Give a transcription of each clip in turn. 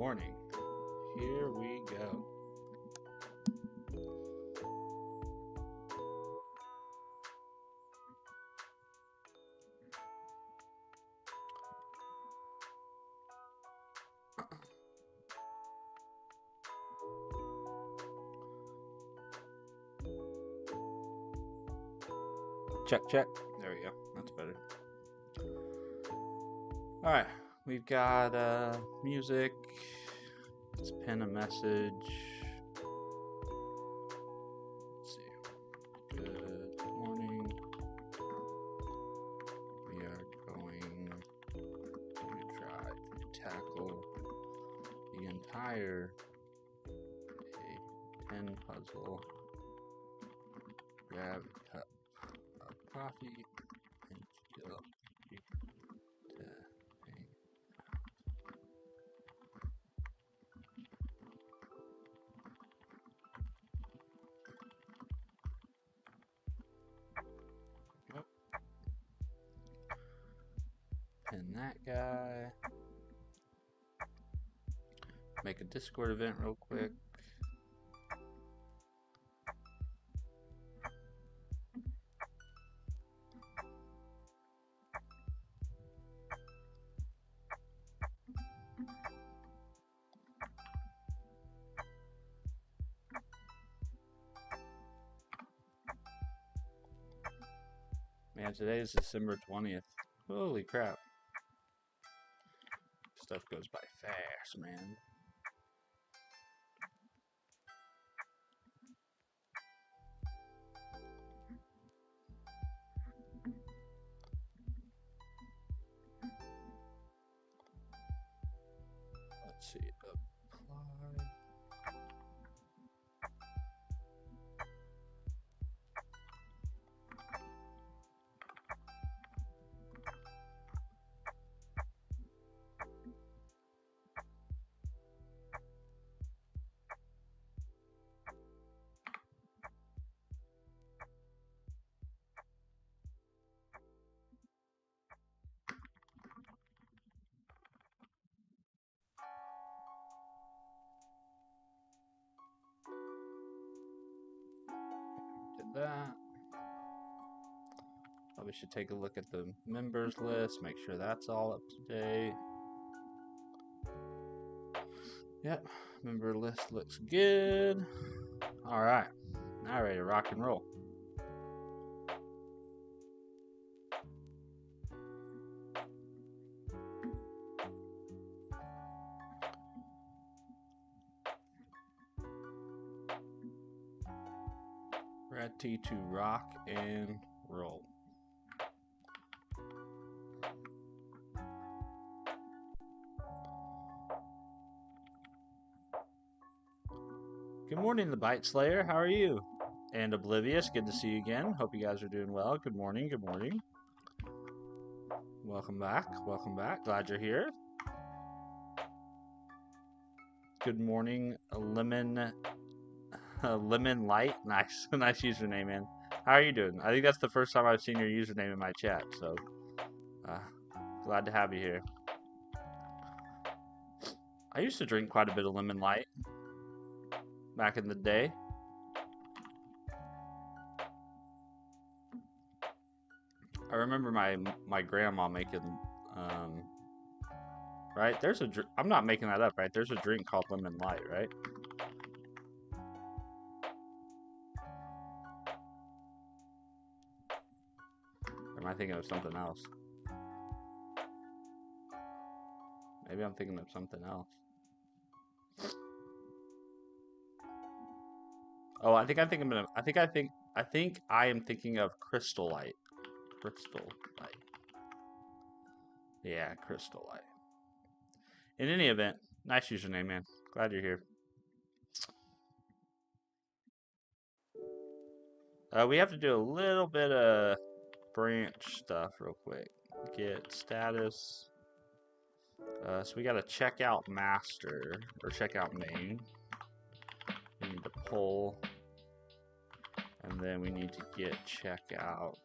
morning. Here we go. Check, check. There we go. That's better. Alright, we've got music. Let's pin a message. Let's see. Good morning. We are going to try to tackle the entire pen puzzle. Grab a cup of coffee and feel free to hang out. Pin that guy. Make a Discord event real quick. Man, today is December 20th. Holy crap. Stuff goes by fast, man. Let's see. Apply. Did that. Probably should take a look at the members list, make sure that's all up to date. Yep, member list looks good. All right, now ready to rock and roll. Ready to rock and roll. Good morning, the Bite Slayer. How are you? And Oblivious, good to see you again. Hope you guys are doing well. Good morning, good morning. Welcome back, welcome back. Glad you're here. Good morning, Lemon Light. Nice, nice username, man. How are you doing? I think that's the first time I've seen your username in my chat, so glad to have you here. I used to drink quite a bit of Lemon Light back in the day. I remember my grandma making, right? There's a I'm not making that up, right? There's a drink called Lemon Light, right? Or am I thinking of something else? Maybe I'm thinking of something else. Oh, I think I am thinking of Crystal Light. Crystal Light. Yeah, Crystal Light. In any event, nice username, man. Glad you're here. We have to do a little bit of branch stuff real quick. Get status. So we got to check out master or check out main. We need to pull, and then we need to get check out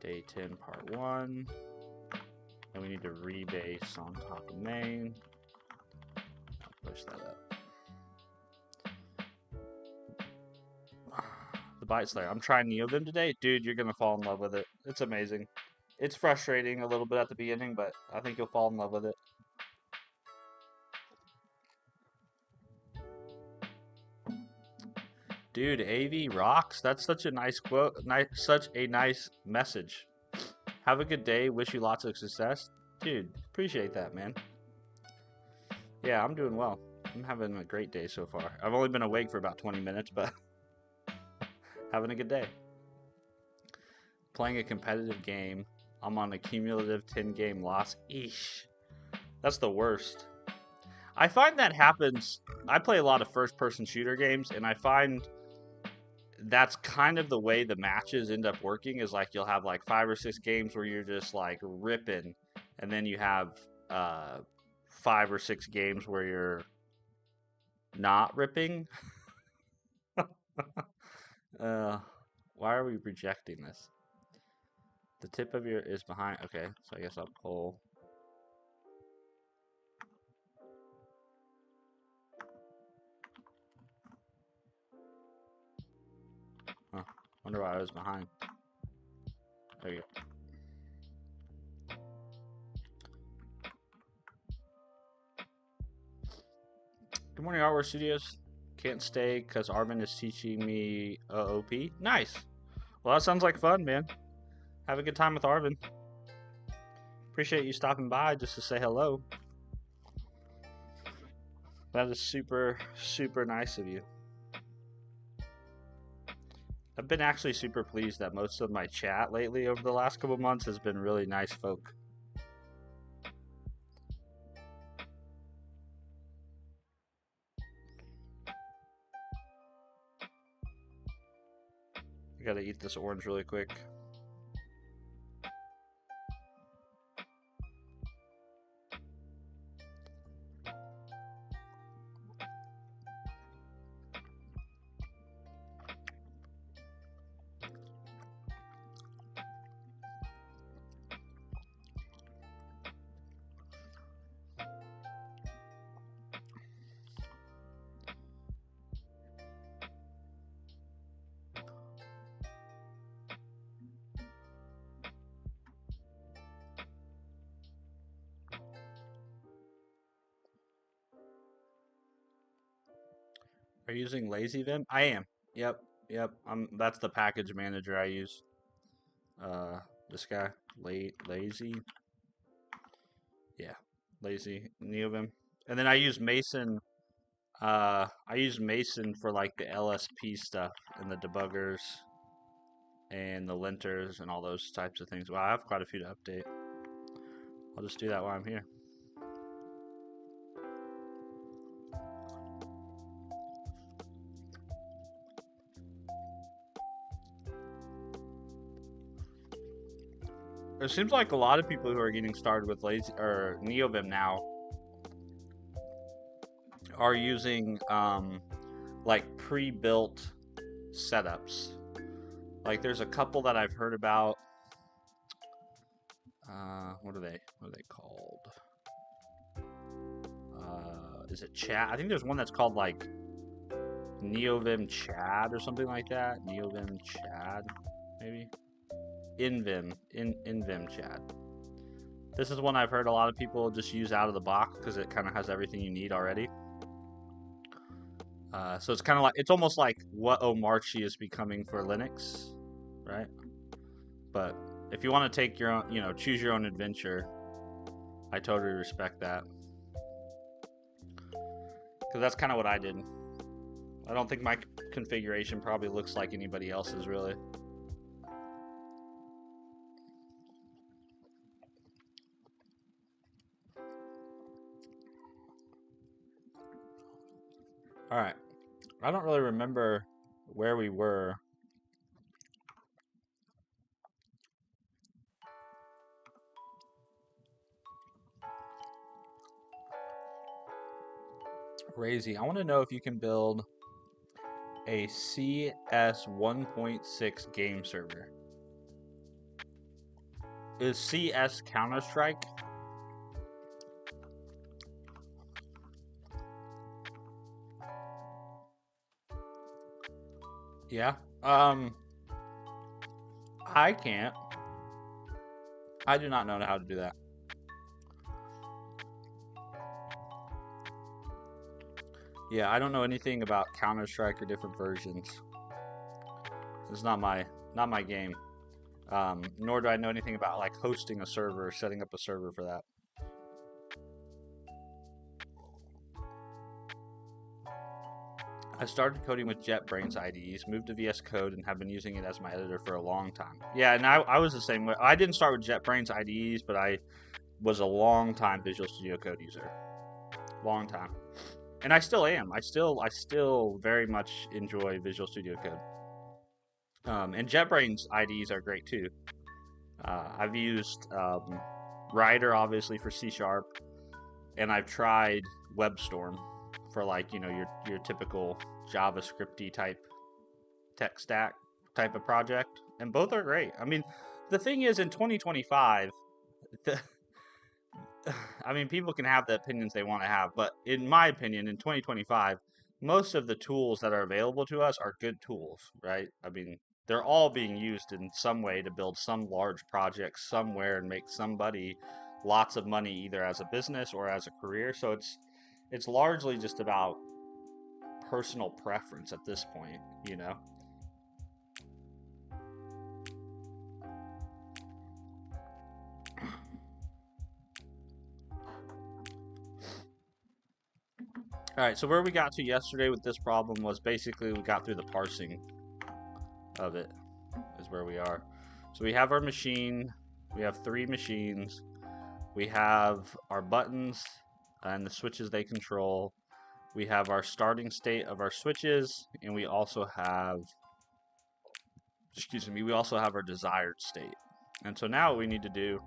day 10 part 1. And we need to rebase on top of main. push that up. The Bite Slayer. I'm trying Neovim today. Dude, you're going to fall in love with it. It's amazing. It's frustrating a little bit at the beginning, but I think you'll fall in love with it. Dude, AV rocks. That's such a nice quote. Such a nice message. Have a good day. Wish you lots of success. Dude, appreciate that, man. Yeah, I'm doing well. I'm having a great day so far. I've only been awake for about 20 minutes, but having a good day. Playing a competitive game. I'm on a cumulative 10-game loss. Eesh. That's the worst. I find that happens. I play a lot of first-person shooter games, and I find that's kind of the way the matches end up working, is like you'll have like 5 or 6 games where you're just like ripping, and then you have 5 or 6 games where you're not ripping. Why are we rejecting this? The tip of your is behind. Okay, so I guess I'll pull. Huh. Wonder why I was behind. There you go. Good morning, Artwork Studios. Can't stay because Arvin is teaching me OOP. Nice. Well, that sounds like fun, man. Have a good time with Arvin. Appreciate you stopping by just to say hello. That is super, super nice of you. I've been actually super pleased that most of my chat lately over the last couple months has been really nice folk. I gotta eat this orange really quick. Are you using LazyVim? I am. Yep. That's the package manager I use. This guy, lazy. Yeah, lazy Neovim. And then I use Mason. I use Mason for like the LSP stuff and the debuggers and the linters and all those types of things. Well, I have quite a few to update. I'll just do that while I'm here. It seems like a lot of people who are getting started with lazy or Neovim now are using like pre-built setups. Like there's a couple that I've heard about. What are they called? Is it Chad? I think there's one that's called like Neovim Chad or something like that. Neovim Chad, maybe. Invim Chad. This is one I've heard a lot of people just use out of the box because it kind of has everything you need already. So it's kind of like, it's almost like what Omarchi is becoming for Linux, right? But if you want to take your own, choose your own adventure, I totally respect that. Because that's kind of what I did. I don't think my configuration probably looks like anybody else's, really. Alright. I don't really remember where we were. Razy, I want to know if you can build a CS 1.6 game server. Is CS Counter-Strike? Yeah. I can't. I do not know how to do that. Yeah, I don't know anything about Counter-Strike or different versions. It's not my game. Nor do I know anything about like hosting a server, setting up a server for that. I started coding with JetBrains IDEs, moved to VS Code, and have been using it as my editor for a long time. Yeah, and I was the same way. I didn't start with JetBrains IDEs, but I was a long time Visual Studio Code user. Long time. And I still am. I still very much enjoy Visual Studio Code. And JetBrains IDEs are great too. I've used Rider obviously for C Sharp, and I've tried WebStorm for like your typical JavaScripty type tech stack type of project, and both are great. I mean, the thing is, in 2025, the, I mean, people can have the opinions they want to have, but in my opinion, in 2025, most of the tools that are available to us are good tools, right? I mean, they're all being used in some way to build some large project somewhere and make somebody lots of money either as a business or as a career. So it's largely just about personal preference at this point, you know. All right, so where we got to yesterday with this problem was basically we got through the parsing of it, is where we are. So we have our machine, we have 3 machines, we have our buttons and the switches they control, we have our starting state of our switches, and we also have, excuse me, we also have our desired state. And so now what we need to do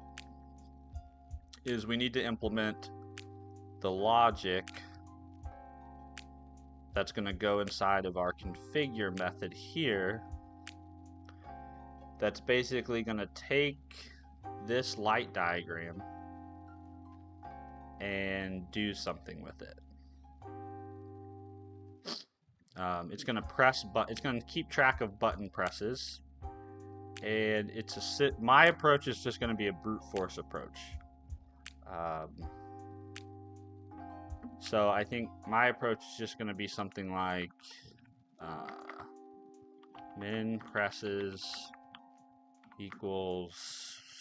is we need to implement the logic that's going to go inside of our configure method here. That's basically going to take this light diagram and do something with it. It's going to press, but it's going to keep track of button presses, and my approach is just going to be a brute force approach. So I think my approach is just going to be something like min presses equals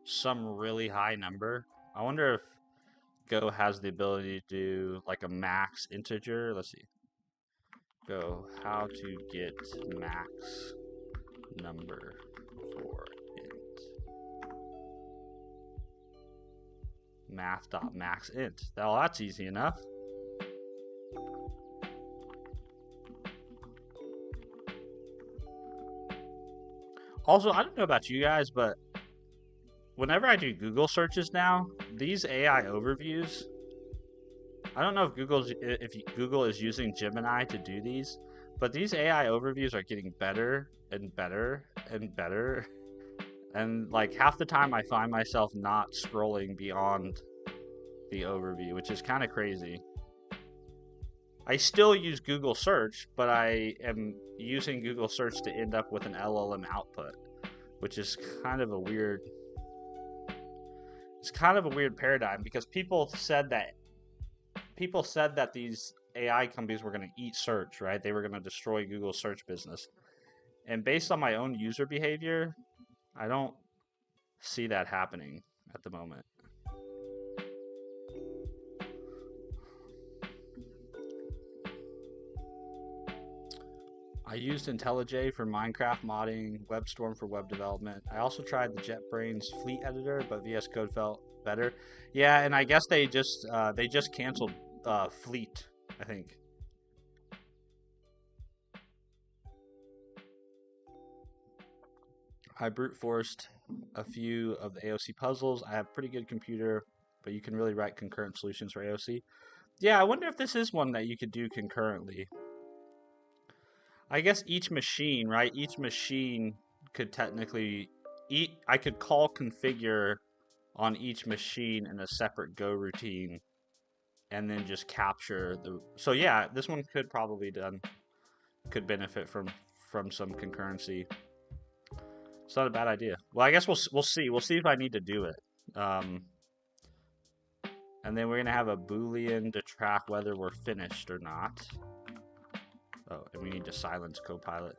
some really high number. I wonder if Go has the ability to do like a max integer. Let's see. Go, how to get max number for int. Math.maxInt. Well, that's easy enough. Also, I don't know about you guys, but whenever I do Google searches now, these AI overviews, I don't know if Google is using Gemini to do these, but these AI overviews are getting better and better and better. And like half the time I find myself not scrolling beyond the overview, which is kind of crazy. I still use Google search, but I am using Google search to end up with an LLM output, which is kind of a weird paradigm, because people said that these AI companies were going to eat search, right? They were going to destroy Google's search business. And based on my own user behavior, I don't see that happening at the moment. I used IntelliJ for Minecraft modding, WebStorm for web development. I also tried the JetBrains Fleet editor, but VS Code felt better. Yeah, and I guess they just canceled Fleet, I think. I brute forced a few of the AOC puzzles. I have a pretty good computer, but you can really write concurrent solutions for AOC. Yeah, I wonder if this is one that you could do concurrently. I guess each machine, right? Each machine could technically I could call configure on each machine in a separate Go routine and then just capture the. So yeah, this one could probably be done could benefit from some concurrency. It's not a bad idea. Well, I guess we'll see. We'll see if I need to do it. And then we're gonna have a Boolean to track whether we're finished or not. Oh, and we need to silence Copilot.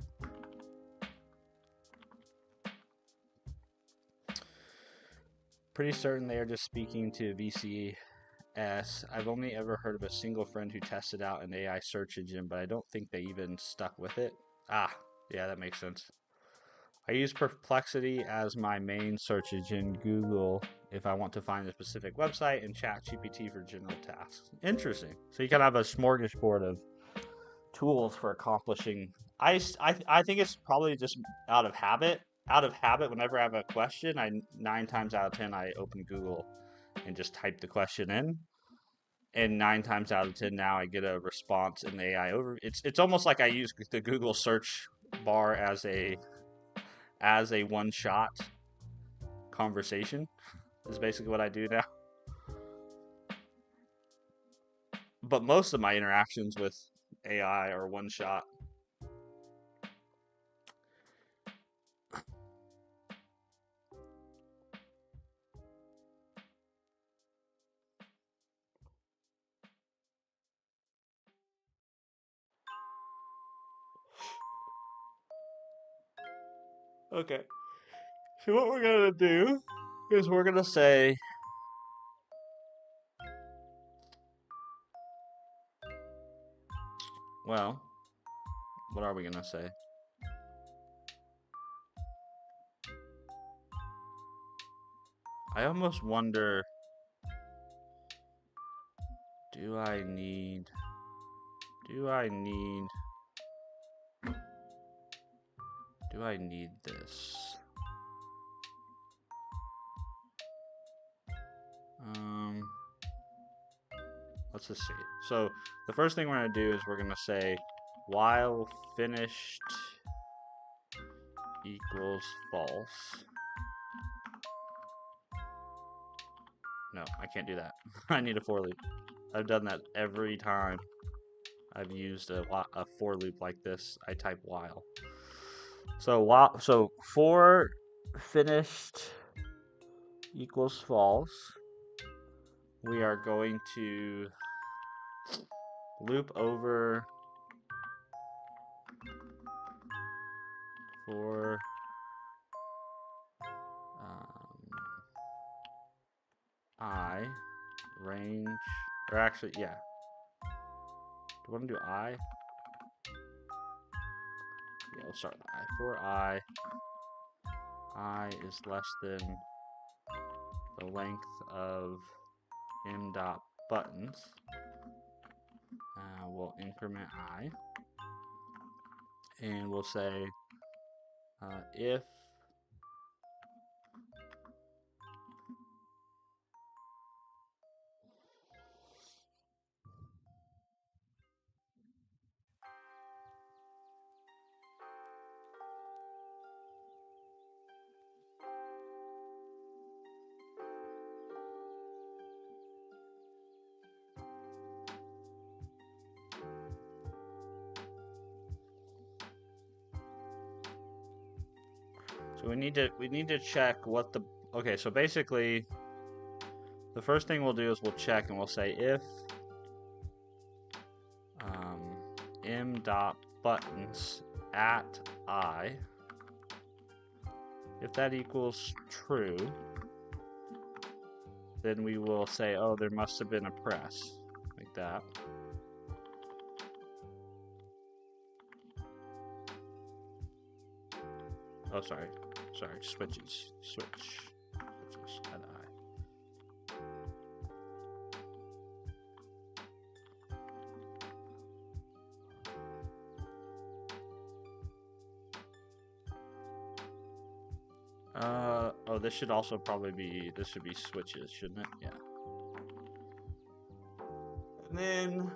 Pretty certain they are just speaking to VCS. I've only ever heard of a single friend who tested out an AI search engine, but I don't think they even stuck with it. Ah, yeah, that makes sense. I use Perplexity as my main search engine, Google, if I want to find a specific website, and ChatGPT for general tasks. Interesting. So you kind of have a smorgasbord of tools for accomplishing. I think it's probably just out of habit. Out of habit, whenever I have a question, 9 times out of 10 I open Google and just type the question in. And 9 times out of 10 now I get a response in the AI over. It's almost like I use the Google search bar as a one-shot conversation is basically what I do now. But most of my interactions with AI are one-shot. Okay. So what we're going to do is we're going to say, well, what are we going to say? I almost wonder, do I need this? Let's just see. So the first thing we're going to do is we're going to say while finished equals false. No, I can't do that. I need a for loop. I've done that every time I've used a for loop like this. I type while. So for finished equals false, we are going to loop over for I range, or actually, yeah. Do you want to do I? Yeah, we'll start with I. For I is less than the length of m dot buttons. We'll increment I, and we'll say if so we need to check what the okay, so basically the first thing we'll do is we'll check and we'll say if m dot buttons at I, if that equals true, then we will say, oh, there must have been a press, like that. Oh, sorry, switches at I. Oh, this should also probably be, this should be switches, shouldn't it? Yeah. And then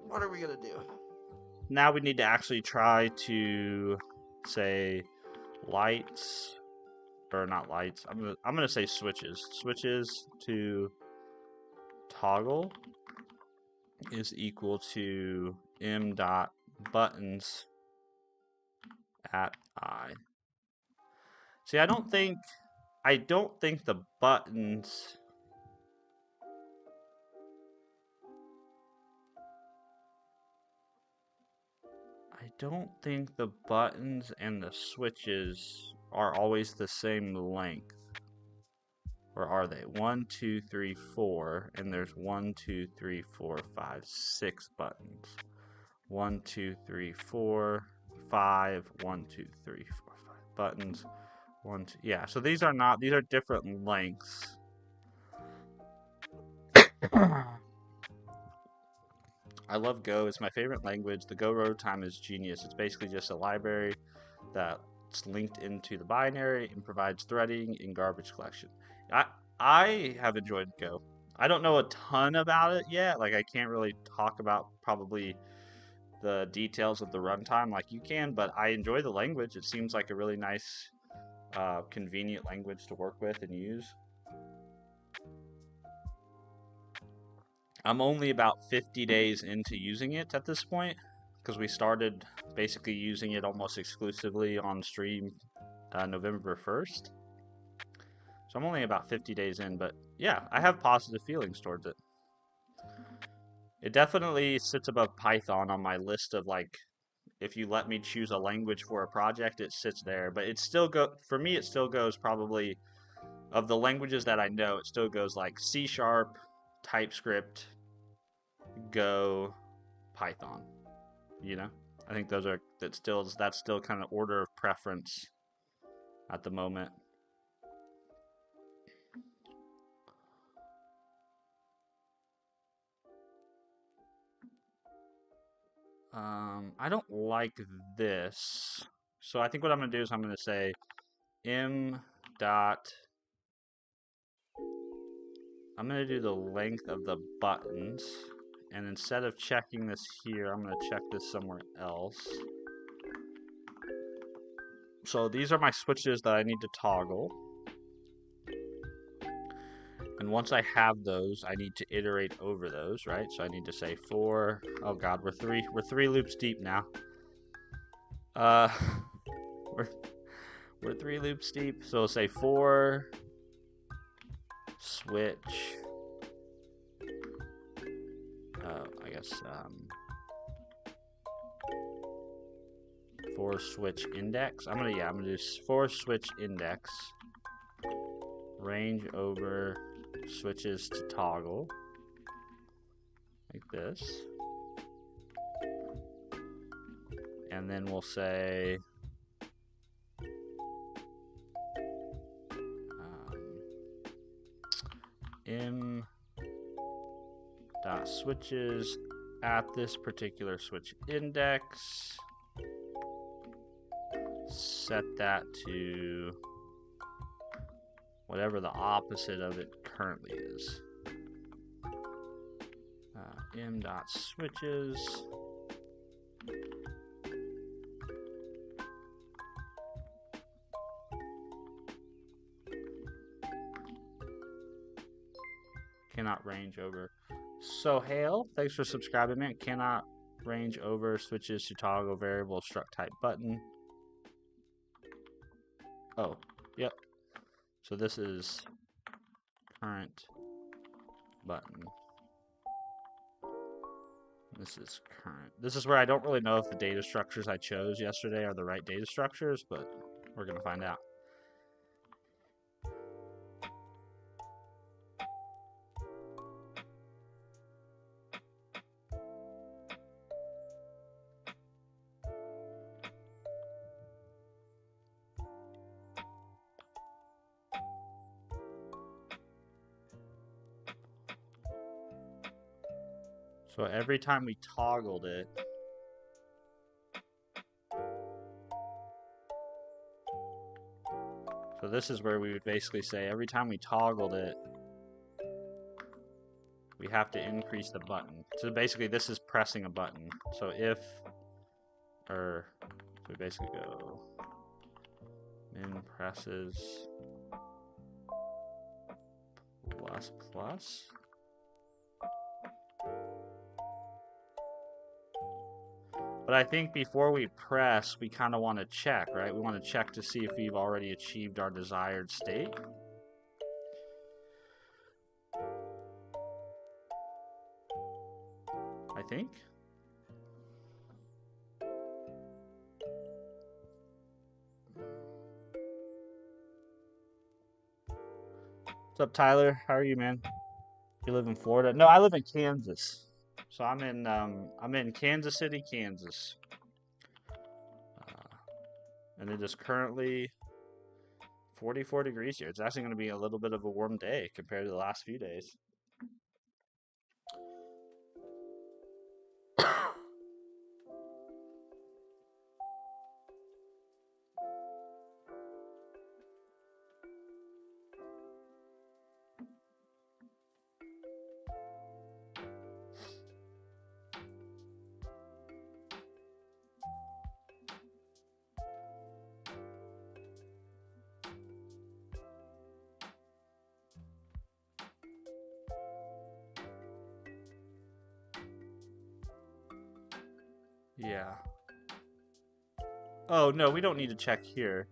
what are we gonna do? Now we need to actually try to say lights, or not lights. I'm gonna say switches. Switches to toggle is equal to m dot buttons at I. See, I don't think the buttons and the switches are always the same length. Or are they? 1, 2, 3, 4, and there's 1, 2, 3, 4, 5, 6 buttons. 1, 2, 3, 4, 5, 1, 2, 3, 4, 5 buttons. 1, 2, yeah, so these are different lengths. I love Go. It's my favorite language. The Go runtime is genius. It's basically just a library that's linked into the binary and provides threading and garbage collection. I have enjoyed Go. I don't know a ton about it yet. Like, I can't really talk about probably the details of the runtime like you can, but I enjoy the language. It seems like a really nice, convenient language to work with and use. I'm only about 50 days into using it at this point, because we started basically using it almost exclusively on stream November 1st. So I'm only about 50 days in, but yeah, I have positive feelings towards it. It definitely sits above Python on my list of, like, if you let me choose a language for a project, it sits there. But it still for me, it still goes probably, of the languages that I know, it still goes like C#, TypeScript, Go, Python. You know, I think that's still kind of order of preference at the moment. I don't like this, so I think what I'm gonna do is I'm gonna say m dot. I'm gonna do the length of the buttons, and instead of checking this here, I'm gonna check this somewhere else. So these are my switches that I need to toggle. And once I have those, I need to iterate over those, right? So I need to say for, oh god, we're three loops deep now. We're 3 loops deep. So we'll say for switch, I guess, for switch index. I'm gonna do for switch index, range over switches to toggle, like this. And then we'll say m dot switches at this particular switch index, set that to whatever the opposite of it currently is. M dot switches cannot range over. So Hale, thanks for subscribing, man. Cannot range over switches to toggle variable struct type button. Oh, yep. So this is current button. This is current. This is where I don't really know if the data structures I chose yesterday are the right data structures, but we're gonna find out. So every time we toggled it, so this is where we would basically say every time we toggled it, we have to increase the button. So basically this is pressing a button. So if, so we basically go min presses plus plus. But I think before we press, we kind of want to check, right? We want to check to see if we've already achieved our desired state. I think. What's up, Tyler? How are you, man? You live in Florida? No, I live in Kansas. So I'm in Kansas City, Kansas. And it is currently 44 degrees here. It's actually going to be a little bit of a warm day compared to the last few days. Yeah. Oh, no, we don't need to check here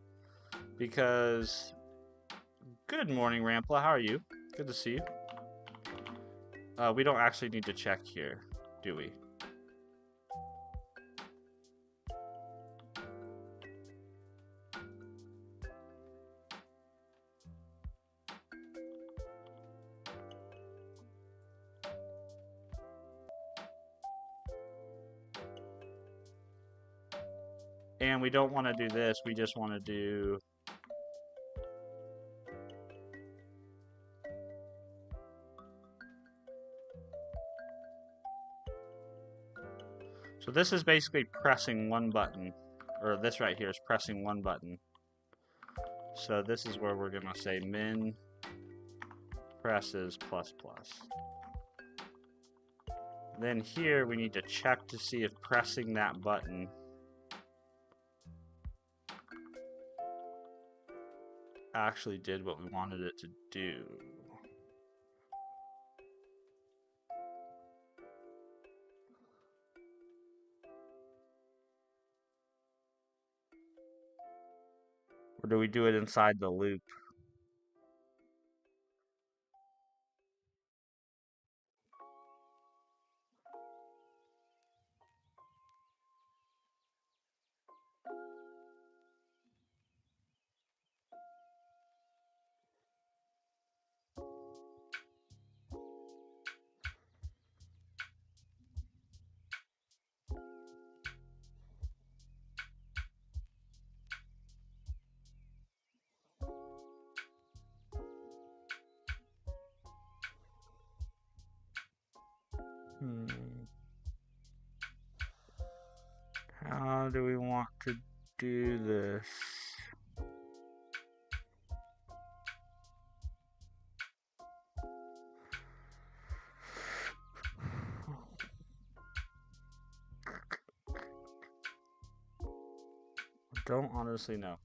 because... Good morning, Rampla. How are you? Good to see you. We don't actually need to check here, do we? And we don't want to do this. We just want to do... So this is basically pressing one button. Or this right here is pressing one button. So this is where we're going to say min presses plus plus. Then here we need to check to see if pressing that button actually did what we wanted it to do. Or do we do it inside the loop? How do we want to do this? Don't honestly know.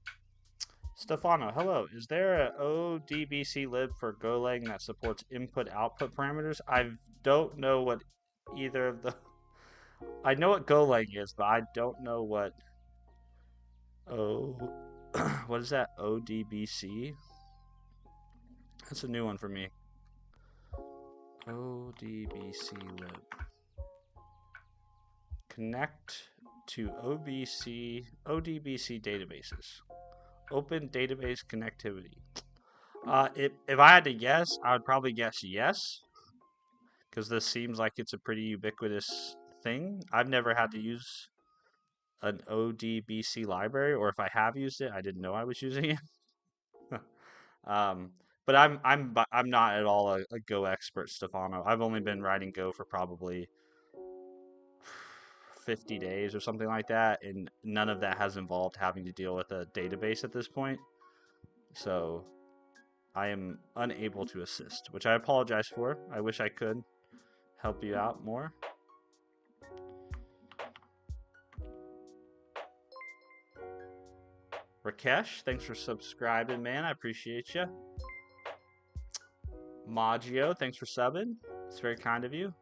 Stefano, hello. Is there a ODBC lib for Golang that supports input-output parameters? I don't know what either of the... I know what Golang is, but I don't know what... what is that? ODBC? That's a new one for me. ODBC lib. Connect to ODBC databases. Open database connectivity. If I had to guess, I would probably guess yes, because this seems like it's a pretty ubiquitous thing. I've never had to use an ODBC library, or if I have used it, I didn't know I was using it. But I'm not at all a Go expert, Stefano. I've only been writing Go for probably 50 days or something like that, and none of that has involved having to deal with a database at this point. So I am unable to assist, which I apologize for. I wish I could help you out more. Rakesh, thanks for subscribing, man. I appreciate you. Maggio, thanks for subbing. It's very kind of you.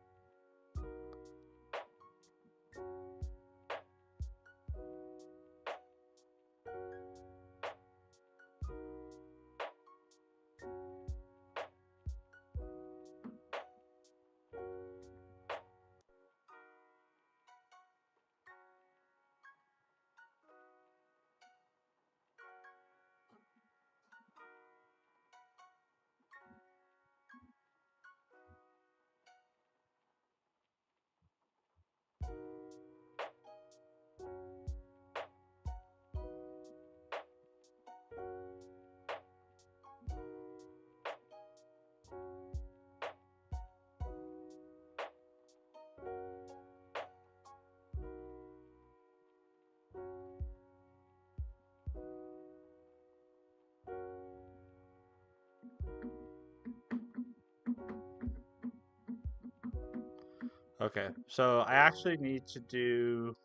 Okay, so I actually need to do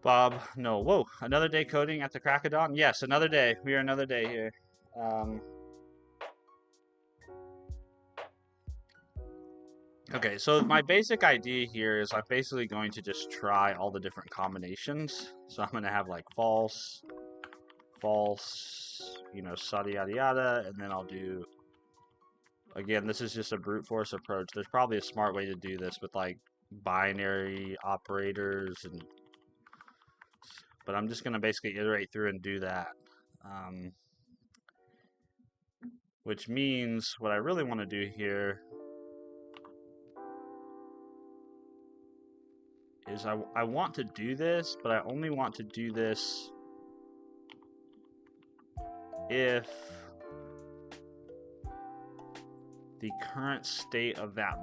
Bob. No, whoa! Another day coding at the crack of dawn. Yes, another day. We are another day here. Okay, so my basic idea here is I'm basically going to just try all the different combinations. So I'm going to have like false, false, you know, yada yada yada, and then I'll do, again, this is just a brute force approach. There's probably a smart way to do this with like binary operators, but I'm just going to basically iterate through and do that. Which means what I really want to do here is I want to do this, but I only want to do this if the current state of that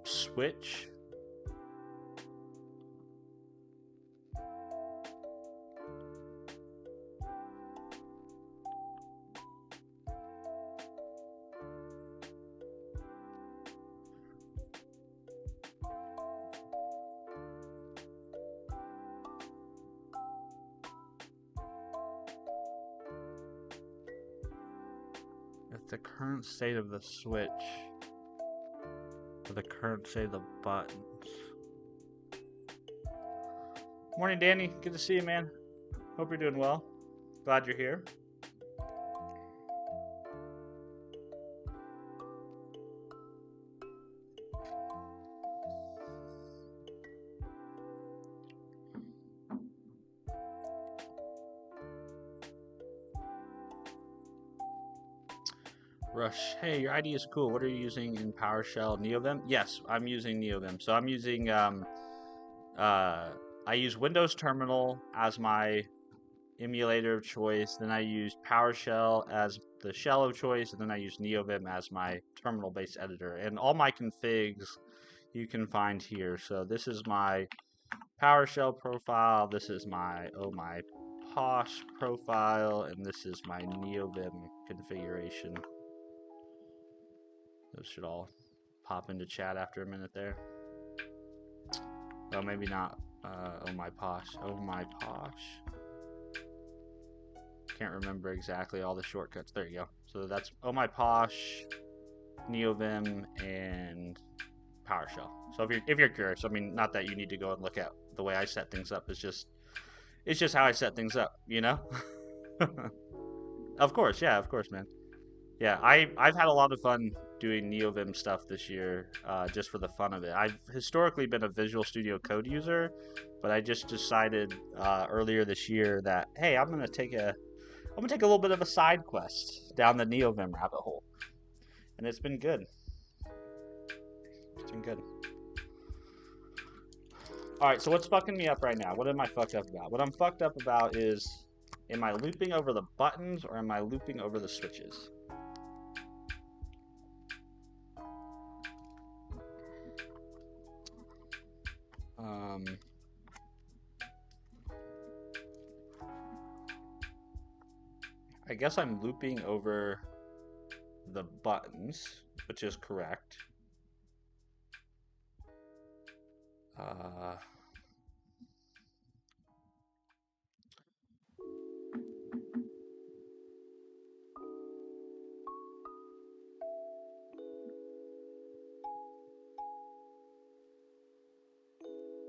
switch the current state of the switch or the current state of the buttons. Morning, Danny. Good to see you, man. Hope you're doing well. Glad you're here. Rush, hey, your ID is cool. What are you using in PowerShell? NeoVim? Yes, I'm using NeoVim. So I'm using, I use Windows Terminal as my emulator of choice. Then I use PowerShell as the shell of choice. And then I use NeoVim as my terminal-based editor. And all my configs you can find here. So this is my PowerShell profile. This is my, my Posh profile. And this is my NeoVim configuration. Those should all pop into chat after a minute there. Well, maybe not. Oh my Posh. Oh my Posh. Can't remember exactly all the shortcuts. There you go. So that's Oh my Posh, NeoVim, and PowerShell. So if you're curious, I mean, not that you need to go and look at the way I set things up. It's just how I set things up, you know. Of course, yeah, of course, man. Yeah, I've had a lot of fun doing NeoVim stuff this year, just for the fun of it. I've historically been a Visual Studio Code user, but I just decided earlier this year that, hey, I'm gonna take a little bit of a side quest down the NeoVim rabbit hole, and it's been good. It's been good. All right, so what's fucking me up right now? What am I fucked up about? What I'm fucked up about is, am I looping over the buttons or am I looping over the switches? I guess I'm looping over the buttons, which is correct.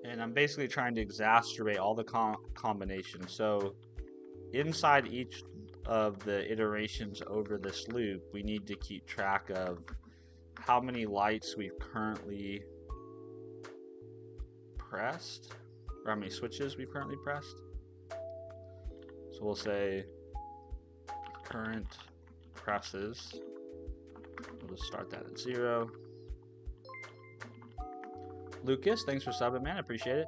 And I'm basically trying to exacerbate all the combinations. So inside each of the iterations over this loop, we need to keep track of how many lights we've currently pressed, or how many switches we've currently pressed. So we'll say current presses. We'll just start that at 0. Lucas, thanks for subbing, man. I appreciate it.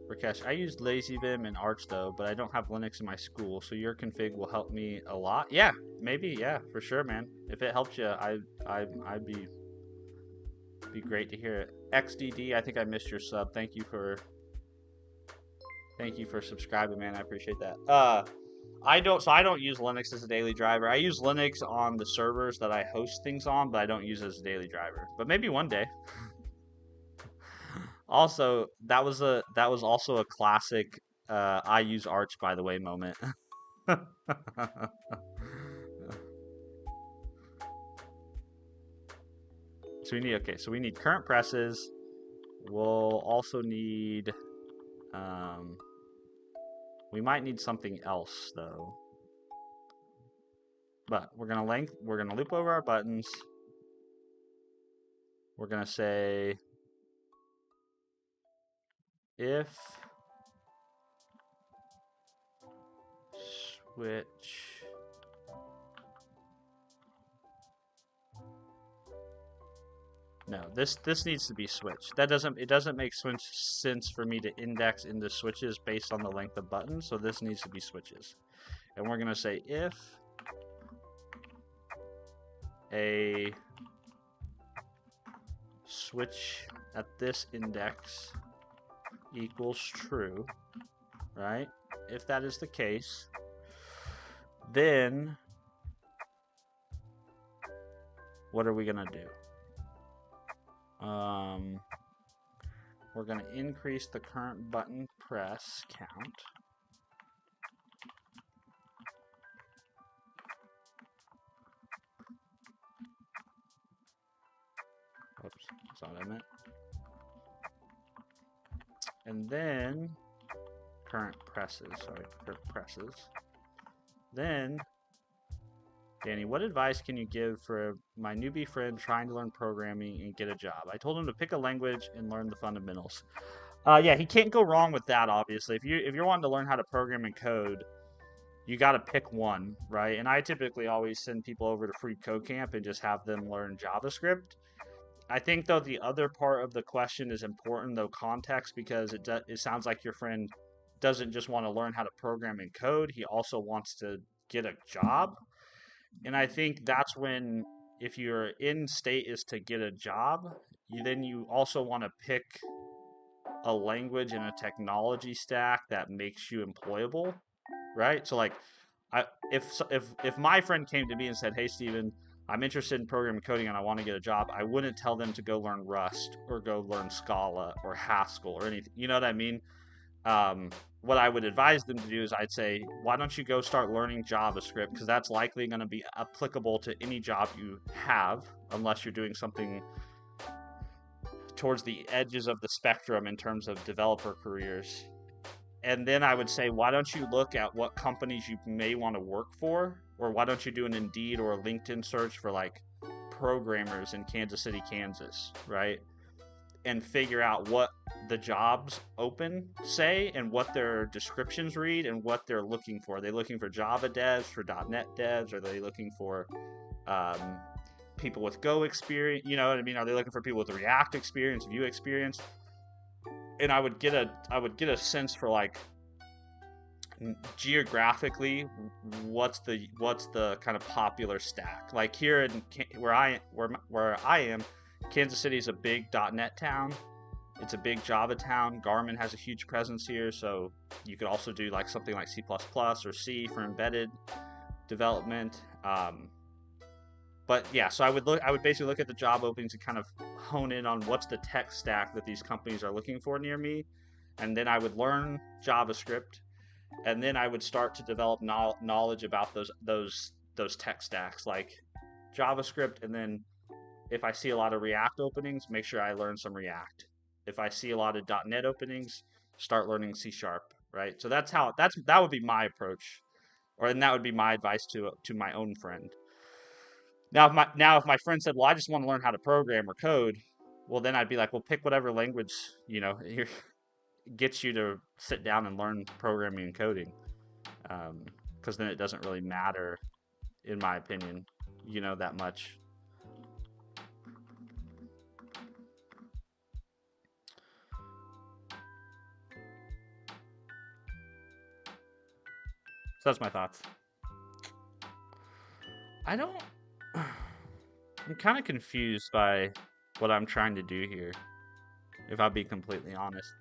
Rakesh, I used LazyVim and Arch though, but I don't have Linux in my school, so your config will help me a lot. Yeah, maybe, yeah, for sure, man. If it helps you, I'd be great to hear it. XDD, I think I missed your sub. Thank you for subscribing, man. I appreciate that. I don't use Linux as a daily driver. I use Linux on the servers that I host things on, but I don't use it as a daily driver. But maybe one day. Also, that was also a classic I use Arch by the way moment. So we need current presses. We'll also need we might need something else though. But we're gonna loop over our buttons. We're gonna say if switch no, this needs to be switched. It doesn't make sense for me to index into switches based on the length of buttons, so this needs to be switches. And we're gonna say if a switch at this index equals true, right? If that is the case, then what are we gonna do? We're gonna increase the current button press count. Oops, that's not what I meant. And then current presses. Then, Danny, what advice can you give for my newbie friend trying to learn programming and get a job? I told him to pick a language and learn the fundamentals. Yeah, he can't go wrong with that. Obviously, if you're wanting to learn how to program and code, you got to pick one, right? And I typically always send people over to Free Code Camp and just have them learn JavaScript. I think though the other part of the question is important, though, context, because it sounds like your friend doesn't just want to learn how to program and code; he also wants to get a job. And I think that's when, if your end state is to get a job, you also want to pick a language and a technology stack that makes you employable, right? So like, if my friend came to me and said, "Hey, Steven, I'm interested in programming coding and I want to get a job," I wouldn't tell them to go learn Rust or go learn Scala or Haskell or anything. You know what I mean? What I would advise them to do is I'd say, why don't you go start learning JavaScript? Because that's likely going to be applicable to any job you have, unless you're doing something towards the edges of the spectrum in terms of developer careers. And then I would say, why don't you look at what companies you may want to work for? Or why don't you do an Indeed or a LinkedIn search for like programmers in Kansas City, Kansas, right? And figure out what the jobs open say and what their descriptions read and what they're looking for. Are they looking for Java devs, for .NET devs? Are they looking for people with Go experience? You know what I mean? Are they looking for people with React experience, Vue experience? And I would get a sense for like geographically what's the kind of popular stack. Like here in where I am, Kansas City is a big .NET town. It's a big Java town. Garmin has a huge presence here, so you could also do like something like C++ or C for embedded development. But yeah, so I would basically look at the job openings and kind of hone in on what's the tech stack that these companies are looking for near me, and then I would learn JavaScript, and then I would start to develop knowledge about those tech stacks like JavaScript, and then if I see a lot of React openings, make sure I learn some React. If I see a lot of .NET openings, start learning C#, right? So that would be my approach, and that would be my advice to my own friend. Now if my friend said, "Well, I just want to learn how to program or code," well, then I'd be like, "Well, pick whatever language gets you to sit down and learn programming and coding," because then it doesn't really matter, in my opinion, that much. So that's my thoughts. I'm kind of confused by what I'm trying to do here, if I'll be completely honest.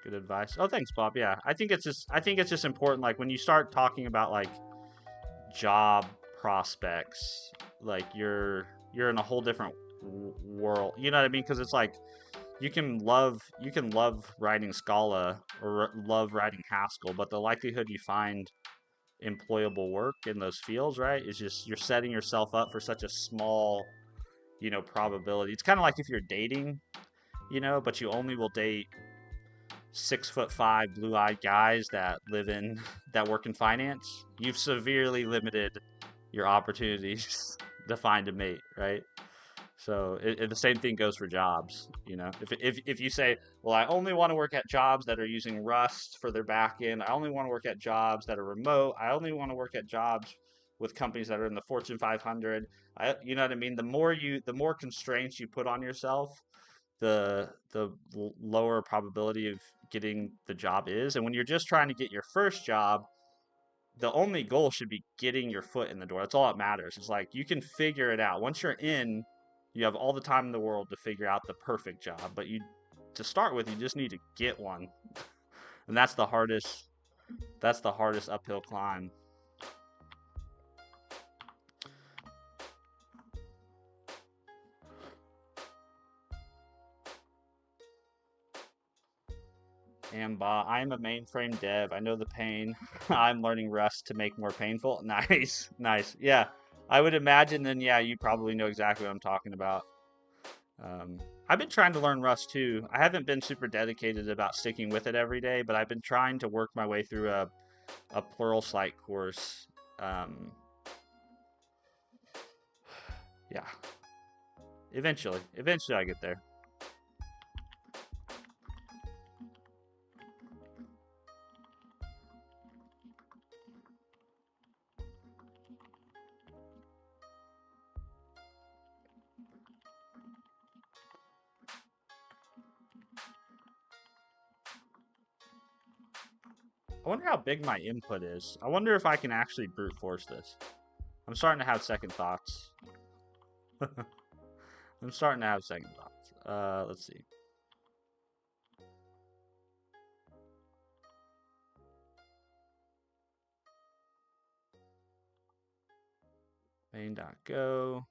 Good advice. Oh, thanks, Bob. Yeah, I think it's just important. Like when you start talking about like job prospects, like you're in a whole different world. You know what I mean? Because it's like you can love writing Scala or love writing Haskell, but the likelihood you find employable work in those fields, right, is just you're setting yourself up for such a small, probability. It's kind of like if you're dating, but you only will date 6'5" blue-eyed guys that that work in finance. You've severely limited your opportunities to find a mate, right? So the same thing goes for jobs. If you say, well, I only want to work at jobs that are using Rust for their backend. I only want to work at jobs that are remote. I only want to work at jobs with companies that are in the Fortune 500. You know what I mean? The more constraints you put on yourself, the lower probability of getting the job is. And when you're just trying to get your first job, the only goal should be getting your foot in the door. That's all that matters. It's like you can figure it out. Once you're in, you have all the time in the world to figure out the perfect job. But to start with, you just need to get one. And that's the hardest uphill climb. Amba, I'm a mainframe dev. I know the pain. I'm learning Rust to make more painful. Nice, nice. Yeah, I would imagine then, yeah, you probably know exactly what I'm talking about. I've been trying to learn Rust too. I haven't been super dedicated about sticking with it every day, but I've been trying to work my way through a Pluralsight course. Yeah. Eventually I get there. I wonder how big my input is. I wonder if I can actually brute force this. I'm starting to have second thoughts. I'm starting to have second thoughts. Let's see. Main.go.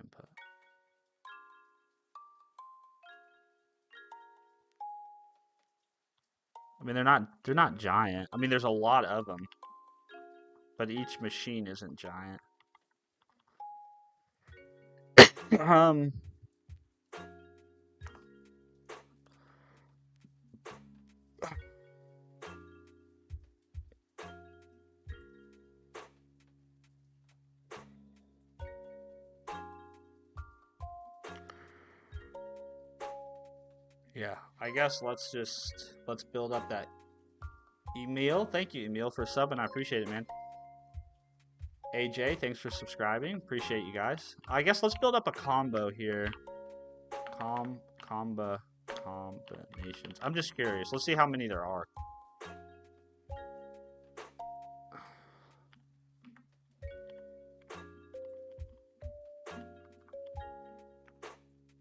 Input. I mean, they're not giant. I mean, there's a lot of them, but each machine isn't giant. Yeah, I guess let's build up that Emil. Thank you, Emil, for subbing. I appreciate it, man. AJ, thanks for subscribing. Appreciate you guys. I guess let's build up a combo here. Combinations. I'm just curious. Let's see how many there are.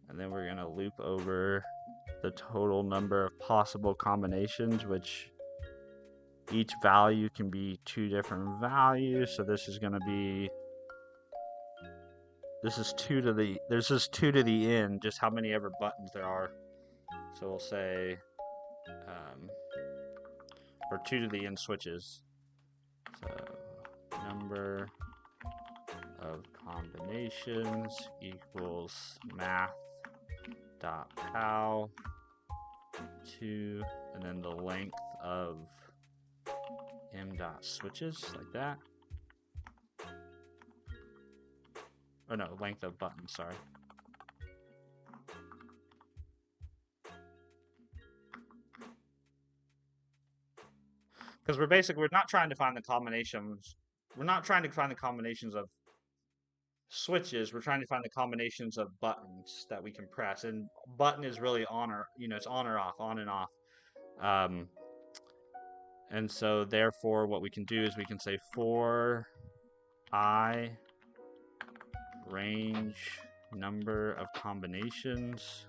And then we're going to loop over the total number of possible combinations, which each value can be two different values. So this is going to be, this is 2 to the n, just how many ever buttons there are. So we'll say, or 2 to the n switches. So number of combinations equals math.pow 2, and then the length of m.switches, like that. Oh no, length of buttons, sorry. Because we're not trying to find the combinations. We're not trying to find the combinations of switches. We're trying to find the combinations of buttons that we can press. And button is really on or, it's on or off, on and off. And so therefore what we can do is we can say for I range number of combinations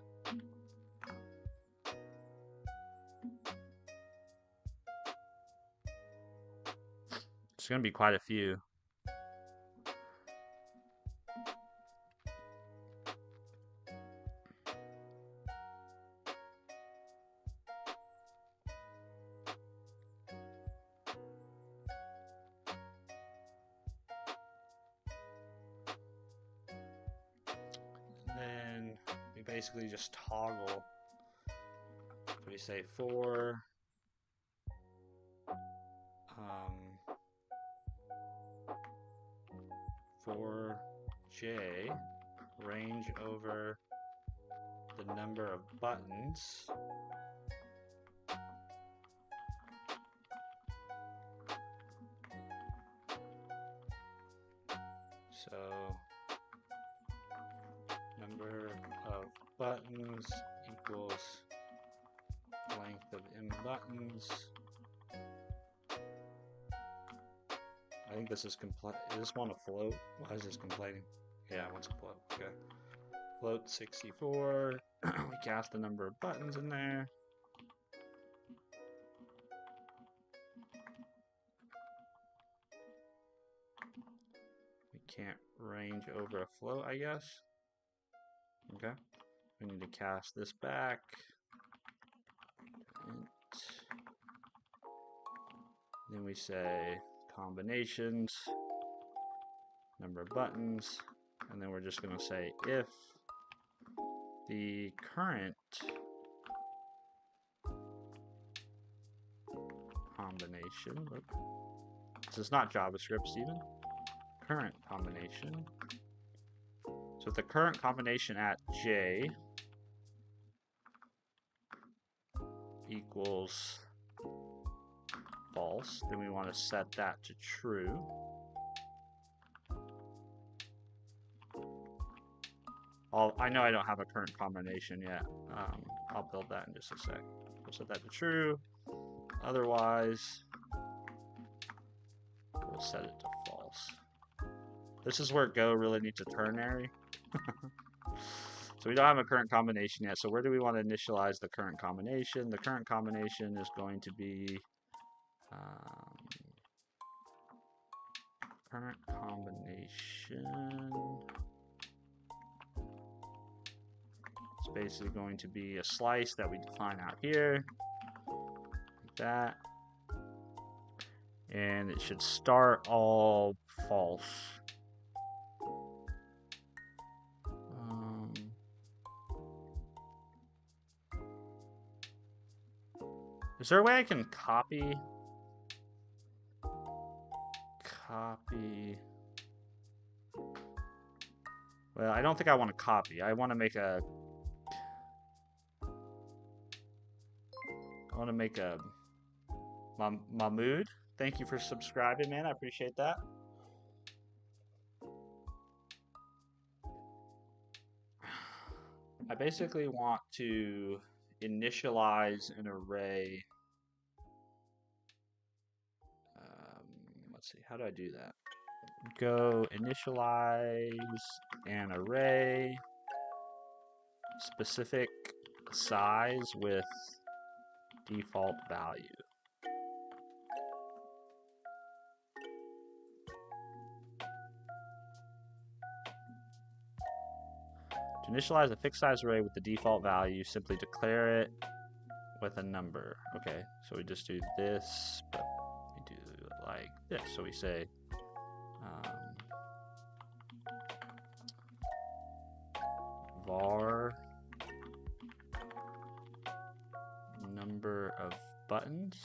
It's going to be quite a few. Then we basically just toggle. So we say for j range over the number of buttons so number of buttons equals length of m buttons. I think this is complete. Is this one a float? Why is this complaining? Yeah, it wants a float. Okay. Float 64. We cast the number of buttons in there. We can't range over a float, I guess. Okay. We need to cast this back. Then we say combinations, number of buttons, and then we're just going to say if the current combination, this is not JavaScript, Steven, current combination. So if the current combination at j equals false, then we want to set that to true. I know I don't have a current combination yet. I'll build that in just a sec. We'll set that to true. Otherwise, we'll set it to false. This is where Go really needs a ternary. So we don't have a current combination yet. So where do we want to initialize the current combination? The current combination is going to be current combination. It's basically going to be a slice that we define out here, like that, and it should start all false. Is there a way I can copy? Well, I don't think I want to copy. I want to make a. Mahmood. Thank you for subscribing, man. I appreciate that. I basically want to initialize an array. Let's see, how do I do that? Go initialize an array, specific size with default value. To initialize a fixed size array with the default value, simply declare it with a number. Okay, so we just do this, but we do it like this. So we say var number of buttons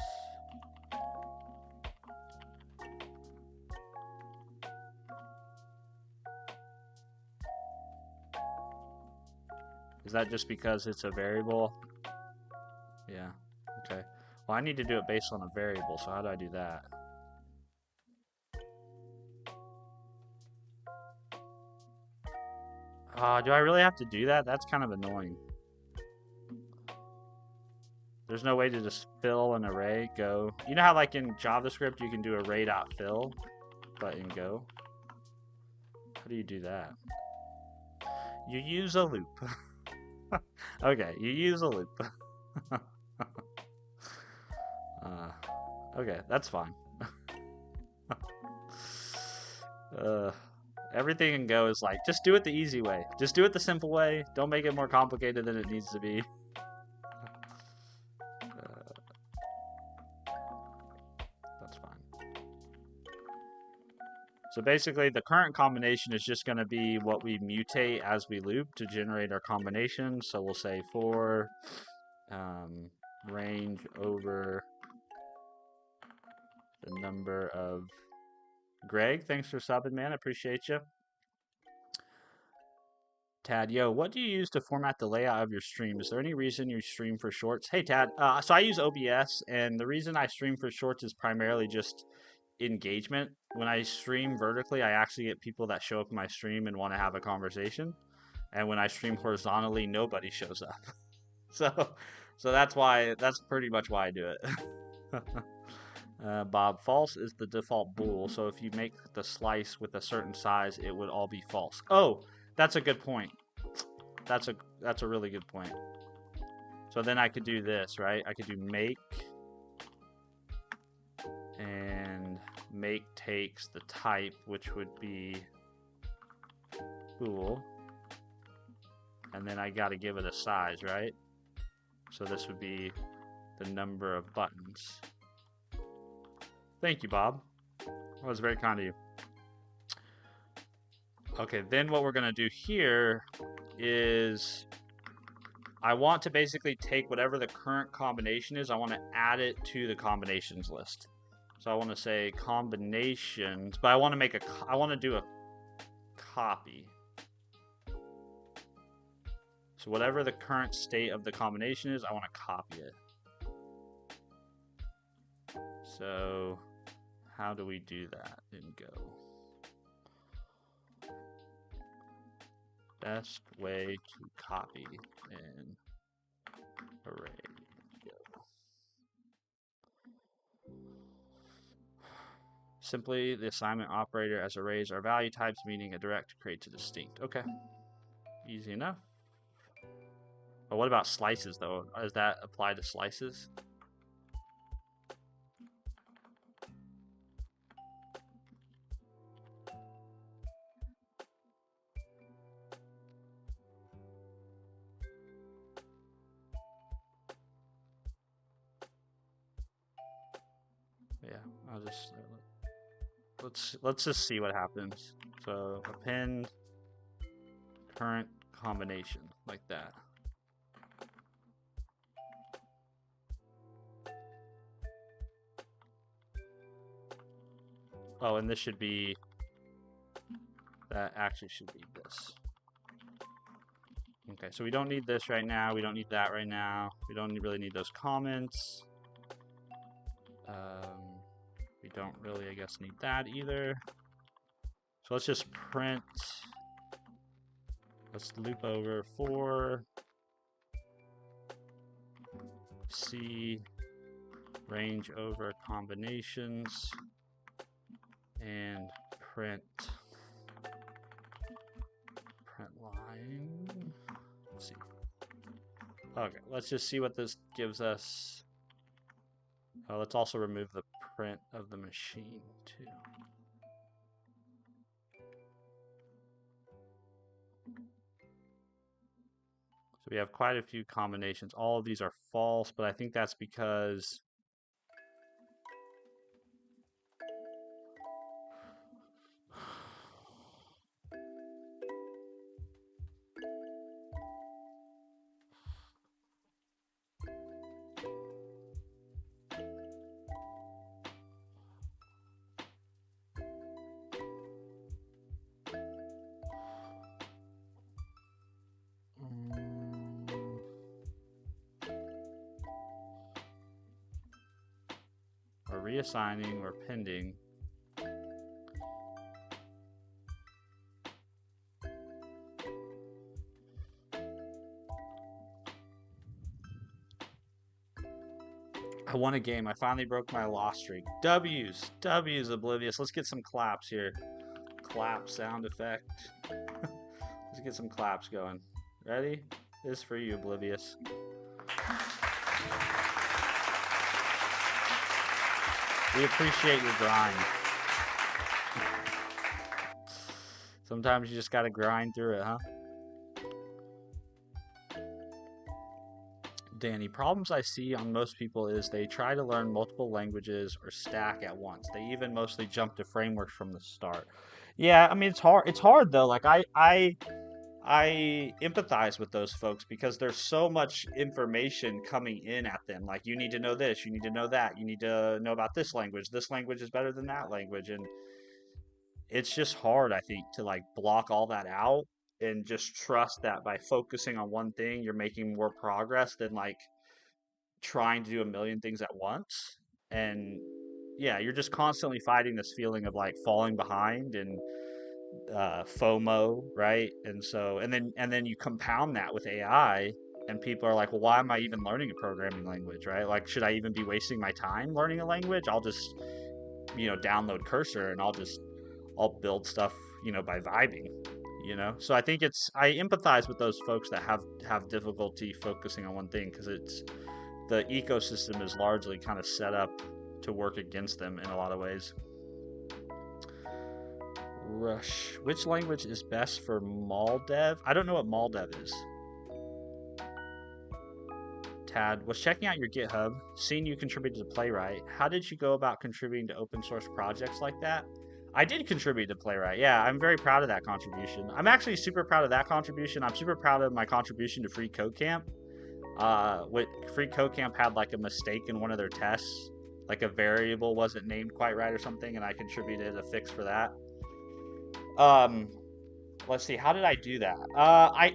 Is that just because it's a variable? Yeah, okay. Well, I need to do it based on a variable, so how do I do that? Do I really have to do that? That's kind of annoying. There's no way to just fill an array, Go. You know how like in JavaScript you can do array.fill, but in Go? How do you do that? You use a loop. Okay, you use a loop. Okay, that's fine. Everything in Go is like, just do it the easy way. Just do it the simple way. Don't make it more complicated than it needs to be. That's fine. So basically, the current combination is just going to be what we mutate as we loop to generate our combination. So we'll say for range over the number of... Greg, thanks for subbing, man. I appreciate you. Tad, yo, what do you use to format the layout of your stream? Is there any reason you stream for shorts? Hey, Tad. So I use OBS, and the reason I stream for shorts is primarily just engagement. When I stream vertically, I actually get people that show up in my stream and want to have a conversation. And when I stream horizontally, nobody shows up. So that's pretty much why I do it. Bob, false is the default bool. So if you make the slice with a certain size, it would all be false. Oh, that's a good point. That's a really good point. So then I could do this, right? I could do make, and make takes the type, which would be bool, and then I got to give it a size, right? So this would be the number of buttons. Thank you, Bob. That was very kind of you. Okay, then what we're going to do here is I want to basically take whatever the current combination is, I want to add it to the combinations list. So I want to say combinations, but I want to do a copy. So whatever the current state of the combination is, I want to copy it. So how do we do that in Go? Best way to copy an array. Go. Simply the assignment operator as arrays are value types, meaning a direct creates a distinct. Okay, easy enough. But what about slices though? Does that apply to slices? Yeah, I'll just let's just see what happens. So append current combination like that. Oh, and this should be, that actually should be this. Okay, so we don't need this right now. We don't need that right now. We don't really need those comments. We don't really, I guess, need that either. So let's just print, let's loop over for C range over combinations and print line. Let's see. Okay, let's just see what this gives us. Let's also remove the print of the machine too. So we have quite a few combinations. All of these are false, but I think that's because we're reassigning, we're pending. I won a game. I finally broke my loss streak. W's Oblivious. Let's get some claps here. Clap sound effect. Let's get some claps going. Ready? This is for you, Oblivious. We appreciate your grind. Sometimes you just gotta grind through it, huh? Danny, problems I see on most people is they try to learn multiple languages or stack at once. They even mostly jump to frameworks from the start. Yeah, I mean it's hard. It's hard though. Like I empathize with those folks because there's so much information coming in at them. Like you need to know this, you need to know that, you need to know about this language. This language is better than that language, and it's just hard, I think, to like block all that out and just trust that by focusing on one thing, you're making more progress than like trying to do a million things at once. And yeah, you're just constantly fighting this feeling of like falling behind and FOMO, right? And then you compound that with AI, and people are like, well, why am I even learning a programming language, right? Like, should I even be wasting my time learning a language? I'll just, download Cursor and I'll build stuff, by vibing, So I think I empathize with those folks that have difficulty focusing on one thing because the ecosystem is largely kind of set up to work against them in a lot of ways. Rush. Which language is best for Moldev? I don't know what Moldev is. Tad, was checking out your GitHub, seeing you contributed to Playwright. How did you go about contributing to open source projects like that? I did contribute to Playwright. Yeah, I'm very proud of that contribution. I'm actually super proud of that contribution. I'm super proud of my contribution to Free Code Camp. What Free Code Camp had like a mistake in one of their tests, like a variable wasn't named quite right or something, and I contributed a fix for that. Let's see, how did I do that?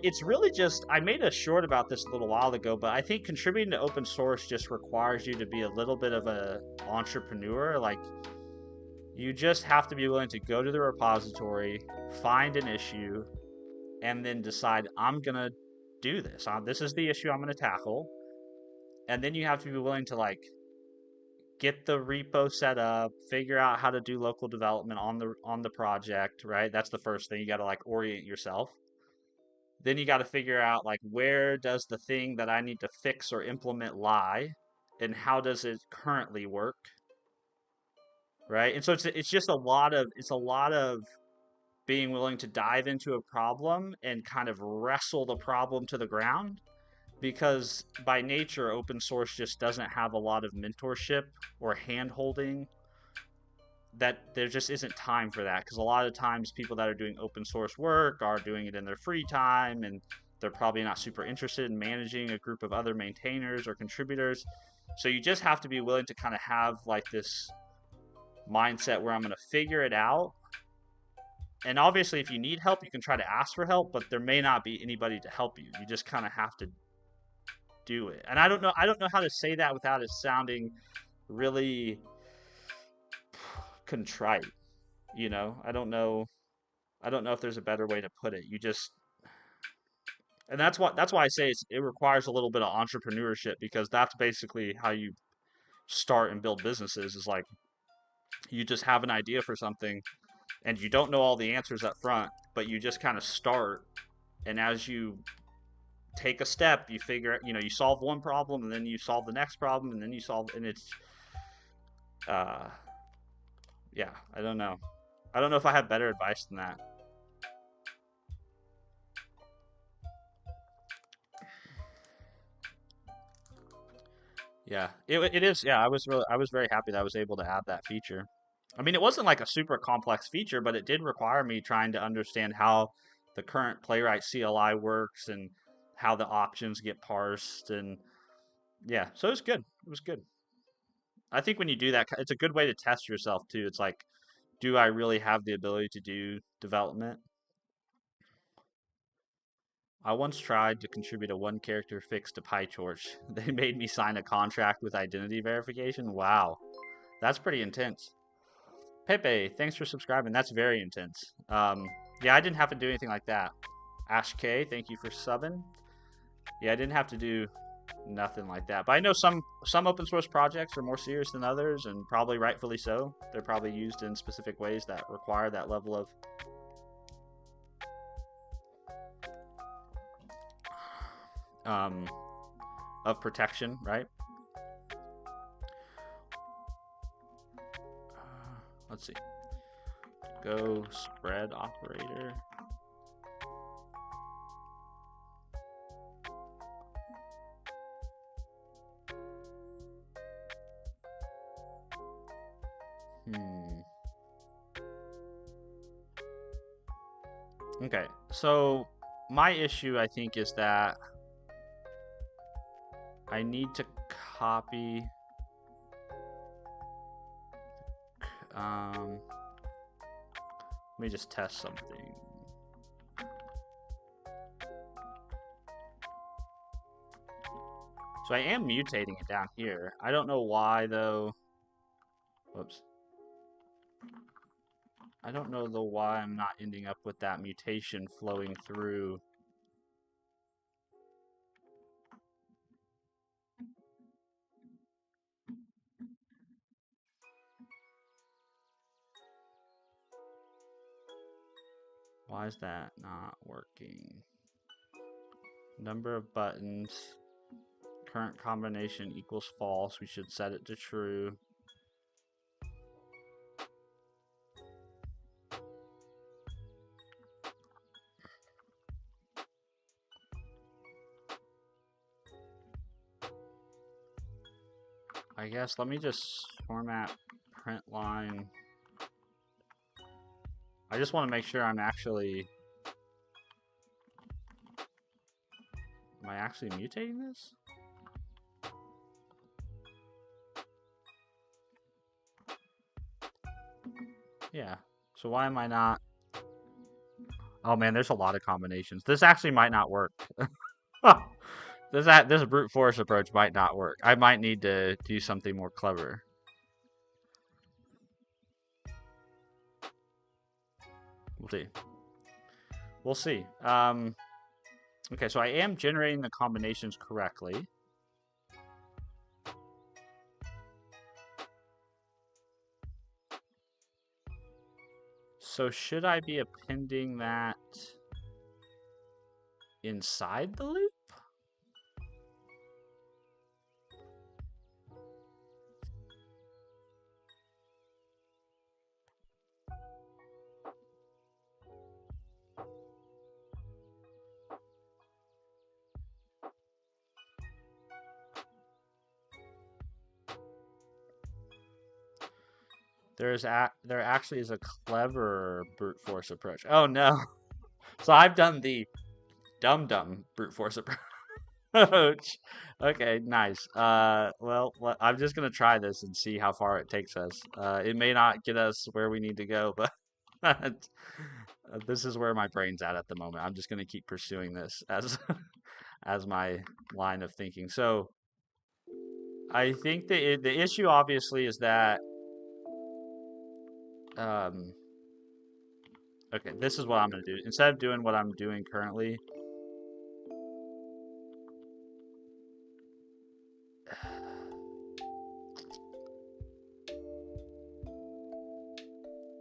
It's really just, I made a short about this a little while ago, but I think contributing to open source just requires you to be a little bit of an entrepreneur. Like, you just have to be willing to go to the repository, find an issue, and then decide, I'm gonna do this. This is the issue I'm gonna tackle. And then you have to be willing to like get the repo set up, figure out how to do local development on the project, right? That's the first thing. You got to like orient yourself. Then you got to figure out like where does the thing that I need to fix or implement lie, and how does it currently work, right? And so it's just a lot of being willing to dive into a problem and kind of wrestle the problem to the ground, because by nature open source just doesn't have a lot of mentorship or hand holding. That there just isn't time for that, because a lot of times people that are doing open source work are doing it in their free time, and they're probably not super interested in managing a group of other maintainers or contributors. So you just have to be willing to kind of have like this mindset where I'm going to figure it out. And obviously if you need help, you can try to ask for help, but there may not be anybody to help you. You just kind of have to do it. And I don't know how to say that without it sounding really contrite. I don't know if there's a better way to put it. And that's why I say it requires a little bit of entrepreneurship, because that's basically how you start and build businesses. Is like you just have an idea for something and you don't know all the answers up front, but you just kind of start, and as you take a step, you figure, you solve one problem, and then you solve the next problem, and then you solve, and it's yeah, I don't know if I have better advice than that. Yeah, it is. Yeah, I was very happy that I was able to add that feature. I mean, it wasn't like a super complex feature, but it did require me trying to understand how the current Playwright CLI works and how the options get parsed, and yeah, so it was good. It was good. I think when you do that, it's a good way to test yourself too. It's like, do I really have the ability to do development? I once tried to contribute a one-character fix to PyTorch. They made me sign a contract with identity verification. Wow, that's pretty intense. Pepe, thanks for subscribing. That's very intense. Yeah, I didn't have to do anything like that. Ash K, thank you for subbing. Yeah, I didn't have to do nothing like that. But I know some open source projects are more serious than others, and probably rightfully so. They're probably used in specific ways that require that level of protection, right? Let's see. go spread operator. Okay, so my issue, I think, is that I need to copy. Let me just test something. So I am mutating it down here. I don't know why, though. Whoops. I don't know, though, why I'm not ending up with that mutation flowing through. Why is that not working? Number of buttons. Current combination equals false. We should set it to true. I guess let me just format print line. I just want to make sure I'm actually... Am I actually mutating this? Yeah. So why am I not... Oh man, there's a lot of combinations. This actually might not work. This brute force approach might not work. I might need to do something more clever. We'll see. We'll see. Okay, so I am generating the combinations correctly. So should I be appending that inside the loop? There actually is a clever brute force approach. Oh no. So I've done the dumb brute force approach. Okay, nice. Well, I'm just gonna try this and see how far it takes us. It may not get us where we need to go, but this is where my brain's at the moment. I'm just gonna keep pursuing this as as my line of thinking. So I think the issue obviously is that okay, this is what I'm going to do. Instead of doing what I'm doing currently,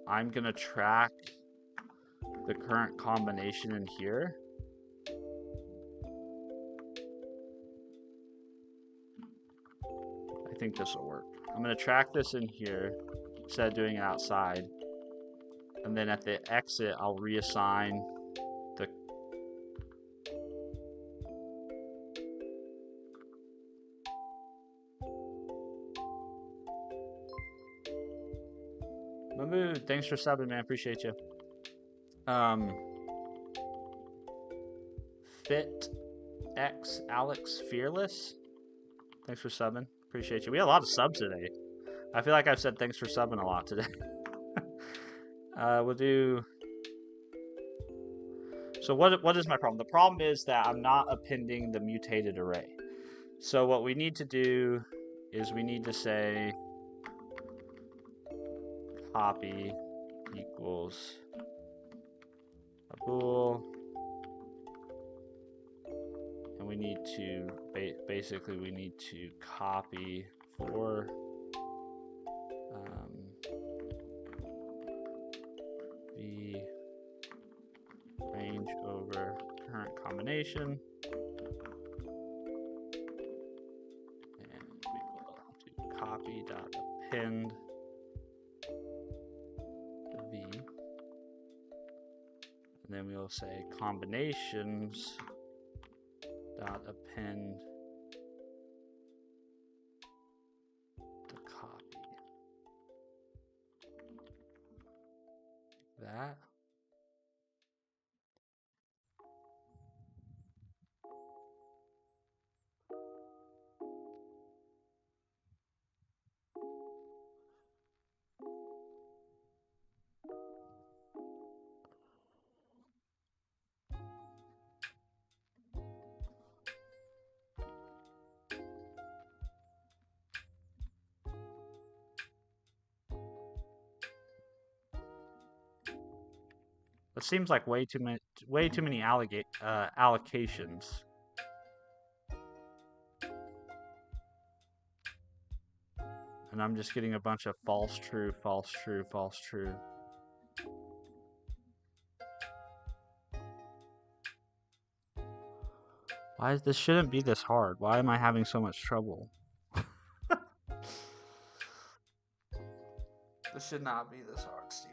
I'm going to track the current combination in here. I think this will work. I'm going to track this in here instead of doing it outside. And then at the exit, I'll reassign the... Mahmood, thanks for subbing, man. Appreciate you. Fit X Alex Fearless. Thanks for subbing. Appreciate you. We had a lot of subs today. I feel like I've said thanks for subbing a lot today. We'll do... So what is my problem? The problem is that I'm not appending the mutated array. So what we need to do is we need to say copy equals a bool. And we need to, basically we need to copy for the range over current combination. And we will do copy.append v. then we'll say combinations dot append the copy. That. It seems like way too many allocations. And I'm just getting a bunch of false, true, false, true, false, true. Why this shouldn't be this hard? Why am I having so much trouble? This should not be this hard, Steven.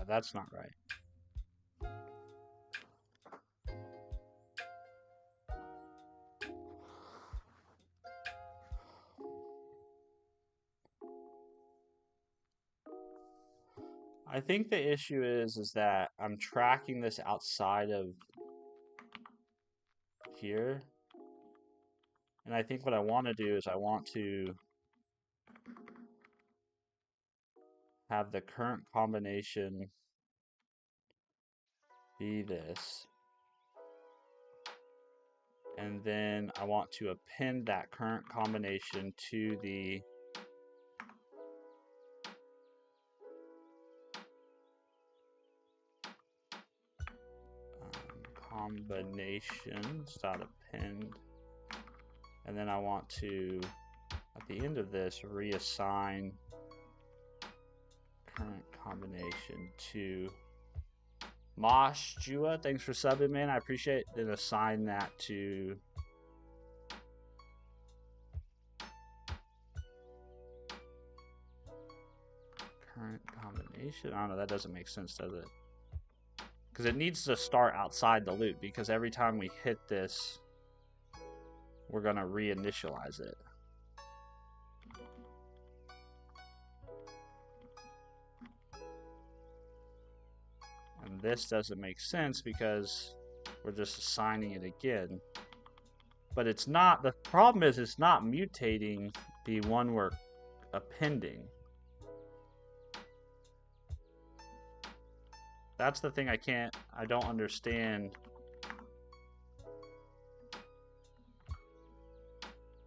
That's not right. I think the issue is that I'm tracking this outside of here. And I think what I want to do is I want to have the current combination be this. And then I want to append that current combination to the combinations.append. And then I want to, at the end of this, reassign current combination to Mosh Jua. Thanks for subbing, man. I appreciate it. Then assign that to current combination. I don't know. That doesn't make sense, does it? Because it needs to start outside the loop, because every time we hit this, we're going to reinitialize it. And this doesn't make sense because we're just assigning it again. But it's not, the problem is it's not mutating the one we're appending. That's the thing I don't understand.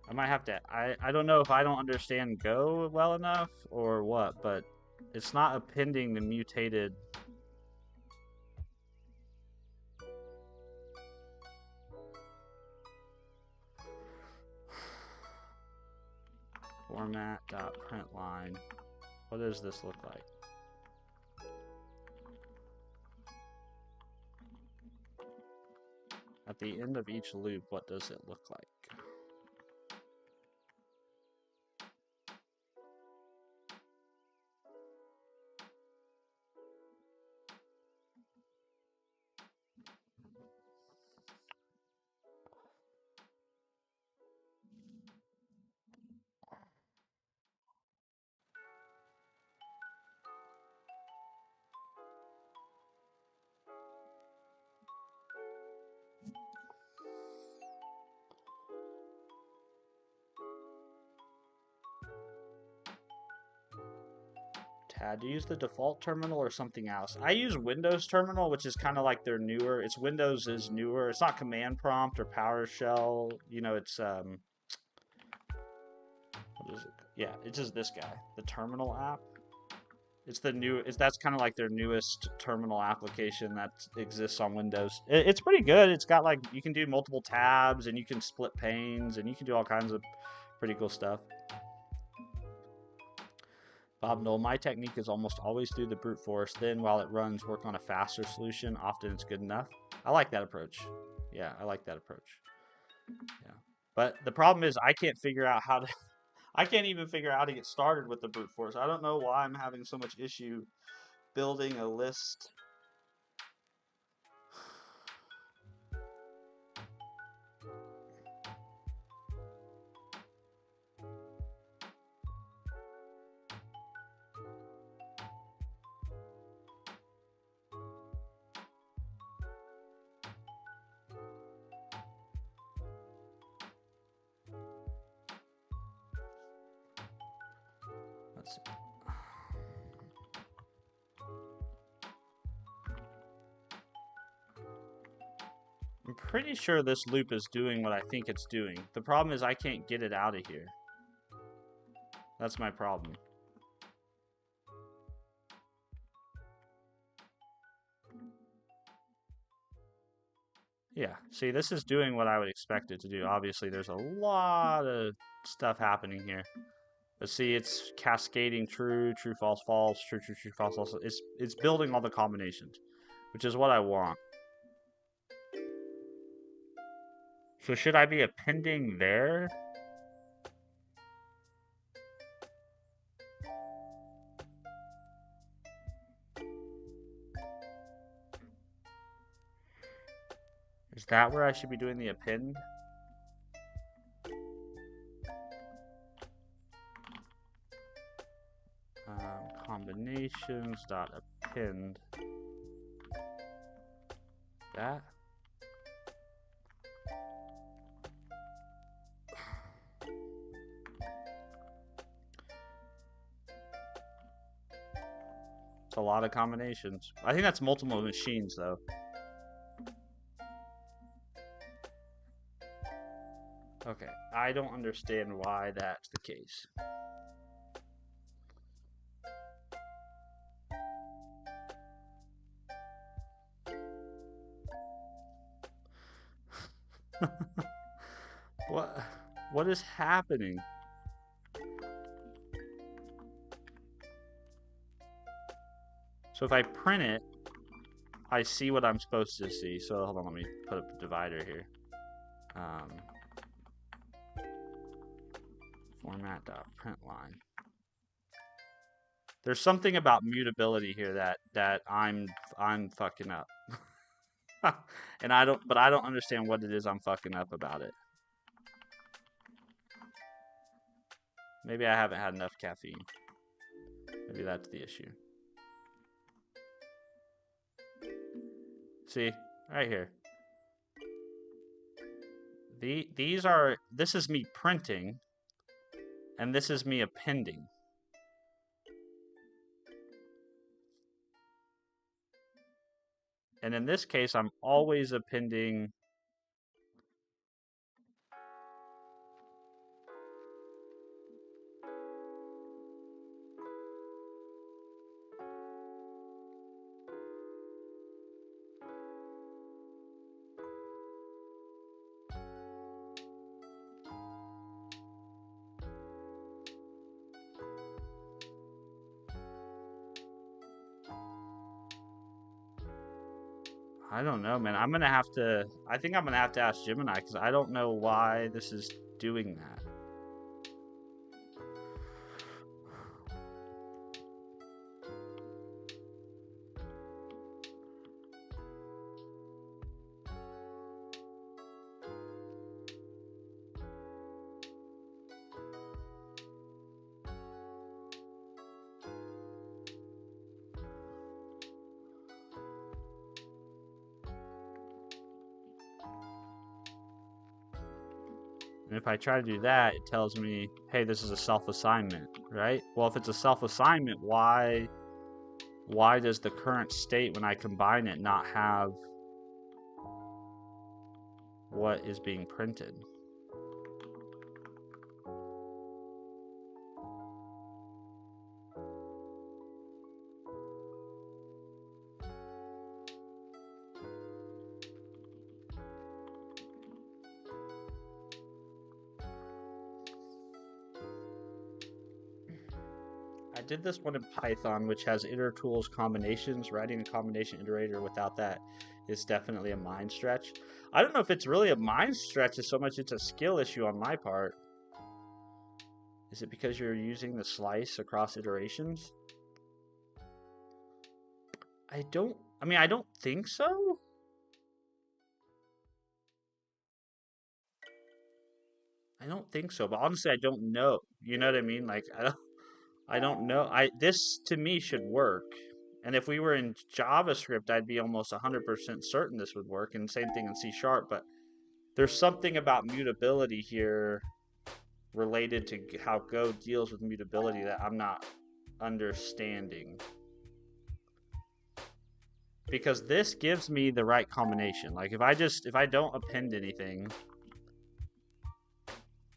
I might have to, I don't know if I don't understand Go well enough or what, but it's not appending the mutated. Format.println. What does this look like? At the end of each loop, what does it look like? Do you use the default terminal or something else? I use Windows Terminal, which is kind of like their newer. It's Windows is newer. It's not Command Prompt or PowerShell. You know, it's what is it? Yeah, it's just this guy, the terminal app. It's the new. That's kind of like their newest terminal application that exists on Windows. It's pretty good. It's got like you can do multiple tabs and you can split panes and you can do all kinds of pretty cool stuff. Bob Knoll, my technique is almost always through the brute force. Then, while it runs, work on a faster solution. Often it's good enough. I like that approach. Yeah, I like that approach. Yeah, but the problem is I can't figure out how to. I can't even figure out how to get started with the brute force. I don't know why I'm having so much issue building a list. Let's see. I'm pretty sure this loop is doing what I think it's doing. The problem is I can't get it out of here. That's my problem. Yeah, see, this is doing what I would expect it to do. Obviously, there's a lot of stuff happening here. But see, it's cascading true, true, false, false, true, true, true, false, false. It's building all the combinations, which is what I want. So should I be appending there? Is that where I should be doing the append? Combinations dot append. That. It's a lot of combinations. I think that's multiple machines though. Okay, I don't understand why that's the case. What is happening? So if I print it, I see what I'm supposed to see. So hold on, let me put up a divider here. Format.println. There's something about mutability here that I'm fucking up. And I don't understand what it is I'm fucking up about it. Maybe I haven't had enough caffeine. Maybe that's the issue. See, right here. This is me printing, and this is me appending. And in this case, I'm always appending. I don't know, man. I think I'm gonna have to ask Gemini because I don't know why this is doing that. And if I try to do that, it tells me, hey, this is a self-assignment, right? Well, if it's a self-assignment, why does the current state, when I combine it, not have what is being printed? I did this one in Python, which has iter-tools combinations. Writing a combination iterator without that is definitely a mind stretch. I don't know if it's really a mind stretch as so much it's a skill issue on my part. Is it because you're using the slice across iterations? I don't think so. I don't think so, but honestly, I don't know. You know what I mean? Like, I don't know. This to me should work. And if we were in JavaScript, I'd be almost 100% certain this would work. And same thing in C#. But there's something about mutability here related to how Go deals with mutability that I'm not understanding. Because this gives me the right combination. Like if I don't append anything,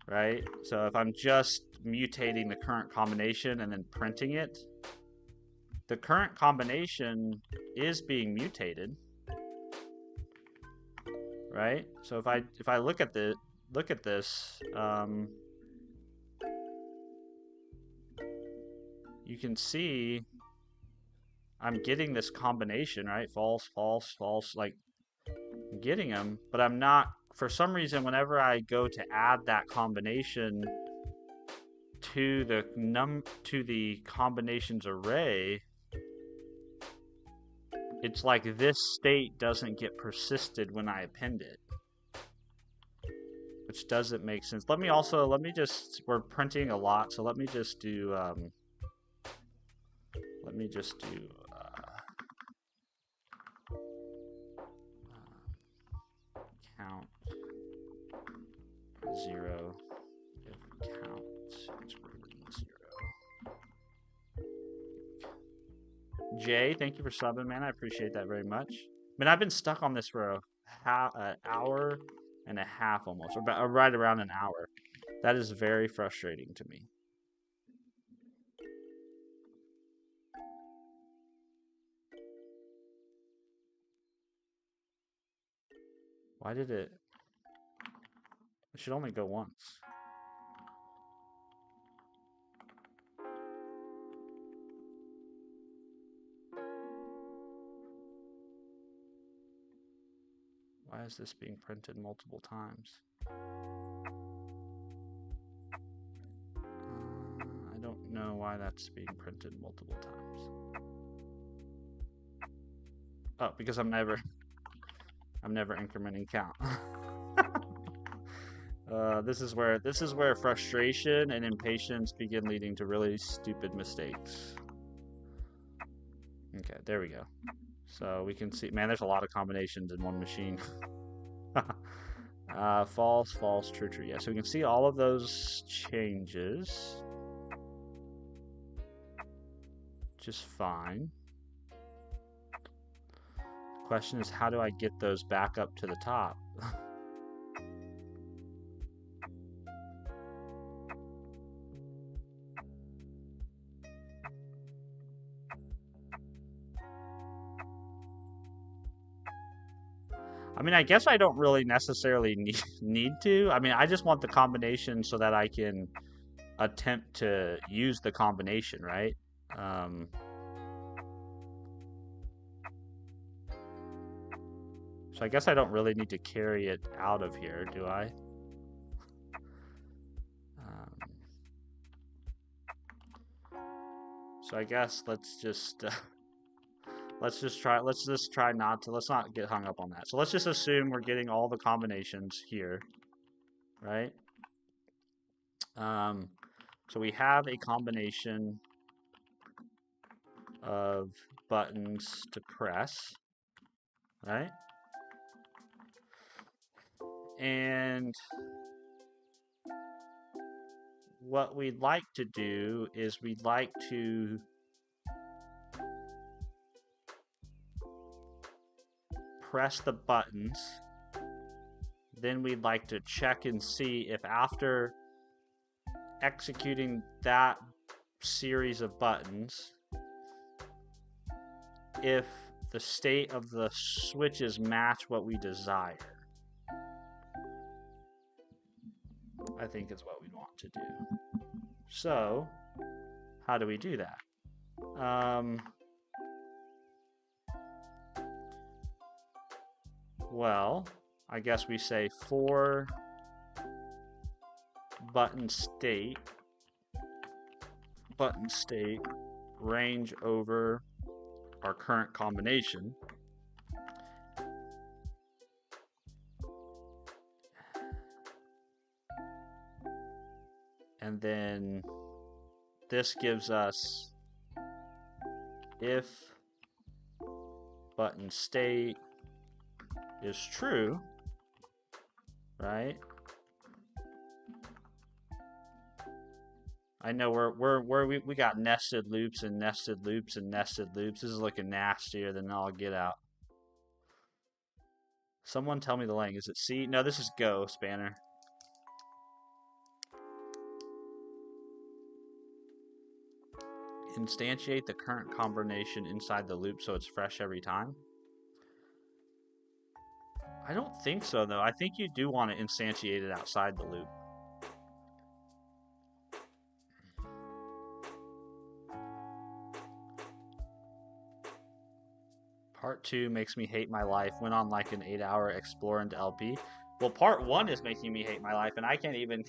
right? So if I'm just mutating the current combination and then printing it, the current combination is being mutated, right? So if I look at this, you can see I'm getting this combination, right? False, false, false. Like I'm getting them, but I'm not. For some reason, whenever I go to add that combination to the combinations array, it's like this state doesn't get persisted when I append it, which doesn't make sense. We're printing a lot, so let me just do count 0 if count is greater than 0. Jay, thank you for subbing, man. I appreciate that very much. I mean, I've been stuck on this for an hour and a half almost, or right around an hour. That is very frustrating to me. Why did it? It should only go once. Why is this being printed multiple times? I don't know why that's being printed multiple times. Oh, because I'm never incrementing count. This is where frustration and impatience begin leading to really stupid mistakes. Okay, there we go. So we can see, man, there's a lot of combinations in one machine. False, false, true, true. Yeah, so we can see all of those changes. Just fine. The question is, how do I get those back up to the top? I mean, I guess I don't really necessarily need to. I mean, I just want the combination so that I can attempt to use the combination, right? So I guess I don't really need to carry it out of here, do I? So I guess let's just not get hung up on that. So let's just assume we're getting all the combinations here, right? So we have a combination of buttons to press, right? And what we'd like to do is we'd like to press the buttons. Then we'd like to check and see if after executing that series of buttons, if the state of the switches match what we desire. I think is what we want to do. So, How do we do that? Well, I guess we say for button state range over our current combination. And then this gives us if button state is true, right? I know we got nested loops and nested loops and nested loops. This is looking nastier than I'll get out. Someone tell me the lang. Is it C? No, this is Go, Spanner. Instantiate the current combination inside the loop so it's fresh every time. I don't think so, though. I think you do want to instantiate it outside the loop. Part 2 makes me hate my life. Went on like an 8-hour explore into LP. Well, part 1 is making me hate my life, and I can't even...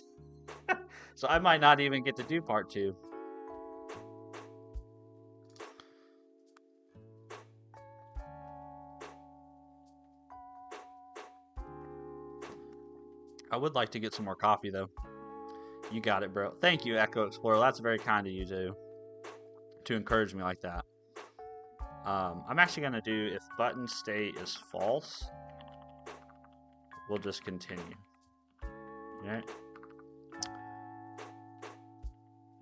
So I might not even get to do part 2. I would like to get some more coffee, though. You got it, bro. Thank you, Echo Explorer. That's very kind of you, to encourage me like that. I'm actually going to do, if button state is false, we'll just continue. Alright?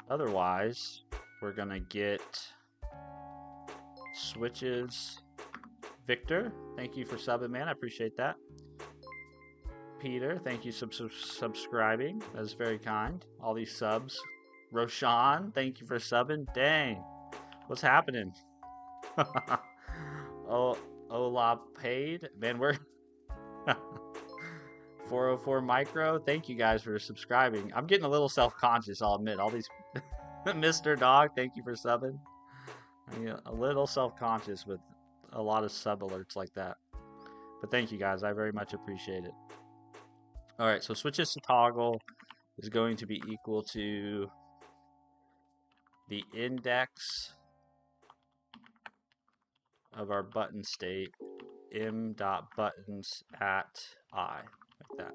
Otherwise, we're going to get switches. Victor, thank you for subbing, man. I appreciate that. Peter, thank you for subscribing. That is very kind. All these subs. Roshan, thank you for subbing. Dang. What's happening? Ola paid. Man, we're 404 Micro. Thank you guys for subscribing. I'm getting a little self-conscious, I'll admit. All these Mr. Dog, thank you for subbing. I get a little self-conscious with a lot of sub alerts like that. But thank you guys. I very much appreciate it. Alright, so switches to toggle is going to be equal to the index of our button state, m.buttons at I, like that.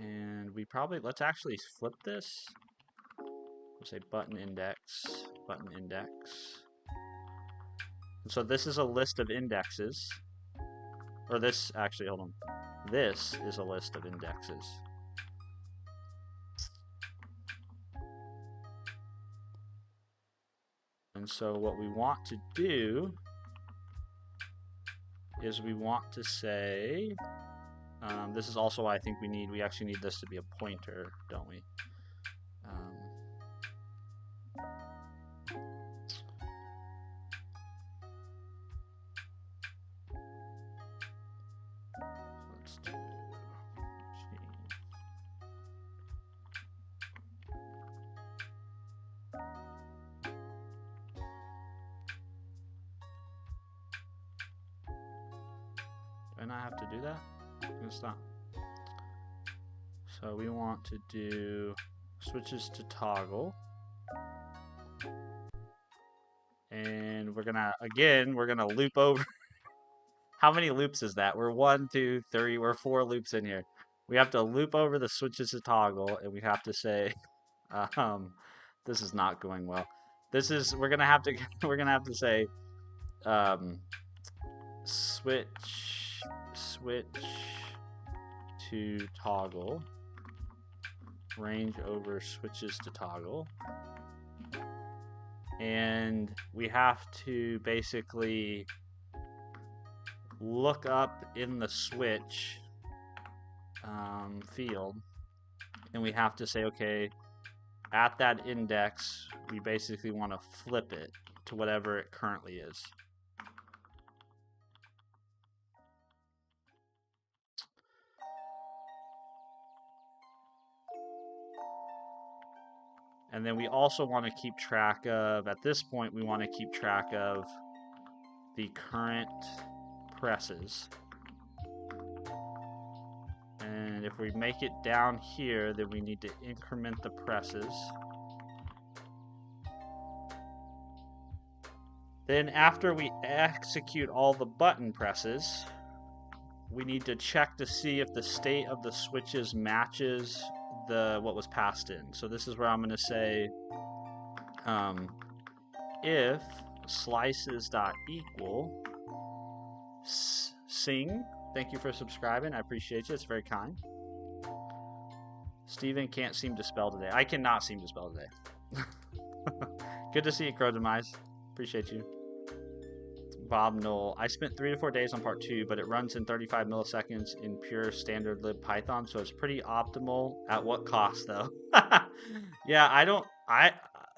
And we probably, let's actually flip this. We'll say button index. And so this is a list of indexes. Or this, actually, hold on. This is a list of indexes. And so what we want to do is we want to say, this is also why I think we actually need this to be a pointer, don't we? Let's do G. Do I not have to do that? I'm gonna stop. So we want to do switches to toggle. And we're gonna loop over. How many loops is that? We're 1, 2, 3, we're 4 loops in here. We have to loop over the switches to toggle, and we have to say, this is not going well. We're gonna have to say, switch to toggle, range over switches to toggle. And we have to basically look up in the switch field, and we have to say, okay, at that index, we basically want to flip it to whatever it currently is. And then we also want to keep track of, at this point, we want to keep track of the current presses. And if we make it down here, then we need to increment the presses. Then after we execute all the button presses, we need to check to see if the state of the switches matches what was passed in. So this is where I'm going to say if slices.equal sing. Thank you for subscribing. I appreciate you. It's very kind. Steven can't seem to spell today. I cannot seem to spell today. Good to see you, Crow Demise. Appreciate you. Bob Knoll. I spent 3 to 4 days on part 2, but it runs in 35 milliseconds in pure standard lib Python, so it's pretty optimal. At what cost, though? Yeah,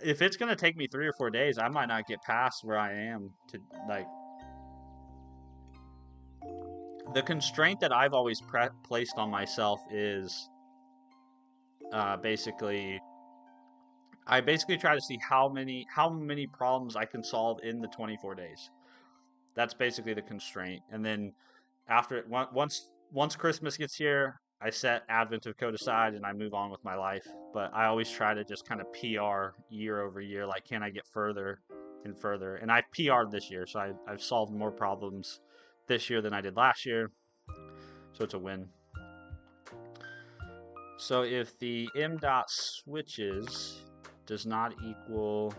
if it's gonna take me 3 or 4 days, I might not get past where I am to, like. The constraint that I've always placed on myself is basically I try to see how many problems I can solve in the 24 days. That's basically the constraint. And then after once Christmas gets here, I set Advent of Code aside and I move on with my life. But I always try to just kind of PR year over year, like, can I get further and further? And I PR'd this year, so I've solved more problems this year than I did last year. So it's a win. So if the m.switches does not equal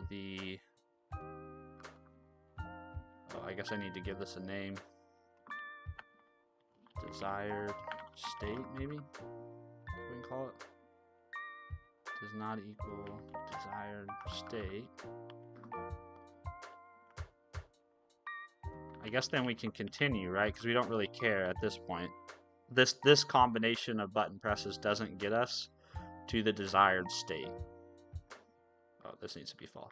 the I guess I need to give this a name. Desired state, maybe we can call it. Does not equal desired state. I guess then we can continue, right? Because we don't really care at this point. This combination of button presses doesn't get us to the desired state. Oh, this needs to be false.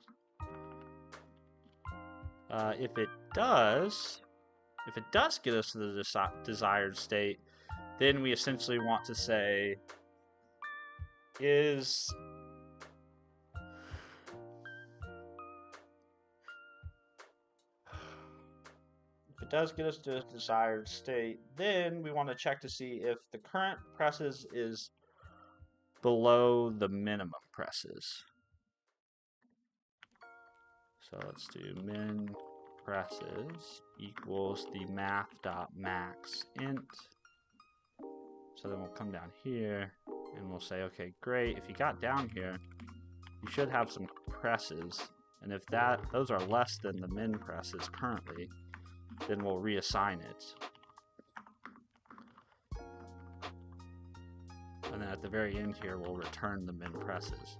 If it does get us to the desired state, then we essentially want to say if it does get us to the desired state, then we want to check to see if the current presses is below the minimum presses. So let's do min presses equals the math.max int. So then we'll come down here and we'll say, okay, great. If you got down here, you should have some presses. And if those are less than the min presses currently, then we'll reassign it. And then at the very end here, we'll return the min presses.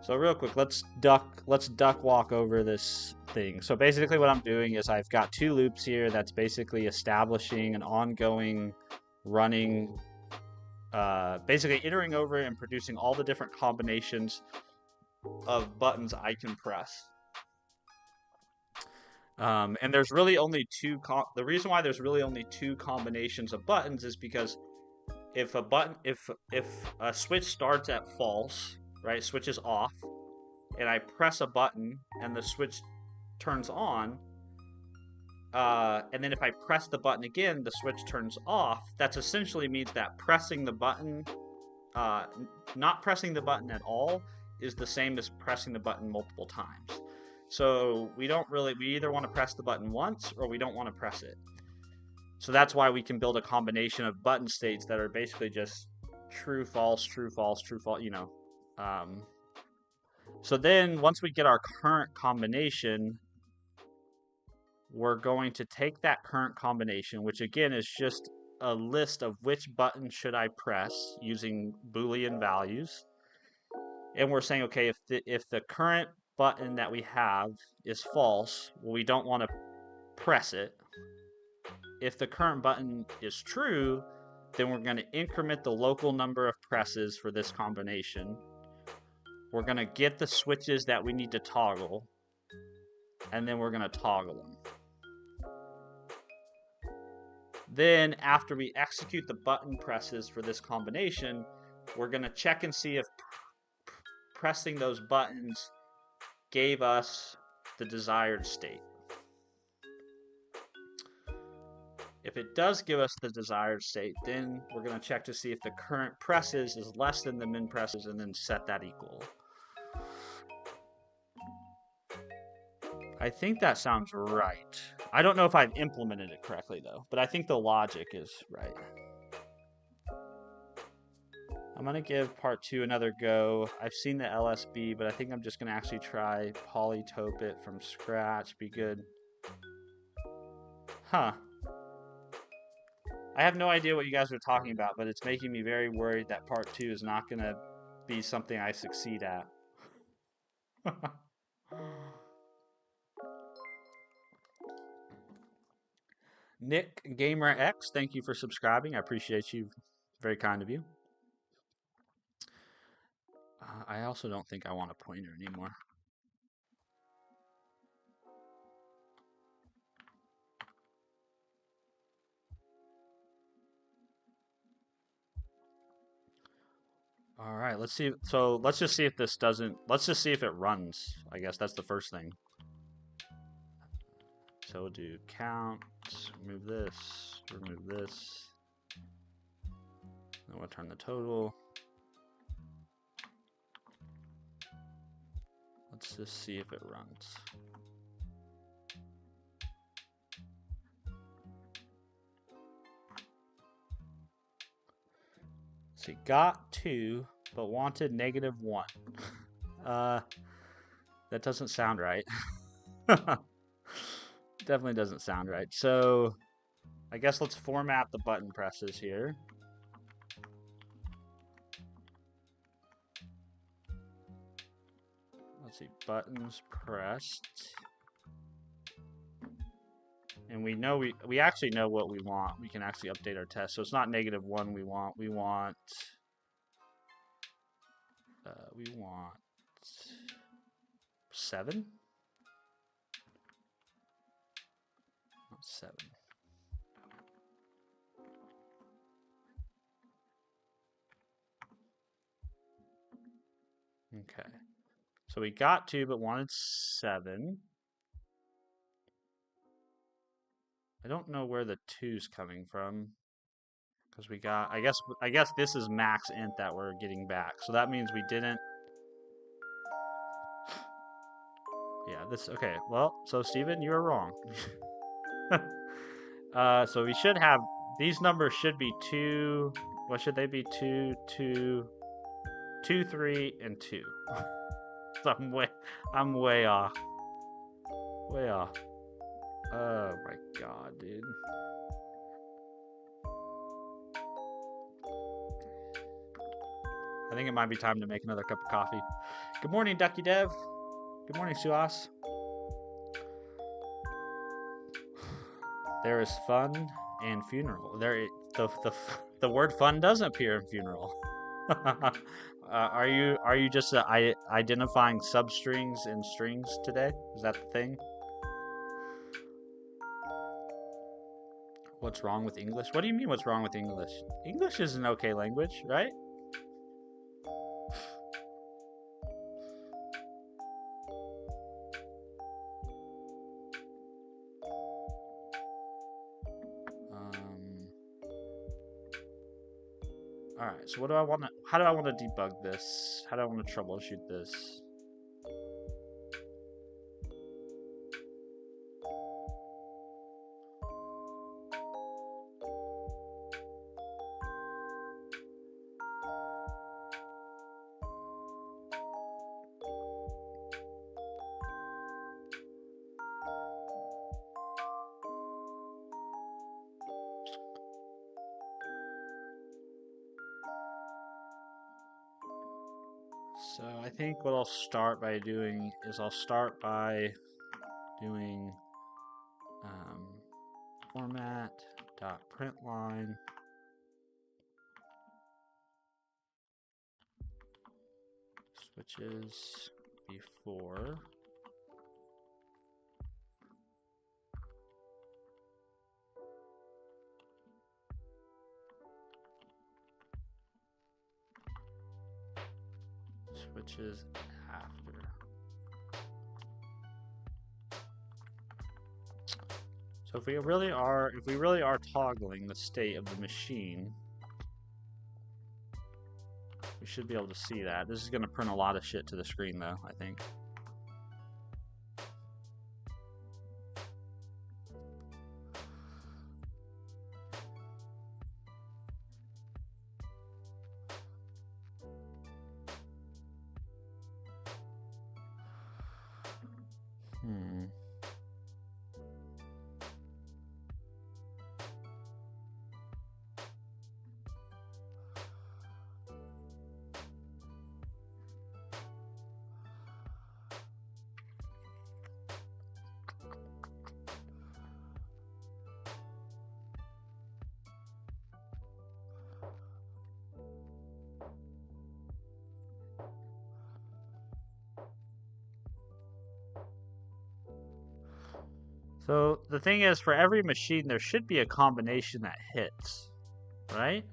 So real quick, let's duck walk over this thing. So basically what I'm doing is I've got 2 loops here that's basically establishing an ongoing running, basically iterating over and producing all the different combinations of buttons I can press. And there's really only 2, the reason why there's really only 2 combinations of buttons is because if a switch starts at false, right, switch is off, and I press a button and the switch turns on, and then if I press the button again, the switch turns off, that essentially means that pressing the button, not pressing the button at all, is the same as pressing the button multiple times. So we either want to press the button once or we don't want to press it. So that's why we can build a combination of button states that are basically just true, false, true, false, true, false, you know. So then once we get our current combination, we're going to take that current combination, which again is just a list of which button should I press using Boolean values. And we're saying, okay, if the current button that we have is false, well, we don't want to press it. If the current button is true, Then we're going to increment the local number of presses for this combination. We're going to get the switches that we need to toggle, and then we're going to toggle them. Then, after we execute the button presses for this combination, we're going to check and see if pressing those buttons gave us the desired state. If it does give us the desired state, then we're going to check to see if the current presses is less than the min presses and then set that equal. I think that sounds right. I don't know if I've implemented it correctly though, but I think the logic is right. I'm going to give part 2 another go. I've seen the LSB, but I think I'm just going to actually try polytope it from scratch. Be good. Huh. I have no idea what you guys are talking about, but it's making me very worried that part 2 is not going to be something I succeed at. Nick Gamer X, thank you for subscribing. I appreciate you. Very kind of you. I also don't think I want a pointer anymore. All right, let's see. So let's just see if this doesn't. Let's just see if it runs. I guess that's the first thing. So we'll do count, remove this, remove this. Then we'll turn the total. Let's just see if it runs. So got 2, but wanted -1. That doesn't sound right. Definitely doesn't sound right. So I guess let's format the button presses here. Let's see, buttons pressed. And we know we actually know what we want. We can actually update our test. So it's not -1 we want. We want 7? Not 7. Okay. So we got 2 but wanted 7. I don't know where the 2's coming from. Because we got, I guess this is max int that we're getting back. So that means we didn't. Yeah, this, okay. Well, so Steven, you were wrong. So we should have, these numbers should be 2, what should they be? 2, 2, 2, 3, and 2. So I'm way off. Way off. Oh my god, dude. I think it might be time to make another cup of coffee. Good morning, Ducky Dev. Good morning, Suas. There is fun and funeral. The word fun does appear in funeral. Are you just identifying substrings and strings today? Is that the thing? What's wrong with English? What do you mean what's wrong with English? English is an okay language, right? Alright, so how do I want to debug this? How do I want to troubleshoot this? So I think what I'll start by doing is I'll start by doing format.println switches before. Switches after. So if we really are toggling the state of the machine, we should be able to see that. This is going to print a lot of shit to the screen though, I think. So the thing is, for every machine, there should be a combination that hits, right?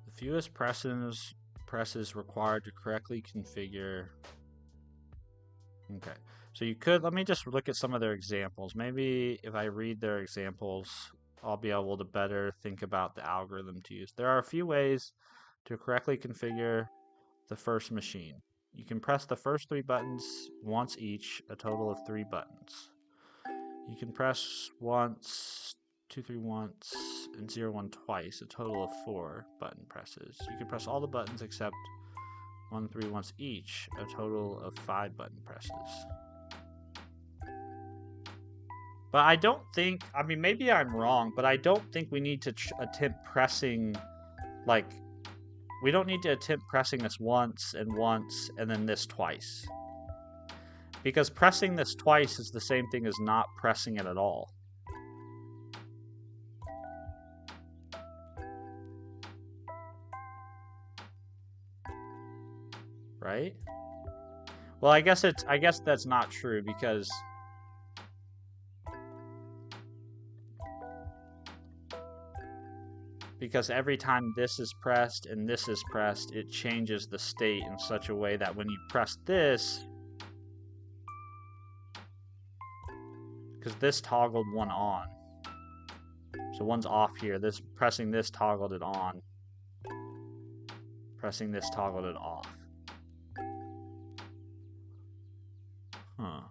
The fewest presses required to correctly configure. Okay, so you could, let me just look at some of their examples. Maybe if I read their examples, I'll be able to better think about the algorithm to use. There are a few ways to correctly configure the first machine. You can press the first 3 buttons once each, a total of 3 buttons. You can press once, 2, 3 once, and 0, 1 twice, a total of 4 button presses. You can press all the buttons except 1, 3 once each, a total of 5 button presses. But I don't think, I mean, maybe I'm wrong, but I don't think we need to attempt pressing, like, we don't need to attempt pressing this once, and then this twice. Because pressing this twice is the same thing as not pressing it at all. Right? Well, I guess that's not true because every time this is pressed and this is pressed, it changes the state in such a way that when you press this, because this toggled one on, so one's off here, this pressing this toggled it on, pressing this toggled it off. Huh.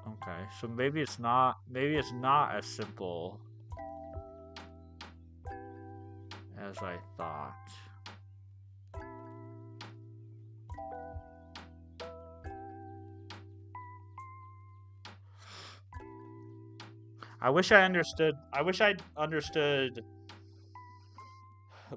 Okay, so maybe it's not as simple as I thought. I wish I understood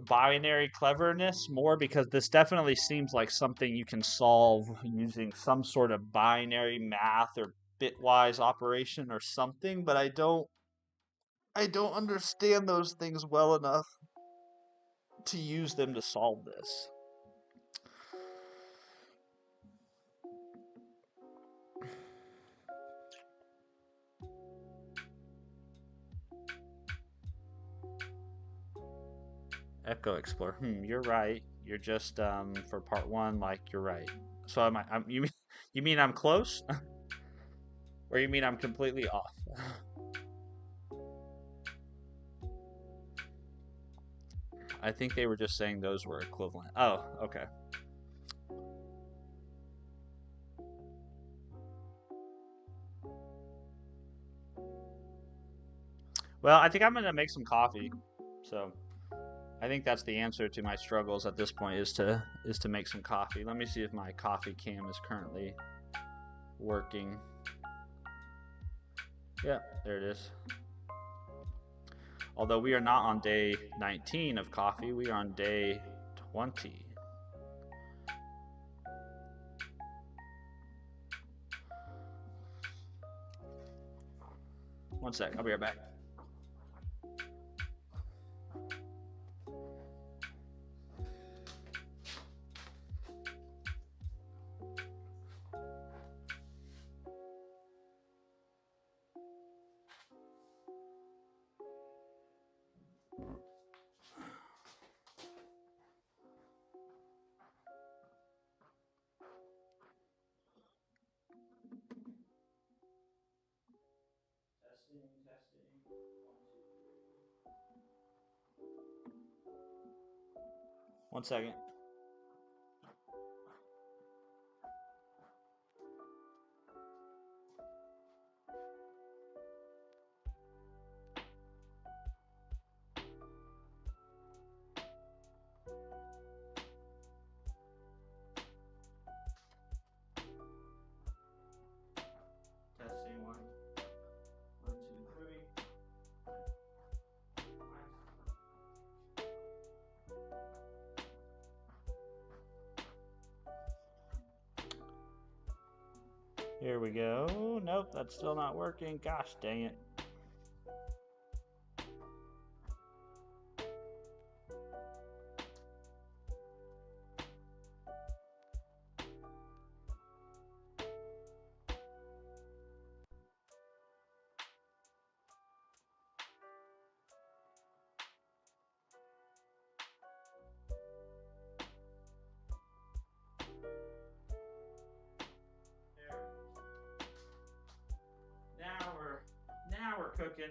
binary cleverness more, because this definitely seems like something you can solve using some sort of binary math or bitwise operation or something, but I don't understand those things well enough to use them to solve this. Echo Explorer. You're right. You're just for part 1, like, you're right. So you mean I'm close? Or you mean I'm completely off? I think they were just saying those were equivalent. Oh, okay. Well, I think I'm gonna make some coffee. So I think that's the answer to my struggles at this point, is to make some coffee. Let me see if my coffee cam is currently working. Yeah, there it is. Although we are not on day 19 of coffee, we are on day 20. One sec, I'll be right back. Testing. 1, 2, 3. 1 second. Testing 1, 2, 3. Here we go. Nope, that's still not working. Gosh dang it. Now we're cooking.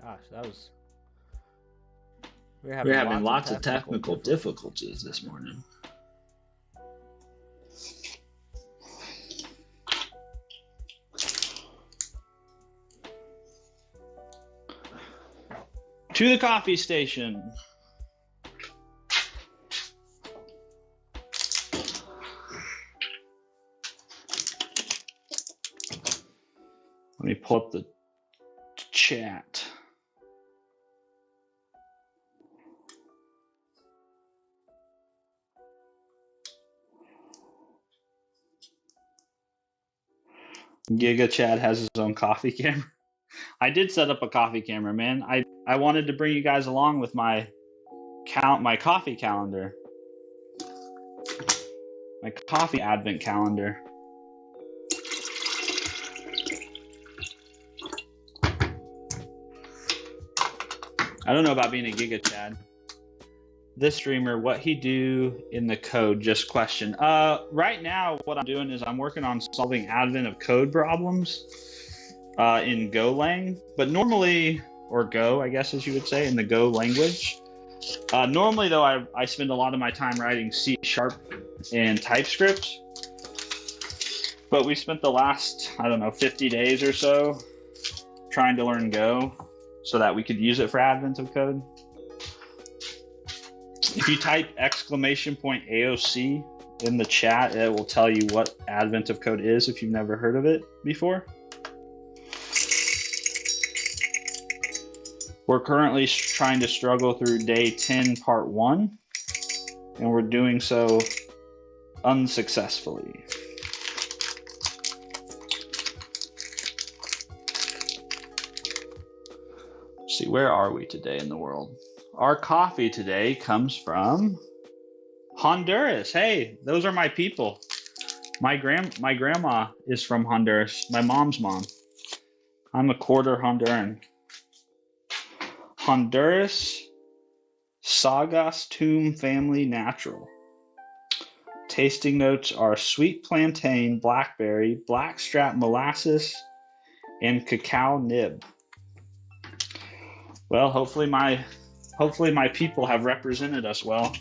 Gosh, that was. We're having lots of technical difficulties this morning. To the coffee station. Let me pull up the chat. Giga Chad has his own coffee camera. I did set up a coffee camera, man. I wanted to bring you guys along with my coffee calendar. My coffee advent calendar. I don't know about being a Giga Chad. This streamer, what he do in the code, just question. Right now, what I'm doing is I'm working on solving advent of code problems in Golang. But normally, or Go, I guess as you would say, in the Go language. Normally, though, I spend a lot of my time writing C# and TypeScript. But we spent the last, 50 days or so trying to learn Go so that we could use it for advent of code. If you type !AOC in the chat, it will tell you what advent of code is if you've never heard of it before. We're currently trying to struggle through day 10, part 1, and we're doing so unsuccessfully. Let's see, where are we today in the world? Our coffee today comes from Honduras. Hey, those are my people. My grandma is from Honduras. My mom's mom. I'm a quarter Honduran. Honduras Sagostum family natural. Tasting notes are sweet plantain, blackberry, blackstrap molasses, and cacao nib. Well, hopefully my people have represented us well.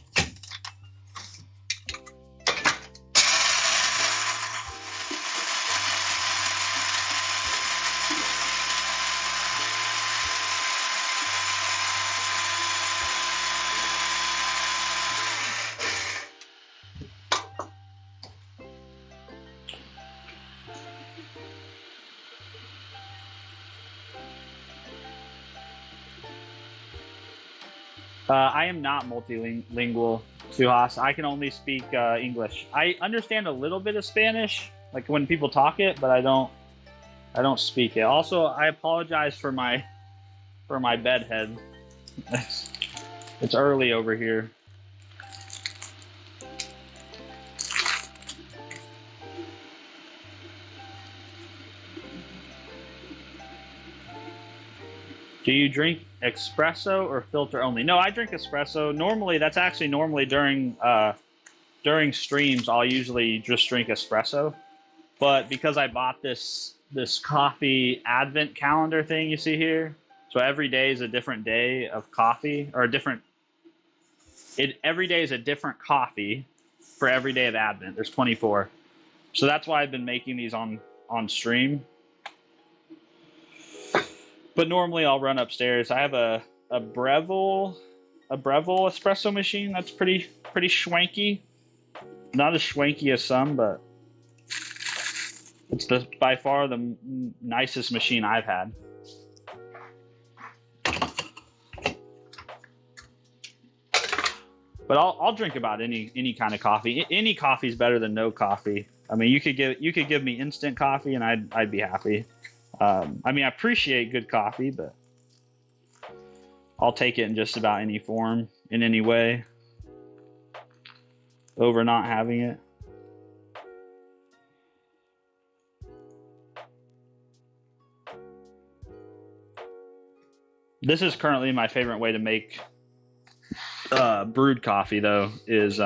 I am not multilingual, Suhas. I can only speak English. I understand a little bit of Spanish, like when people talk it, but I don't speak it. Also, I apologize for my bedhead. It's early over here. Do you drink espresso or filter only? No, I drink espresso. Normally, that's actually normally during streams, I'll usually just drink espresso. But because I bought this coffee advent calendar thing you see here, so every day is a different day of coffee, or every day is a different coffee for every day of Advent. There's 24. So that's why I've been making these on stream. But normally I'll run upstairs. I have a Breville espresso machine that's pretty schwanky. Not as schwanky as some, but it's by far the nicest machine I've had. But I'll drink about any kind of coffee. Any coffee is better than no coffee. I mean, you could give me instant coffee and I'd be happy. I mean, I appreciate good coffee, but I'll take it in just about any form, in any way, over not having it. This is currently my favorite way to make brewed coffee, though, is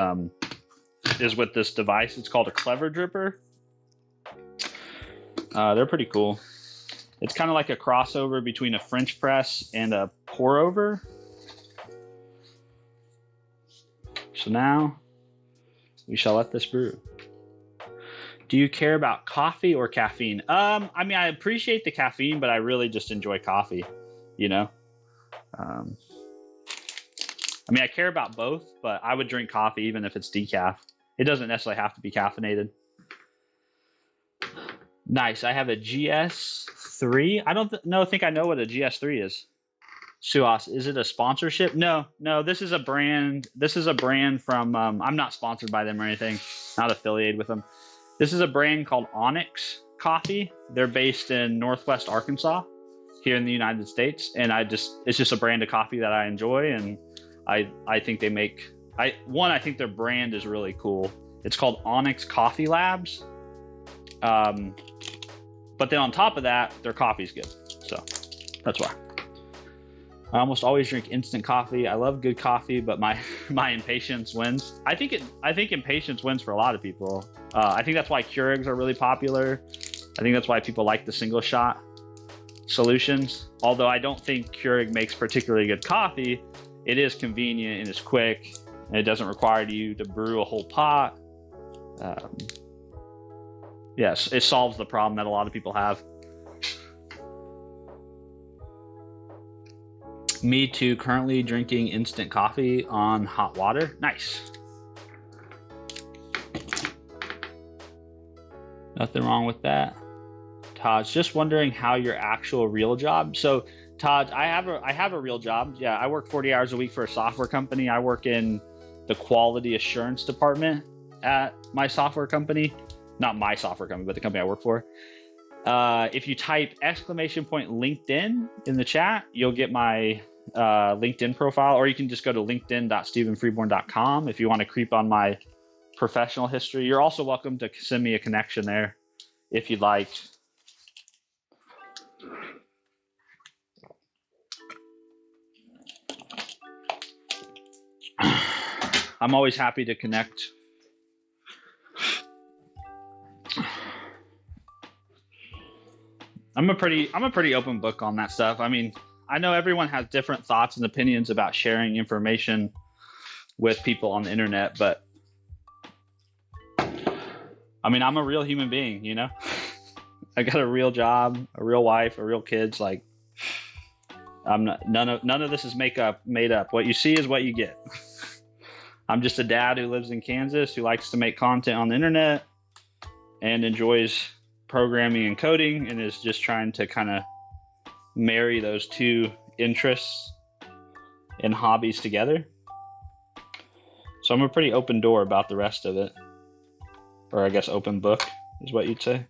with this device. It's called a Clever Dripper. They're pretty cool. It's kind of like a crossover between a French press and a pour over. So now we shall let this brew. Do you care about coffee or caffeine? I mean, I appreciate the caffeine, but I really just enjoy coffee, you know? I mean, I care about both, but I would drink coffee even if it's decaf. It doesn't necessarily have to be caffeinated. Nice. I have a GS3. I don't think I know what a GS3 is. Suas, is it a sponsorship? No. This is a brand. This is a brand from. I'm not sponsored by them or anything. Not affiliated with them. This is a brand called Onyx Coffee. They're based in Northwest Arkansas, here in the United States, and it's just a brand of coffee that I enjoy, and I think they make. I think their brand is really cool. It's called Onyx Coffee Labs. But then on top of that, their coffee's good. So that's why. I almost always drink instant coffee. I love good coffee, but my impatience wins. I think impatience wins for a lot of people. I think that's why Keurigs are really popular. I think that's why people like the single shot solutions. Although I don't think Keurig makes particularly good coffee, it is convenient and it's quick, and it doesn't require you to brew a whole pot. Yes, it solves the problem that a lot of people have. Me too, currently drinking instant coffee on hot water. Nice. Nothing wrong with that. Todd's just wondering how your actual real job. So Todd, I have a real job. Yeah, I work 40 hours a week for a software company. I work in the quality assurance department at my software company. Not my software company, but the company I work for. If you type !LinkedIn in the chat, you'll get my LinkedIn profile, or you can just go to linkedin.stephenfreeborn.com if you want to creep on my professional history. You're also welcome to send me a connection there if you'd like. I'm always happy to connect. I'm a pretty open book on that stuff. I mean, I know everyone has different thoughts and opinions about sharing information with people on the internet, but I mean, I'm a real human being, you know? I got a real job, a real wife, a real kids. Like, I'm not, none of this is made up. What you see is what you get. I'm just a dad who lives in Kansas, who likes to make content on the internet and enjoys programming and coding, and is just trying to kind of marry those two interests. and hobbies together. So I'm a pretty open door about the rest of it. Or I guess open book is what you'd say.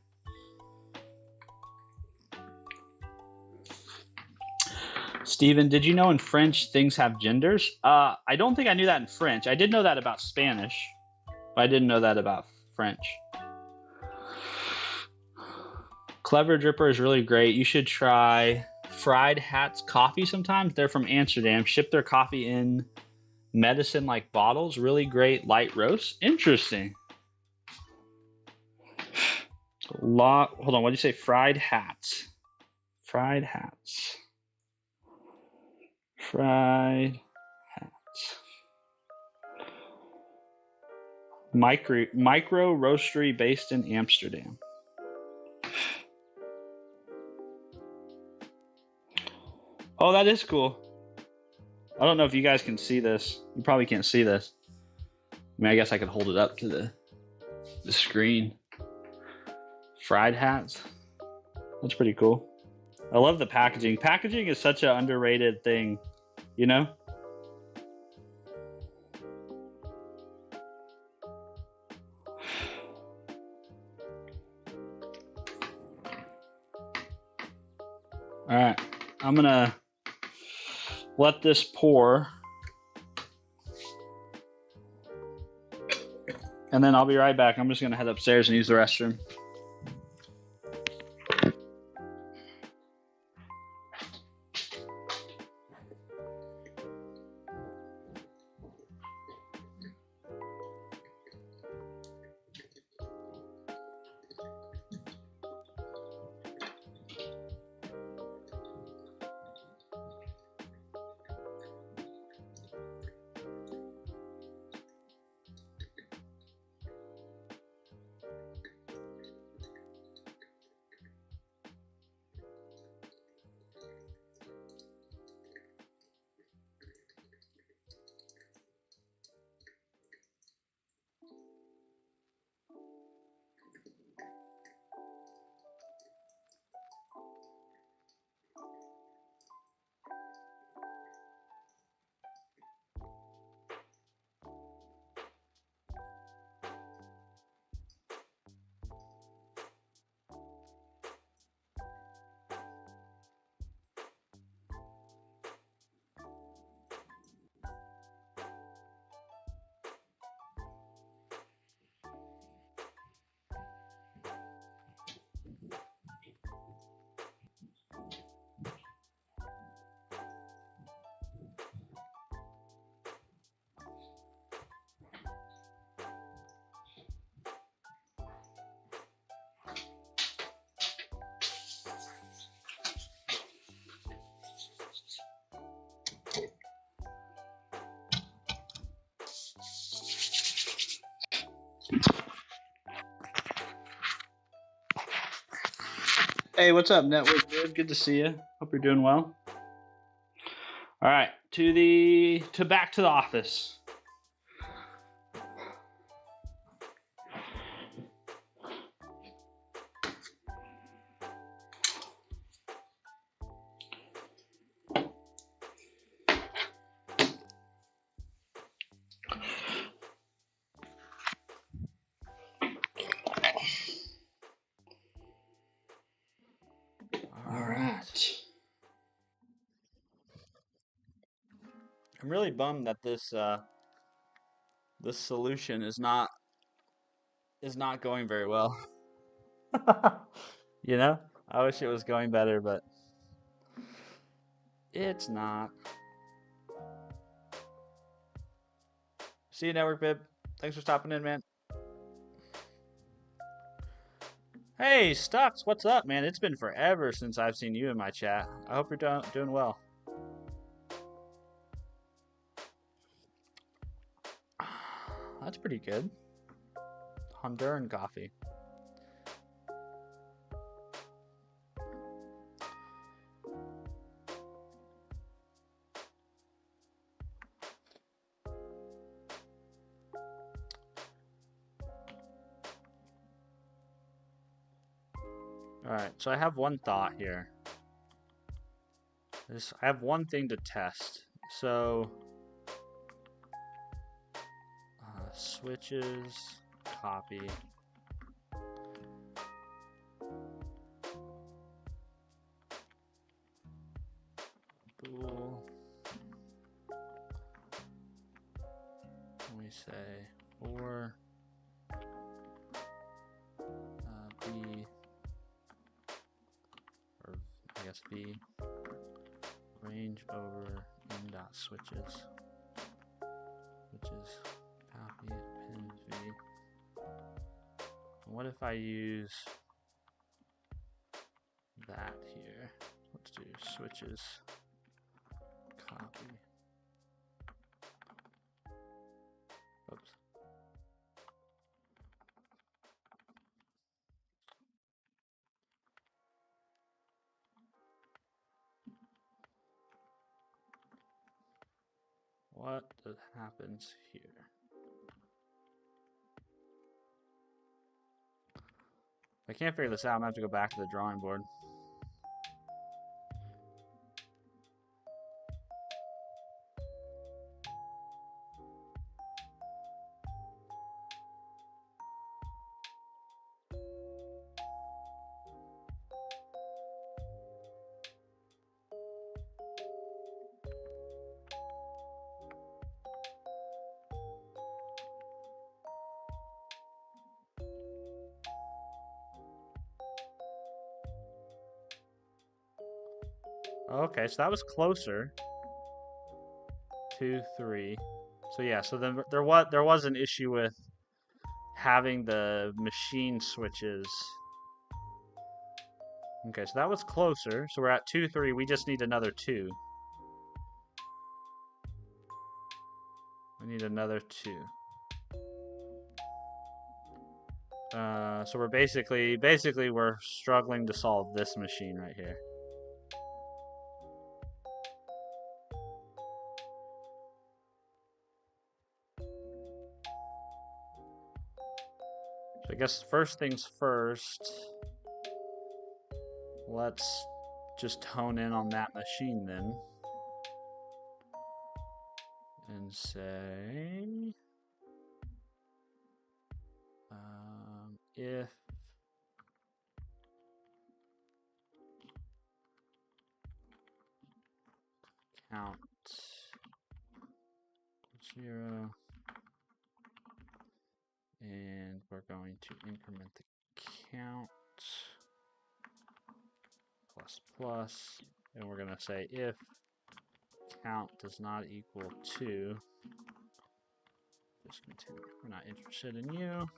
Steven, did you know in French things have genders? I don't think I knew that in French. I did know that about Spanish, but I didn't know that about French. Clever Dripper is really great. You should try Fried Hats Coffee sometimes. They're from Amsterdam. Ship their coffee in medicine-like bottles. Really great light roast. Interesting. Hold on, what did you say? Fried Hats. Fried Hats. Fried Hats. Micro roastery based in Amsterdam. Oh, that is cool. I don't know if you guys can see this. You probably can't see this. I mean, I guess I could hold it up to the screen. Fried Hats. That's pretty cool. I love the packaging. Packaging is such an underrated thing, you know? All right, I'm gonna let this pour, and then I'll be right back. I'm just gonna head upstairs and use the restroom. Hey, what's up, Network Dude? Good to see you. Hope you're doing well. All right, back to the office. I'm really bummed that this solution is not going very well. You know? I wish it was going better, but it's not. See you, Network Bib. Thanks for stopping in, man. Hey, Stux, what's up, man? It's been forever since I've seen you in my chat. I hope you're doing well. That's pretty good. Honduran coffee. Alright, so I have one thought here. I have one thing to test, So switches, copy. Bool. We say for B, or I guess V, range over in dot switches, which is copy pins V. What if I use that here? Let's do switches, copy. Oops. What happens here? If I can't figure this out, I'm gonna have to go back to the drawing board. Okay, so that was closer. 2, 3. So yeah, so then there was an issue with having the machine switches. Okay, so that was closer. So we're at 2, 3. We just need another 2. We need another 2. So we're basically we're struggling to solve this machine right here. So I guess first things first, let's just hone in on that machine then. And say, if count 0, and we're going to increment the count plus, and we're going to say if count does not equal 2, discontinue. We're not interested in you.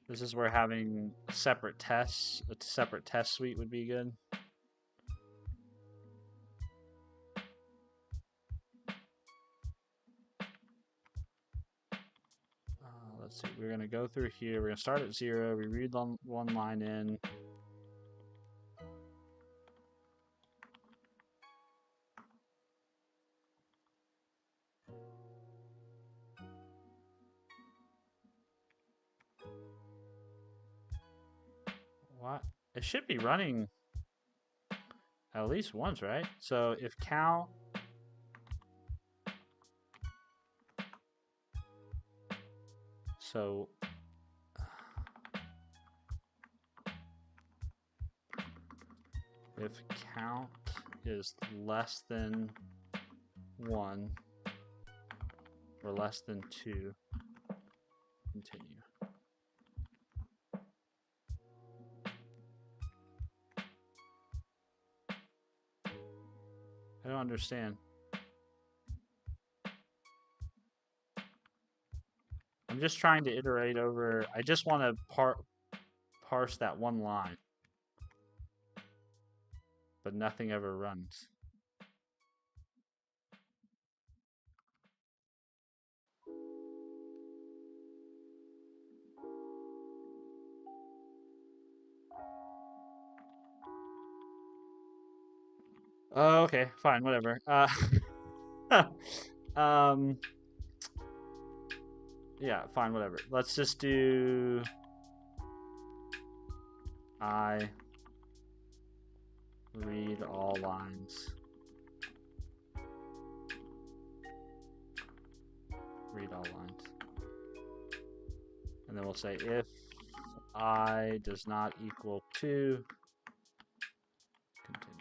This is where having separate tests, a separate test suite would be good. Let's see, we're going to go through here. We're going to start at 0. We read one line in. What? It should be running at least once, right? So if count if count is less than 1 or less than 2, continue. I don't understand. I'm just trying to iterate over. I just want to parse that one line, but nothing ever runs. Oh, okay, fine, whatever. Yeah, fine, whatever. Let's just do I read all lines. Read all lines. And then we'll say if I does not equal 2, continue.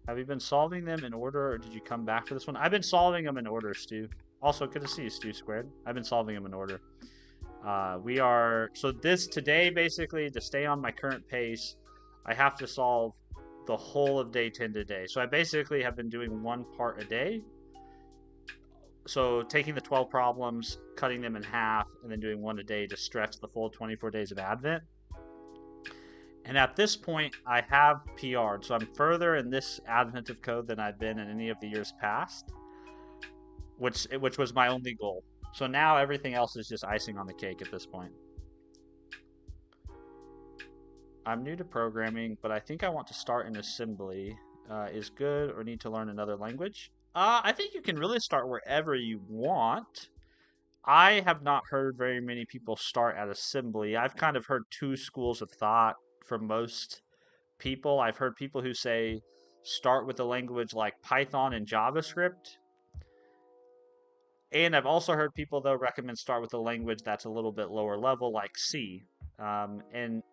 Have you been solving them in order, or did you come back for this one? I've been solving them in order, Stu. Also, good to see you, Stu Squared. I've been solving them in order. So today, basically, to stay on my current pace, I have to solve the whole of day 10 today. So I basically have been doing one part a day. So taking the 12 problems, cutting them in half, and then doing one a day to stretch the full 24 days of Advent. And at this point, I have PR'd. So I'm further in this advent of code than I've been in any of the years past, which was my only goal. So now everything else is just icing on the cake at this point. I'm new to programming, but I think I want to start in assembly. Is good or need to learn another language? I think you can really start wherever you want. I have not heard very many people start at assembly. I've kind of heard two schools of thought from most people. I've heard people who say start with a language like Python and JavaScript. And I've also heard people, though, recommend start with a language that's a little bit lower level, like C. And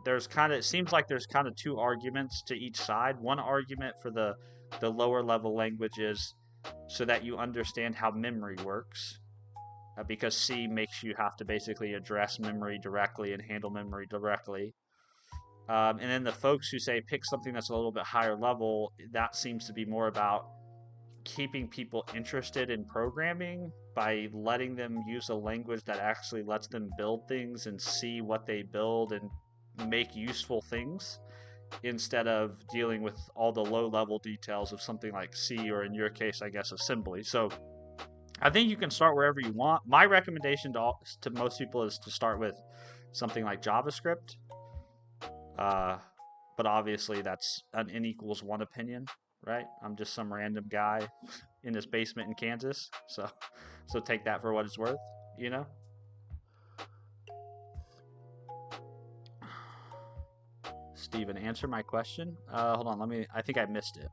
it seems like there's kind of two arguments to each side. One argument for the lower level languages so that you understand how memory works. Because C makes you have to basically address memory directly and handle memory directly. And then the folks who say pick something that's a little bit higher level, that seems to be more about keeping people interested in programming by letting them use a language that actually lets them build things and see what they build and make useful things, instead of dealing with all the low level details of something like C, or in your case, I guess, assembly. So I think you can start wherever you want. My recommendation to most people is to start with something like JavaScript. But obviously that's an N equals 1 opinion, right? I'm just some random guy in his basement in Kansas. So take that for what it's worth, you know? Steven, answer my question. Hold on, I think I missed it.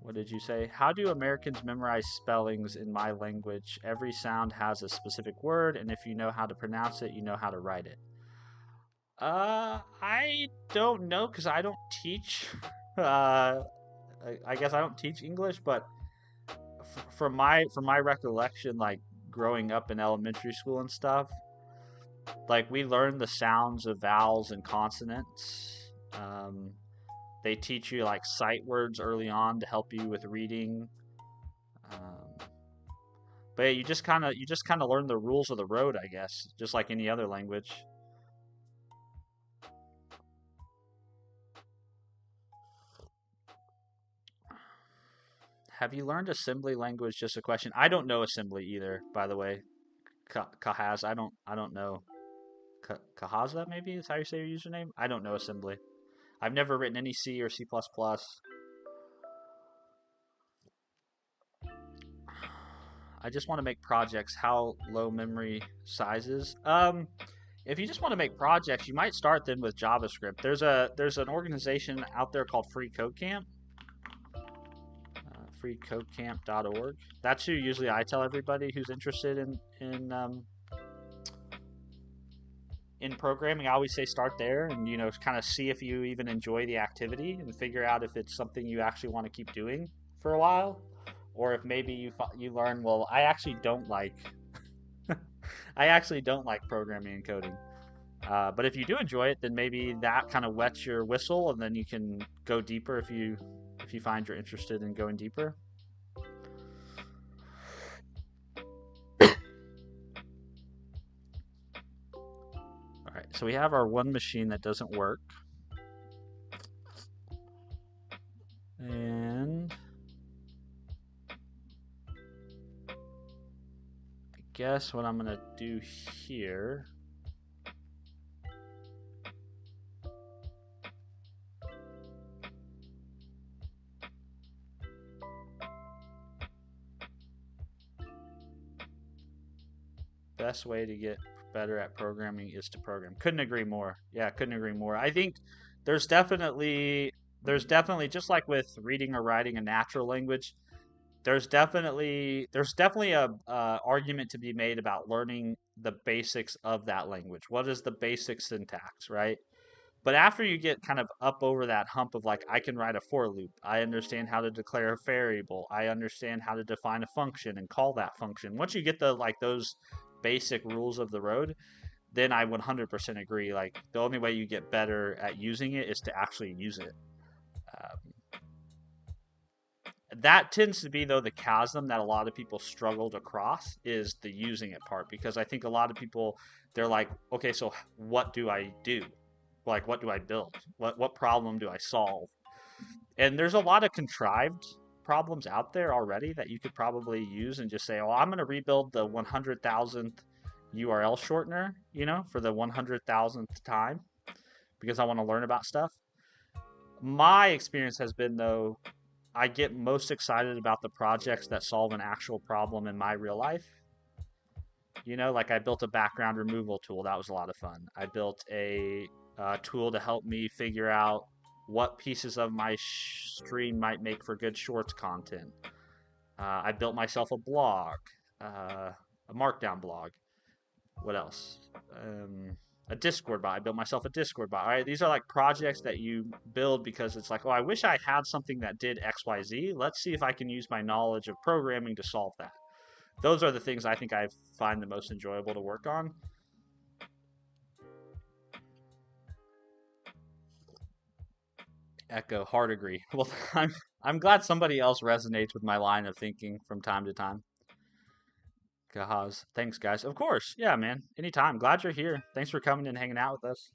What did you say? How do Americans memorize spellings in my language? Every sound has a specific word, and if you know how to pronounce it, you know how to write it. I don't know, because I don't teach. I guess I don't teach English, but from my recollection, like growing up in elementary school and stuff, like we learned the sounds of vowels and consonants. They teach you like sight words early on to help you with reading. But yeah, you just kind of learn the rules of the road, I guess, just like any other language. Have you learned assembly language? Just a question. I don't know assembly either, by the way. Kahaz, I don't know. Kahaza, maybe is how you say your username. I don't know assembly. I've never written any C or C++. I just want to make projects. How low memory sizes? If you just want to make projects, you might start then with JavaScript. There's an organization out there called Free Code Camp. freecodecamp.org. That's who usually I tell everybody who's interested in programming. I always say start there and kind of see if you even enjoy the activity and figure out if it's something you actually want to keep doing for a while, or if maybe you learn, well, I actually don't like programming and coding. But if you do enjoy it, then maybe that kind of wets your whistle, and then you can go deeper if you find you're interested in going deeper. All right, so we have our one machine that doesn't work. And I guess what I'm going to do here best way to get better at programming is to program. Couldn't agree more. Yeah, couldn't agree more. I think there's definitely just like with reading or writing a natural language, there's definitely a argument to be made about learning the basics of that language. What is the basic syntax, right? But after you get kind of up over that hump of like, I can write a for loop, I understand how to declare a variable, I understand how to define a function and call that function. Once you get the like those basic rules of the road, then I 100% agree. Like the only way you get better at using it is to actually use it. Um, that tends to be though the chasm that a lot of people struggle to cross is the using it part, because I think a lot of people, they're like, okay, so what do I do? Like, what do I build? What problem do I solve? And there's a lot of contrived problems out there already that you could probably use and just say, oh, I'm going to rebuild the 100,000th URL shortener, for the 100,000th time because I want to learn about stuff. My experience has been, though, I get most excited about the projects that solve an actual problem in my real life. Like I built a background removal tool. That was a lot of fun. I built a tool to help me figure out what pieces of my stream might make for good shorts content. I built myself a blog, a markdown blog. What else? A Discord bot. I built myself a Discord bot. All right, these are like projects that you build because it's like, oh, I wish I had something that did XYZ. Let's see if I can use my knowledge of programming to solve that. Those are the things I think I find the most enjoyable to work on. Echo, hard agree. Well, I'm glad somebody else resonates with my line of thinking from time to time. Gahaz. Thanks, guys. Of course. Yeah, man. Anytime. Glad you're here. Thanks for coming and hanging out with us.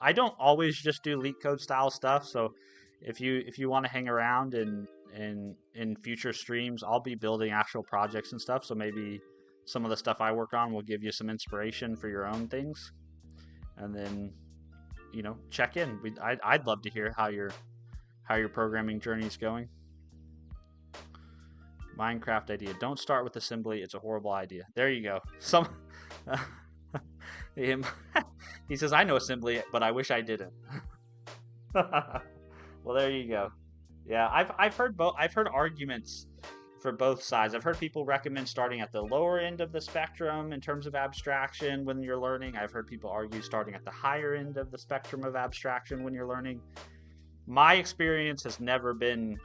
I don't always just do leak code style stuff, so if you want to hang around in future streams, I'll be building actual projects and stuff, so maybe some of the stuff I work on will give you some inspiration for your own things. And then, check in. I'd love to hear how your programming journey is going. Minecraft idea. Don't start with assembly. It's a horrible idea. There you go. He says, I know assembly, but I wish I didn't. Well, there you go. Yeah, I've heard both. I've heard arguments for both sides. I've heard people recommend starting at the lower end of the spectrum in terms of abstraction when you're learning. I've heard people argue starting at the higher end of the spectrum of abstraction when you're learning. My experience has never been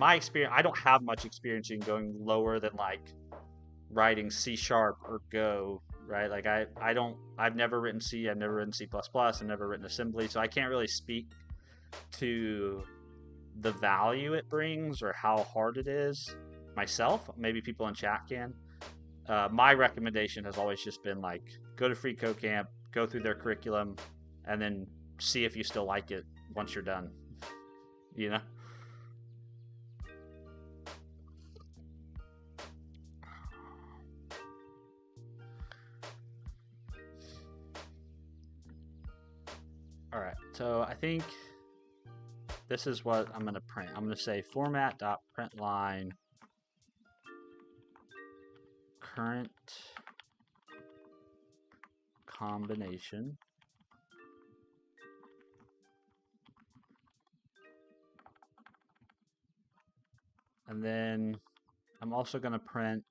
I don't have much experience in going lower than like writing C# or Go, right? Like I've never written C, I've never written C++, I've never written assembly, so I can't really speak to the value it brings or how hard it is myself. Maybe people in chat can. My recommendation has always just been like, go to Free Code Camp, go through their curriculum, and then see if you still like it once you're done. All right, so I think this is what I'm going to print. I'm going to say format.println current combination. And then I'm also going to print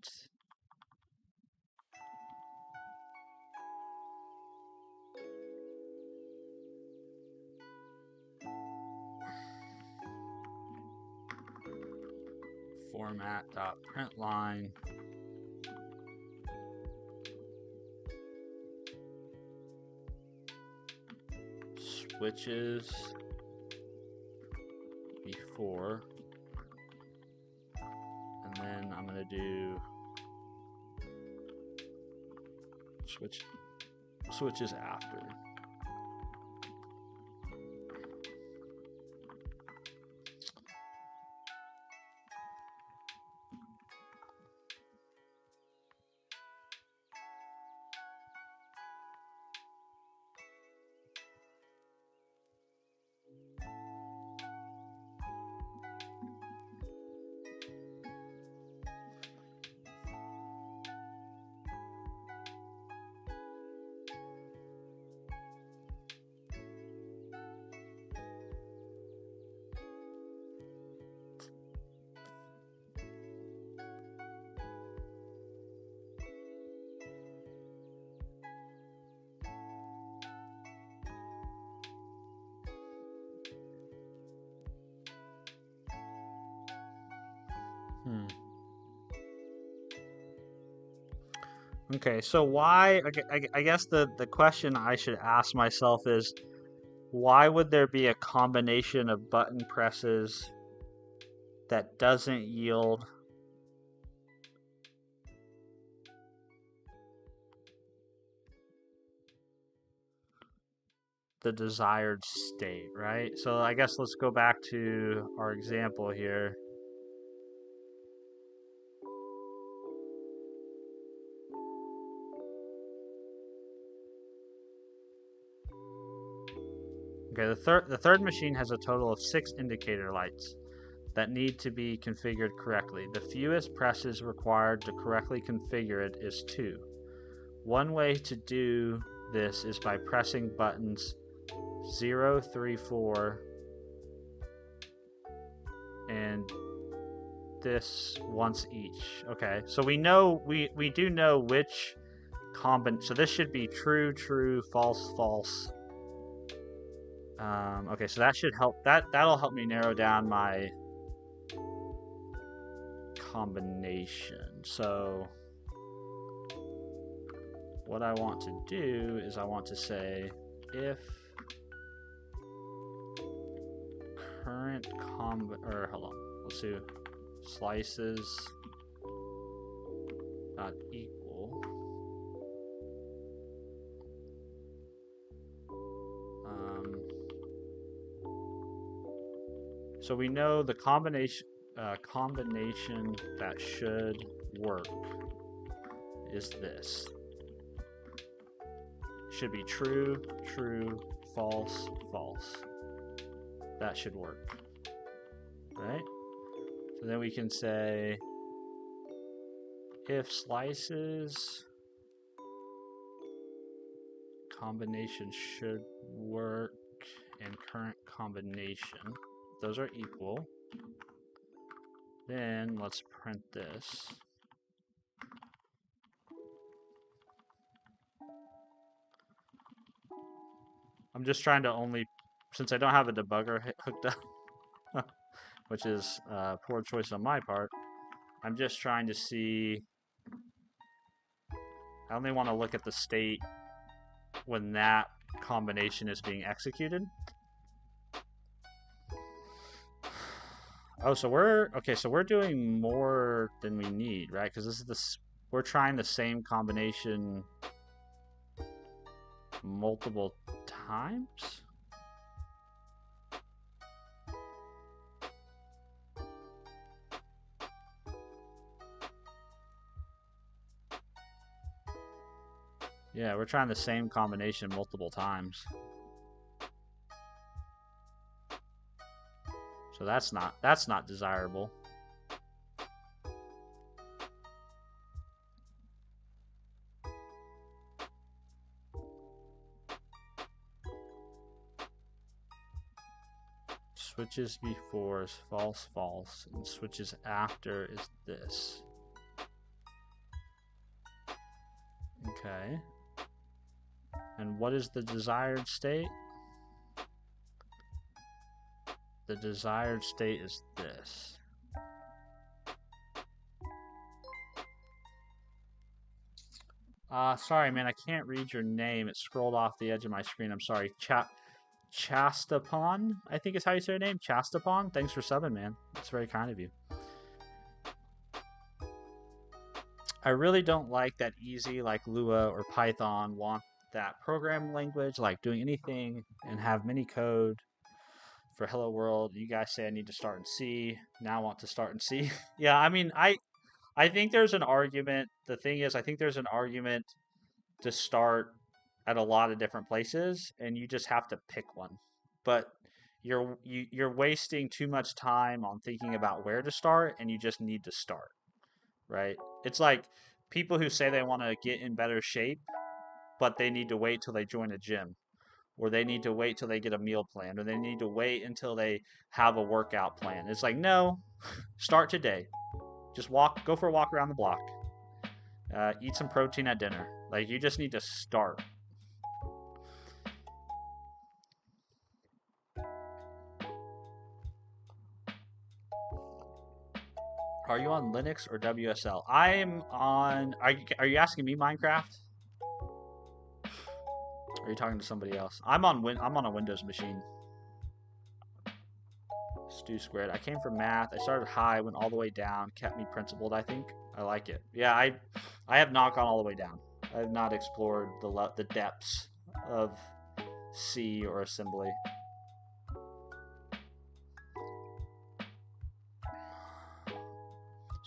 format.println switches before, and then I'm going to do switches after. Okay, so why? I guess the question I should ask myself is, why would there be a combination of button presses that doesn't yield the desired state, right? So I guess let's go back to our example here. Okay, the third machine has a total of 6 indicator lights that need to be configured correctly. The fewest presses required to correctly configure it is 2. One way to do this is by pressing buttons 0, 3, 4, and this once each. Okay, so we do know which so this should be true, true, false, false. Okay, so that should help. That'll help me narrow down my combination. So what I want to do is I want to say if current hold on, let's do slices not equal. So we know the combination that should work is this. Should be true, true, false, false. That should work, right? So then we can say if slices combination should work and current combination, those are equal, then let's print this. I'm just trying to since I don't have a debugger hooked up, which is a poor choice on my part, I'm just trying to see, I only want to look at the state when that combination is being executed. Oh, so we're doing more than we need, right? Because we're trying the same combination multiple times. Yeah, we're trying the same combination multiple times. So that's not desirable. Switches before is false, false, and switches after is this. Okay. And what is the desired state? The desired state is this. Sorry, man, I can't read your name. It scrolled off the edge of my screen. I'm sorry. Chastapon, I think is how you say your name. Chastapon, thanks for subbing, man. That's very kind of you. I really don't like that easy, like Lua or Python, want that programming language, like doing anything and have many code for Hello World. You guys say I need to start in C. Now I want to start in C. Yeah, I mean, I think there's an argument. The thing is, I think there's an argument to start at a lot of different places, and you just have to pick one. But you're wasting too much time on thinking about where to start, and you just need to start, right? It's like people who say they want to get in better shape, but they need to wait till they join a gym, or they need to wait till they get a meal plan, or they need to wait until they have a workout plan. It's like, no, start today. Just go for a walk around the block. Eat some protein at dinner. Like, you just need to start. Are you on Linux or WSL? I'm on. Are you asking me Minecraft? Or are you talking to somebody else? I'm on a Windows machine. Stu squared. I came from math. I started high, went all the way down, kept me principled. I think I like it. Yeah, I have not gone all the way down. I have not explored the depths of C or assembly.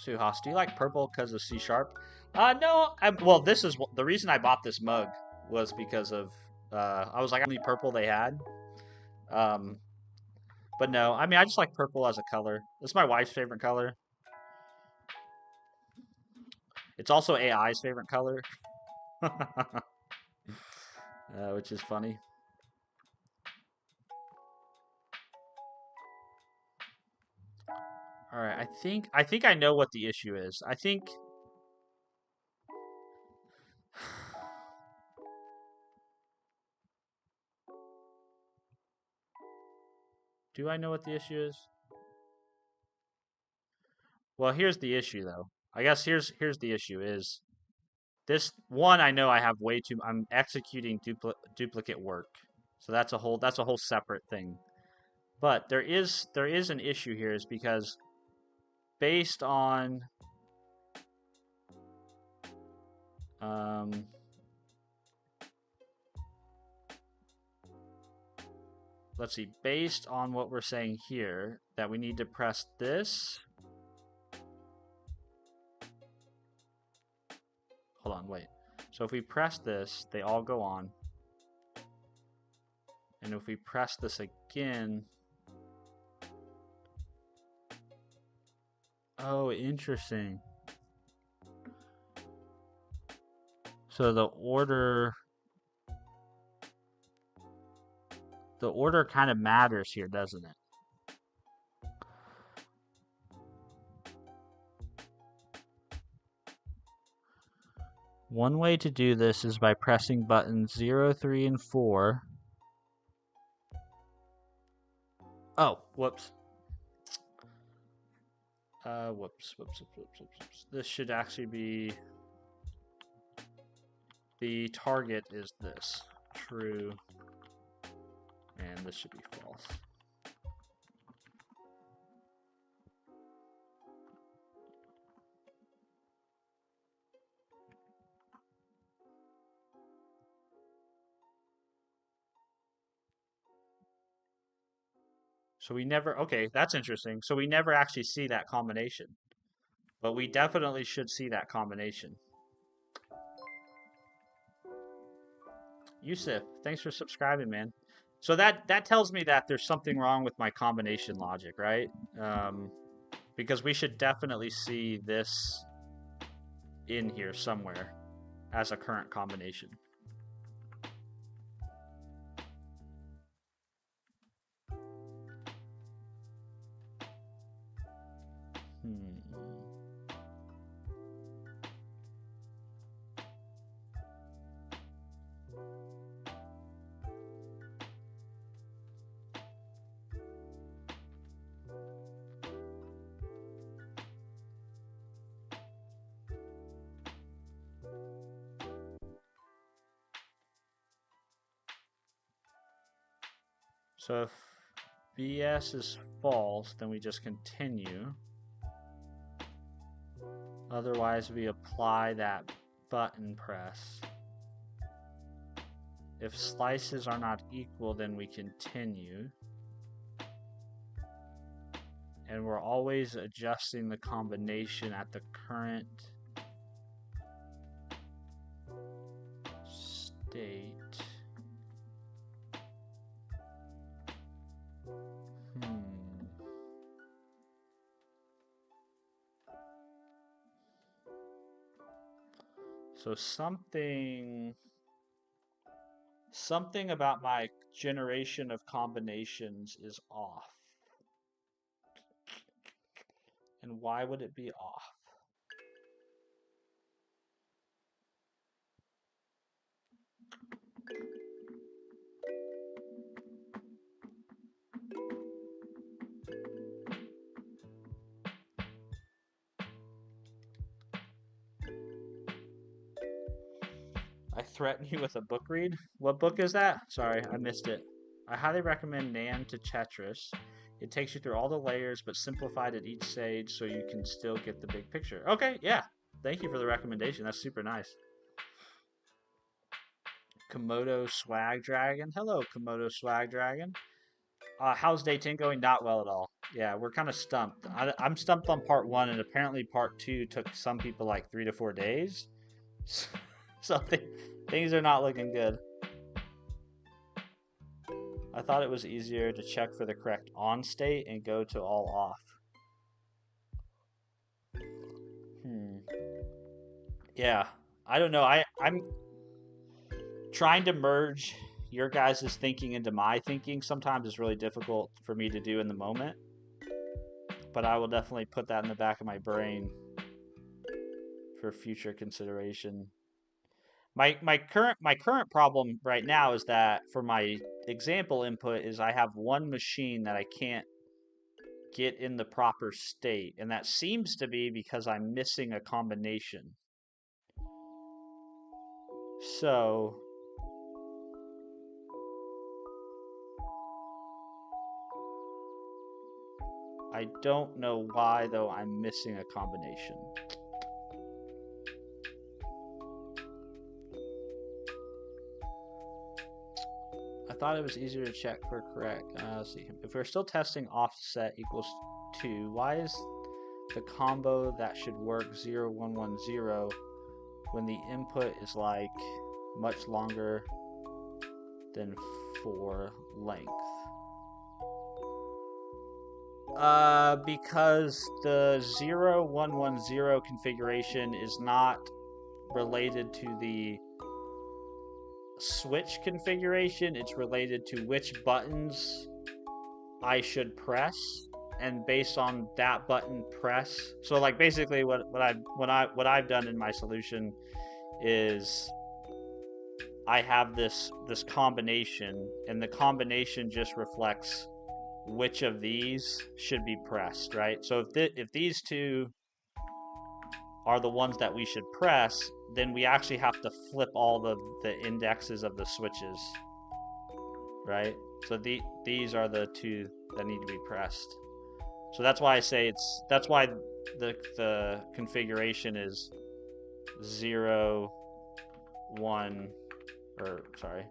Suhas, do you like purple because of C sharp? No. Well, this is the reason I bought this mug was because of I was like only purple they had. But no, I mean I just like purple as a color. It's my wife's favorite color. It's also AI's favorite color, which is funny. All right, I think I know what the issue is. I think do I know what the issue is? Well, here's the issue though. I guess here's the issue is this one I know I have way too I'm executing duplicate work. So that's a whole separate thing. But there is an issue here is because based on let's see, based on what we're saying here, that we need to press this. Hold on, wait. So if we press this, they all go on. And if we press this again... Oh, interesting. So the order kind of matters here, doesn't it? One way to do this is by pressing buttons 0, 3, and 4. Oh, whoops. Whoops. This should actually be... The target is this. True. And this should be false. So we never, okay, that's interesting. So we never actually see that combination. But we definitely should see that combination. Yusuf, thanks for subscribing, man. So that tells me that there's something wrong with my combination logic, right? Because we should definitely see this in here somewhere as a current combination. So if BS is false, then we just continue. Otherwise, we apply that button press. If slices are not equal, then we continue. And we're always adjusting the combination at the current state. So something about my generation of combinations is off. And why would it be off? I threaten you with a book read. What book is that? Sorry, I missed it. I highly recommend Nan to Tetris. It takes you through all the layers, but simplified at each stage so you can still get the big picture. Okay, yeah. Thank you for the recommendation. That's super nice. Komodo Swag Dragon. Hello, Komodo Swag Dragon. How's day 10 going? Not well at all. Yeah, we're kind of stumped. I'm stumped on part 1, and apparently part 2 took some people like 3 to 4 days. So things are not looking good. I thought it was easier to check for the correct on state and go to all off. Yeah, I don't know. I'm trying to merge your guys' thinking into my thinking. Sometimes it's really difficult for me to do in the moment, but I will definitely put that in the back of my brain for future consideration. My current problem right now is that for my example input is I have one machine that I can't get in the proper state, and that seems to be because I'm missing a combination. So I don't know why though I'm missing a combination. I thought it was easier to check for correct. Let's see. If we're still testing offset equals 2, why is the combo that should work 0, 1, 1, 0 when the input is like much longer than 4 length? Because the 0, 1, 1, 0 configuration is not related to the switch configuration. It's related to which buttons I should press, and based on that button press. So like basically what I've done in my solution is I have this combination, and the combination just reflects which of these should be pressed, right? So if these two are the ones that we should press, then we actually have to flip all the indexes of the switches, right? So these are the two that need to be pressed. So that's why I say that's why the configuration is 0, 1, or sorry.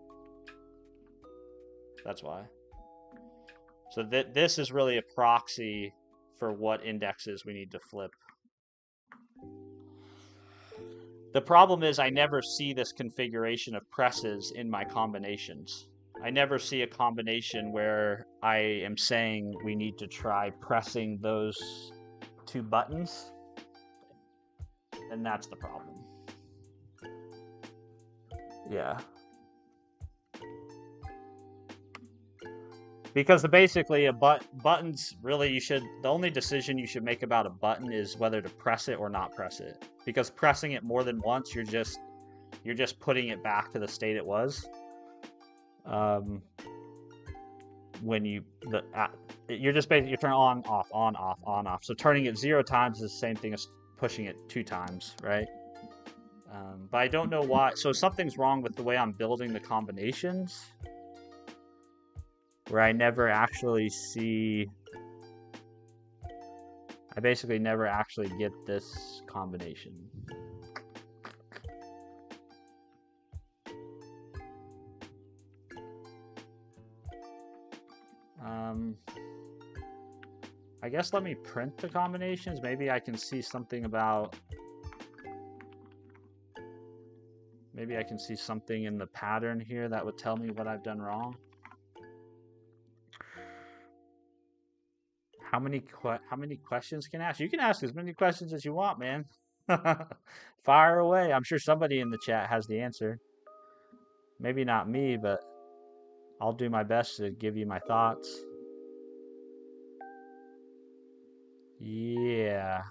That's why. So this is really a proxy for what indexes we need to flip. The problem is I never see this configuration of presses in my combinations. I never see a combination where I am saying we need to try pressing those 2 buttons, and that's the problem. Yeah. Because basically buttons really the only decision you should make about a button is whether to press it or not press it. Because pressing it more than once, you're just putting it back to the state it was. When you're just basically you turn on off on off on off. So turning it 0 times is the same thing as pushing it 2 times, right? But I don't know why. So something's wrong with the way I'm building the combinations, where I never actually see. I basically never actually get this combination. I guess let me print the combinations. Maybe I can see something about. Maybe I can see something in the pattern here that would tell me what I've done wrong. How many questions can I ask? You can ask as many questions as you want, man. Fire away. I'm sure somebody in the chat has the answer. Maybe not me, but I'll do my best to give you my thoughts. Yeah.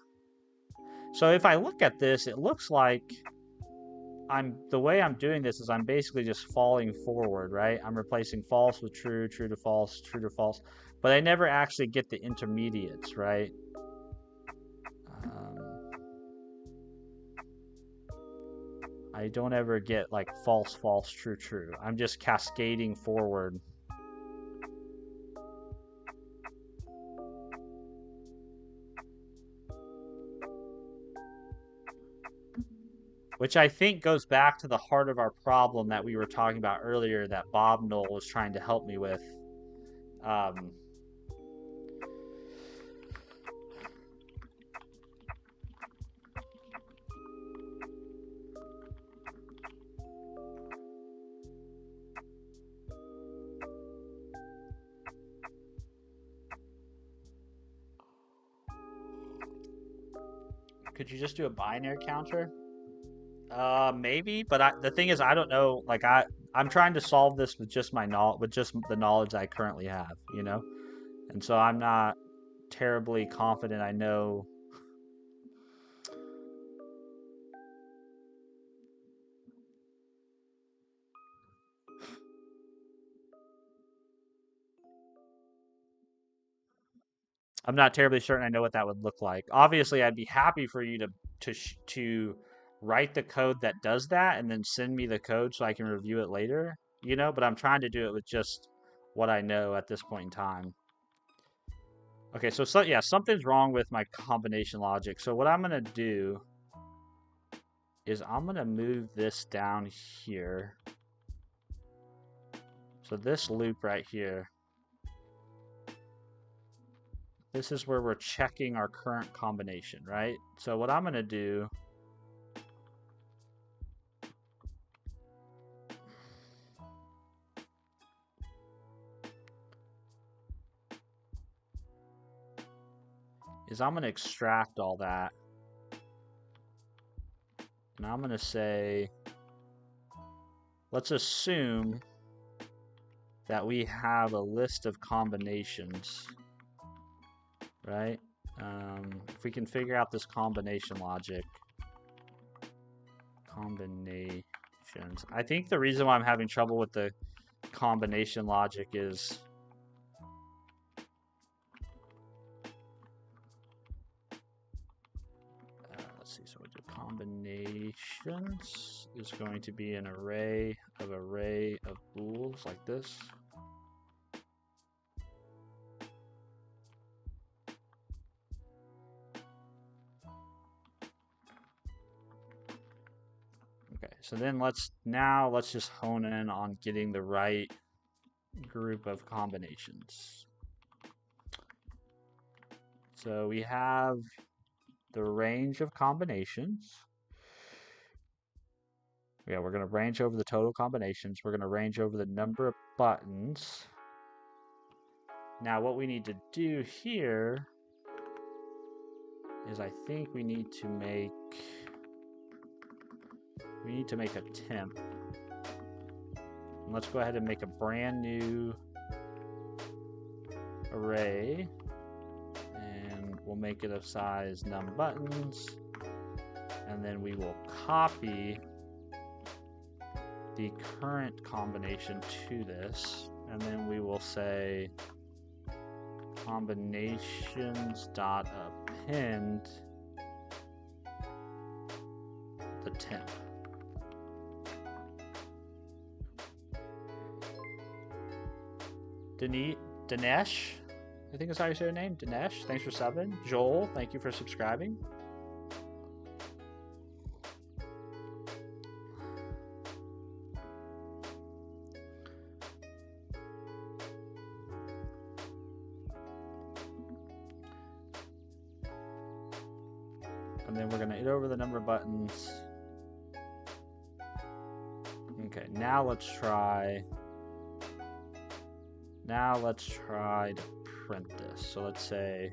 So if I look at this, it looks like the way I'm doing this is I'm basically just falling forward, right? I'm replacing false with true, true to false, true to false. But I never actually get the intermediates, right? I don't ever get like false, false, true, true. I'm just cascading forward. Which I think goes back to the heart of our problem that we were talking about earlier that Bob Knoll was trying to help me with. Could you just do a binary counter? Maybe, but the thing is, I don't know. Like I'm trying to solve this with just my knowledge, with just the knowledge I currently have, you know. And so I'm not terribly confident I know. I'm not terribly certain I know what that would look like. Obviously, I'd be happy for you to write the code that does that and then send me the code so I can review it later, you know, but I'm trying to do it with just what I know at this point in time. Okay, so yeah, something's wrong with my combination logic. So what I'm going to do is I'm going to move this down here. So this loop right here, this is where we're checking our current combination, right? So what I'm going to do is I'm going to extract all that. And I'm going to say, let's assume that we have a list of combinations, right? If we can figure out this combination logic, combinations. I think the reason why I'm having trouble with the combination logic is let's see, so we do combinations is going to be an array of bools like this. Okay, so then let's just hone in on getting the right group of combinations. So we have the range of combinations. Yeah, we're going to range over the total combinations. We're going to range over the number of buttons. Now what we need to do here is I think we need to make a temp. And let's go ahead and make a brand new array. And we'll make it of size num buttons. And then we will copy the current combination to this, and then we will say combinations dot append the temp. Dinesh, I think that's how you say your name. Dinesh, thanks for subbing. Joel, thank you for subscribing. And then we're going to iterate over the number of buttons. Okay, now let's try to print this. So let's say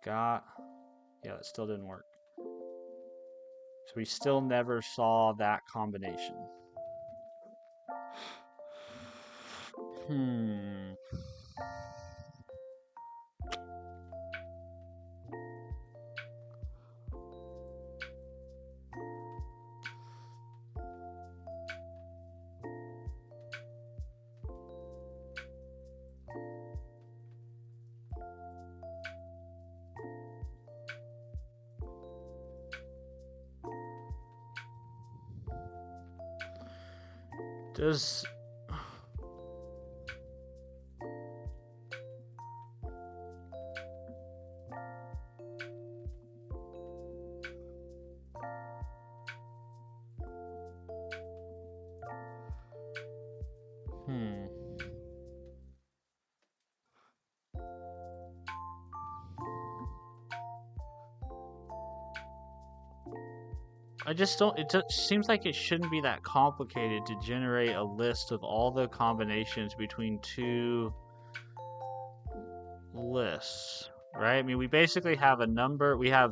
yeah, that still didn't work. So we still never saw that combination. Does... I just don't, it just seems like it shouldn't be that complicated to generate a list of all the combinations between two lists, right? I mean, we basically have a number, we have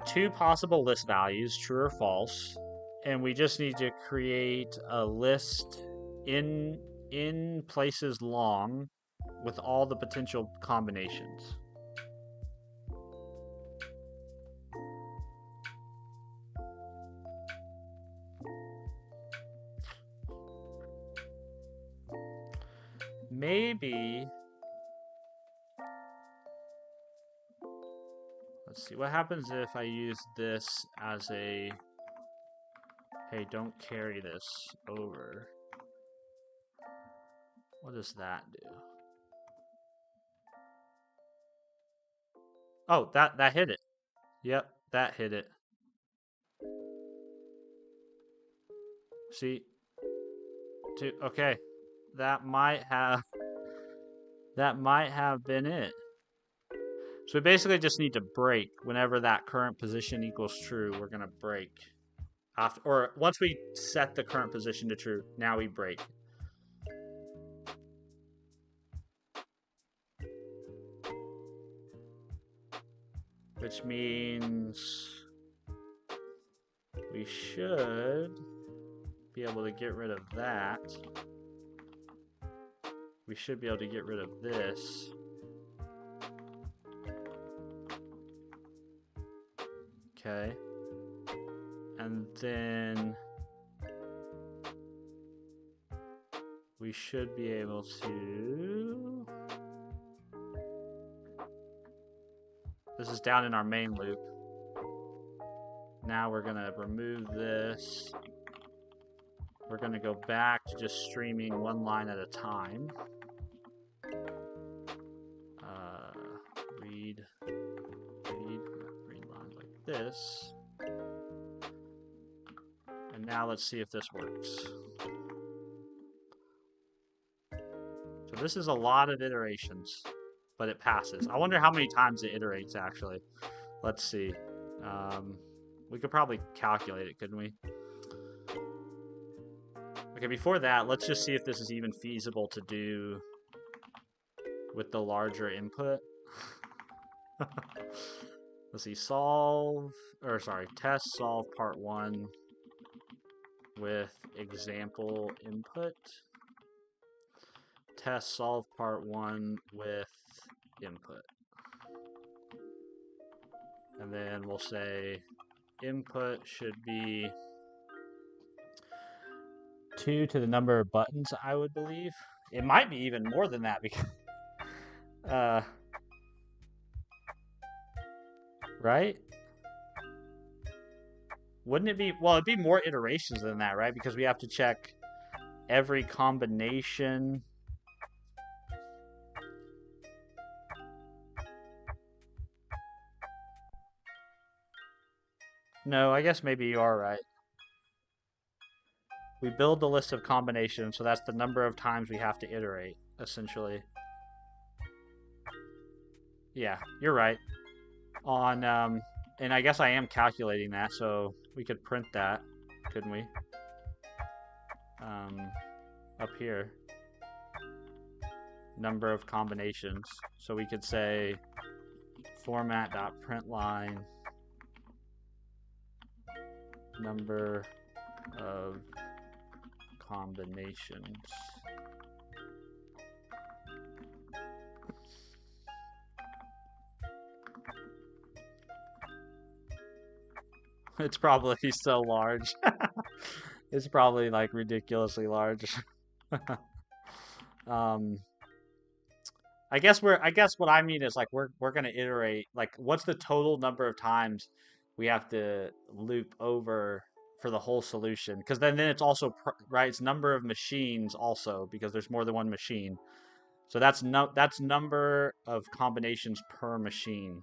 two possible list values, true or false, and we just need to create a list in places long with all the potential combinations. Maybe, let's see, what happens if I use this as a, hey, don't carry this over. What does that do? Oh, that hit it. Yep, that hit it. See? Okay. That might have been it. So we basically just need to break whenever that current position equals true. We're gonna break after, or once we set the current position to true, now we break. Which means we should be able to get rid of that. We should be able to get rid of this. Okay. And then we should be able to... This is down in our main loop. Now we're gonna remove this. We're gonna go back to just streaming one line at a time. Read lines like this. And now let's see if this works. So this is a lot of iterations, but it passes. I wonder how many times it iterates actually. Let's see. We could probably calculate it, couldn't we? Okay, before that, let's just see if this is even feasible to do with the larger input. Let's see, test solve part 1 with example input. Test solve part 1 with input. And then we'll say input should be 2 to the number of buttons, I would believe. It might be even more than that because right? Wouldn't it be, well, it'd be more iterations than that, right? Because we have to check every combination. No, I guess maybe you are right. We build the list of combinations, so that's the number of times we have to iterate, essentially. Yeah, you're right. And I guess I am calculating that, so we could print that, couldn't we? Up here. Number of combinations. So we could say format.println number of combinations. It's probably so large. It's probably like ridiculously large. I guess what I mean is like we're gonna iterate, like what's the total number of times we have to loop over for the whole solution, because then it's also right. It's number of machines also, because there's more than one machine. So that's number of combinations per machine.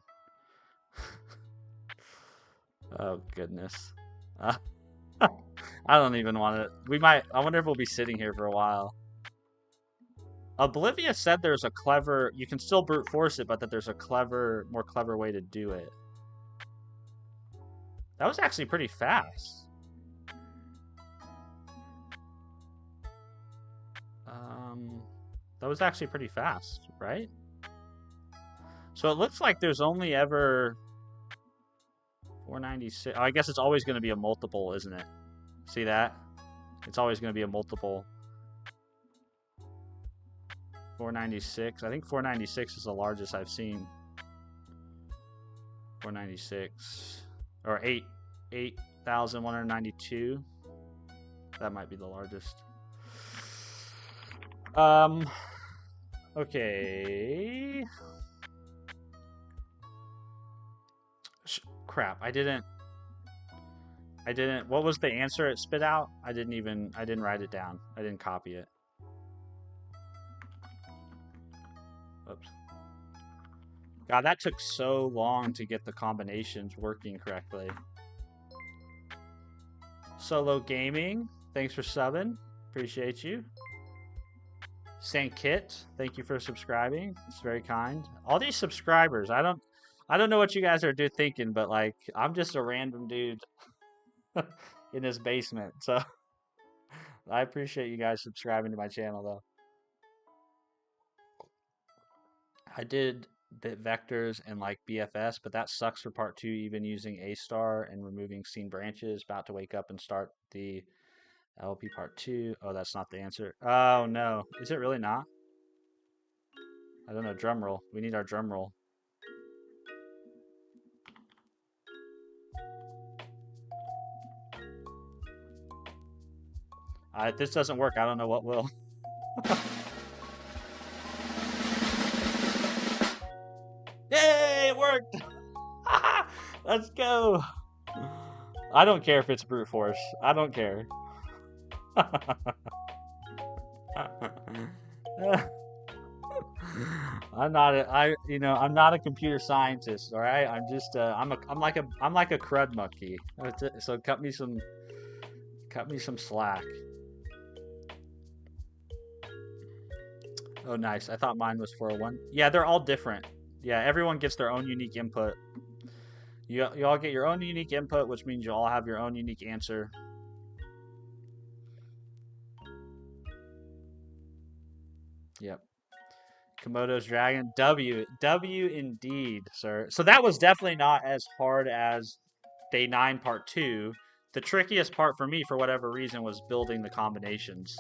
Oh goodness. I don't even want to. We might. I wonder if we'll be sitting here for a while. Oblivia said there's a clever. You can still brute force it, but that there's a more clever way to do it. That was actually pretty fast. That was actually pretty fast, right? So it looks like there's only ever 496. Oh, I guess it's always going to be a multiple, isn't it? See that? It's always going to be a multiple. 496. I think 496 is the largest I've seen. 496 or 8,192. That might be the largest. Okay. Crap, I didn't. What was the answer it spit out? I didn't write it down. I didn't copy it. Oops. God, that took so long to get the combinations working correctly. Solo Gaming, thanks for subbing. Appreciate you. Saint Kit, thank you for subscribing. It's very kind. All these subscribers, I don't know what you guys are thinking, but like I'm just a random dude in his basement. So I appreciate you guys subscribing to my channel though. I did bit vectors and like BFS, but that sucks for part 2, even using A star and removing scene branches. About to wake up and start the LP part 2. Oh, that's not the answer. Oh no. Is it really not? I don't know. Drum roll. We need our drum roll. If this doesn't work, I don't know what will. Yay, it worked! Let's go! I don't care if it's brute force. I don't care. I'm not a computer scientist, all right? I'm just I'm like a crud monkey. So cut me some slack. Oh, nice. I thought mine was 401. Yeah, they're all different. Yeah, everyone gets their own unique input. You all get your own unique input, which means you all have your own unique answer. Yep. Komodo's Dragon. W indeed, sir. So that was definitely not as hard as Day 9 Part 2. The trickiest part for me, for whatever reason, was building the combinations.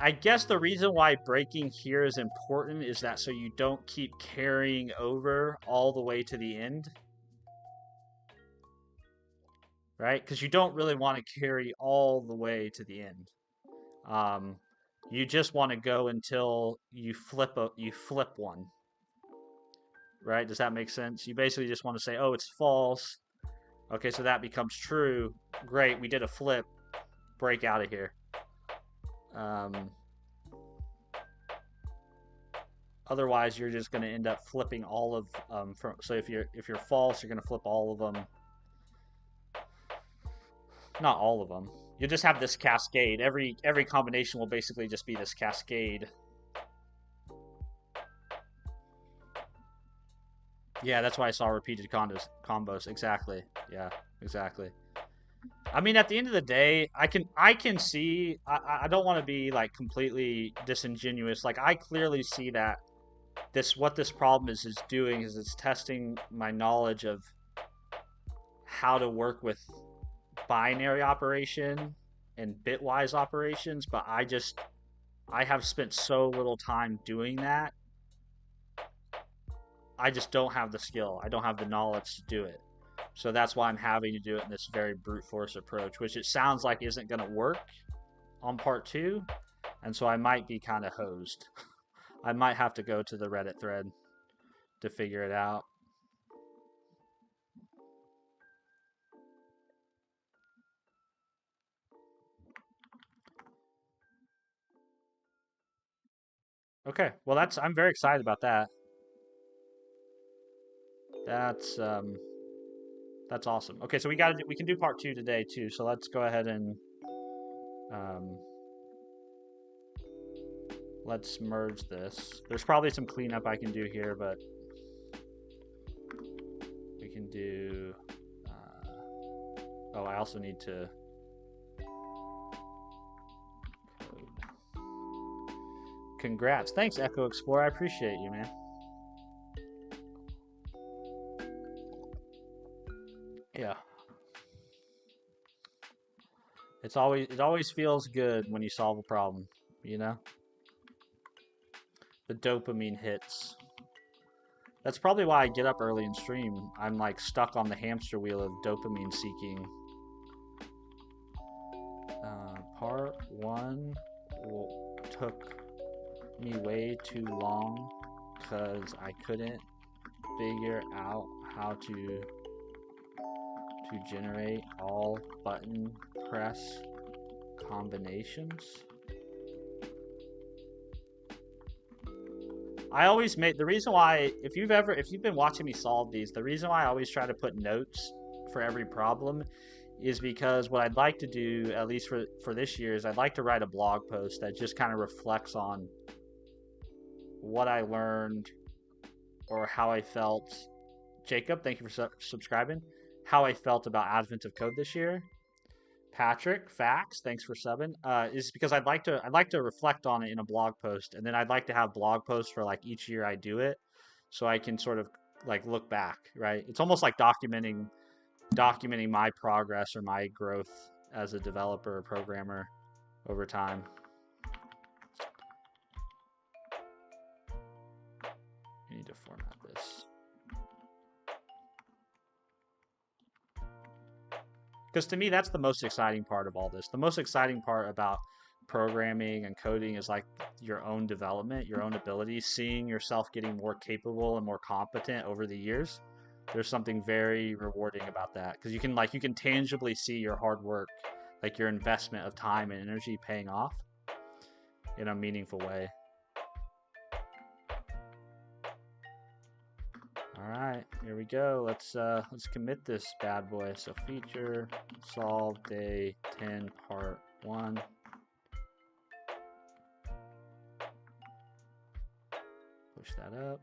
I guess the reason why breaking here is important is that so you don't keep carrying over all the way to the end. Right? Because you don't really want to carry all the way to the end. You just want to go until you flip one. Right? Does that make sense? You basically just want to say, oh, it's false. Okay, so that becomes true. Great, we did a flip. Break out of here. Otherwise, you're just going to end up flipping all of so if you're false, you're going to flip all of them. Not all of them. You just have this cascade. Every combination will basically just be this cascade. Yeah, that's why I saw repeated combos. Exactly. Yeah, exactly. I mean, at the end of the day, I can see. I don't want to be like completely disingenuous. Like I clearly see that what this problem is doing is it's testing my knowledge of how to work with binary operation and bitwise operations, but I have spent so little time doing that. I just don't have the skill. I don't have the knowledge to do it. So that's why I'm having to do it in this very brute force approach, which it sounds like isn't going to work on part 2. And so I might be kind of hosed. I might have to go to the Reddit thread to figure it out. Okay, well I'm very excited about that. That's awesome. Okay, so we can do part 2 today too. So let's go ahead and um, let's merge this. There's probably some cleanup I can do here, but we can do. Oh, I also need to. Congrats. Thanks, Echo Explorer. I appreciate you, man. Yeah. It always feels good when you solve a problem, you know? The dopamine hits. That's probably why I get up early and stream. I'm like stuck on the hamster wheel of dopamine seeking. Part 1 took me way too long because I couldn't figure out how to generate all button press combinations. I always make the reason why, if you've been watching me solve these, the reason why I always try to put notes for every problem is because what I'd like to do, at least for this year, is I'd like to write a blog post that just kind of reflects on what I learned or how I felt. Jacob, thank you for subscribing. How I felt about Advent of Code this year. Patrick, Fax, thanks for subbing. Is because I'd like to reflect on it in a blog post, and then I'd like to have blog posts for like each year I do it, so I can sort of like look back, right? It's almost like documenting my progress or my growth as a developer or programmer over time. You need to format this. Because to me, that's the most exciting part of all this. The most exciting part about programming and coding is like your own development, your own abilities, seeing yourself getting more capable and more competent over the years. There's something very rewarding about that because you can tangibly see your hard work, like your investment of time and energy paying off in a meaningful way. All right, here we go. Let's commit this bad boy. So feature solve day 10 part 1. Push that up.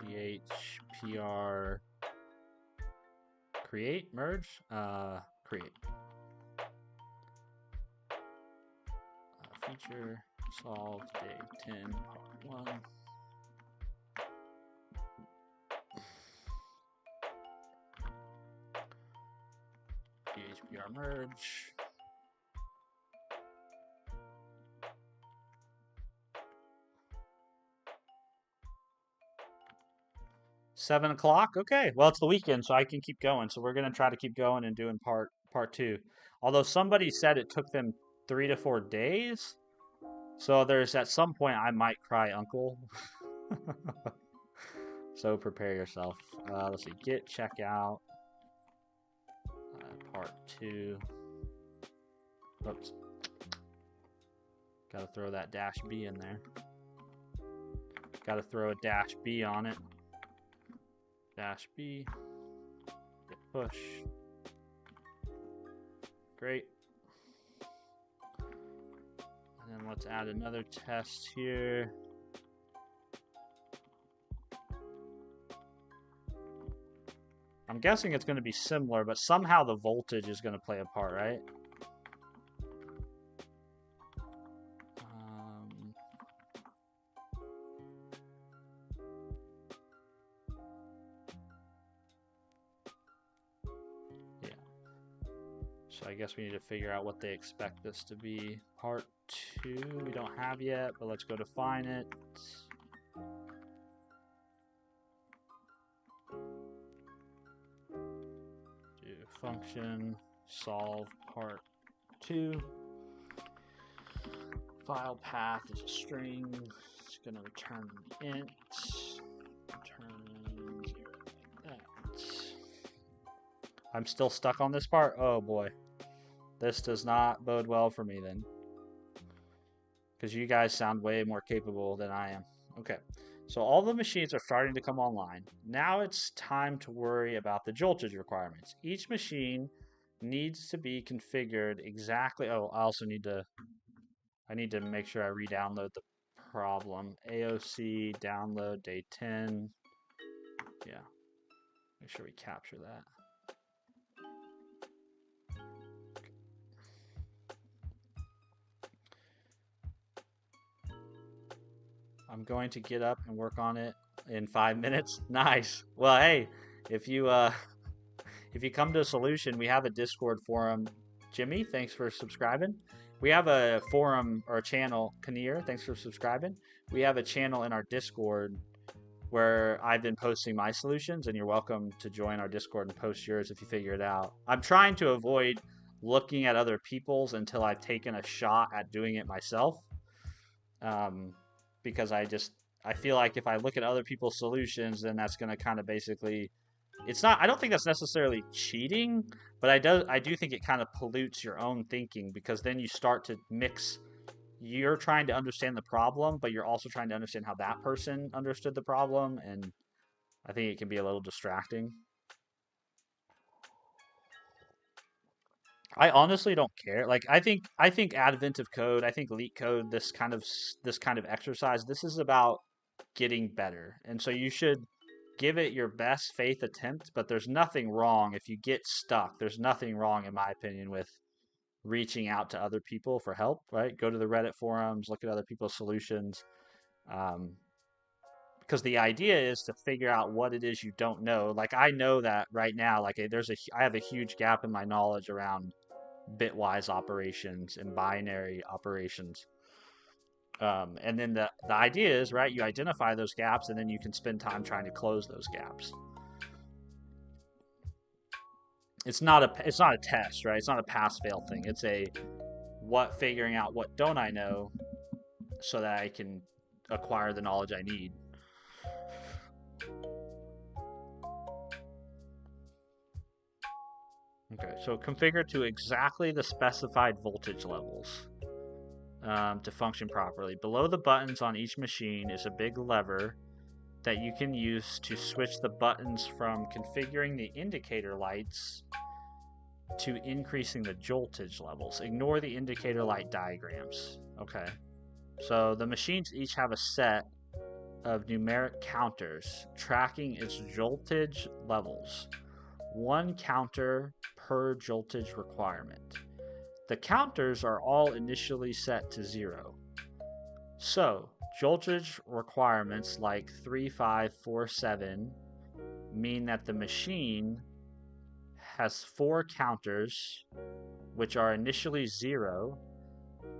GHPR create merge create feature solve day 10 part 1. GHPR merge. Seven o'clock. Okay. Well, it's the weekend, so I can keep going. So we're gonna try to keep going and doing part 2. Although somebody said it took them 3 to 4 days. So there's at some point I might cry uncle. So prepare yourself. Let's see. Git checkout. Part 2. Oops. Gotta throw that -B in there. Gotta throw a -B on it. -B. Hit push. Great. And then let's add another test here. I'm guessing it's going to be similar, but somehow the voltage is going to play a part, right? Yeah. So I guess we need to figure out what they expect this to be. Part 2 we don't have yet, but let's go define it. Function solve part 2. File path is a string. It's going to return int. Return 0 like that. I'm still stuck on this part. Oh boy, this does not bode well for me then. because you guys sound way more capable than I am. Okay, so all the machines are starting to come online. Now it's time to worry about the joltage requirements. Each machine needs to be configured exactly. Oh, I need to make sure I re-download the problem. AOC download day 10. Yeah, make sure we capture that. I'm going to get up and work on it in 5 minutes. Nice. Well, hey, if you come to a solution, we have a Discord forum. Jimmy, thanks for subscribing. We have a forum or a channel. Kinnear, thanks for subscribing. We have a channel in our Discord where I've been posting my solutions, and you're welcome to join our Discord and post yours if you figure it out. I'm trying to avoid looking at other people's until I've taken a shot at doing it myself. Because I feel like if I look at other people's solutions, then that's going to kind of basically, it's not, I don't think that's necessarily cheating, but I do think it kind of pollutes your own thinking, because then you start to mix, you're trying to understand the problem, but you're also trying to understand how that person understood the problem, and I think it can be a little distracting. I honestly don't care. Like I think advent of code, I think leak code, this kind of exercise, this is about getting better. And so you should give it your best faith attempt, but there's nothing wrong if you get stuck. There's nothing wrong, in my opinion, with reaching out to other people for help, right? Go to the Reddit forums, look at other people's solutions. Because the idea is to figure out what it is you don't know. Like I know that right now, like I have a huge gap in my knowledge around bitwise operations and binary operations. And then the idea is, right, you identify those gaps, and then you can spend time trying to close those gaps. It's not a test, right? It's not a pass fail thing. It's a figuring out what don't I know so that I can acquire the knowledge I need. Okay, so configure to exactly the specified voltage levels to function properly. Below the buttons on each machine is a big lever that you can use to switch the buttons from configuring the indicator lights to increasing the joltage levels. Ignore the indicator light diagrams. Okay. So the machines each have a set of numeric counters tracking its joltage levels. One counter per joltage requirement. The counters are all initially set to 0. So, joltage requirements like 3, 5, 4, 7 mean that the machine has 4 counters which are initially 0,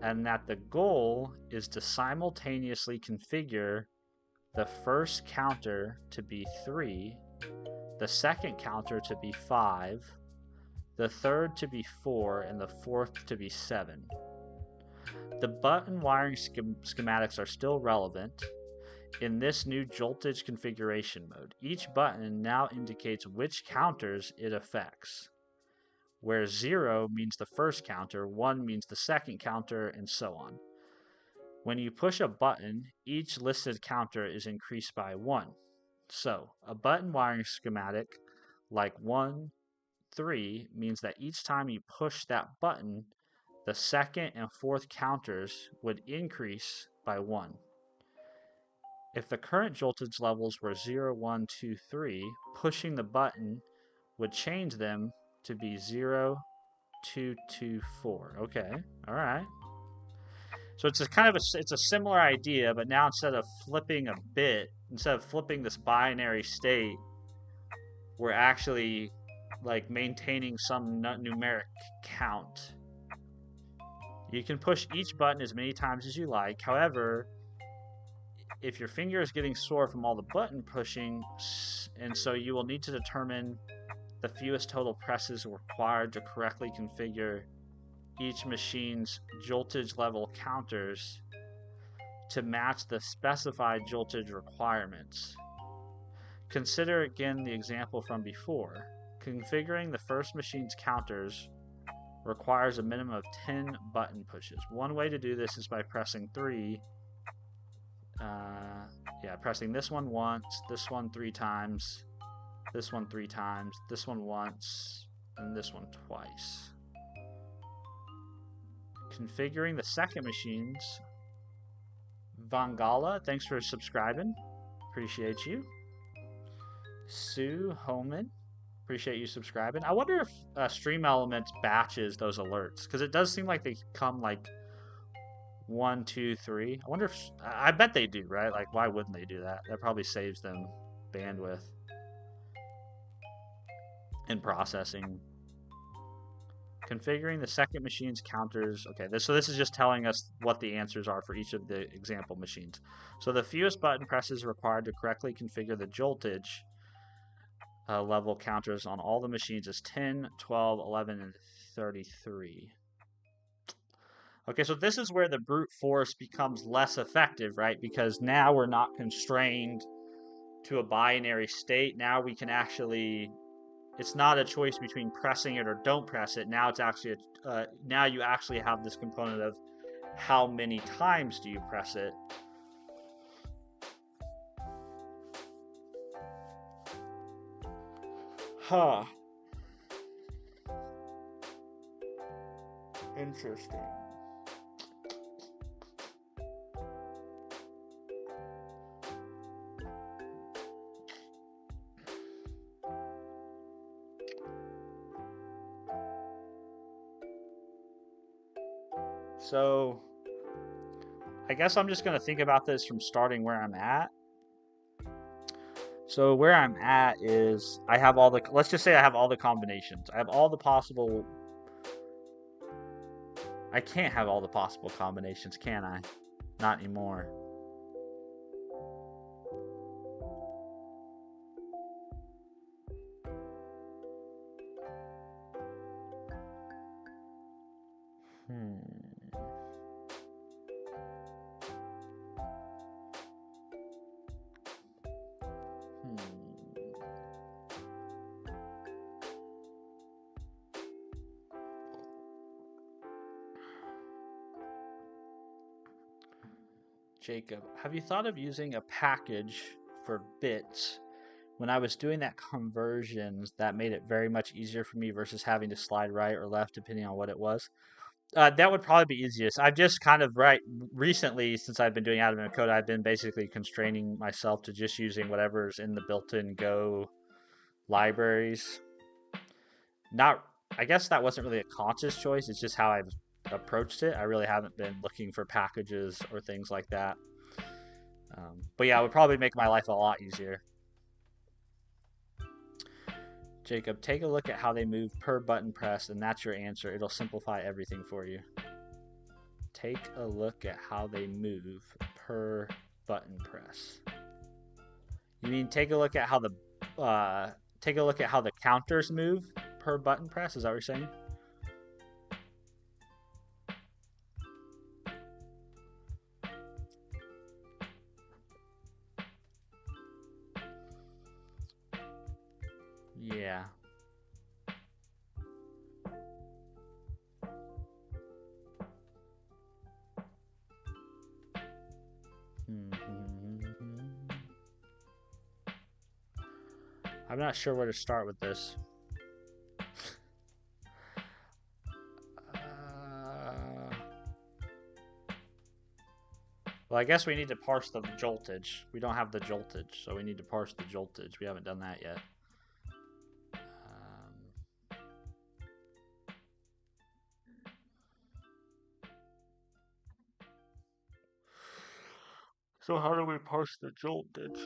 and that the goal is to simultaneously configure the first counter to be 3, the second counter to be 5, the third to be 4, and the fourth to be 7. The button wiring schematics are still relevant in this new joltage configuration mode. Each button now indicates which counters it affects, where 0 means the first counter, 1 means the second counter, and so on. When you push a button, each listed counter is increased by 1. So, a button wiring schematic like 1, 3 means that each time you push that button, the second and fourth counters would increase by 1. If the current joltage levels were 0, 1, 2, 3, pushing the button would change them to be 0, 2, 2, 4. Okay, all right. So it's it's a similar idea, but now instead of flipping a bit, instead of flipping this binary state, we're actually like maintaining some numeric count. You can push each button as many times as you like. However, if your finger is getting sore from all the button pushing, and so you will need to determine the fewest total presses required to correctly configure each machine's joltage level counters to match the specified joltage requirements. Consider again the example from before. Configuring the first machine's counters requires a minimum of 10 button pushes. One way to do this is by pressing 3. Pressing this one once, this one 3 times, this one 3 times, this one once, and this one twice. Configuring the second machines. Vangala, thanks for subscribing. Appreciate you. Sue Homan, appreciate you subscribing. I wonder if Stream Elements batches those alerts, because it does seem like they come like 1, 2, 3. I wonder if I bet they do, right? Like, why wouldn't they do that? That probably saves them bandwidth and processing. Configuring the second machine's counters. Okay, so this is just telling us what the answers are for each of the example machines. So the fewest button presses required to correctly configure the joltage level counters on all the machines is 10, 12, 11, and 33. Okay, so this is where the brute force becomes less effective, right? Because now we're not constrained to a binary state. Now we can actually... It's not a choice between pressing it or don't press it. Now it's actually now you actually have this component of how many times do you press it. Huh. Interesting. So I guess I'm just going to think about this from starting where I'm at. So where I'm at is I have all the, let's just say I have all the combinations. I have all the possible, I can't have all the possible combinations, can I? Not anymore. Jacob, have you thought of using a package for bits? When I was doing that conversions, that made it very much easier for me versus having to slide right or left depending on what it was. That would probably be easiest. I've just kind of recently, since I've been doing admin code, I've been basically constraining myself to just using whatever's in the built-in Go libraries. I guess that wasn't really a conscious choice. It's just how I've approached it. I really haven't been looking for packages or things like that. But yeah, it would probably make my life a lot easier. Jacob, take a look at how they move per button press, and that's your answer. It'll simplify everything for you. Take a look at how they move per button press. You mean take a look at how the counters move per button press? Is that what you're saying? Yeah. I'm not sure where to start with this. Well, I guess we need to parse the joltage. We don't have the joltage, so we need to parse the joltage. We haven't done that yet. So how do we parse the joltage?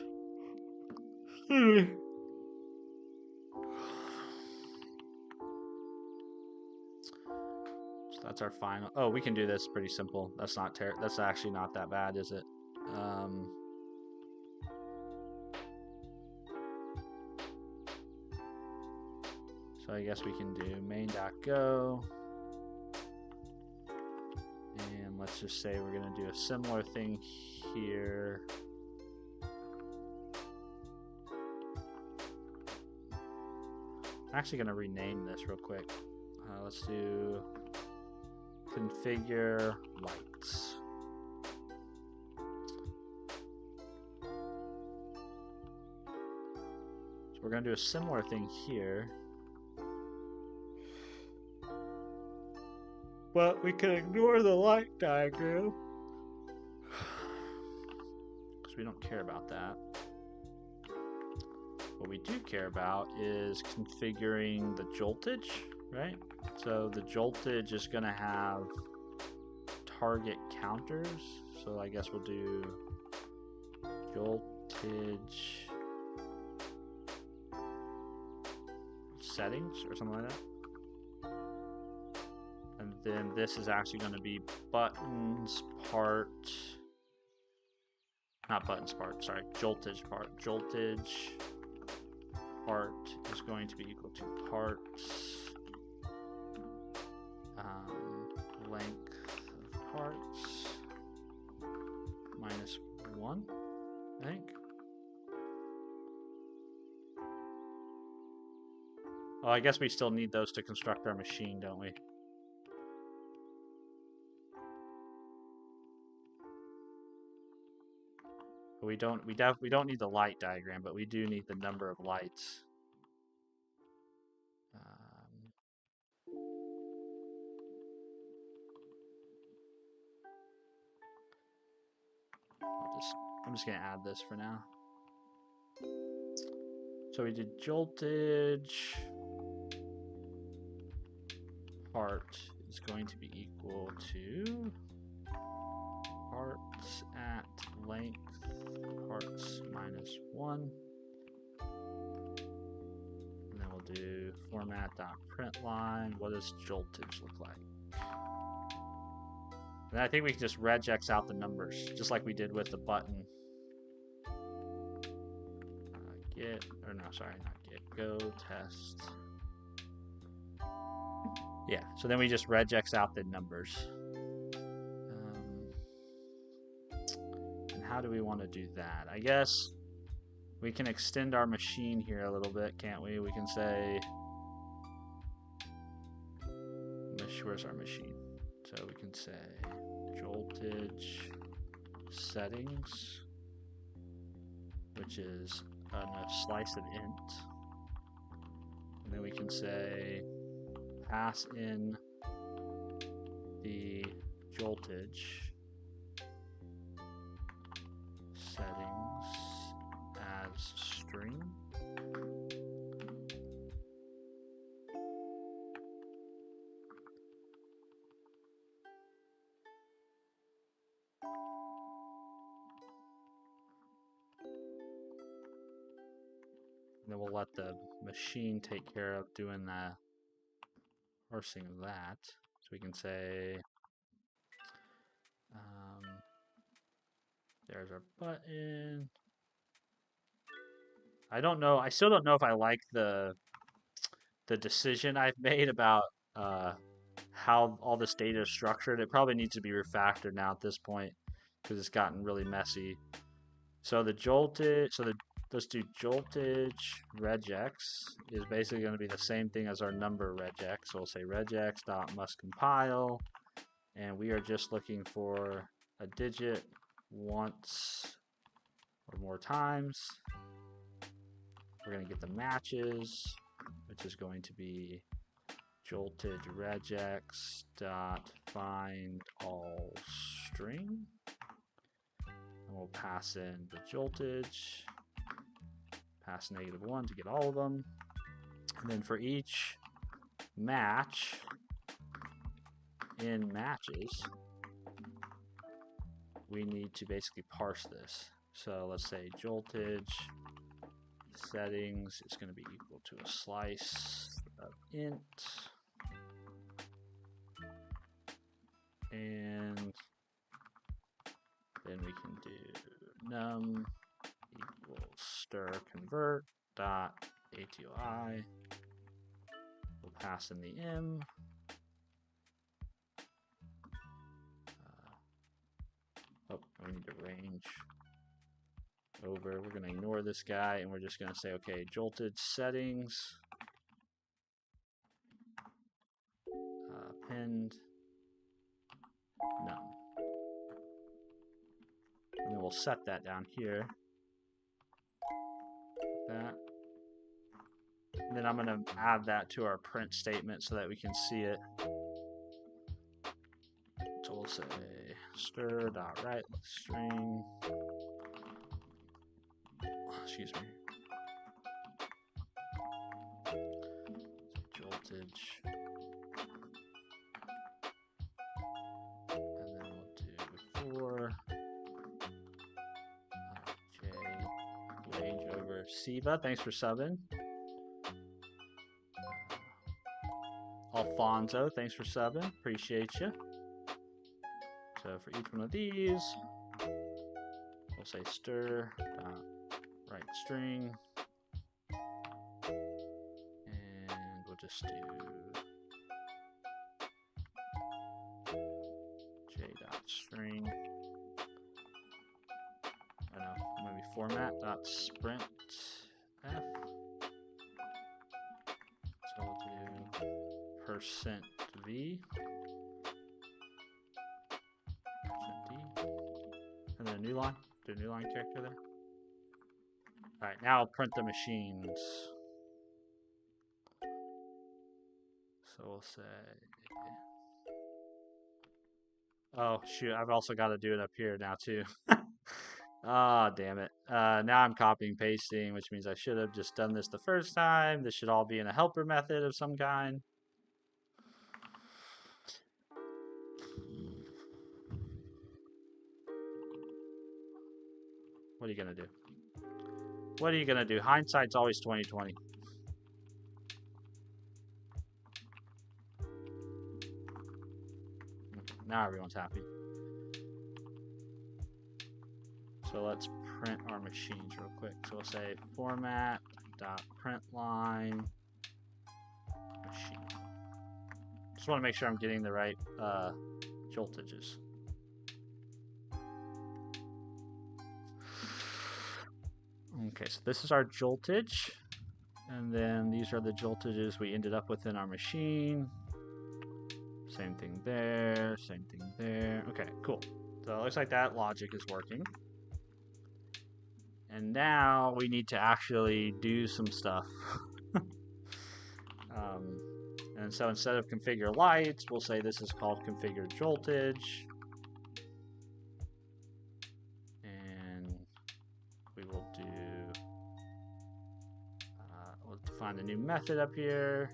So that's our final. Oh, we can do this pretty simple. That's not that's actually not that bad, is it? So I guess we can do main.go. And let's just say we're going to do a similar thing here. I'm actually going to rename this real quick. Let's do configure lights. So we're going to do a similar thing here. But we can ignore the light diagram because we don't care about that. What we do care about is configuring the joltage, right? So the joltage is going to have target counters. So I guess we'll do joltage settings or something like that. And then this is actually going to be buttons part, not buttons part, sorry, joltage part. Joltage part is going to be equal to parts length of parts minus 1, I think. Oh, I guess we still need those to construct our machine, don't we? We don't need the light diagram, but we do need the number of lights. I'm just gonna add this for now. So we did joltage part is going to be equal to parts at length parts minus 1. And then we'll do format.println. What does joltage look like? And I think we can just regex out the numbers, just like we did with the button. Go test. Yeah, so then we just regex out the numbers. And how do we want to do that? I guess we can extend our machine here a little bit, can't we? We can say, where's our machine? So we can say joltage settings, which is a slice of int. And then we can say pass in the joltage settings as string. And then we'll let the machine take care of doing the parsing of that. So we can say, there's our button. I don't know. I still don't know if I like the decision I've made about how all this data is structured. It probably needs to be refactored now at this point because it's gotten really messy. So the joltage, let's do joltage regex is basically going to be the same thing as our number regex. So we'll say regex dot must compile, and we are just looking for a digit once or more times. We're going to get the matches, which is going to be joltage regex dot find all string. And we'll pass in the joltage, pass -1 to get all of them. And then for each match in matches, we need to basically parse this. So let's say joltage settings is going to be equal to a slice of int. And then we can do num equals stir convert dot atoi. We'll pass in the m. We need to range over. We're going to ignore this guy and we're just going to say, okay, joltage settings append none. And then we'll set that down here. That. And then I'm going to add that to our print statement so that we can see it. So we'll say stir.write string. Excuse me. Joltage. And then we'll do for J range over Siva. Thanks for subbing. Alfonso, thanks for subbing. Appreciate you. So for each one of these, we'll say stir write string, and we'll just do j.string. I know, maybe format.sprint f. So we'll do %v. And then a new line. Do a new line character there. All right, now I'll print the machines. So we'll say, oh shoot, I've also got to do it up here now too. Ah, damn it. Now I'm copying pasting, which means I should have just done this the first time. This should all be in a helper method of some kind. What are you gonna do? What are you gonna do? Hindsight's always 20/20. Now everyone's happy. So let's print our machines real quick. So we'll say format.println machine. Just want to make sure I'm getting the right joltages. Okay, so this is our joltage, and then these are the joltages we ended up with in our machine. Same thing there, same thing there. Okay, cool. So it looks like that logic is working. And now we need to actually do some stuff. And so instead of configure lights, we'll say this is called configure joltage. And we will do, we'll define a new method up here.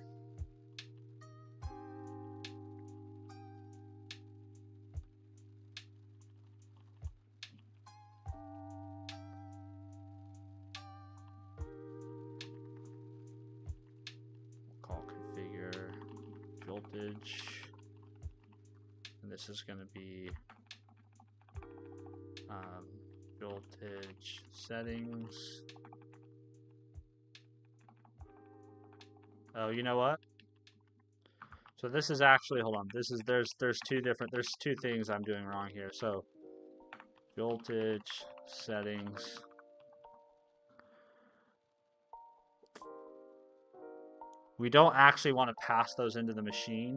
And this is going to be voltage settings. Oh, you know what? So this is actually, hold on. This is there's two things I'm doing wrong here. So voltage settings. We don't actually want to pass those into the machine,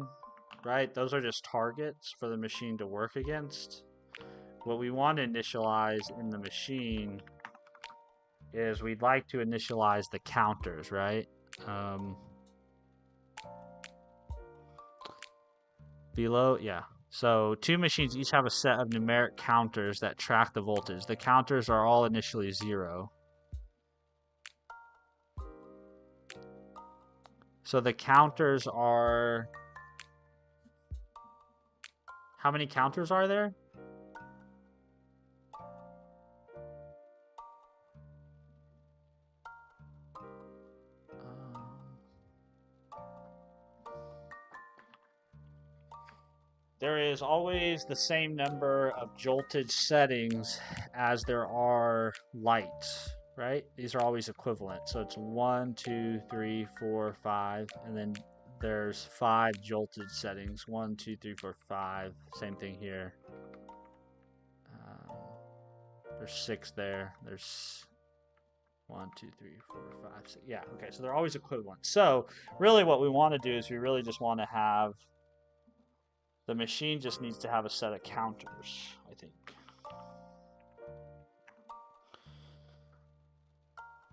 right? Those are just targets for the machine to work against. What we want to initialize in the machine is we'd like to initialize the counters, right? Below, yeah. So two machines each have a set of numeric counters that track the voltage. The counters are all initially 0. So the counters are, how many counters are there? There is always the same number of joltage settings as there are lights, right? These are always equivalent. So it's 1, 2, 3, 4, 5, and then there's 5 joltage settings. 1, 2, 3, 4, 5. Same thing here. There's 6 there. There's 1, 2, 3, 4, 5, 6. Yeah, okay, so they're always equivalent. So really what we want to do is we really just want to have The machine just needs to have a set of counters, I think.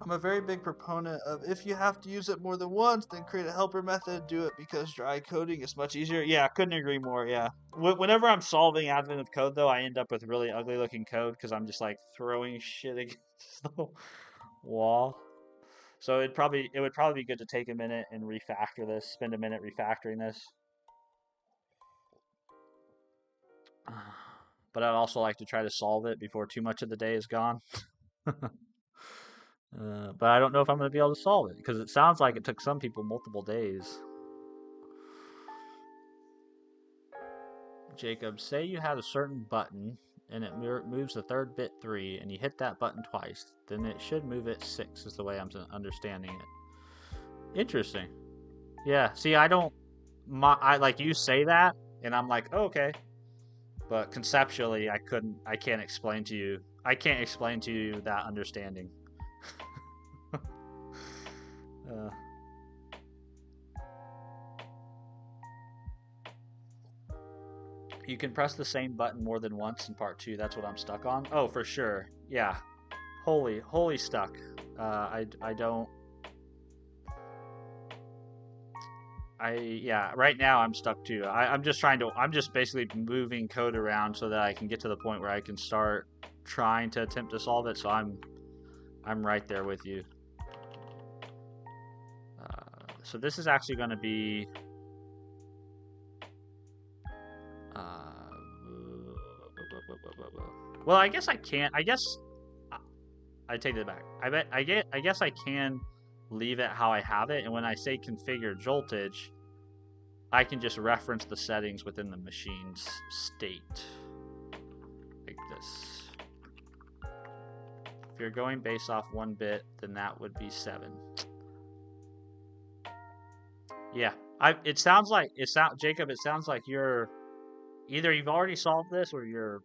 I'm a very big proponent of if you have to use it more than once, then create a helper method. Do it because dry coding is much easier. Yeah, couldn't agree more. Yeah. Whenever I'm solving admin of code, though, I end up with really ugly looking code because I'm just like throwing shit against the wall. So it would probably be good to take a minute and refactor this. Spend a minute refactoring this. But I'd also like to try to solve it before too much of the day is gone. But I don't know if I'm going to be able to solve it because it sounds like it took some people multiple days. Jacob, say you had a certain button and it moves the third bit 3 and you hit that button twice, then it should move it 6 is the way I'm understanding it. Interesting. Yeah, see, I like you say that and I'm like, oh, okay. But conceptually, I can't explain to you that understanding. You can press the same button more than once in part 2. That's what I'm stuck on. Oh, for sure. Yeah. Holy stuck. Right now I'm stuck too. I'm just basically moving code around so that I can get to the point where I can start trying to attempt to solve it. So I'm right there with you. So this is actually going to be well, I guess I can't. I guess I take it back. I guess I can leave it how I have it, and when I say configure joltage, I can just reference the settings within the machine's state. Like this. If you're going based off 1 bit, then that would be 7. Yeah. Jacob, it sounds like you're either you've already solved this or you're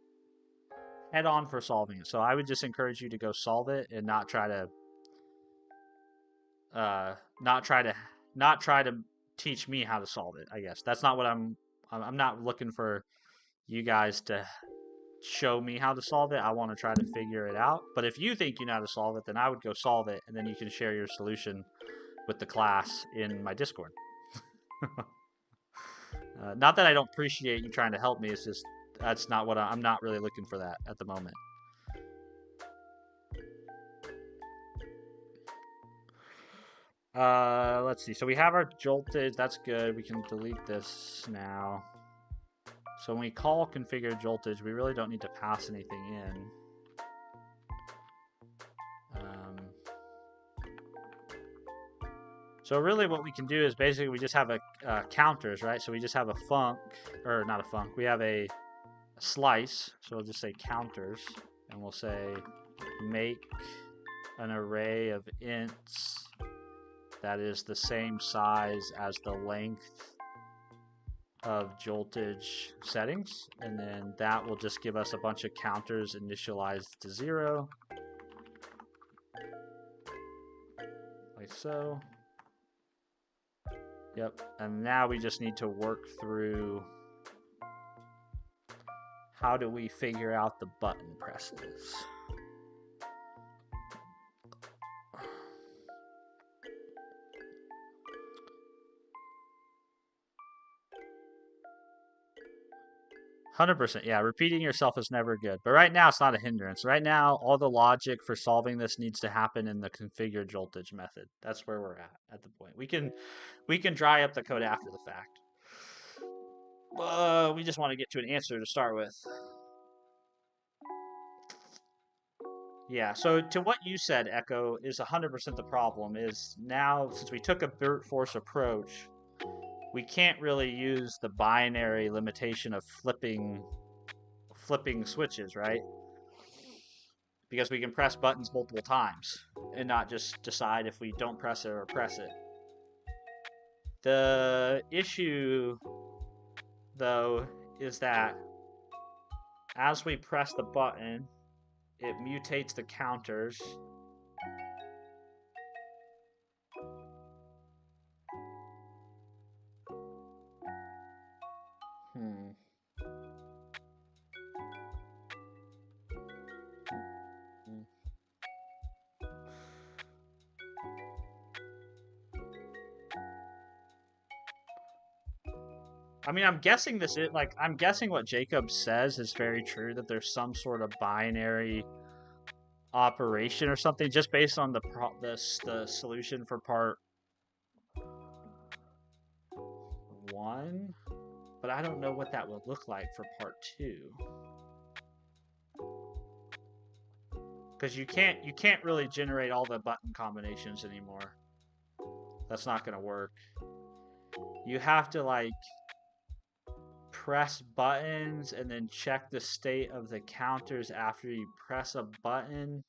head on for solving it. So I would just encourage you to go solve it and not try to teach me how to solve it. I guess that's not what I'm not looking for you guys to show me how to solve it. I want to try to figure it out. But if you think you know how to solve it, then I would go solve it, and then you can share your solution with the class in my Discord. Not that I don't appreciate you trying to help me. It's just that's not what I'm not really looking for that at the moment. Let's see. So we have our joltage. That's good. We can delete this now. So when we call configure joltage, we really don't need to pass anything in. So really what we can do is basically we just have a counters, right? So we just have a func, or not a func, we have a slice. So we'll just say counters, and we'll say make an array of ints that is the same size as the length of joltage settings, and then that will just give us a bunch of counters initialized to 0, like so. Yep, and now we just need to work through how do we figure out the button presses. 100%. Yeah, repeating yourself is never good. But right now, it's not a hindrance. Right now, all the logic for solving this needs to happen in the configure joltage method. That's where we're at the point. We can dry up the code after the fact. We just want to get to an answer to start with. Yeah, so to what you said, Echo, is 100% the problem. Is now, since we took a brute force approach, we can't really use the binary limitation of flipping switches, right? Because we can press buttons multiple times and not just decide if we don't press it or press it. The issue, though, is that as we press the button, it mutates the counters. Hmm. I mean, I'm guessing this is like, I'm guessing what Jacob says is very true, that there's some sort of binary operation or something just based on the solution for part 1, but I don't know what that would look like for part 2. Because you can't really generate all the button combinations anymore. That's not going to work. You have to like press buttons and then check the state of the counters after you press a button,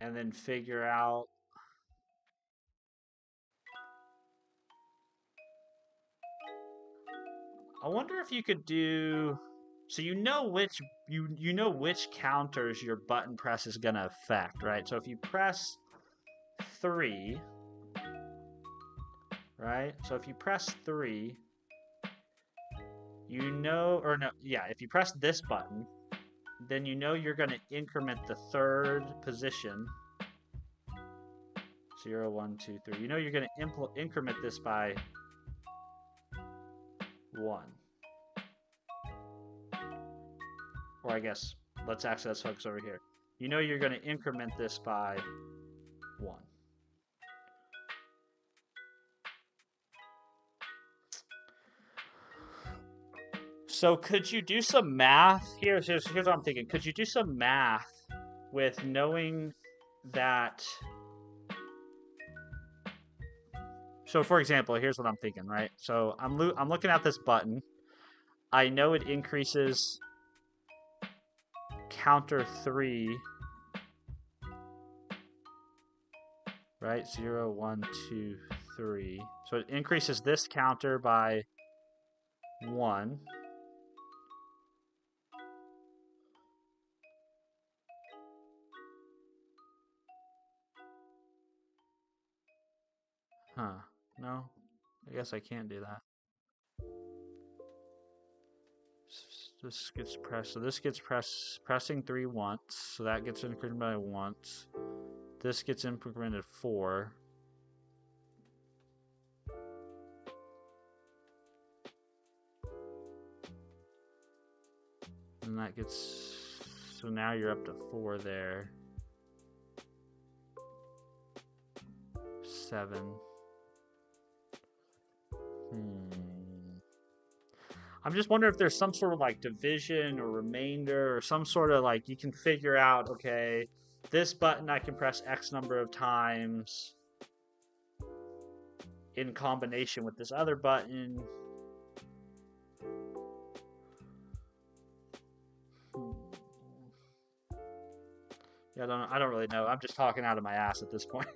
and then figure out I wonder if you could do, so you know which you know which counters your button press is going to affect, right? So if you press 3, right? So if you press 3, you know, or no, yeah, if you press this button, then you know you're going to increment the third position. 0, 1, 2, 3. You know you're going to increment this by 1. Or I guess, let's focus over here. You know you're going to increment this by 1. So could you do some math? Here's what I'm thinking. Could you do some math with knowing that? So for example, here's what I'm thinking, right? So I'm looking at this button. I know it increases counter 3, right? 0, 1, 2, 3. So it increases this counter by 1. Huh. No. I guess I can't do that. This gets pressed. So this gets pressing 3 once. So that gets incremented by once. This gets incremented 4. And that gets, so now you're up to 4 there. 7. I'm just wondering if there's some sort of like division or remainder or some sort of like, you can figure out, okay, this button I can press X number of times in combination with this other button. Yeah, I don't really know. I'm just talking out of my ass at this point.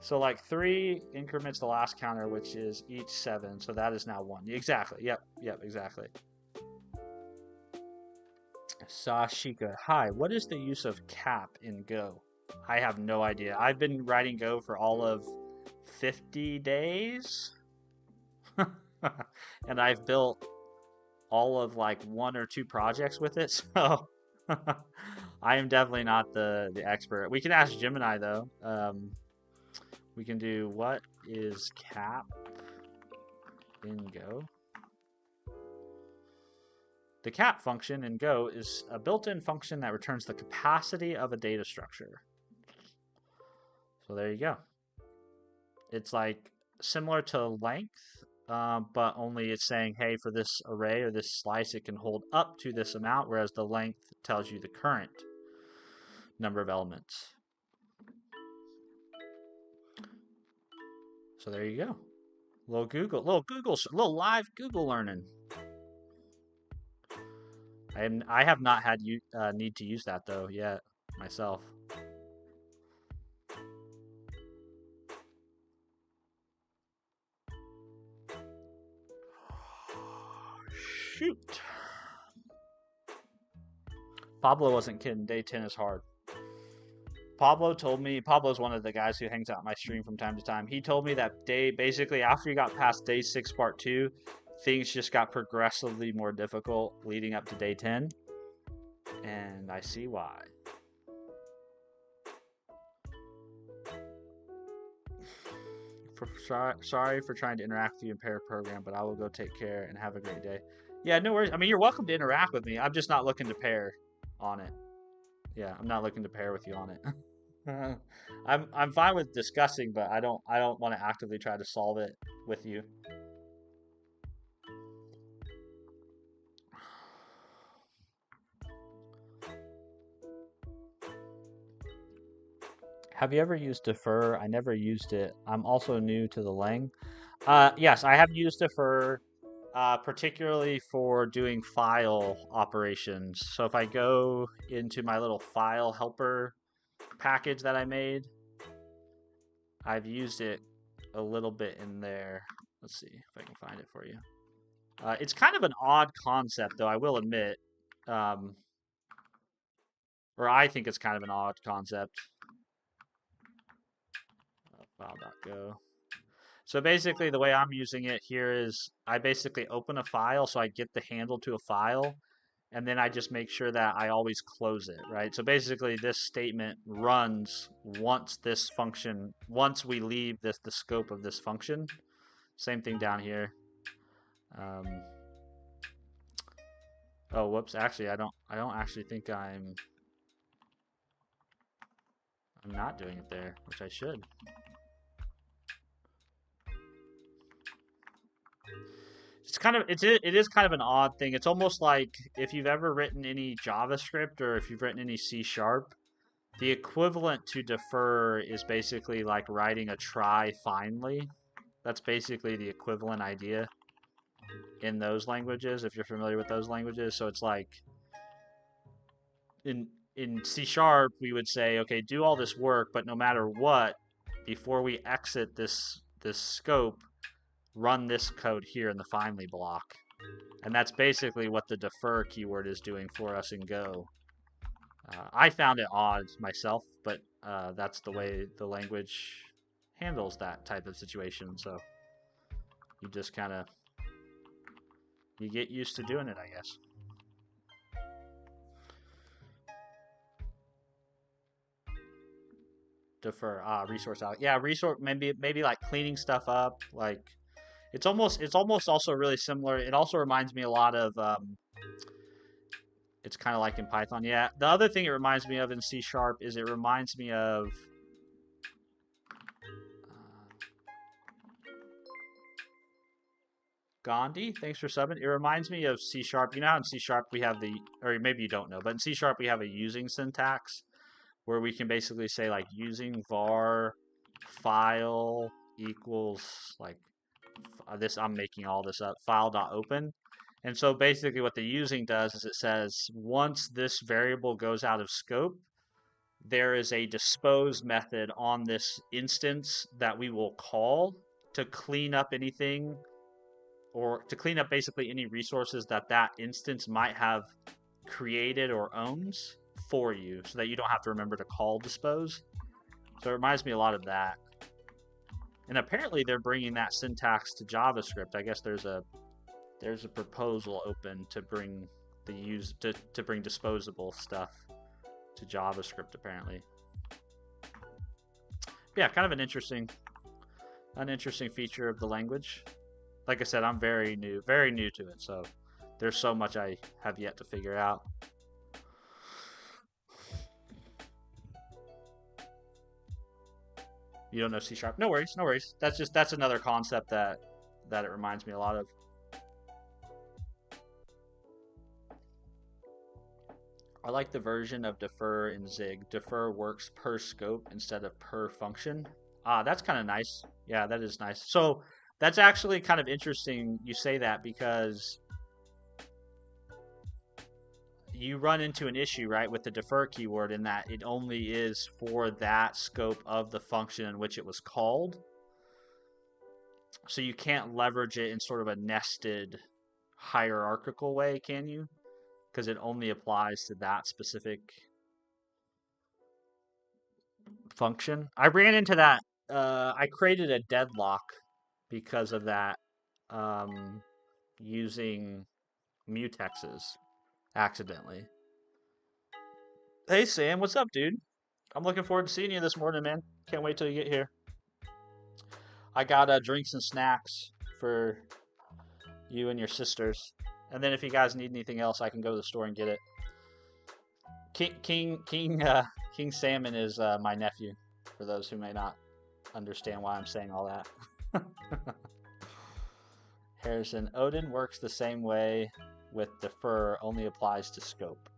So like 3 increments the last counter, which is each 7. So that is now 1. Exactly. Yep, exactly. Sashika, hi. What is the use of cap in Go? I have no idea. I've been writing Go for all of 50 days. And I've built all of like 1 or 2 projects with it. So I am definitely not the expert. We can ask Gemini though. We can do, what is cap in Go? The cap function in Go is a built-in function that returns the capacity of a data structure. So there you go. It's like similar to length, but only it's saying, hey, for this array or this slice, it can hold up to this amount, whereas the length tells you the current number of elements. So there you go. Little live Google learning. I have not had need to use that though yet myself. Shoot. Pablo wasn't kidding. Day 10 is hard. Pablo told me, Pablo's one of the guys who hangs out on my stream from time to time. He told me that basically after you got past day 6, part 2, things just got progressively more difficult leading up to day 10. And I see why. Sorry for trying to interact with you in pair program, but I will go take care and have a great day. Yeah, no worries. I mean, you're welcome to interact with me. I'm just not looking to pair on it. Yeah, I'm not looking to pair with you on it. I'm fine with discussing, but I don't want to actively try to solve it with you. Have you ever used defer? I never used it. I'm also new to the Lang. Yes, I have used defer, particularly for doing file operations. So if I go into my little file helper package that I made, I've used it a little bit in there. Let's see if I can find it for you. It's kind of an odd concept, though, I will admit. Or I think it's kind of an odd concept. File.go. So basically, the way I'm using it here is I basically open a file, so I get the handle to a file, and then I just make sure that I always close it, right? So basically, this statement runs once we leave the scope of this function. Same thing down here. Oh, whoops! Actually, I don't actually think I'm not doing it there, which I should. It is kind of an odd thing. It's almost like if you've ever written any JavaScript or if you've written any C#, the equivalent to defer is basically like writing a try finally. That's basically the equivalent idea in those languages, if you're familiar with those languages. So it's like in C#, we would say, okay, do all this work, but no matter what, before we exit this scope, run this code here in the finally block. And that's basically what the defer keyword is doing for us in Go. I found it odd myself, but that's the way the language handles that type of situation. So you just kind of you get used to doing it, I guess. Defer resource out. Yeah, resource maybe like cleaning stuff up. Like it's almost also really similar. It also reminds me a lot of it's kind of like in Python. Yeah. The other thing it reminds me of in C# is it reminds me of Gandhi. Thanks for subbing. It reminds me of C#. You know how in C# we have or maybe you don't know, but in C# we have a using syntax where we can basically say like using var file equals like this. I'm making all this up. File.open. And so basically what the using does is it says once this variable goes out of scope, there is a dispose method on this instance that we will call to clean up anything or to clean up basically any resources that instance might have created or owns for you so that you don't have to remember to call dispose. So it reminds me a lot of that. And apparently they're bringing that syntax to JavaScript. I guess there's a proposal open to bring to bring disposable stuff to JavaScript apparently. Yeah, kind of an interesting feature of the language. Like I said, I'm very new to it, so there's so much I have yet to figure out. You don't know C#? No worries, no worries. That's another concept that it reminds me a lot of. I like the version of defer in Zig. Defer works per scope instead of per function. That's kind of nice. Yeah, that is nice. So that's actually kind of interesting you say that because you run into an issue, right, with the defer keyword in that it only is for that scope of the function in which it was called. So you can't leverage it in sort of a nested hierarchical way, can you? Because it only applies to that specific function. I ran into that. I created a deadlock because of that, using mutexes accidentally. Hey Sam, what's up, dude? I'm looking forward to seeing you this morning, man. Can't wait till you get here. I got drinks and snacks for you and your sisters, and then if you guys need anything else, I can go to the store and get it. King Salmon is my nephew. For those who may not understand why I'm saying all that. Harrison, Odin works the same way with defer, only applies to scope.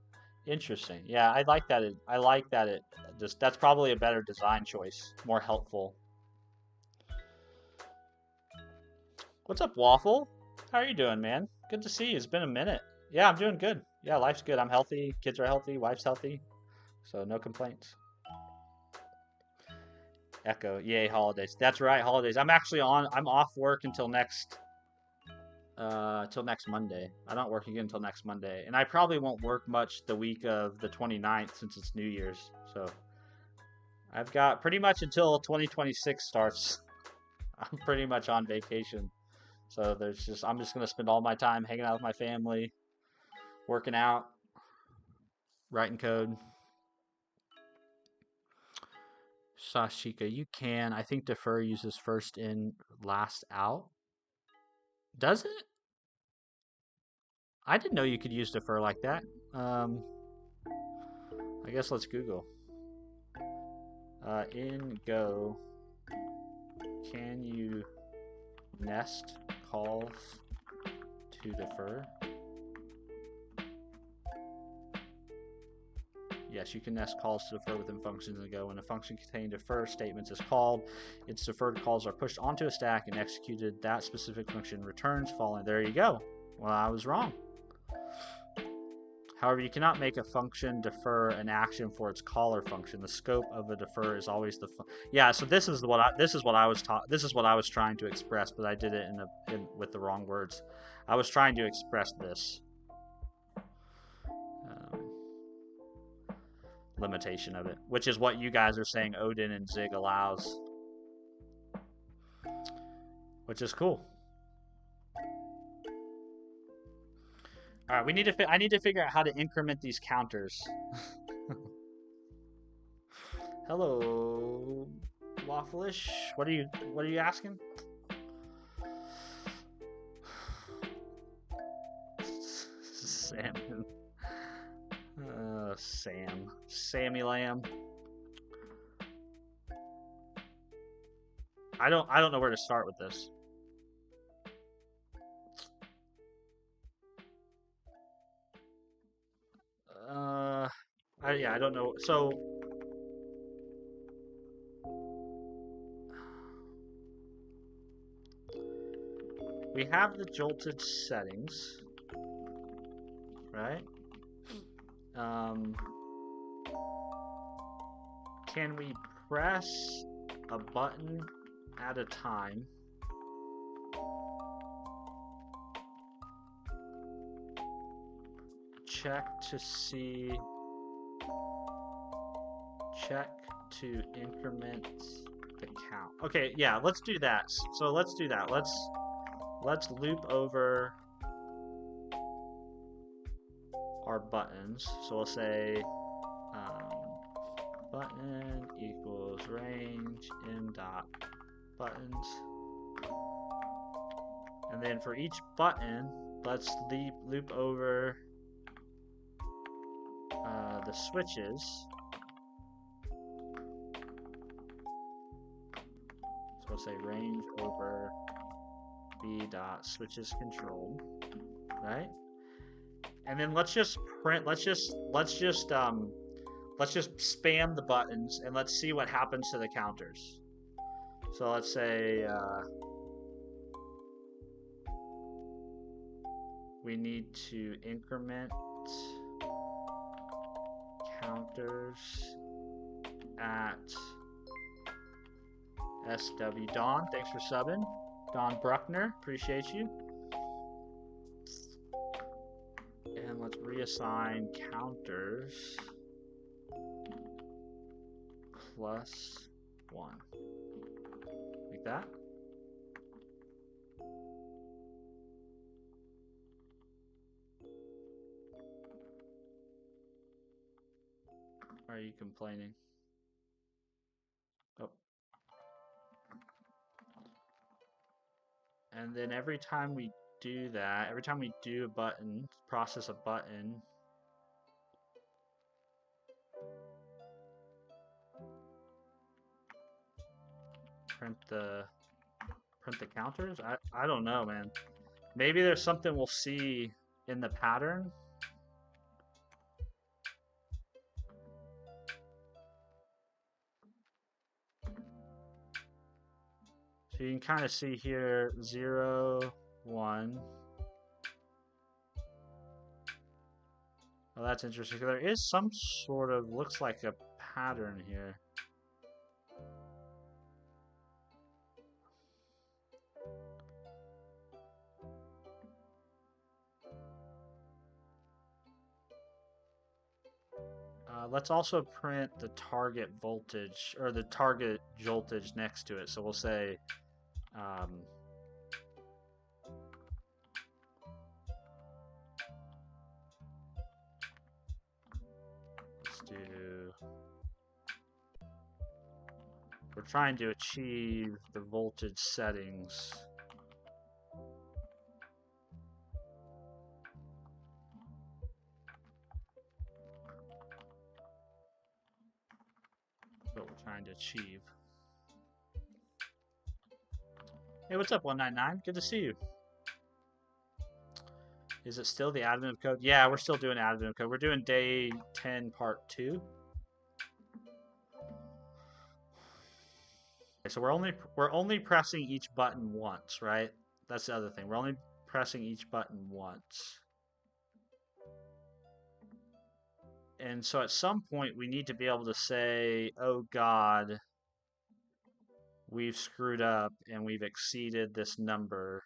Interesting. Yeah, I like that. I like that it just, that's probably a better design choice, more helpful. What's up, Waffle? How are you doing, man? Good to see you. It's been a minute. Yeah, I'm doing good. Yeah, life's good. I'm healthy. Kids are healthy. Wife's healthy. So no complaints. Echo, yay, holidays. That's right, holidays. I'm off work until next Monday. I don't work again until next Monday. And I probably won't work much the week of the 29th since it's New Year's. So I've got pretty much until 2026 starts. I'm pretty much on vacation. So I'm just going to spend all my time hanging out with my family, working out, writing code. Sashika, you can. I think defer uses first in, last out. Does it? I didn't know you could use defer like that. I guess let's Google. In Go, can you nest calls to defer? Yes, you can nest calls to defer within functions in Go. When a function containing defer statements is called, its deferred calls are pushed onto a stack and executed. That specific function returns following. There you go. Well, I was wrong. However, you cannot make a function defer an action for its caller function. The scope of a defer is always the yeah. So this is what I was trying to express, but I did it with the wrong words. I was trying to express this limitation of it, which is what you guys are saying Odin and Zig allows, which is cool. All right, I need to figure out how to increment these counters. Hello, Waffleish. What are you asking? Salmon. Sammy Lamb. I don't know where to start with this. I don't know. So we have the joltage settings, right? Can we press a button at a time? Check to increment the count. Okay, yeah, let's do that. So let's do that. Let's loop over our buttons. So we'll say button equals range in dot buttons. And then for each button, let's loop over the switches. So we'll say range over b dot switches controlled, right? And then let's just spam the buttons and let's see what happens to the counters. So let's say we need to increment counters at SW. Dawn, thanks for subbing. Don Bruckner, appreciate you. And let's reassign counters plus 1. Like that. Are you complaining? Oh. And then every time we do that, every time we do a button, process a button, print the counters? I don't know, man. Maybe there's something we'll see in the pattern. So you can kind of see here 0, 1. Well, that's interesting. There is some sort of, looks like a pattern here. Let's also print the target voltage, or the target joltage next to it. So we'll say let's do, we're trying to achieve the voltage settings. What we're trying to achieve. Hey, what's up, 199? Good to see you. Is it still the admin code? Yeah, we're still doing admin code. We're doing day 10, part 2. Okay, so we're only pressing each button once, right? That's the other thing. We're only pressing each button once. And so at some point we need to be able to say, oh God, we've screwed up and we've exceeded this number.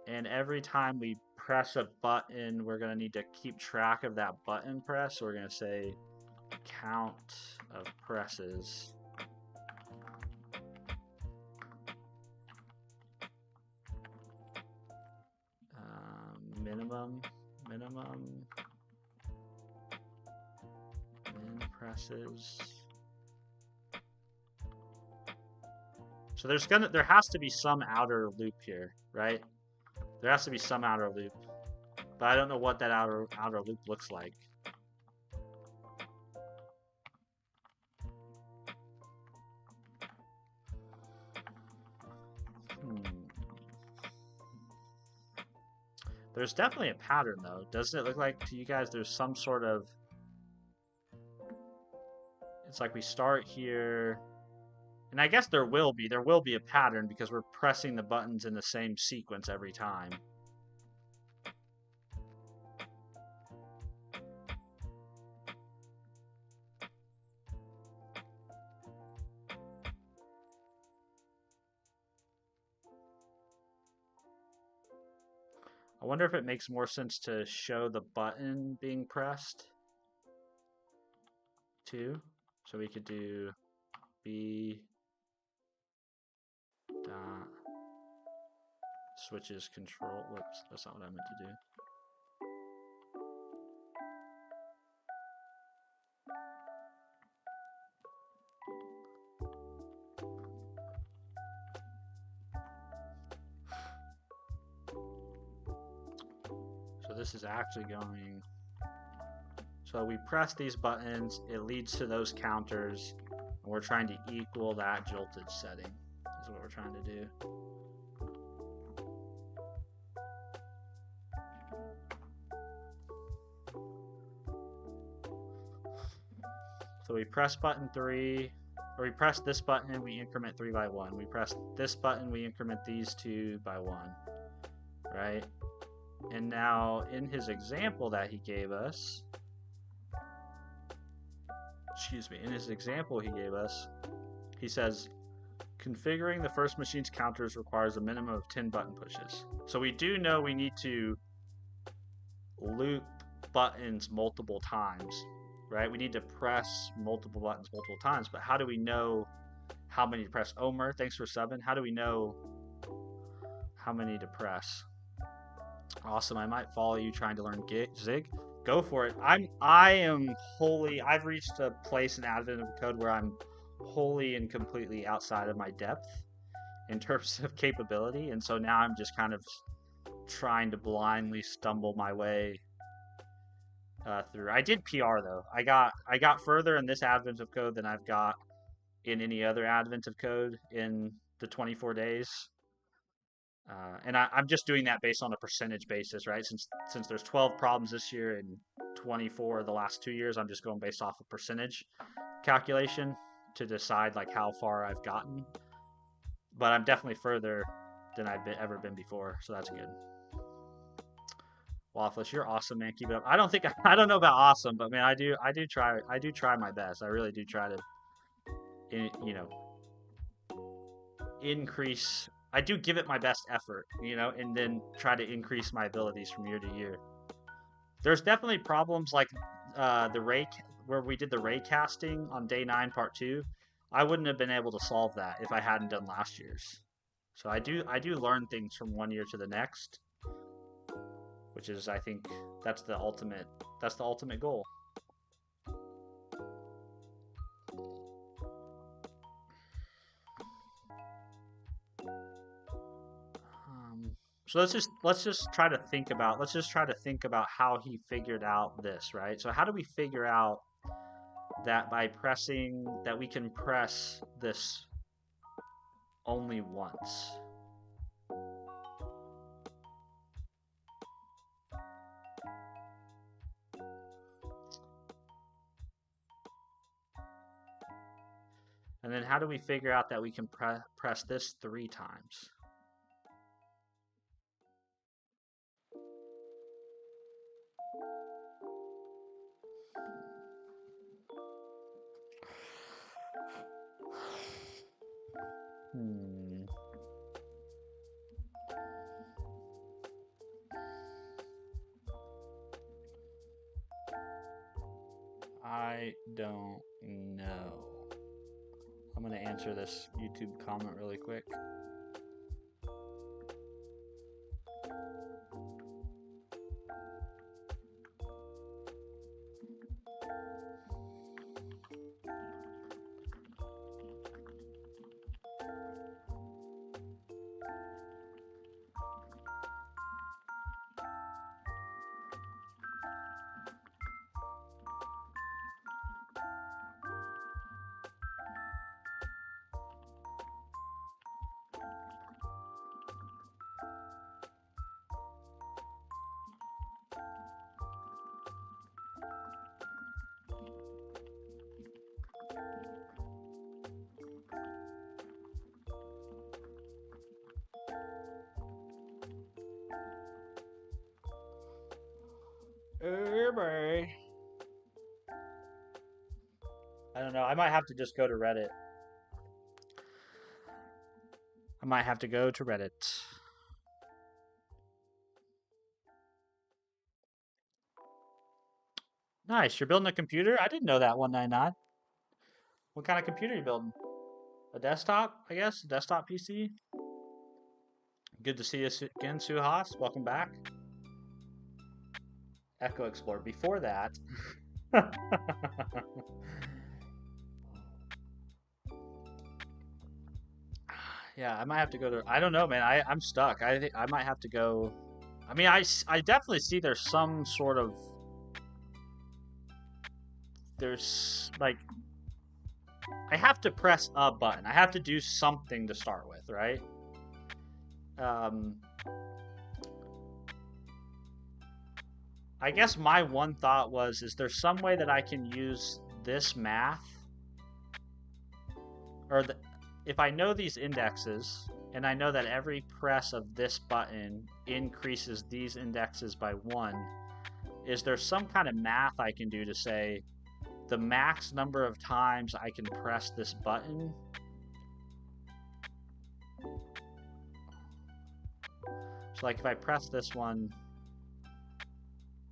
And every time we press a button, we're going to need to keep track of that button press. So we're going to say count of presses. Minimum min presses. So there has to be some outer loop here, right? There has to be some outer loop, but I don't know what that outer loop looks like. There's definitely a pattern, though. Doesn't it look like to you guys there's some sort of... It's like we start here, and I guess there will be a pattern because we're pressing the buttons in the same sequence every time. I wonder if it makes more sense to show the button being pressed too. So we could do B dot switches control. Whoops, that's not what I meant to do. So this is actually going, so we press these buttons, it leads to those counters, and we're trying to equal that joltage setting, is what we're trying to do. So we press button 3, or we press this button and we increment 3 by 1. We press this button, we increment these 2 by 1, right? And now in his example that he gave us, in his example he gave us, he says, configuring the first machine's counters requires a minimum of 10 button pushes. So we do know we need to loop buttons multiple times, right? We need to press multiple buttons multiple times, but how do we know how many to press? Omer, thanks for subbing. How do we know how many to press? Awesome. I might follow you trying to learn Zig. Go for it. I've reached a place in Advent of Code where I'm wholly and completely outside of my depth in terms of capability, and so now I'm just kind of trying to blindly stumble my way through. I did PR though. I got further in this Advent of Code than I've got in any other Advent of Code in the 24 days. And I'm just doing that based on a percentage basis, right? Since there's 12 problems this year and 24 the last 2 years, I'm just going based off a percentage calculation to decide like how far I've gotten. But I'm definitely further than I've ever been before, so that's good. Waffles, you're awesome, man. Keep it up. I don't know about awesome, but man, I do try my best. I really do try to, increase. I do give it my best effort, and then try to increase my abilities from year to year. There's definitely problems like the ray where we did the ray casting on day 9, part 2. I wouldn't have been able to solve that if I hadn't done last year's. So I do learn things from one year to the next, which is, I think, that's the ultimate goal. So let's just try to think about how he figured out this, right? So how do we figure out that that we can press this only once? And then how do we figure out that we can press this 3 times? I don't know. I'm going to answer this YouTube comment really quick. I don't know. I might have to just go to Reddit. Nice. You're building a computer? I didn't know that, 199. What kind of computer are you building? A desktop, I guess? A desktop PC? Good to see you again, Suhas. Welcome back. Echo Explorer. Before that... Yeah, I might have to go to... I don't know, man. I'm stuck. I think I might have to go... I mean, I definitely see there's some sort of... There's, like... I have to press a button. I have to do something to start with, right? I guess my one thought was, is there some way that I can use this math? Or if I know these indexes, and I know that every press of this button increases these indexes by 1, is there some kind of math I can do to say the max number of times I can press this button? So like if I press this one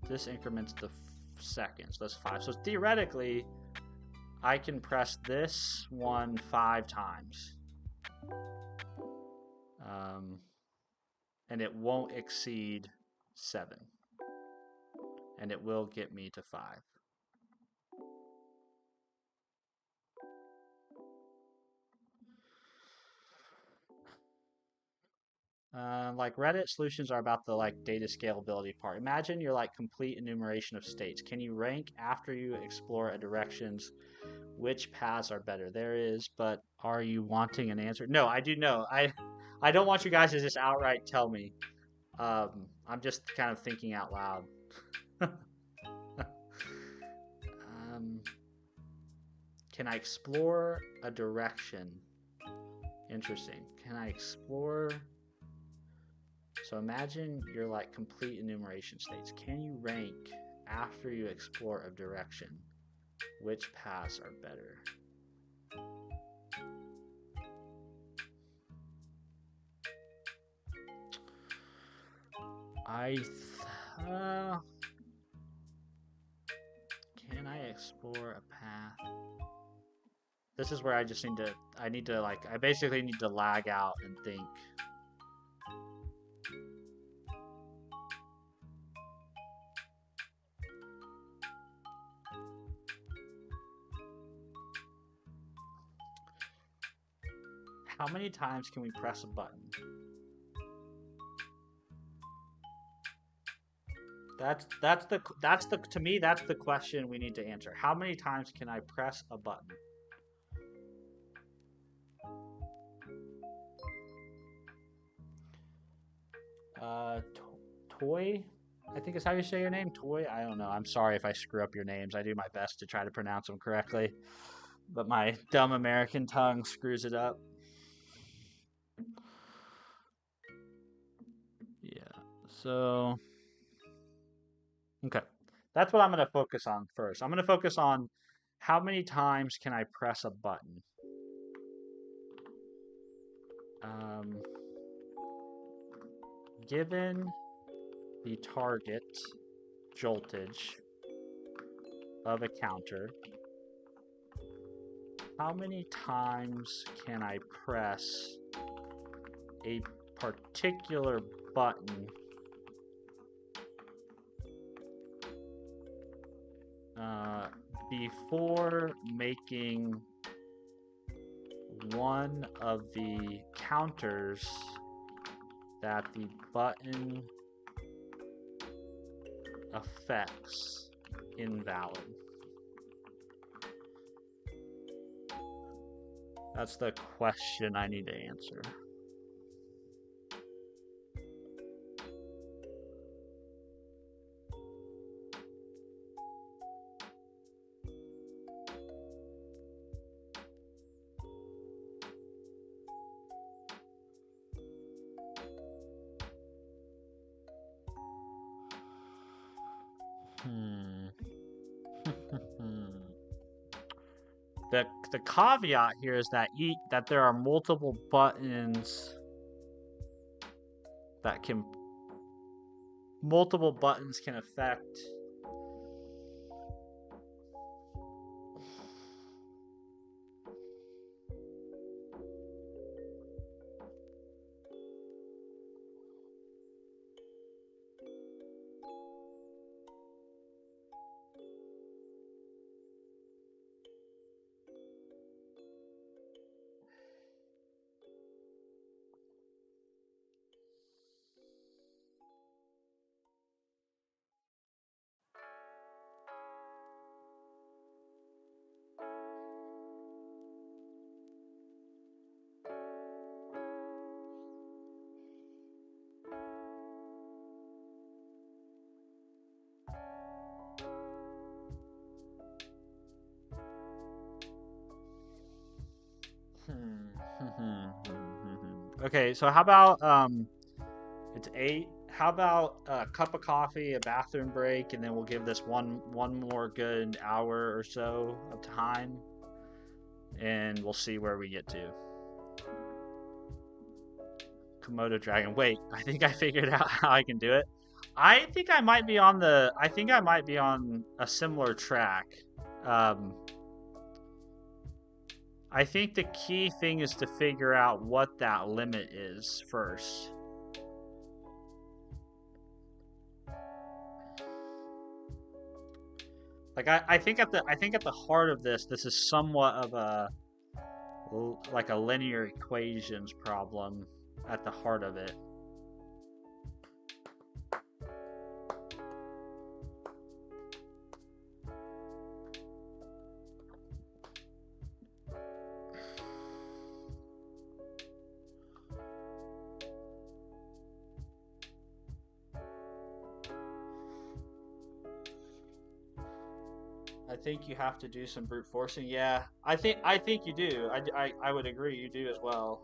this increments the seconds. So that's 5. So theoretically, I can press this one 5 times. And it won't exceed 7. And it will get me to 5. Like Reddit solutions are about the like data scalability part. Imagine your like complete enumeration of states. Can you rank after you explore a directions which paths are better? There is, but are you wanting an answer? No, I do know. I don't want you guys to just outright tell me. I'm just kind of thinking out loud. Can I explore a direction? Interesting. Can I explore? So imagine your like complete enumeration states. Can you rank after you explore a direction which paths are better? Can I explore a path? This is where I just need to, I basically need to lag out and think. How many times can we press a button? To me, that's the question we need to answer. How many times can I press a button? Toy, I think is how you say your name. Toy, I don't know. I'm sorry if I screw up your names. I do my best to try to pronounce them correctly, but my dumb American tongue screws it up. Yeah, so okay, that's what I'm going to focus on first. I'm going to focus on how many times can I press a button. Given the target joltage of a counter, how many times can I press a particular button before making one of the counters that the button affects invalid? That's the question I need to answer. The caveat here is that there are multiple buttons that can affect Okay, so how about it's 8. How about a cup of coffee, a bathroom break, and then we'll give this one more good hour or so of time, and we'll see where we get to. Komodo dragon. Wait, I think I figured out how I can do it. I think I might be on the. I think I might be on a similar track. Um, I think the key thing is to figure out what that limit is first. Like I think at the heart of this is somewhat of a like a linear equations problem at the heart of it. I think you have to do some brute forcing. Yeah, I think you do. I would agree you do as well.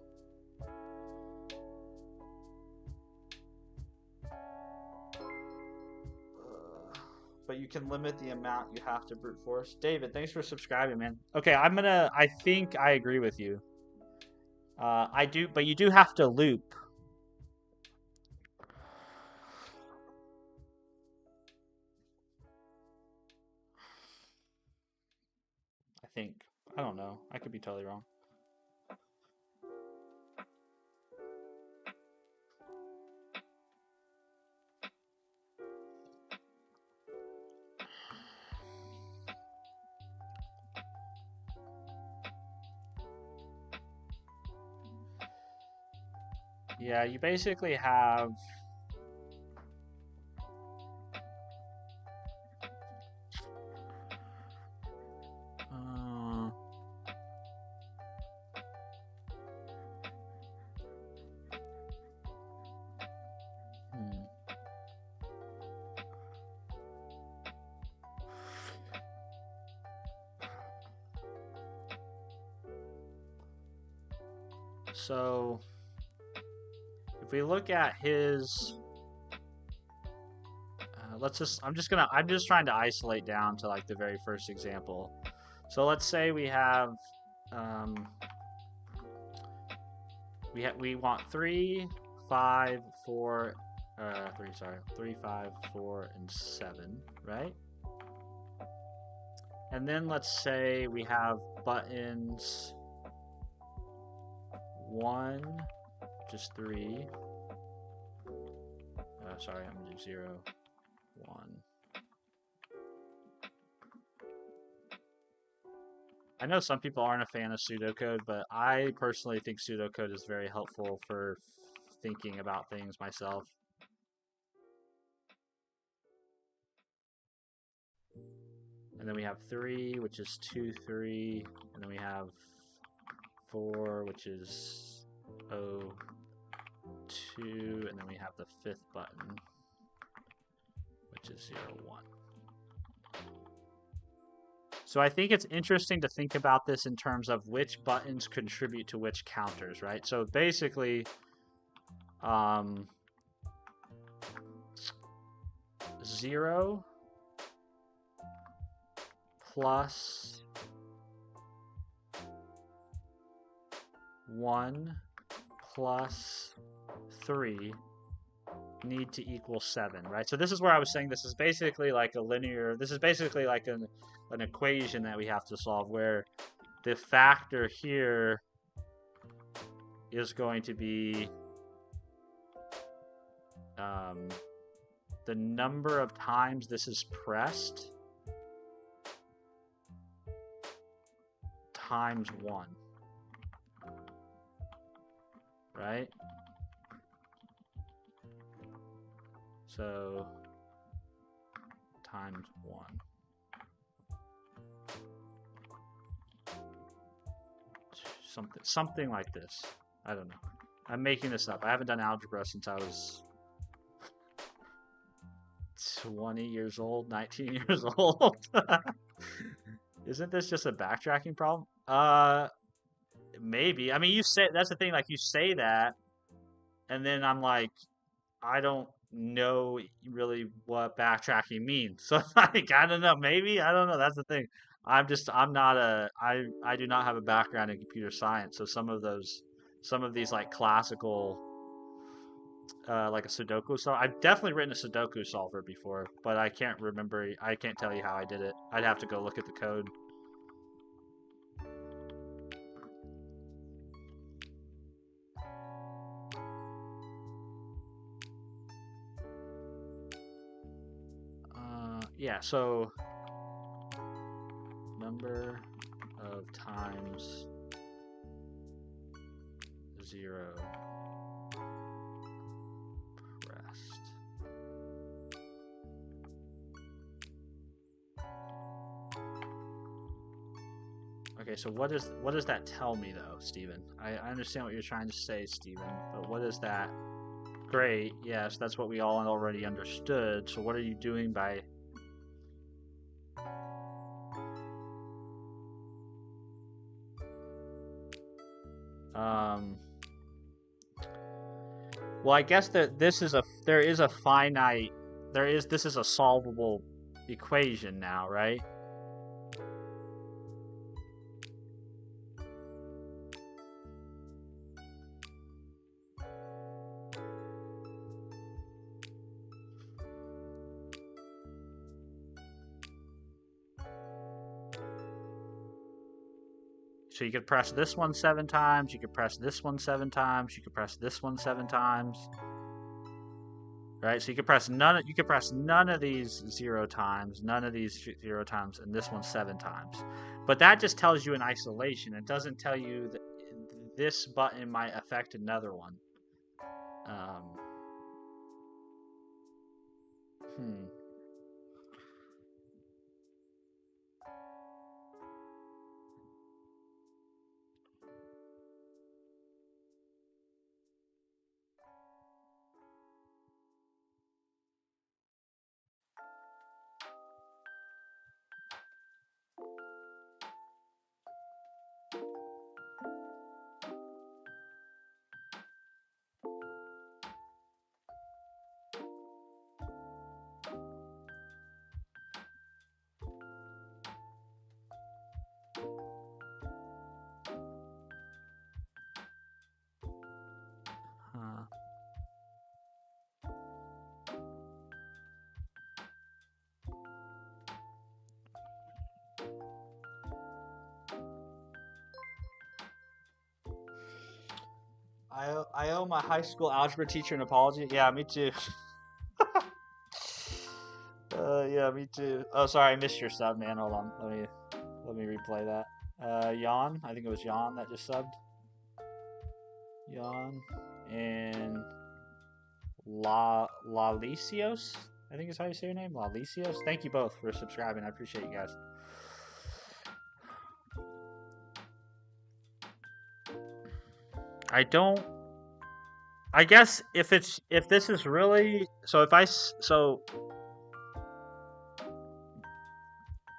But you can limit the amount you have to brute force. David, thanks for subscribing, man. Okay, I think I agree with you. I do, but you do have to loop. I think. I don't know. I could be totally wrong. Yeah, you basically have so if we look at his I'm just trying to isolate down to like the very first example. So let's say we have we want 3, 5, 4 3, 5, 4 and 7, right? And then let's say we have buttons 1, just 3. Sorry, I'm gonna do 0, 1. I know some people aren't a fan of pseudocode, but I personally think pseudocode is very helpful for thinking about things myself. And then we have 3, which is 2, 3, and then we have 4, which is 0, 2, and then we have the 5th button, which is 0, 1. So I think it's interesting to think about this in terms of which buttons contribute to which counters, right? So basically, 0 plus 1 plus 3 need to equal 7, right? So this is where I was saying this is basically like a linear, this is basically like an equation that we have to solve where the factor here is going to be the number of times this is pressed times 1, right? So times 1. Something like this. I don't know. I'm making this up. I haven't done algebra since I was 20 years old, 19 years old. Isn't this just a backtracking problem? Maybe. I mean, you say that's the thing. Like you say that, and then I'm like, I don't know really what backtracking means. So like, I don't know. Maybe I don't know. That's the thing. I do not have a background in computer science. So some of these like classical like a Sudoku solver. I've definitely written a Sudoku solver before, but I can't remember. I can't tell you how I did it. I'd have to go look at the code. Yeah, so number of times 0 pressed. Okay, so what does that tell me though, Steven? I understand what you're trying to say, Steven, but what is that? Great, yes, that's what we all already understood. So what are you doing by well, I guess that this is a finite this is a solvable equation now, right? So you could press this one 7 times, you could press this one 7 times, you could press this one 7 times. Right? So you could press none of these 0 times, none of these 0 times, and this one 7 times. But that just tells you in isolation. It doesn't tell you that this button might affect another one. Hmm. I owe my high school algebra teacher an apology. Yeah, me too. Yeah, me too. Oh, sorry, I missed your sub, man. Hold on, let me replay that. Jan, I think it was Jan that just subbed. Jan and Lalicios, I think is how you say your name. Lalicios. Thank you both for subscribing. I appreciate you guys. I guess if this is really so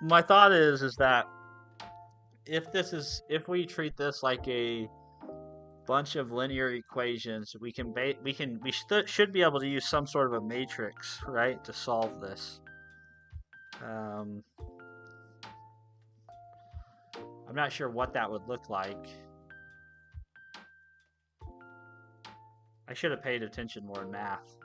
my thought is that if we treat this like a bunch of linear equations, we should be able to use some sort of a matrix, right, to solve this. I'm not sure what that would look like. I should have paid attention more in math.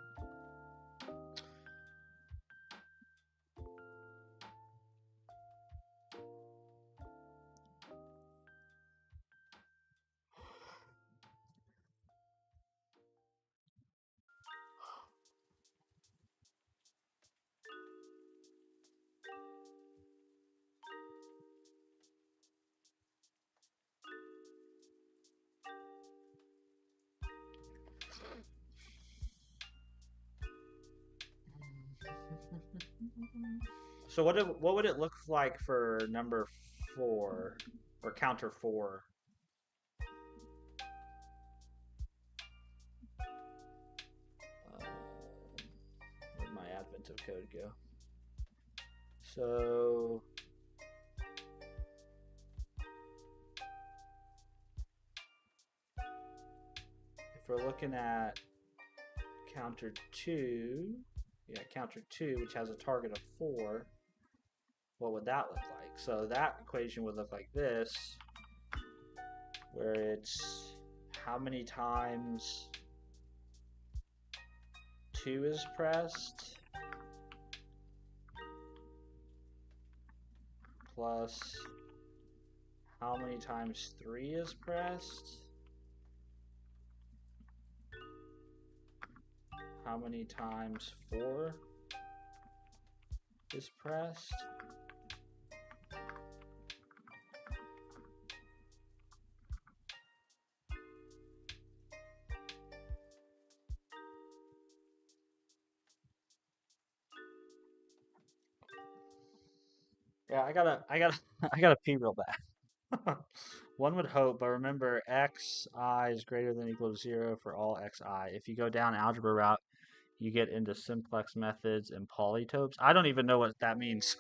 So what would it look like for number 4 or counter 4? Where'd my advent of code go? So if we're looking at counter 2, counter 2, which has a target of 4, what would that look like? So that equation would look like this, where it's how many times 2 is pressed plus how many times 3 is pressed, how many times 4 is pressed, yeah, I gotta I gotta pee real bad. One would hope, but remember xi is greater than or equal to 0 for all xi. If you go down algebra route, you get into simplex methods and polytopes. I don't even know what that means.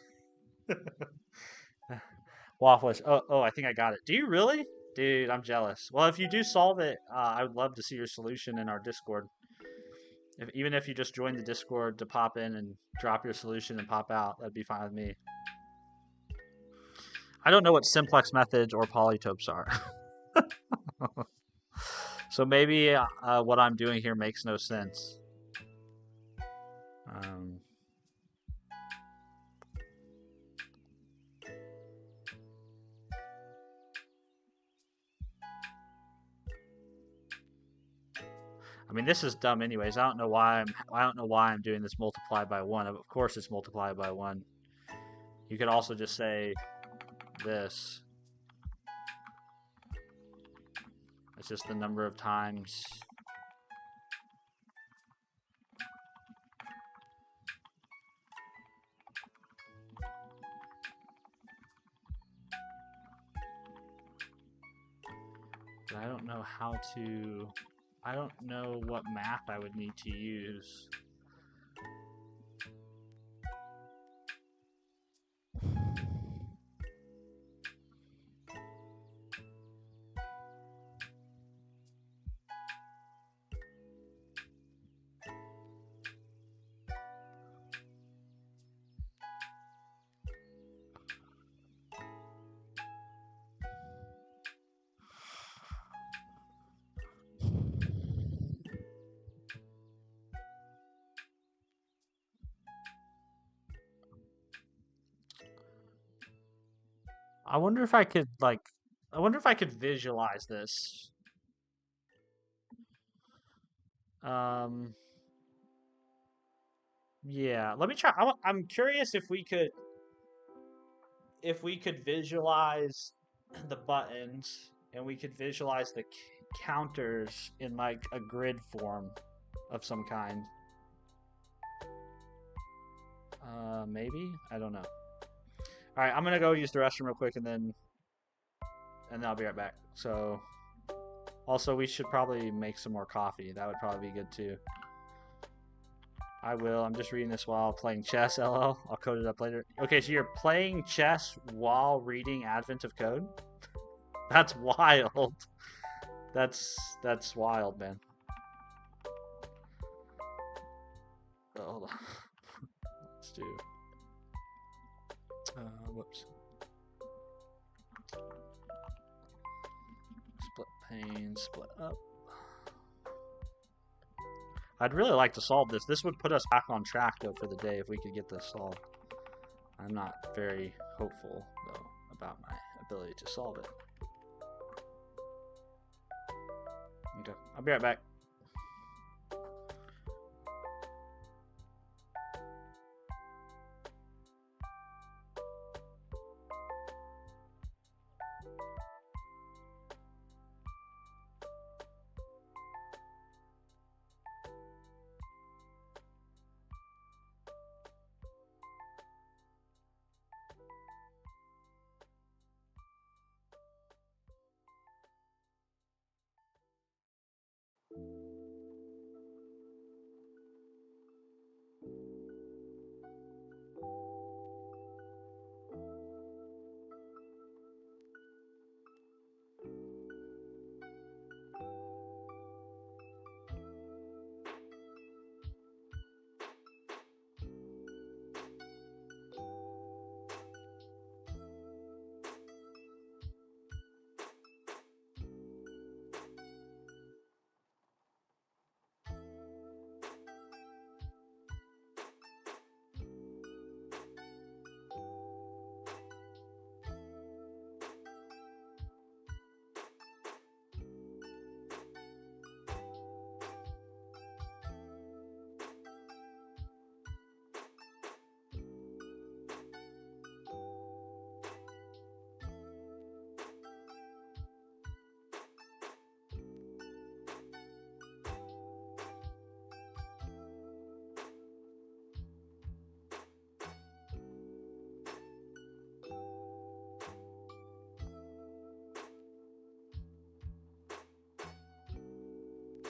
Wafflish. Oh, I think I got it. Do you really? Dude, I'm jealous. Well, if you do solve it, I would love to see your solution in our Discord. Even if you just join the Discord to pop in and drop your solution and pop out, that'd be fine with me. I don't know what simplex methods or polytopes are. So maybe what I'm doing here makes no sense. I mean, this is dumb anyways. I don't know why I'm doing this multiplied by 1. Of course it's multiplied by 1. You could also just say this. It's just the number of times. But I don't know how to. I don't know what math I would need to use. I wonder if I could visualize this. Yeah, let me try. I'm curious if we could visualize the buttons and we could visualize the counters in like a grid form of some kind. Maybe? I don't know. All right, I'm gonna go use the restroom real quick and then I'll be right back. So, also we should probably make some more coffee. That would probably be good too. I will. I'm just reading this while playing chess. LL. I'll code it up later. Okay, so you're playing chess while reading Advent of Code? That's wild. That's wild, man. Oh, hold on. Let's do. Whoops. Split pane, split up. I'd really like to solve this. This would put us back on track, though, for the day if we could get this solved. I'm not very hopeful, though, about my ability to solve it. Okay, I'll be right back.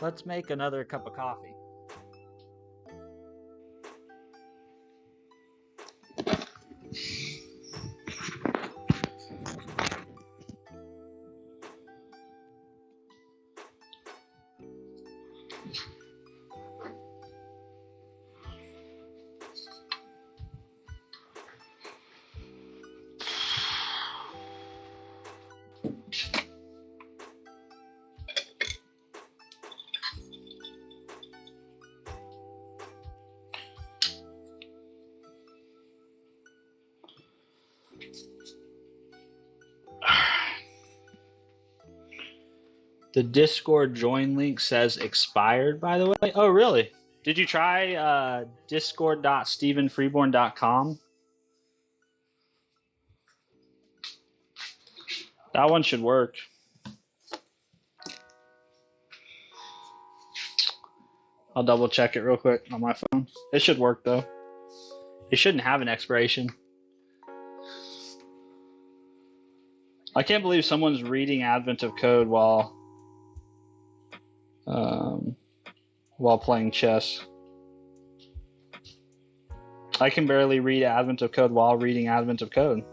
Let's make another cup of coffee. The Discord join link says expired, by the way. Oh, really? Did you try discord.stephenfreeborn.com? That one should work. I'll double check it real quick on my phone. It should work, though. It shouldn't have an expiration. I can't believe someone's reading Advent of Code while playing chess. I can barely read Advent of Code while reading Advent of Code.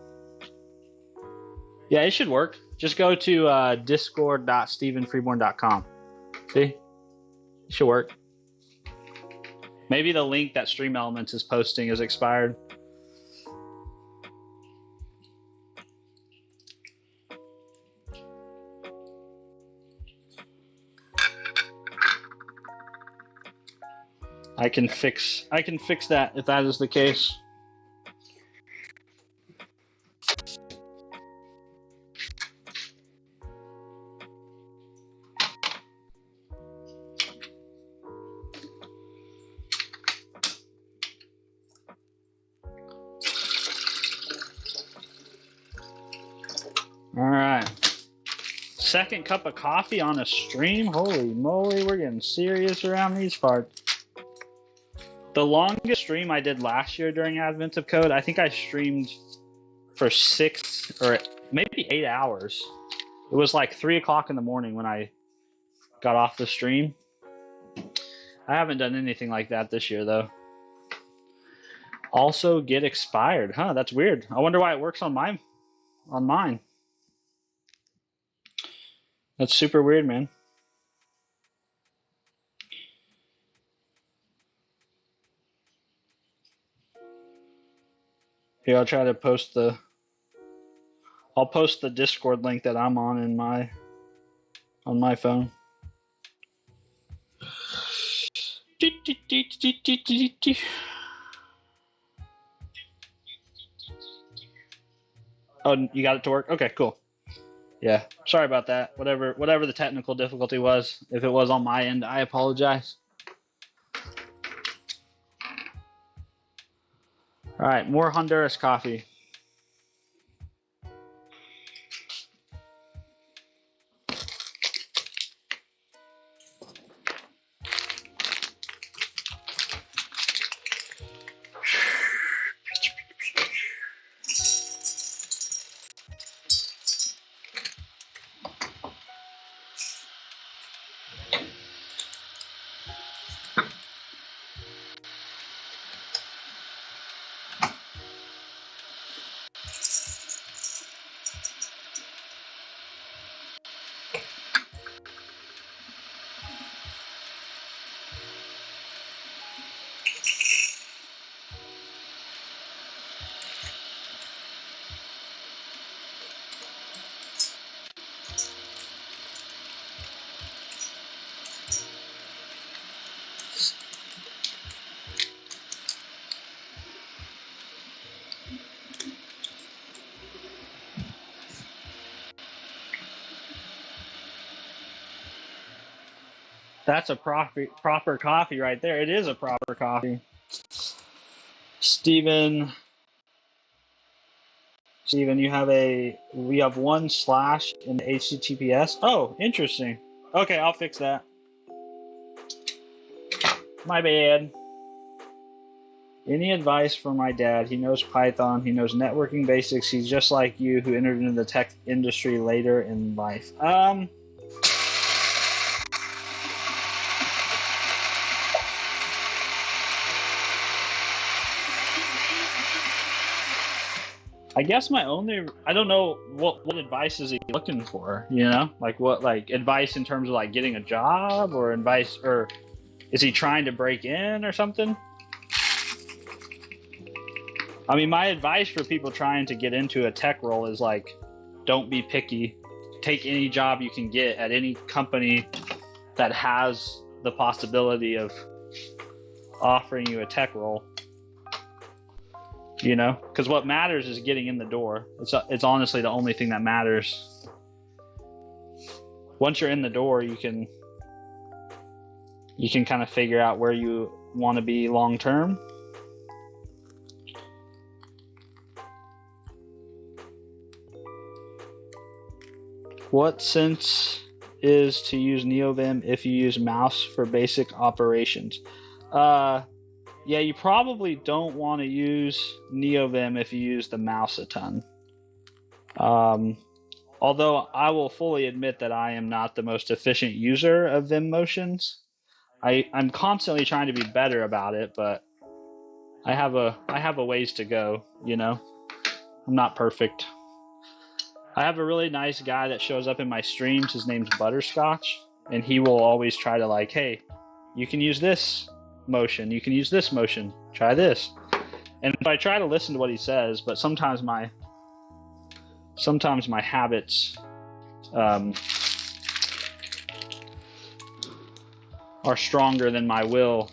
Yeah, it should work. Just go to discord.stephenfreeborn.com. See? It should work. Maybe the link that Stream Elements is posting is expired. I can fix that if that is the case. All right. Second cup of coffee on a stream. Holy moly, we're getting serious around these parts. The longest stream I did last year during Advent of Code, I think I streamed for 6 or maybe 8 hours. It was like 3 o'clock in the morning when I got off the stream. I haven't done anything like that this year, though. Also get expired. Huh, that's weird. I wonder why it works on mine. That's super weird, man. Here, I'll try to post the Discord link that I'm on in my phone. Oh, you got it to work? Okay, cool. Yeah, sorry about that. Whatever the technical difficulty was, if it was on my end, I apologize. All right, more Honduras coffee. That's a proper coffee right there. It is a proper coffee. Steven, we have 1 slash in HTTPS. Oh, interesting. Okay, I'll fix that. My bad. Any advice for my dad? He knows Python. He knows networking basics. He's just like you, who entered into the tech industry later in life. I guess I don't know what advice is he looking for, you know? Like what, like advice in terms of like getting a job, or advice, or is he trying to break in or something? I mean, my advice for people trying to get into a tech role is like, don't be picky. Take any job you can get at any company that has the possibility of offering you a tech role. You know, because what matters is getting in the door. It's honestly the only thing that matters. Once you're in the door, you can kind of figure out where you want to be long term. What sense is to use NeoVim if you use mouse for basic operations? Yeah, you probably don't want to use NeoVim if you use the mouse a ton. Although I will fully admit that I am not the most efficient user of Vim motions. I'm constantly trying to be better about it, but I have a ways to go, you know. I'm not perfect. I have a really nice guy that shows up in my streams. His name's Butterscotch, and he will always try to like, hey, you can use this motion, you can use this motion, try this. And if I try to listen to what he says, but sometimes my habits are stronger than my will.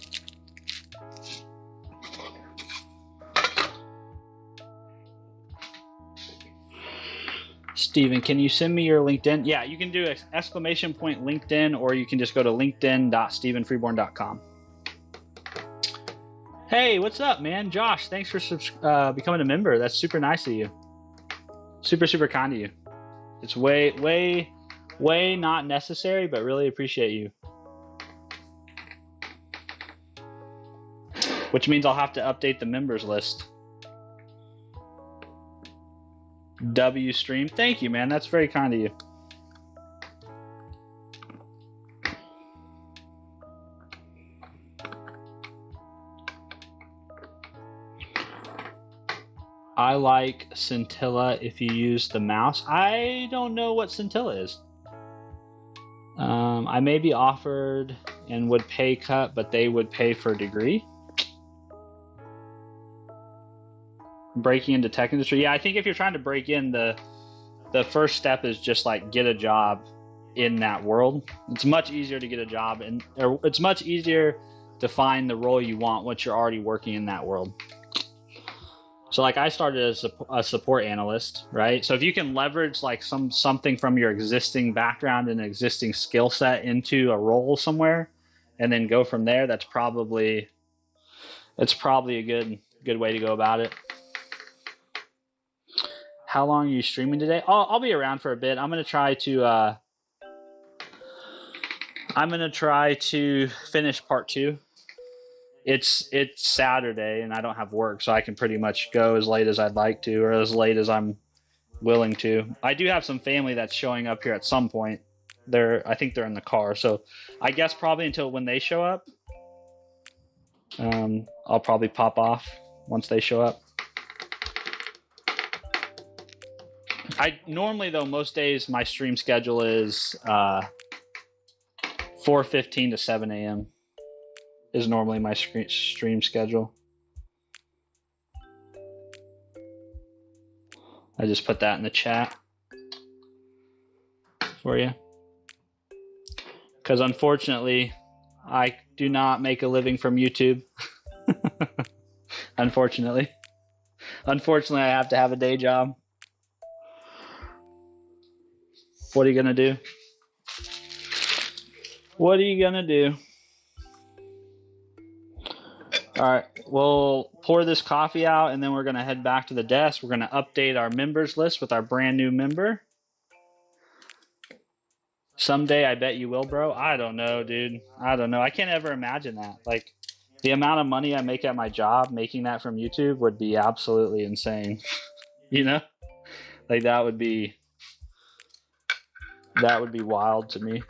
Steven, can you send me your LinkedIn? Yeah, you can do exclamation point LinkedIn, or you can just go to linkedin.stevenfreeborn.com. Hey, what's up, man? Josh, thanks for becoming a member. That's super nice of you. Super, super kind of you. It's way not necessary, but really appreciate you. Which means I'll have to update the members list. W stream. Thank you, man. That's very kind of you. I like Scintilla if you use the mouse. I don't know what Scintilla is. I may be offered and would pay cut, but they would pay for a degree. Breaking into tech industry. Yeah, I think if you're trying to break in, the first step is just like get a job in that world. It's much easier to get a job, or it's much easier to find the role you want once you're already working in that world. So like I started as a support analyst, right? So if you can leverage like something from your existing background and existing skill set into a role somewhere, and then go from there, it's probably a good way to go about it. How long are you streaming today? I'll be around for a bit. I'm gonna try to finish part 2. It's Saturday and I don't have work, so I can pretty much go as late as I'd like to, or as late as I'm willing to. I do have some family that's showing up here at some point. I think they're in the car, so I guess probably until when they show up. I'll probably pop off once they show up. I normally, though, most days my stream schedule is 4:15 to 7 a.m. is normally my stream schedule. I just put that in the chat for you. Because unfortunately, I do not make a living from YouTube. Unfortunately, I have to have a day job. What are you gonna do? What are you gonna do? All right, we'll pour this coffee out, and then we're gonna head back to the desk. We're gonna update our members list with our brand new member. Someday, I bet you will, bro. I don't know, dude. I don't know. I can't ever imagine that. Like, the amount of money I make at my job, making that from YouTube would be absolutely insane. You know? Like, that would be wild to me.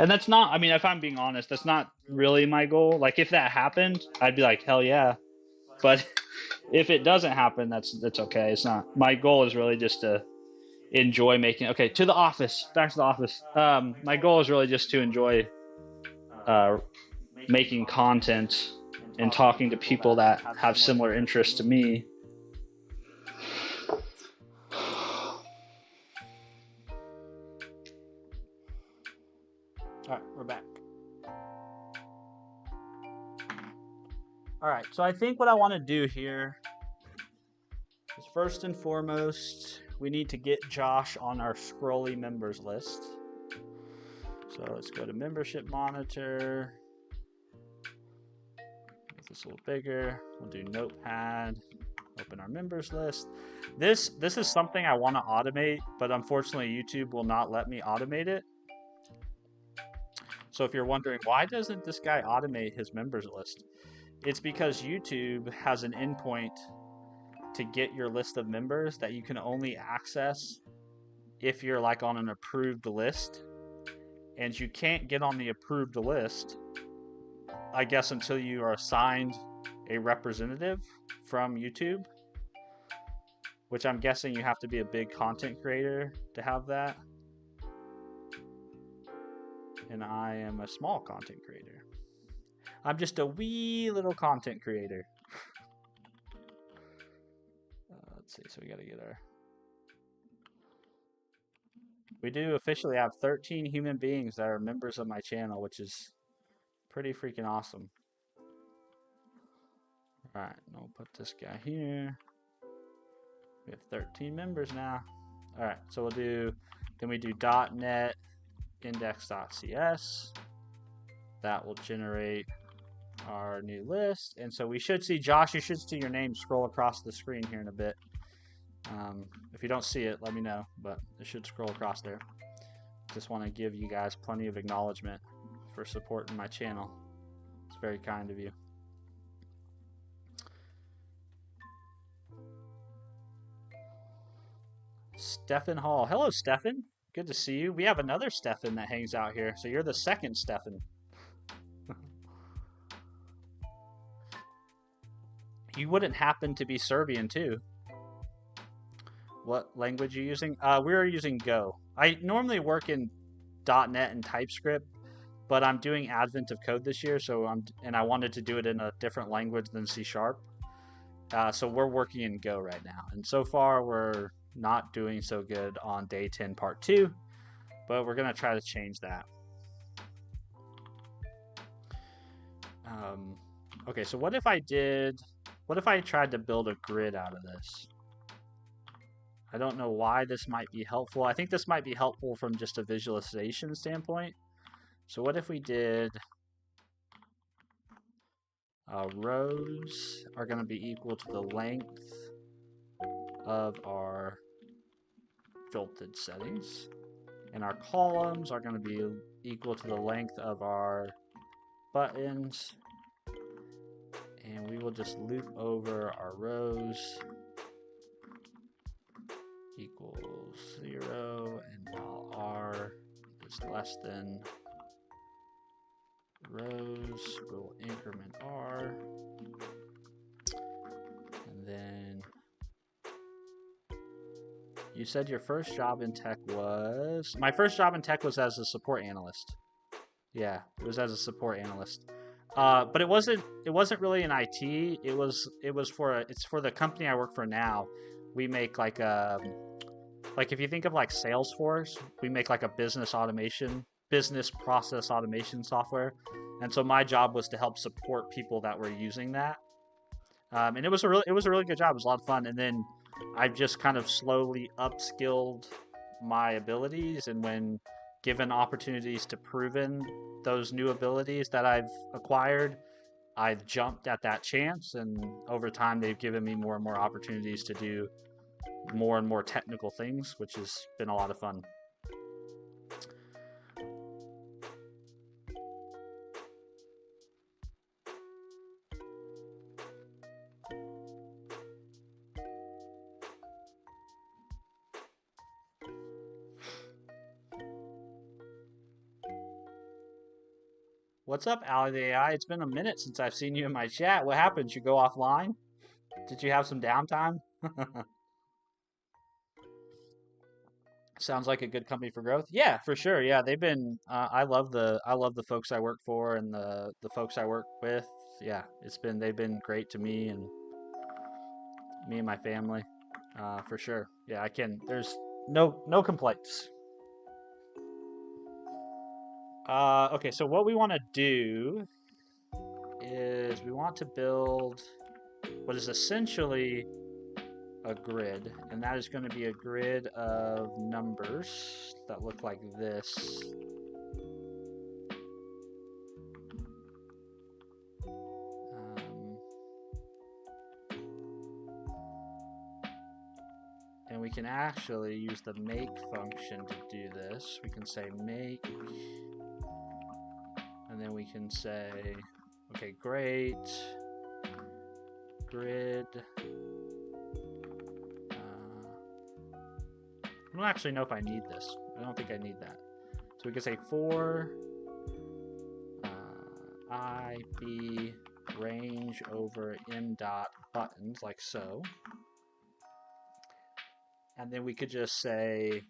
And that's not, I mean, if I'm being honest, that's not really my goal. Like if that happened, I'd be like, hell yeah. But if it doesn't happen, that's okay. It's not, my goal is really just to enjoy making, okay, to the office, back to the office. My goal is really just to enjoy uh, making content and talking to people that have similar interests to me. All right, we're back. All right, so I think what I want to do here is first and foremost, we need to get Josh on our scrolly members list. So let's go to membership monitor. Make this a little bigger. We'll do notepad. Open our members list. This is something I want to automate, but unfortunately YouTube will not let me automate it. So if you're wondering, why doesn't this guy automate his members list? It's because YouTube has an endpoint to get your list of members that you can only access if you're like on an approved list. And you can't get on the approved list, I guess, until you are assigned a representative from YouTube, which I'm guessing you have to be a big content creator to have that. And I am a small content creator. I'm just a wee little content creator. Let's see, so we gotta get our... We do officially have 13 human beings that are members of my channel, which is pretty freaking awesome. Alright, I'll put this guy here. We have 13 members now. Alright, so we'll do... Then we do .NET index.cs. That will generate our new list. And so we should see, Josh, you should see your name scroll across the screen here in a bit. If you don't see it, let me know, but it should scroll across there. Just want to give you guys plenty of acknowledgement for supporting my channel. It's very kind of you. Stefan Hall. Hello, Stefan. Good to see you. We have another Stefan that hangs out here, so you're the second Stefan. You wouldn't happen to be Serbian, too. What language are you using? We're using Go. I normally work in .NET and TypeScript, but I'm doing Advent of Code this year, and I wanted to do it in a different language than C#. So we're working in Go right now, and so far we're not doing so good on day 10 part 2, but we're gonna try to change that. Okay, so what if I tried to build a grid out of this? I don't know why this might be helpful. I think this might be helpful from just a visualization standpoint. So what if we did rows are going to be equal to the length of our filtered settings, and our columns are going to be equal to the length of our buttons, and we will just loop over our rows equals 0, and while r is less than rows, we'll increment r, and then you said your first job in tech was... My first job in tech was as a support analyst. Yeah, it was as a support analyst. But it wasn't really in IT. It's for the company I work for now. We make like if you think of like Salesforce, we make like a business process automation software. And so my job was to help support people that were using that. And it was a really good job. It was a lot of fun. And then I've just kind of slowly upskilled my abilities, and when given opportunities to proven those new abilities that I've acquired, I've jumped at that chance, and over time they've given me more and more opportunities to do more and more technical things, which has been a lot of fun. What's up, Ally the AI? It's been a minute since I've seen you in my chat. What happened? Did you go offline? Did you have some downtime? Sounds like a good company for growth. Yeah, for sure. Yeah, they've been. I love the folks I work for and the folks I work with. Yeah, they've been great to me and my family, for sure. Yeah, I can. There's no complaints. Okay, so what we want to do is we want to build what is essentially a grid, and that is going to be a grid of numbers that look like this. And we can actually use the make function to do this. We can say make, and then we can say, okay, great, grid. I don't actually know if I need this. I don't think I need that. So we can say for I, B, range over m dot buttons, like so. And then we could just say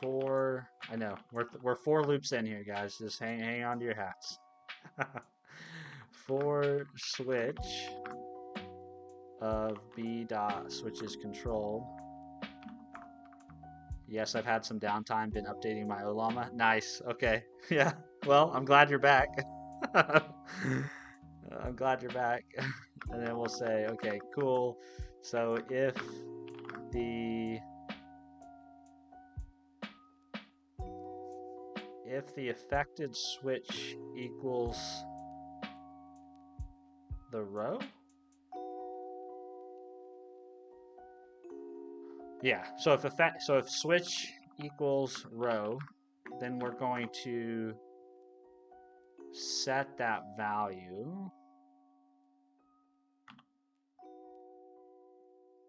for, I know, we're 4 loops in here, guys. Just hang on to your hats. For switch of b dot switches control. Yes, I've had some downtime, been updating my Olama. Nice, okay. Yeah, well, I'm glad you're back. I'm glad you're back. And then we'll say, okay, cool. So if the affected switch equals the row? Yeah, so if switch equals row, then we're going to set that value.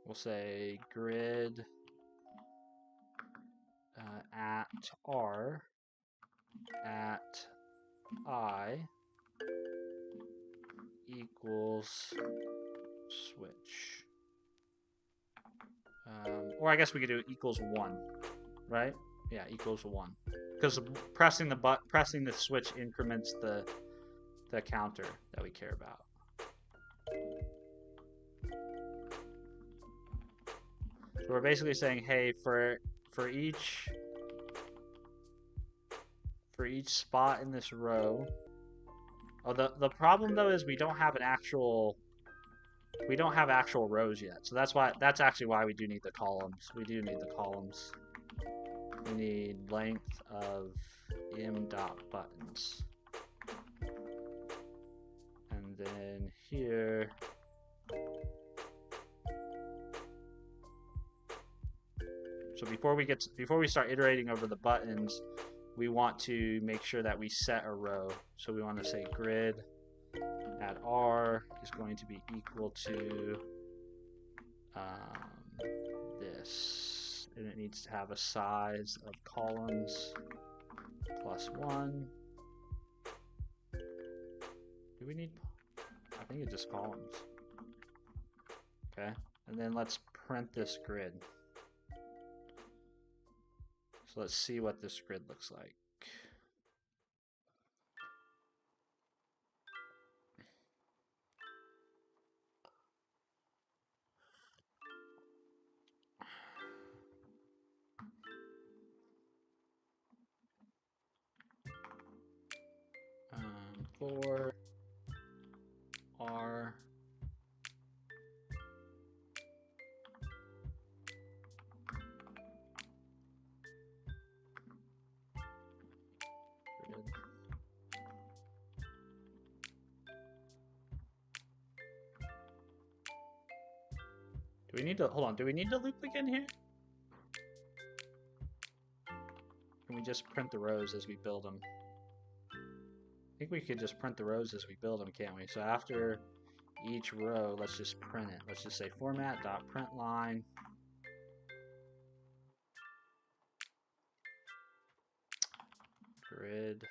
We'll say grid at R at I equals switch. Or I guess we could do equals 1, right? Yeah, equals 1. Because pressing the switch increments the counter that we care about. So we're basically saying, hey, for each spot in this row. Oh, the problem though is we don't have actual rows yet. So that's actually why we do need the columns. We do need the columns. We need length of m dot buttons. And then here so before we start iterating over the buttons, we want to make sure that we set a row. So we want to say grid at R is going to be equal to this, and it needs to have a size of columns plus 1. Do we need? I think it's just columns. Okay, and then let's print this grid. So let's see what this grid looks like. For R do we need to hold on? Do we need to loop again here? Can we just print the rows as we build them? I think we could just print the rows as we build them, can't we? So after each row, let's just print it. Let's just say format.println grid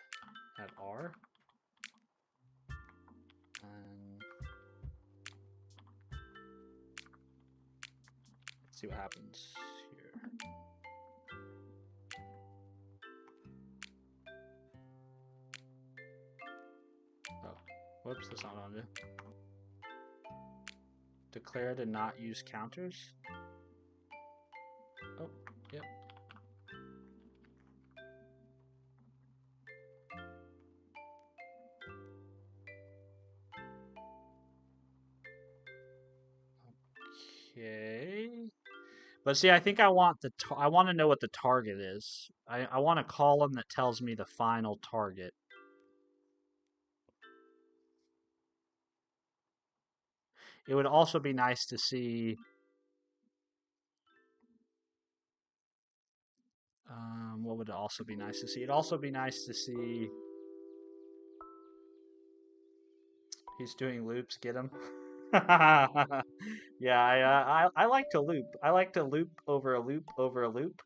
at R. Let's see what happens here. Oh, whoops, that's not on it. Declare to not use counters. Oh, yep. Okay. But see, I think I want I want to know what the target is. I want a column that tells me the final target. It would also be nice to see what would it also be nice to see? It'd also be nice to see he's doing loops. Get him. Yeah, I like to loop. I like to loop over a loop over a loop.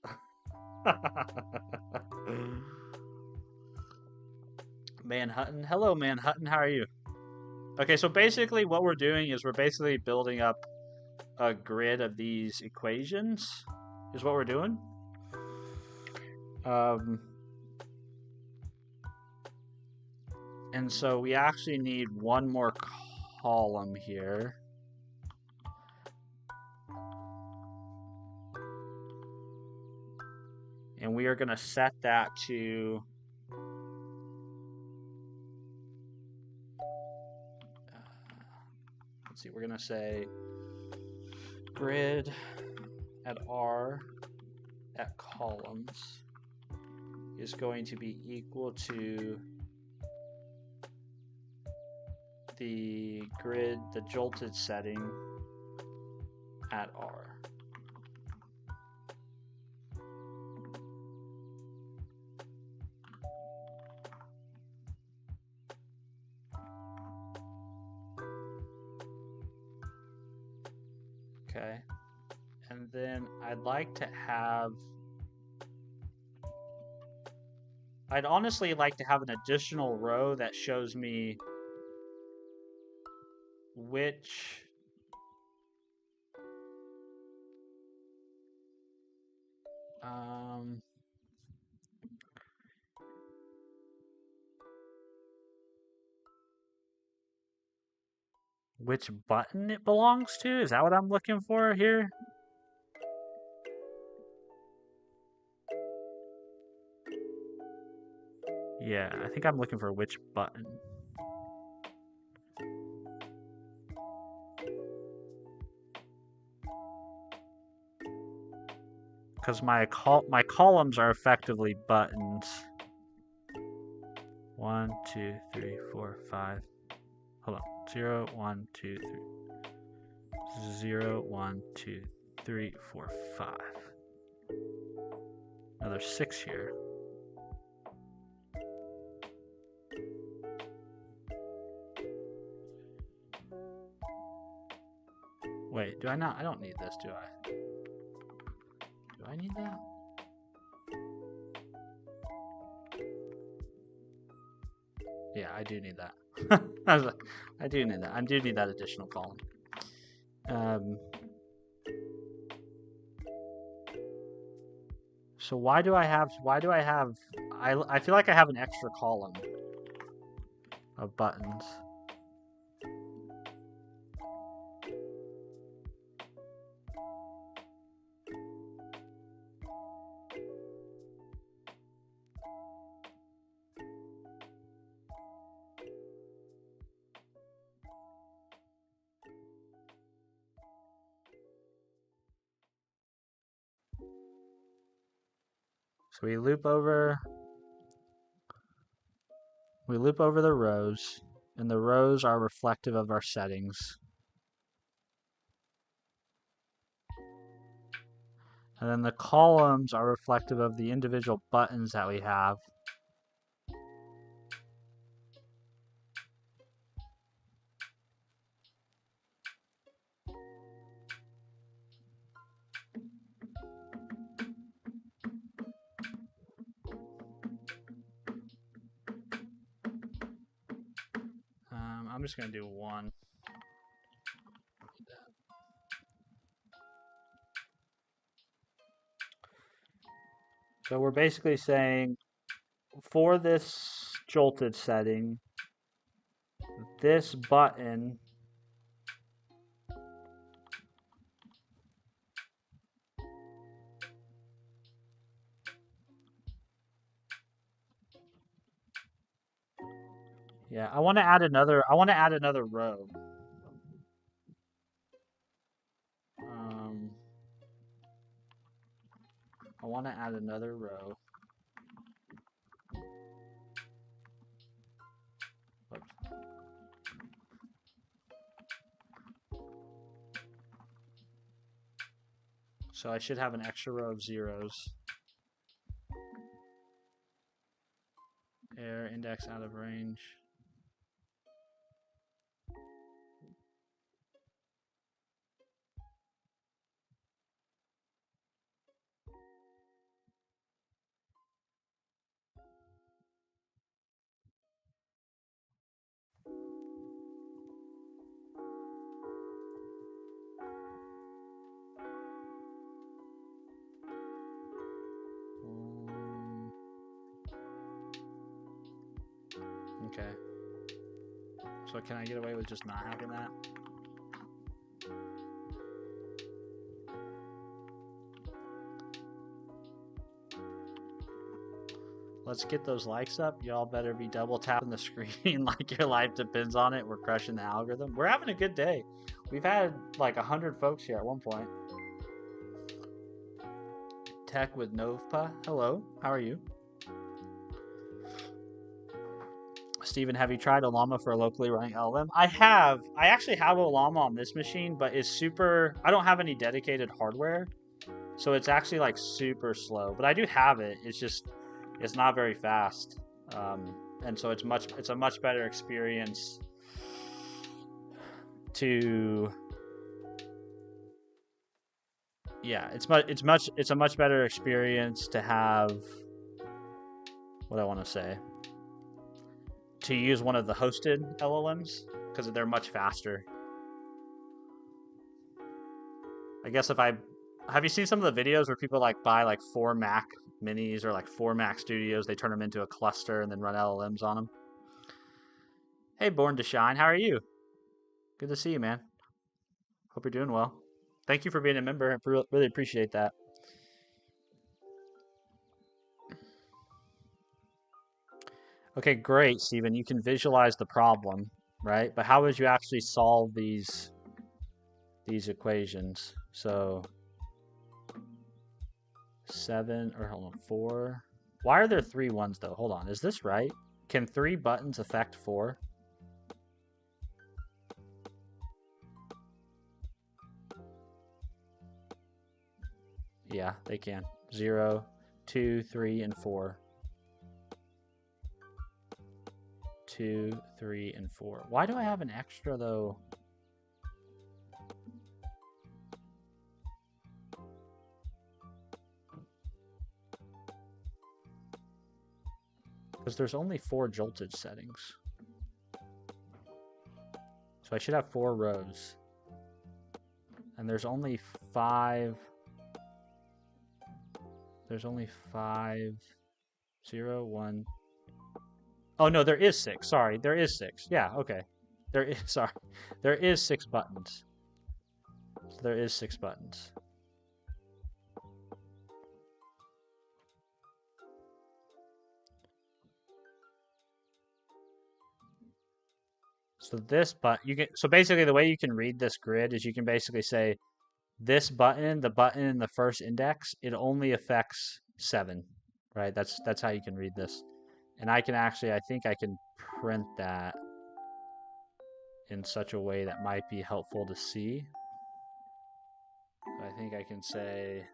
Manhattan. Hello, Manhattan. How are you? Okay, so basically what we're doing is we're basically building up a grid of these equations is what we're doing. And so we actually need one more column here. And we are going to set that to let's see, we're going to say grid at R at columns is going to be equal to the grid, the joltage setting at R. Okay, and then I'd honestly like to have an additional row that shows me which which button it belongs to. Is that what I'm looking for here? Yeah, I think I'm looking for which button. Because my columns are effectively buttons. 1, 2, 3, 4, 5. Hold on. 0, 1, 2, 3. 0, 1, 2, 3, 4, 5. Now there's 6 here. Wait, do I not? I don't need this, do I? Do I need that? Yeah, I do need that. I was like, I do need that. I do need that additional column. So why do I have, I feel like I have an extra column of buttons. So we loop over the rows, and the rows are reflective of our settings. And then the columns are reflective of the individual buttons that we have. I'm just going to do one. So we're basically saying for this jolted setting, this button yeah, I want to add another row. I want to add another row. Oops. So I should have an extra row of zeros. Error index out of range. Okay. So can I get away with just not having that? Let's get those likes up. Y'all better be double tapping the screen like your life depends on it. We're crushing the algorithm. We're having a good day. We've had like 100 folks here at one point. Tech with Novpa. Hello. How are you? Steven, have you tried Olama for a locally running LLM? I have. I actually have Olama on this machine, but it's super... I don't have any dedicated hardware, so it's actually like super slow. But I do have it. It's just... it's not very fast. And so it's a much better experience to... yeah, it's a much better experience to have... what I want to say... to use one of the hosted LLMs, because they're much faster. I guess if I... have you seen some of the videos where people like buy like 4 Mac Minis or like 4 Mac Studios, they turn them into a cluster and then run LLMs on them? Hey, Born to Shine, how are you? Good to see you, man. Hope you're doing well. Thank you for being a member. I really appreciate that. Okay, great, Steven. You can visualize the problem, right? But how would you actually solve these equations? So 7, or hold on, 4. Why are there 3 ones though? Hold on, is this right? Can 3 buttons affect 4? Yeah, they can. 0, 2, 3, and 4. 2, 3, and 4. Why do I have an extra though? Because there's only 4 joltage settings. So I should have 4 rows. And there's only 5. There's only 5. 0, 1. Oh no, there is 6. Sorry, there is 6. Yeah, okay. There is, sorry. There is 6 buttons. So there is 6 buttons. So this so basically the way you can read this grid is you can basically say this button, the button in the first index, it only affects 7, right? That's how you can read this. And I can actually, I think I can print that in such a way that might be helpful to see. I think I can say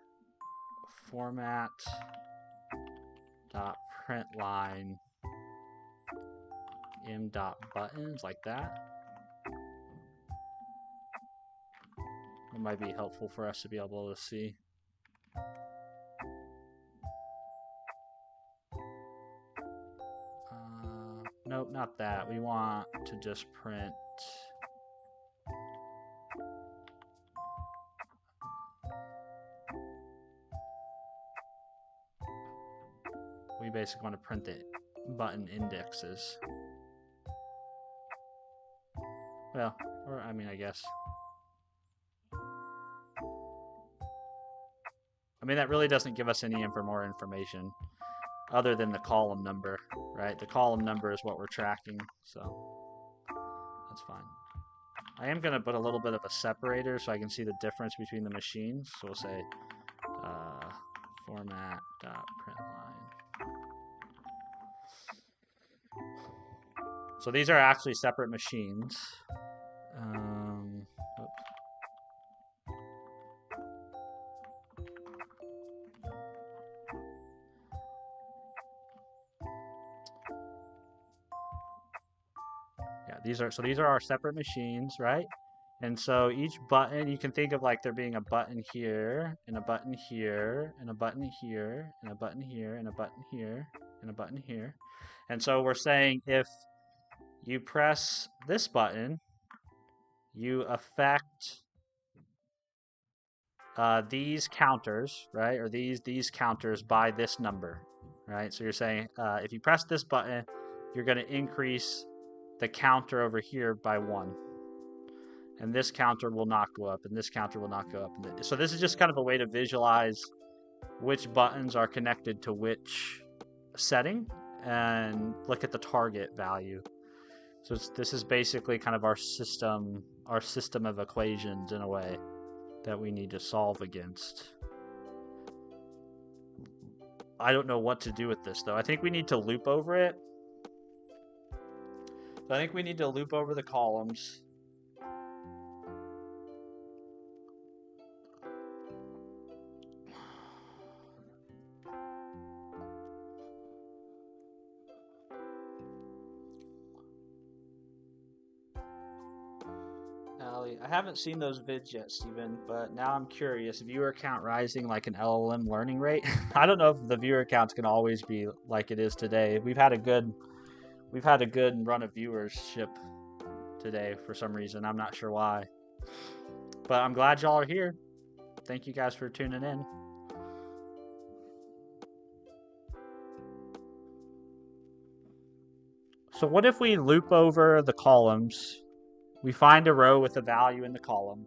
format dot print line m dot buttons, like that. It might be helpful for us to be able to see. Nope, not that. We want to just print We basically want to print the button indexes. Well, or I mean, I guess. I mean, that really doesn't give us any more information other than the column number, right? The column number is what we're tracking, so that's fine. I am going to put a little bit of a separator so I can see the difference between the machines. So we'll say format.println. So these are actually separate machines. Oops. Yeah, these are our separate machines, right? And so each button, you can think of like there being a button here, and a button here, and a button here, and a button here, and a button here, and a button here. And so we're saying if you press this button, you affect these counters, right? Or these counters by this number, right? So you're saying if you press this button, you're going to increase the counter over here by 1. And this counter will not go up, and this counter will not go up. So this is just kind of a way to visualize which buttons are connected to which setting and look at the target value. So this is basically kind of our system of equations in a way that we need to solve against. I don't know what to do with this though. I think we need to loop over it. So I think we need to loop over the columns. I haven't seen those vids yet, Steven, but now I'm curious. Viewer count rising like an LLM learning rate? I don't know if the viewer count's going to always be like it is today. We've had a good run of viewership today for some reason. I'm not sure why. But I'm glad y'all are here. Thank you guys for tuning in. So what if we loop over the columns? We find a row with a value in the column,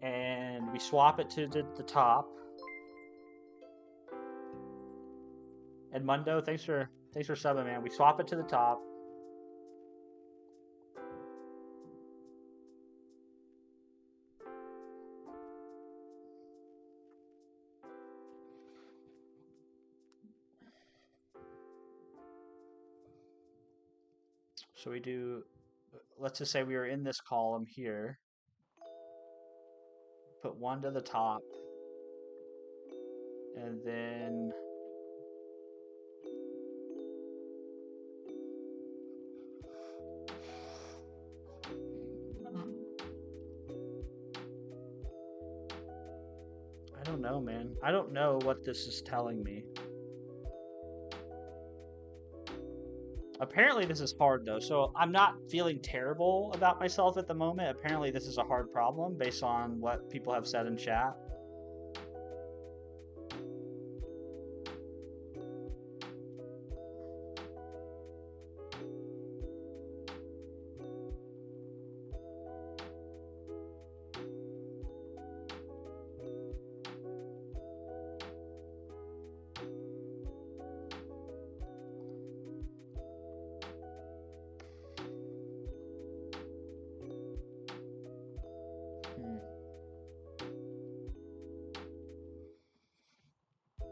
and we swap it to the top. Edmundo, thanks for subbing, man. We swap it to the top. So we do, let's just say we were in this column here. Put 1 to the top, and then I don't know, man. I don't know what this is telling me. Apparently this is hard though, so I'm not feeling terrible about myself at the moment. Apparently this is a hard problem based on what people have said in chat.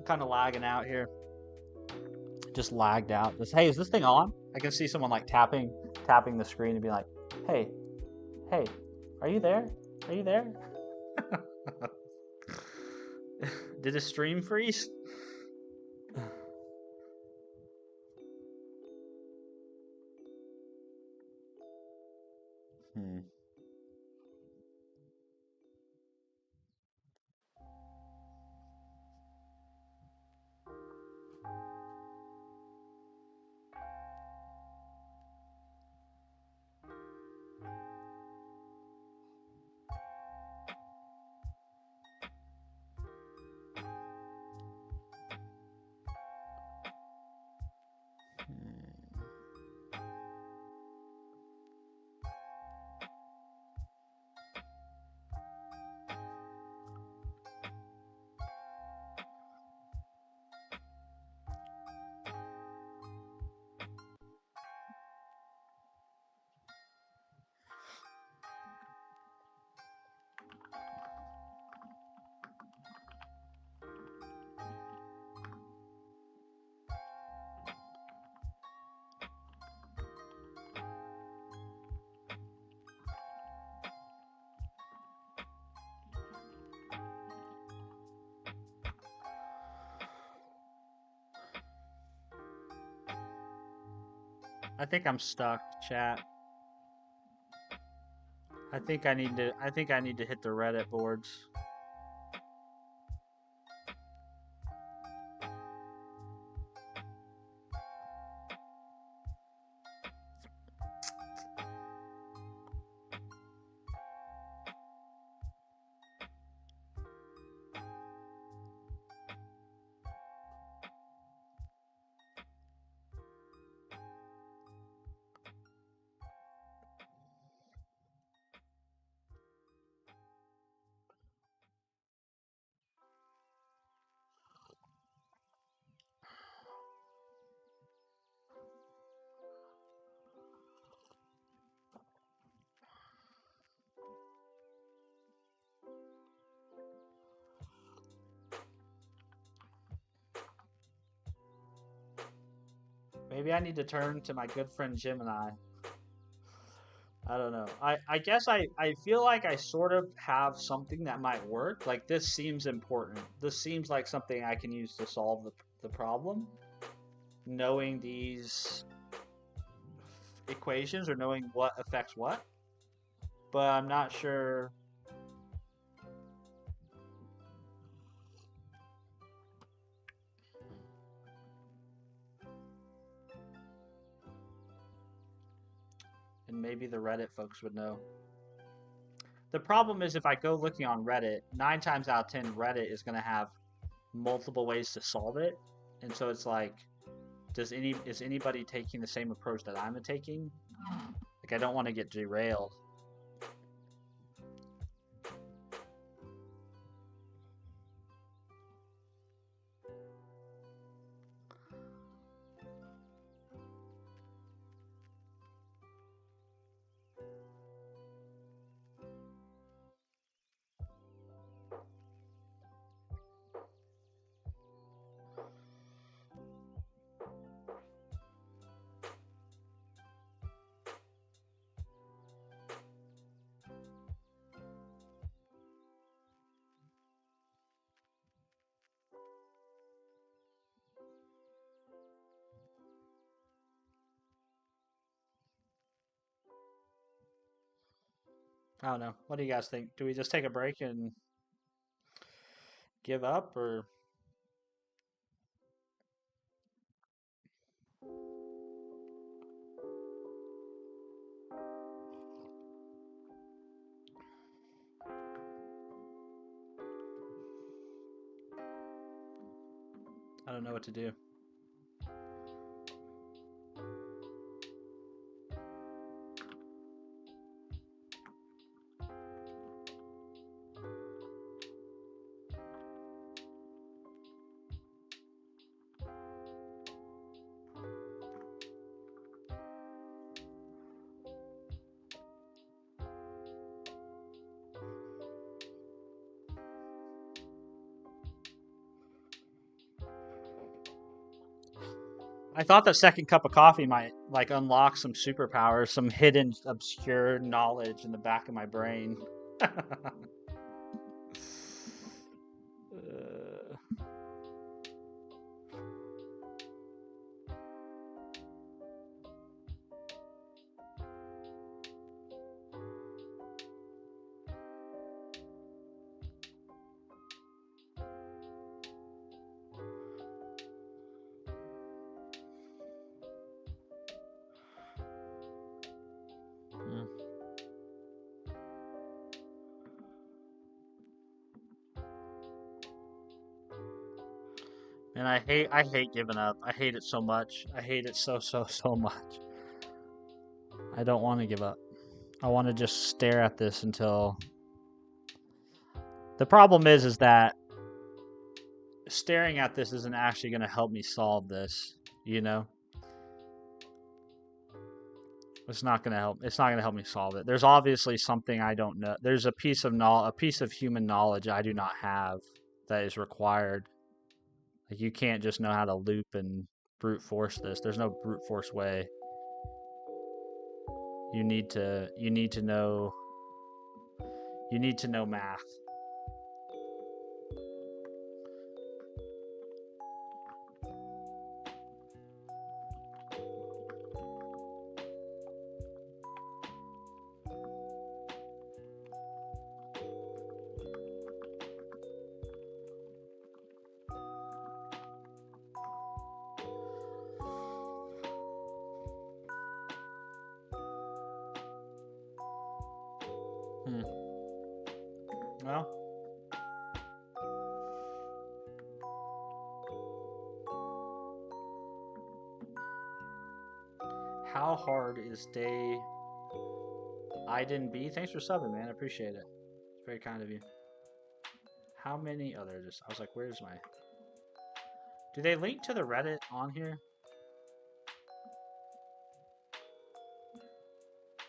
Kind of lagging out here. Just lagged out. Just, hey, is this thing on? I can see someone like tapping the screen and be like, hey, are you there? Are you there? Did the stream freeze? I think I'm stuck, chat. I think I need to hit the Reddit boards. Maybe I need to turn to my good friend Gemini. I don't know. I guess I feel like I sort of have something that might work. Like this seems important. This seems like something I can use to solve the problem. Knowing these equations or knowing what affects what. But I'm not sure. And maybe the Reddit folks would know. The problem is if I go looking on Reddit, 9 times out of 10, Reddit is going to have multiple ways to solve it. And so it's like, is anybody taking the same approach that I'm taking? Like, I don't want to get derailed. I don't know. What do you guys think? Do we just take a break and give up, or? I don't know what to do. I thought that second cup of coffee might like unlock some superpowers, some hidden, obscure knowledge in the back of my brain. And I hate giving up. I hate it so much. I hate it so much. I don't want to give up. I want to just stare at this until. The problem is that staring at this isn't actually going to help me solve this, you know? It's not going to help. It's not going to help me solve it. There's obviously something I don't know. There's a piece of human knowledge I do not have that is required. Like you can't just know how to loop and brute force this. There's no brute force way. You need to know math. Well, how hard is day? I didn't be. Thanks for subbing, man. I appreciate it. It's very kind of you. How many? Oh, there it is. I was like, where's my? Do they link to the Reddit on here?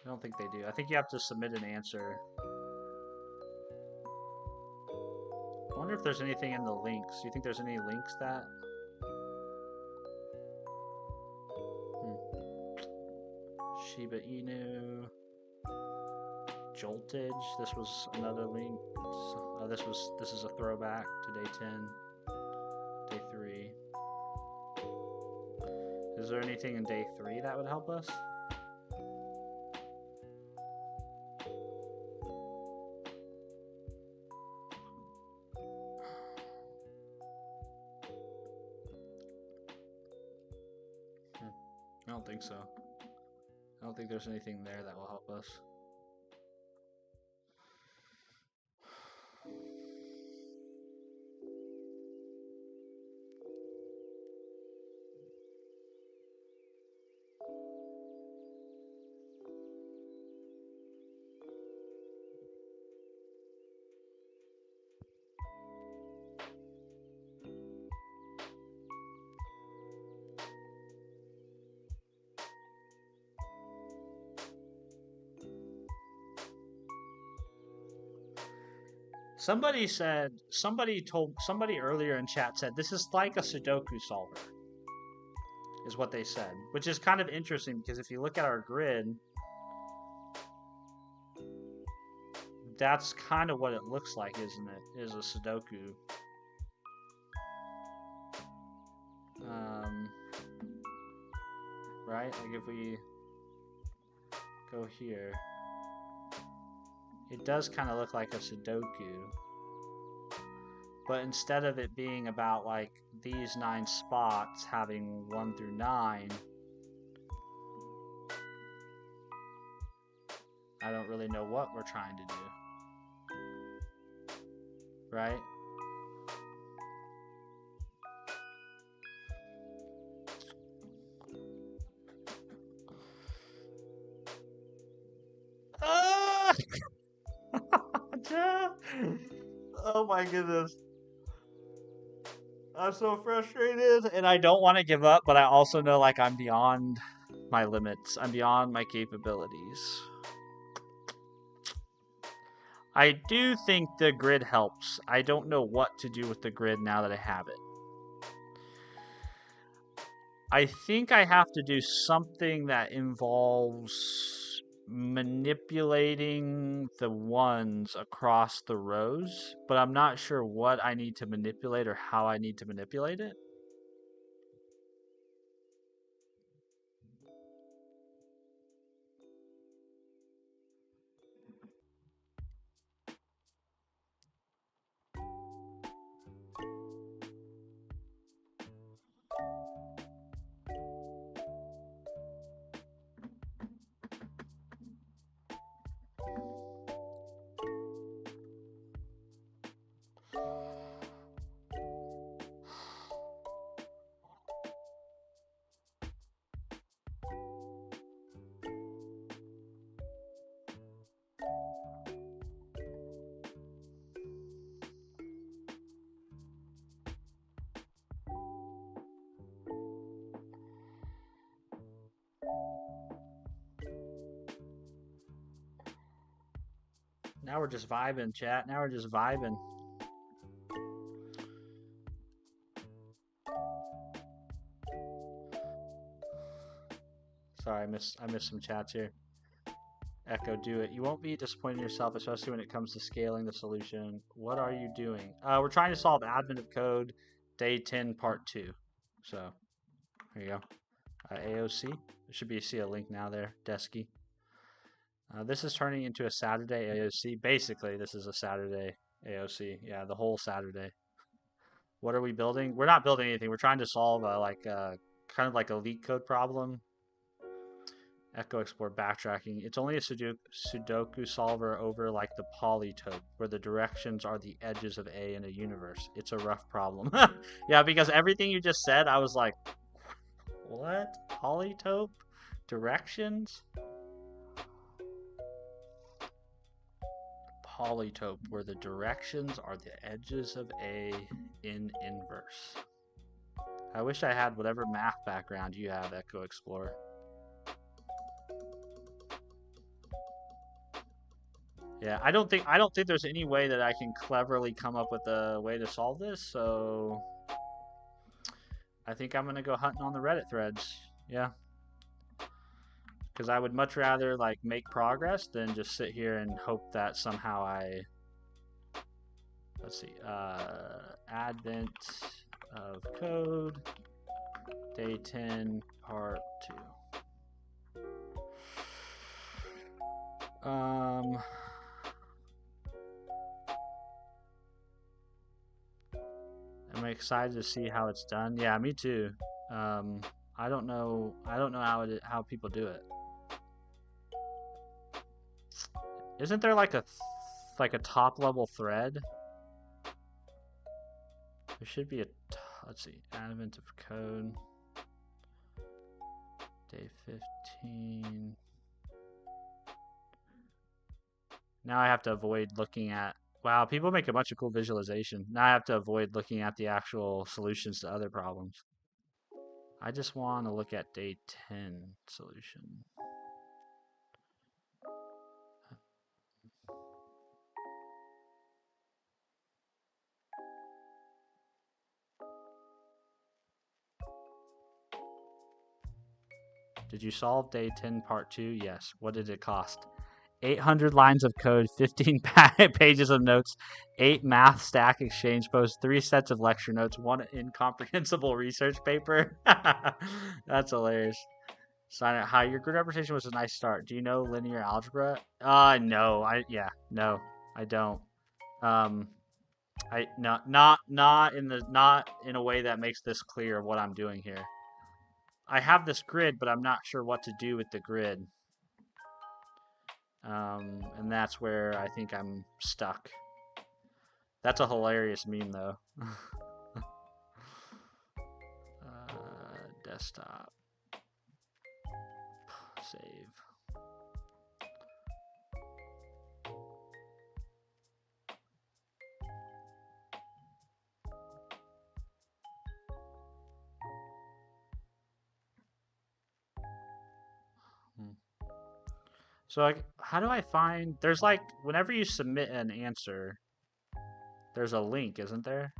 I don't think they do. I think you have to submit an answer. I wonder if there's anything in the links. Do you think there's any links that? Shiba Inu. Joltage. This was another link. Oh, this is a throwback to day 10. Day 3. Is there anything in day 3 that would help us? I don't think so. I don't think there's anything there that will help us. Somebody earlier in chat said this is like a Sudoku solver, is what they said, which is kind of interesting because if you look at our grid, that's kind of what it looks like, isn't it? Is a Sudoku. Right? Like if we go here, it does kind of look like a Sudoku. But instead of it being about like these 9 spots having 1 through 9, I don't really know what we're trying to do. Right? Oh my goodness. I'm so frustrated and I don't want to give up, but I also know like I'm beyond my limits. I'm beyond my capabilities. I do think the grid helps. I don't know what to do with the grid now that I have it. I think I have to do something that involves manipulating the ones across the rows, but I'm not sure what I need to manipulate or how I need to manipulate it. Now we're just vibing, chat. Now we're just vibing. Sorry, I missed some chats here. Echo, do it. You won't be disappointed in yourself, especially when it comes to scaling the solution. What are you doing? We're trying to solve admin of code, day 10, part 2. So, there you go. AOC. There should be a link now there. Desky. This is turning into a Saturday AOC. Basically, this is a Saturday AOC. Yeah, the whole Saturday. What are we building? We're not building anything. We're trying to solve kind of like a leak code problem. Echo Explore backtracking. It's only a Sudoku solver over like the polytope, where the directions are the edges of A in a universe. It's a rough problem. Yeah, because everything you just said, I was like, what? Polytope? Directions? Polytope, where the directions are the edges of A in inverse. I wish I had whatever math background you have, Echo Explorer. Yeah, I don't think there's any way that I can cleverly come up with a way to solve this, so I think I'm gonna go hunting on the Reddit threads. Yeah. Because I would much rather like make progress than just sit here and hope that somehow let's see, advent of code, day 10, part 2. I'm excited to see how it's done. Yeah, me too. I don't know how people do it. Isn't there like a top level thread? There should be a let's see, advent of code, day 15. Now I have to avoid looking at, wow, people make a bunch of cool visualization. Now I have to avoid looking at the actual solutions to other problems. I just want to look at day 10 solution. Did you solve day 10 part 2? Yes. What did it cost? 800 lines of code, 15 pages of notes, 8 math stack exchange posts, 3 sets of lecture notes, 1 incomprehensible research paper. That's hilarious. Sign it. Hi, your grid representation was a nice start. Do you know linear algebra? No. No, I don't. Not in a way that makes this clear what I'm doing here. I have this grid, but I'm not sure what to do with the grid. And that's where I think I'm stuck. That's a hilarious meme, though. Desktop. Save. So, like, how do I find... There's, like, whenever you submit an answer, there's a link, isn't there?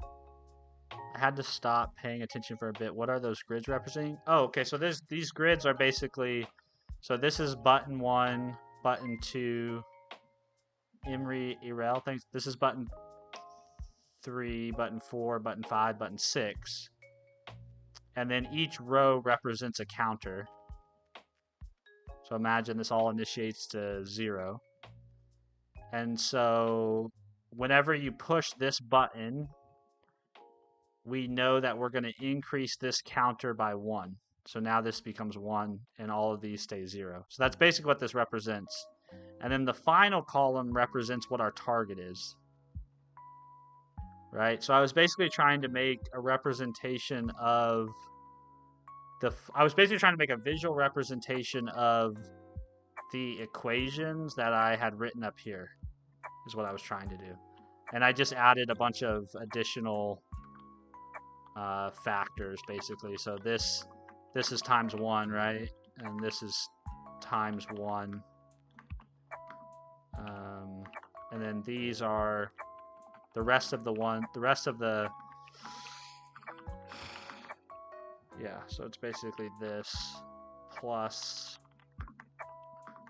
I had to stop paying attention for a bit. What are those grids representing? Oh, okay, so these grids are basically... So this is button 1, button 2, Imri, Irel things. This is button 3, button 4, button 5, button 6. And then each row represents a counter. So imagine this all initiates to 0. And so whenever you push this button, we know that we're going to increase this counter by 1. So now this becomes 1 and all of these stay 0. So that's basically what this represents. And then the final column represents what our target is. Right? So I was basically trying to make a representation of I was basically trying to make a visual representation of the equations that I had written up here, is what I was trying to do. And I just added a bunch of additional factors, basically. So this is times 1, right? And this is times 1. And then these are the rest of the yeah, so it's basically this plus,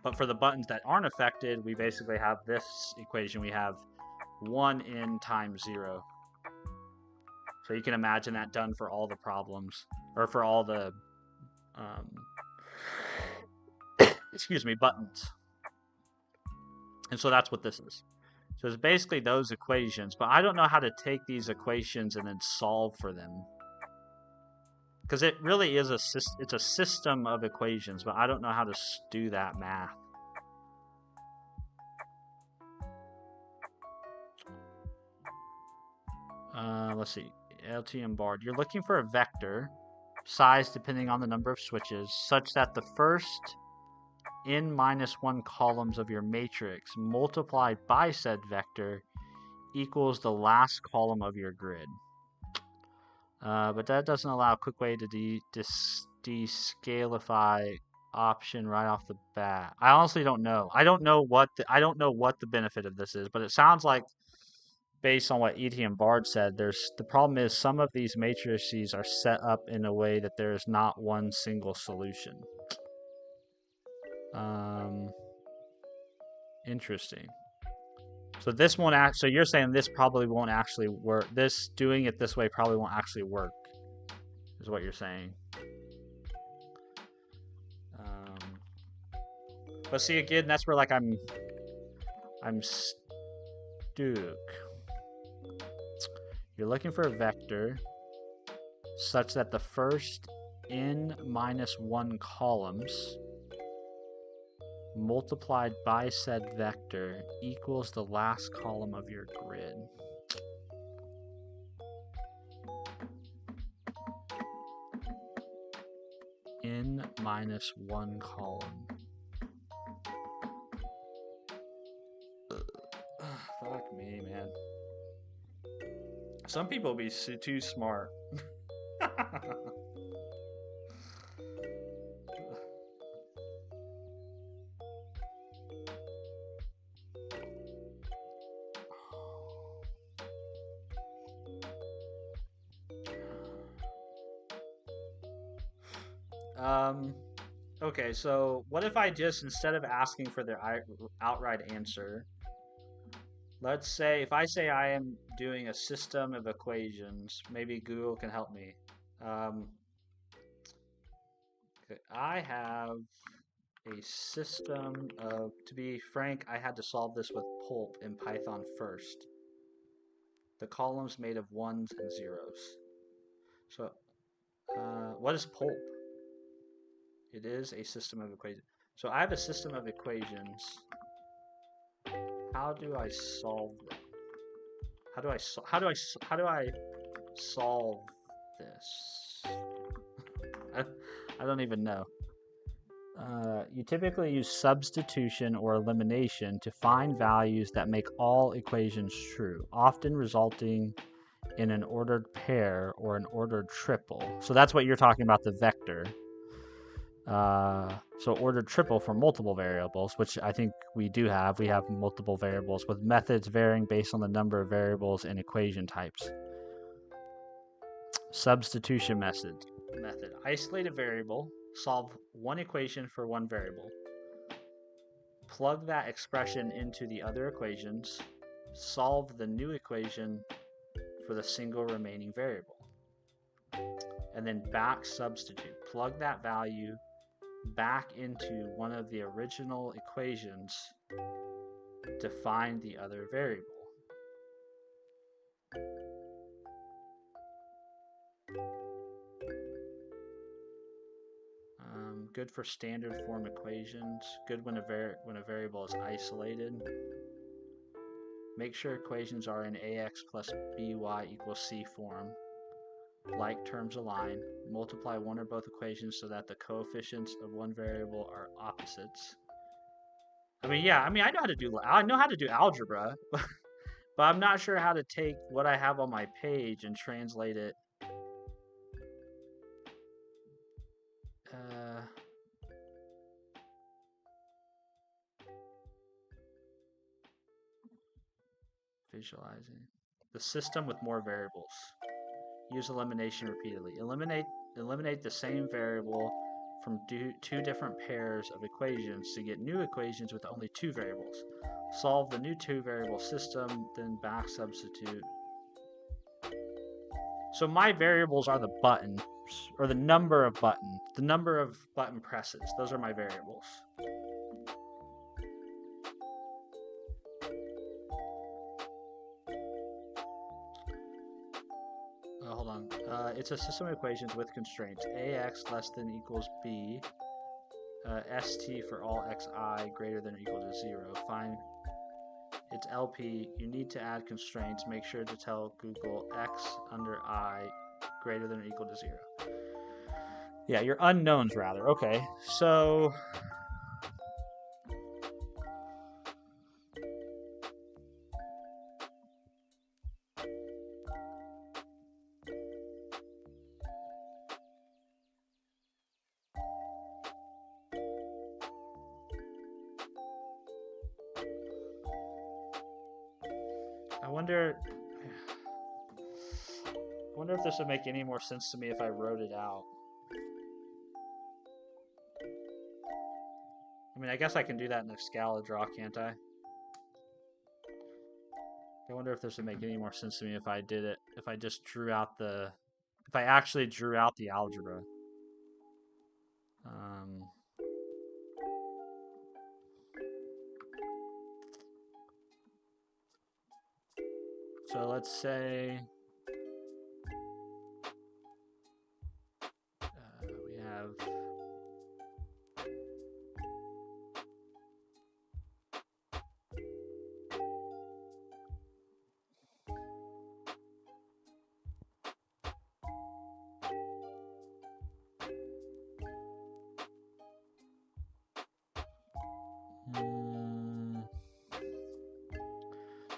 but for the buttons that aren't affected, we basically have this equation. We have 1n times 0. So you can imagine that done for all the problems, or for all the, excuse me, buttons. And so that's what this is. So it's basically those equations, but I don't know how to take these equations and then solve for them. because it really is it's a system of equations, but I don't know how to do that math. Let's see, LTM barred. You're looking for a vector, size depending on the number of switches, such that the first n-1 columns of your matrix multiplied by said vector equals the last column of your grid. But that doesn't allow a quick way to descalify option right off the bat. I honestly don't know. I don't know what the benefit of this is, but it sounds like, based on what ETM Bard said, the problem is some of these matrices are set up in a way that there is not one single solution. Interesting. So this won't act. So you're saying this probably won't actually work. Doing it this way probably won't actually work, is what you're saying. But see, again, that's where like I'm stuck. You're looking for a vector such that the first n-1 columns multiplied by said vector equals the last column of your grid. n-1 column. Fuck me, man. Some people be too smart. Okay, so what if I just, instead of asking for their outright answer, let's say, if I say I am doing a system of equations, maybe Google can help me. Okay, I have a system of, to be frank, I had to solve this with pulp in Python first. The columns made of ones and zeros. So, what is pulp? It is a system of equations. So I have a system of equations. How do I solve them? How do I solve this? I don't even know. You typically use substitution or elimination to find values that make all equations true, often resulting in an ordered pair or an ordered triple. So that's what you're talking about, the vector. So ordered triple for multiple variables, which I think we do have. We have multiple variables with methods varying based on the number of variables and equation types. Substitution method. Isolate a variable, solve one equation for one variable. Plug that expression into the other equations, solve the new equation for the single remaining variable. And then back substitute. Plug that value back into one of the original equations to find the other variable. Good for standard form equations. Good when a variable is isolated. Make sure equations are in ax plus by equals c form. Like terms align. Multiply one or both equations so that the coefficients of one variable are opposites. I mean, yeah, I know how to do algebra, but I'm not sure how to take what I have on my page and translate it. Visualizing. The system with more variables. Use elimination repeatedly. Eliminate the same variable from two different pairs of equations to get new equations with only two variables. Solve the new two variable system, then back substitute. So my variables are the buttons, or the number of buttons, the number of button presses. Those are my variables. Hold on. wrong. It's a system of equations with constraints. Ax less than equals b. St for all xi greater than or equal to 0. Find its LP. You need to add constraints. Make sure to tell Google x under I greater than or equal to 0. Yeah, your unknowns rather. Okay, so I wonder if this would make any more sense to me if I wrote it out. I mean, I guess I can do that in a Scala draw, can't I? I wonder if this would make any more sense to me if I did it, if I just drew out the, if I actually drew out the algebra. So let's say we have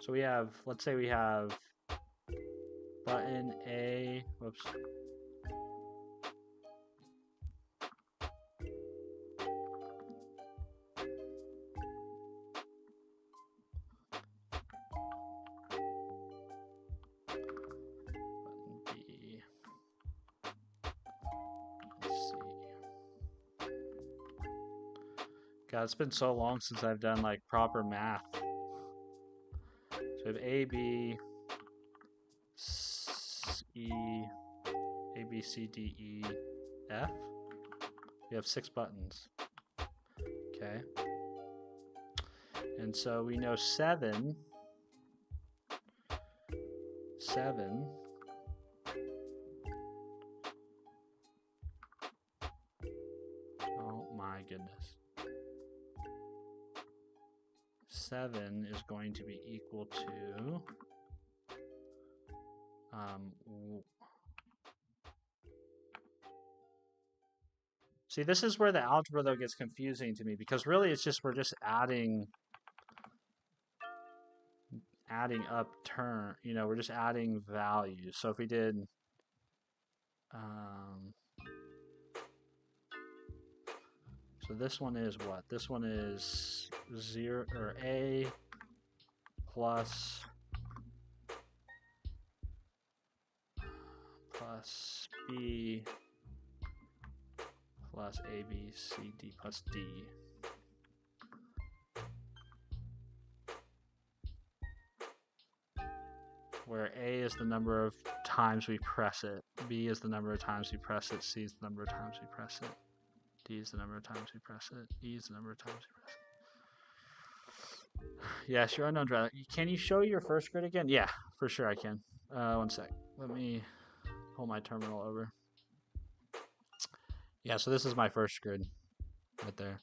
so we have, let's say we have button A, whoops. Button B. Let's see. God, it's been so long since I've done like proper math. So we have A, B, E, A, B, C, D, E, F. We have 6 buttons. Okay. And so we know 7. Oh my goodness. 7 is going to be equal to see, this is where the algebra though gets confusing to me, because really it's just we're just adding up term, you know, we're just adding values. So if we did so this one is what? This one is 0 or A plus B plus A, B, C, D plus D. Where A is the number of times we press it, B is the number of times we press it, C is the number of times we press it, D is the number of times we press it, E is the number of times we press it. Yes, your unknown driver. Can you show your first grid again? Yeah, for sure I can. One sec. Let me pull my terminal over. Yeah, so this is my first grid right there.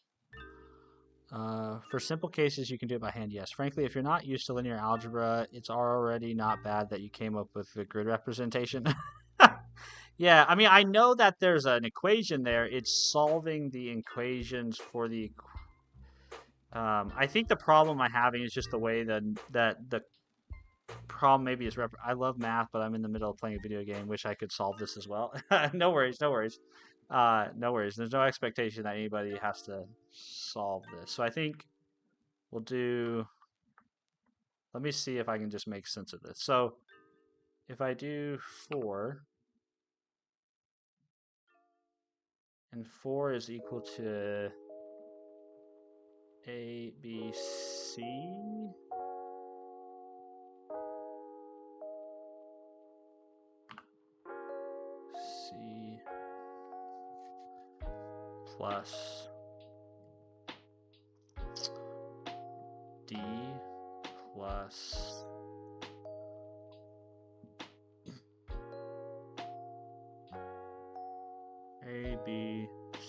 For simple cases, you can do it by hand, yes. Frankly, if you're not used to linear algebra, it's already not bad that you came up with the grid representation. Yeah, I mean, I know that there's an equation there. It's solving the equations for the... I think the problem I'm having is just the way that the problem maybe is... I love math, but I'm in the middle of playing a video game. Wish I could solve this as well. No worries, no worries. No worries. There's no expectation that anybody has to solve this. So I think we'll do... Let me see if I can just make sense of this. So if I do 4... and 4 is equal to A, B, C. C plus D plus A, B,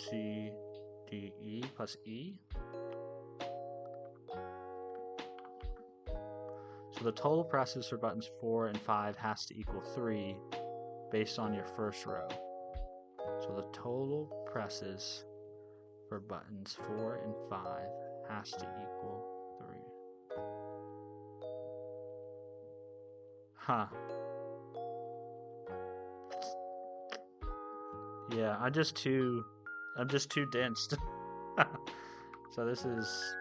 C, D, E plus E. So the total presses for buttons 4 and 5 has to equal 3 based on your first row. So the total presses for buttons 4 and 5 has to equal 3. Huh. Yeah, I'm just too dense. So this is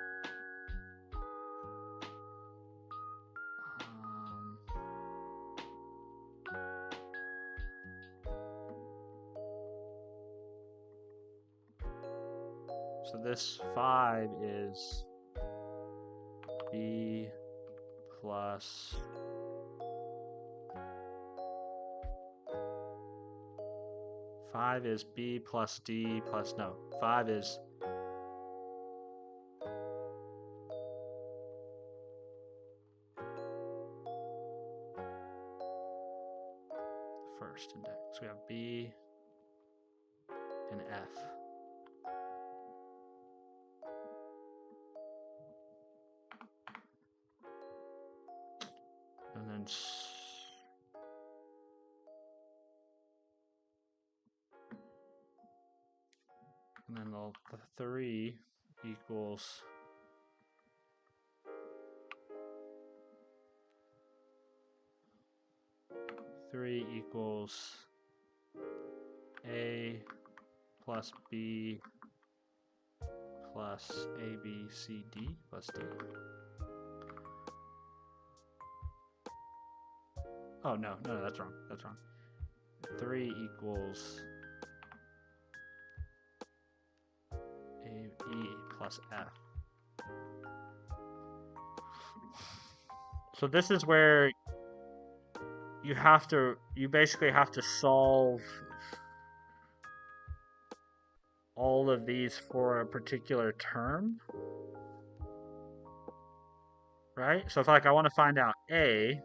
so this 5 is B plus 5 is B plus D plus, no, 5 is first index. So we have B and F. And then the 3 equals A plus B plus A, B, C, D plus D. Oh, no, that's wrong. That's wrong. 3 equals E plus F. So this is where you basically have to solve all of these for a particular term, right? So if like I want to find out A,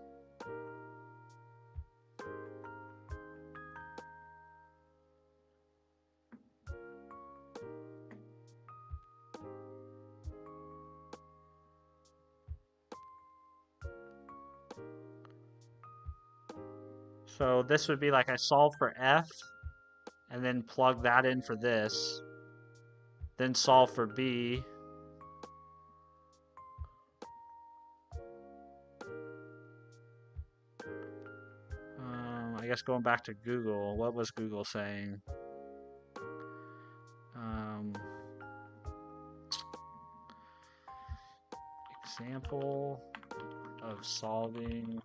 so this would be like I solve for F and then plug that in for this, then solve for B, I guess going back to Google, what was Google saying? Example of solving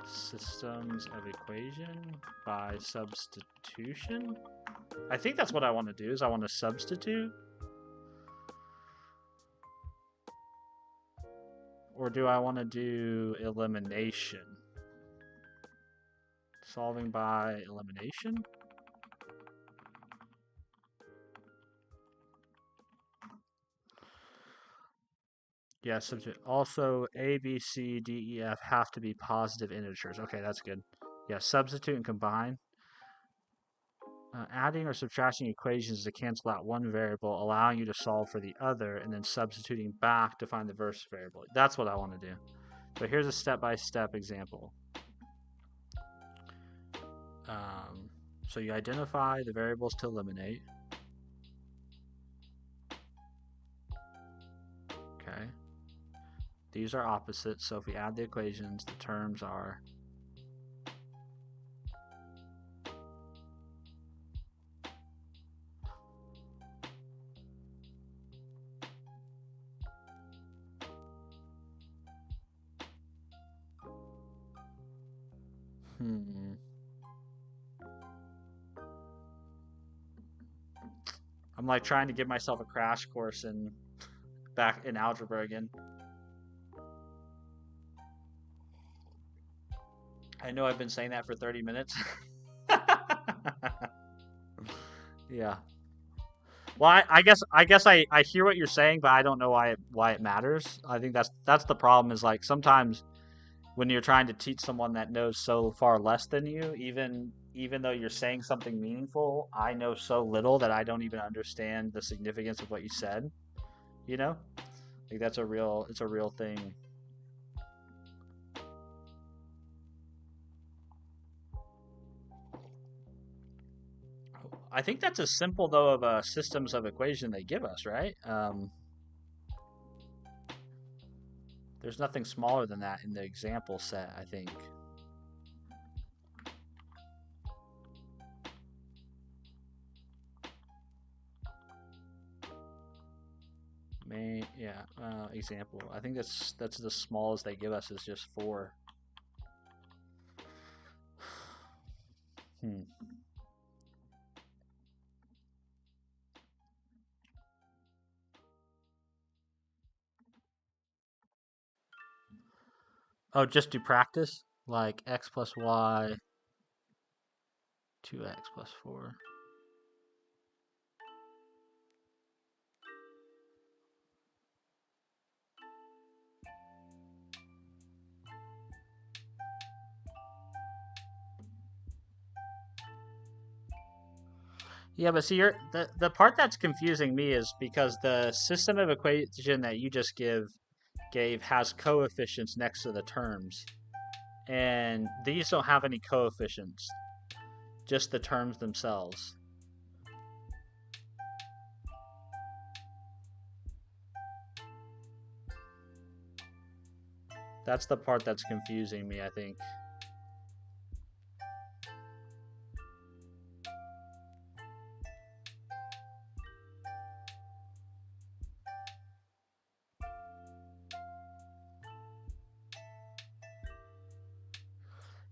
systems of equation by substitution. I think that's what I want to do, is I want to substitute. Or do I want to do elimination? Solving by elimination? Yeah, substitute. Also, A, B, C, D, E, F have to be positive integers. Okay, that's good. Yeah, substitute and combine. Adding or subtracting equations to cancel out one variable, allowing you to solve for the other, and then substituting back to find the first variable. That's what I want to do. So here's a step-by-step example. So you identify the variables to eliminate. Okay. These are opposites, so if we add the equations, the terms are I'm like trying to give myself a crash course back in algebra again. I know I've been saying that for 30 minutes. Yeah. Well, I guess I hear what you're saying, but I don't know why it matters. I think that's the problem, is like sometimes when you're trying to teach someone that knows so far less than you, even though you're saying something meaningful, I know so little that I don't even understand the significance of what you said. You know, like it's a real thing. I think that's as simple though of a systems of equation they give us, right? There's nothing smaller than that in the example set, I think. Example. I think that's the smallest they give us is just 4. Oh, just do practice? Like x plus y, 2x plus 4. Yeah, but see, the part that's confusing me is because the system of equation that you just gave has coefficients next to the terms, and these don't have any coefficients, just the terms themselves. That's the part that's confusing me, I think.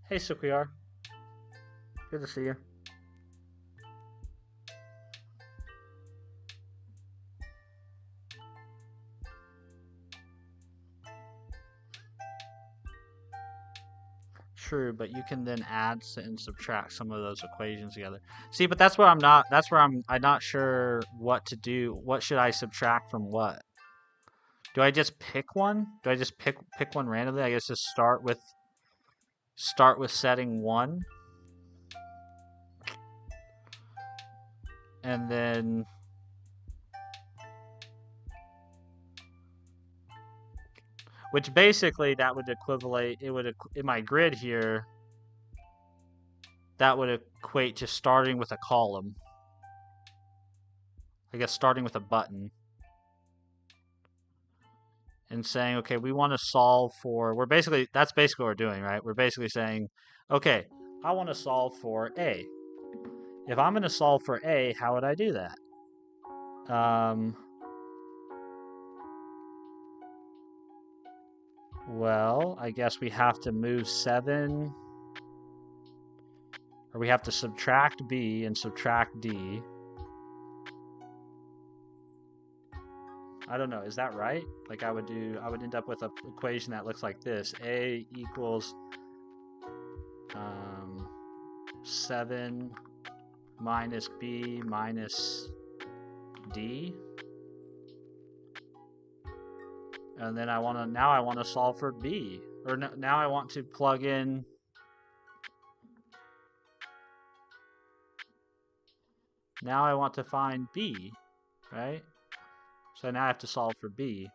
Hey, Sukiar. Good to see you. True, but you can then add and subtract some of those equations together. See, but that's where I'm not sure what to do. What should I subtract from what? Do I just pick one? Do I just pick one randomly? I guess just start with setting 1. And then which basically that would equivalent in my grid here, that would equate to starting with a column. I guess starting with a button and saying, okay, we want to solve for, that's basically what we're doing, right? We're basically saying, okay, I want to solve for A. If I'm going to solve for A, how would I do that? Well, I guess we have to move 7, or we have to subtract B and subtract D. I don't know, is that right? Like I would end up with an equation that looks like this. A equals 7 minus B minus D. And then now I want to solve for B. Or now I want to plug in now I want to find B, right? So now I have to solve for B.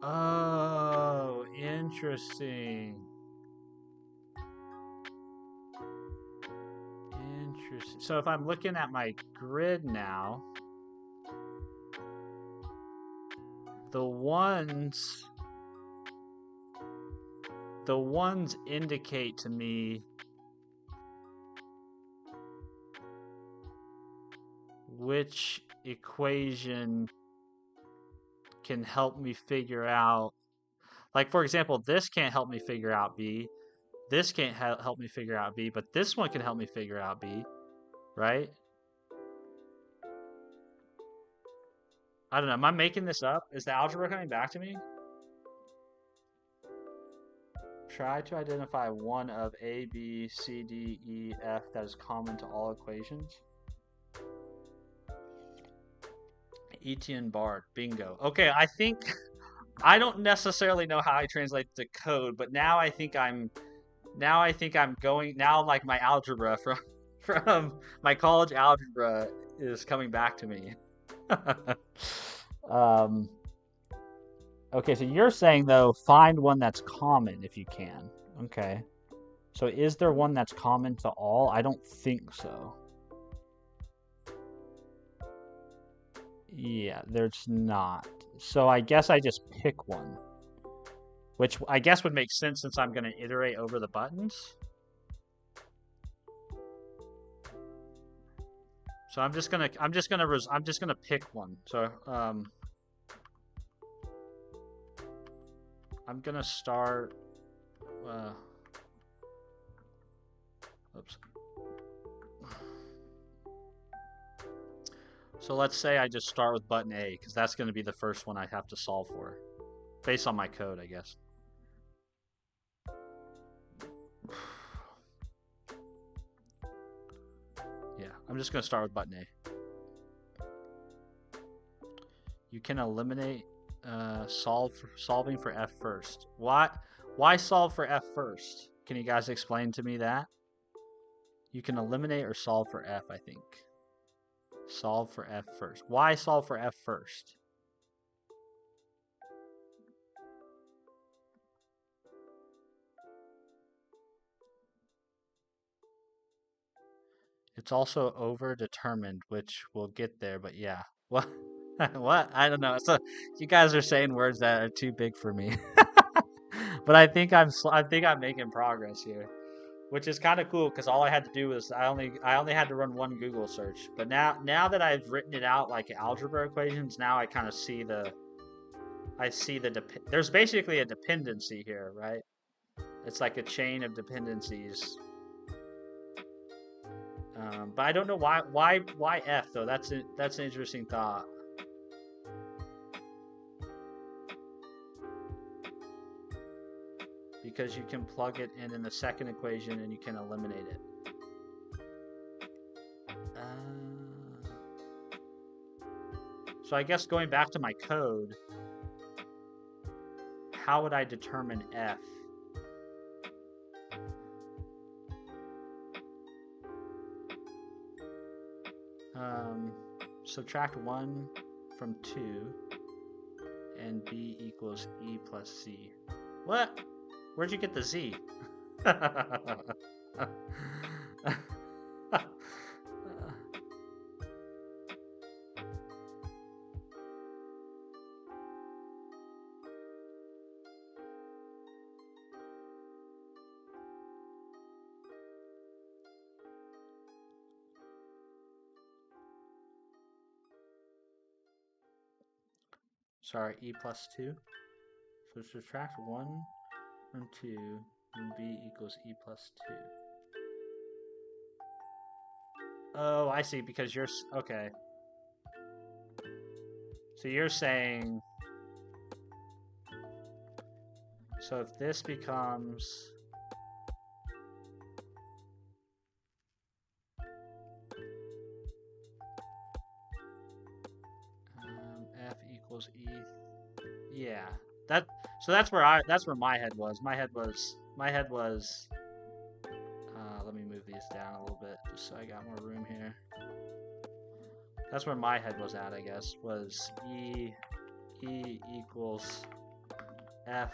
Oh, interesting. Interesting. So if I'm looking at my grid now, the ones indicate to me which equation can help me figure out, like for example, this can't help me figure out B, this can't help me figure out B, but this one can help me figure out B, right? I don't know, am I making this up? Is the algebra coming back to me? Try to identify one of A, B, C, D, E, F that is common to all equations. Etienne Bard, bingo. Okay, I think I don't necessarily know how I translate the code, but now I think I'm going now like my algebra from from my college algebra is coming back to me. um, okay, so you're saying though find one that's common if you can. Okay. So is there one that's common to all? I don't think so. Yeah, there's not. So I guess I just pick one, which I guess would make sense since I'm going to iterate over the buttons. So I'm just gonna pick one. So I'm gonna start. Oops. So let's say I just start with button A because that's going to be the first one I have to solve for, based on my code, I guess. Yeah, I'm just going to start with button A. You can eliminate solving for F first. Why solve for F first? Can you guys explain to me that? You can eliminate or solve for F, I think. Solve for F first. Why solve for F first? It's also overdetermined, which we'll get there, but yeah. What? What? I don't know. So you guys are saying words that are too big for me. But I think I'm making progress here, which is kind of cool because all I had to do was I only had to run one Google search. But now that I've written it out like algebra equations, now I kind of see there's basically a dependency here, right? It's like a chain of dependencies. But I don't know why F though. That's an interesting thought. Because you can plug it in the second equation and you can eliminate it. So I guess going back to my code, how would I determine F? Subtract 1 from 2 and B equals E plus C. What? Where'd you get the Z? Sorry, E plus 2. So subtract 1 from 2 and B equals E plus 2. Oh, I see, because you're... Okay. So you're saying... So if this becomes... F equals E... Yeah. So that's where my head was. My head was... let me move these down a little bit, just so I got more room here. That's where my head was at, I guess, was E equals F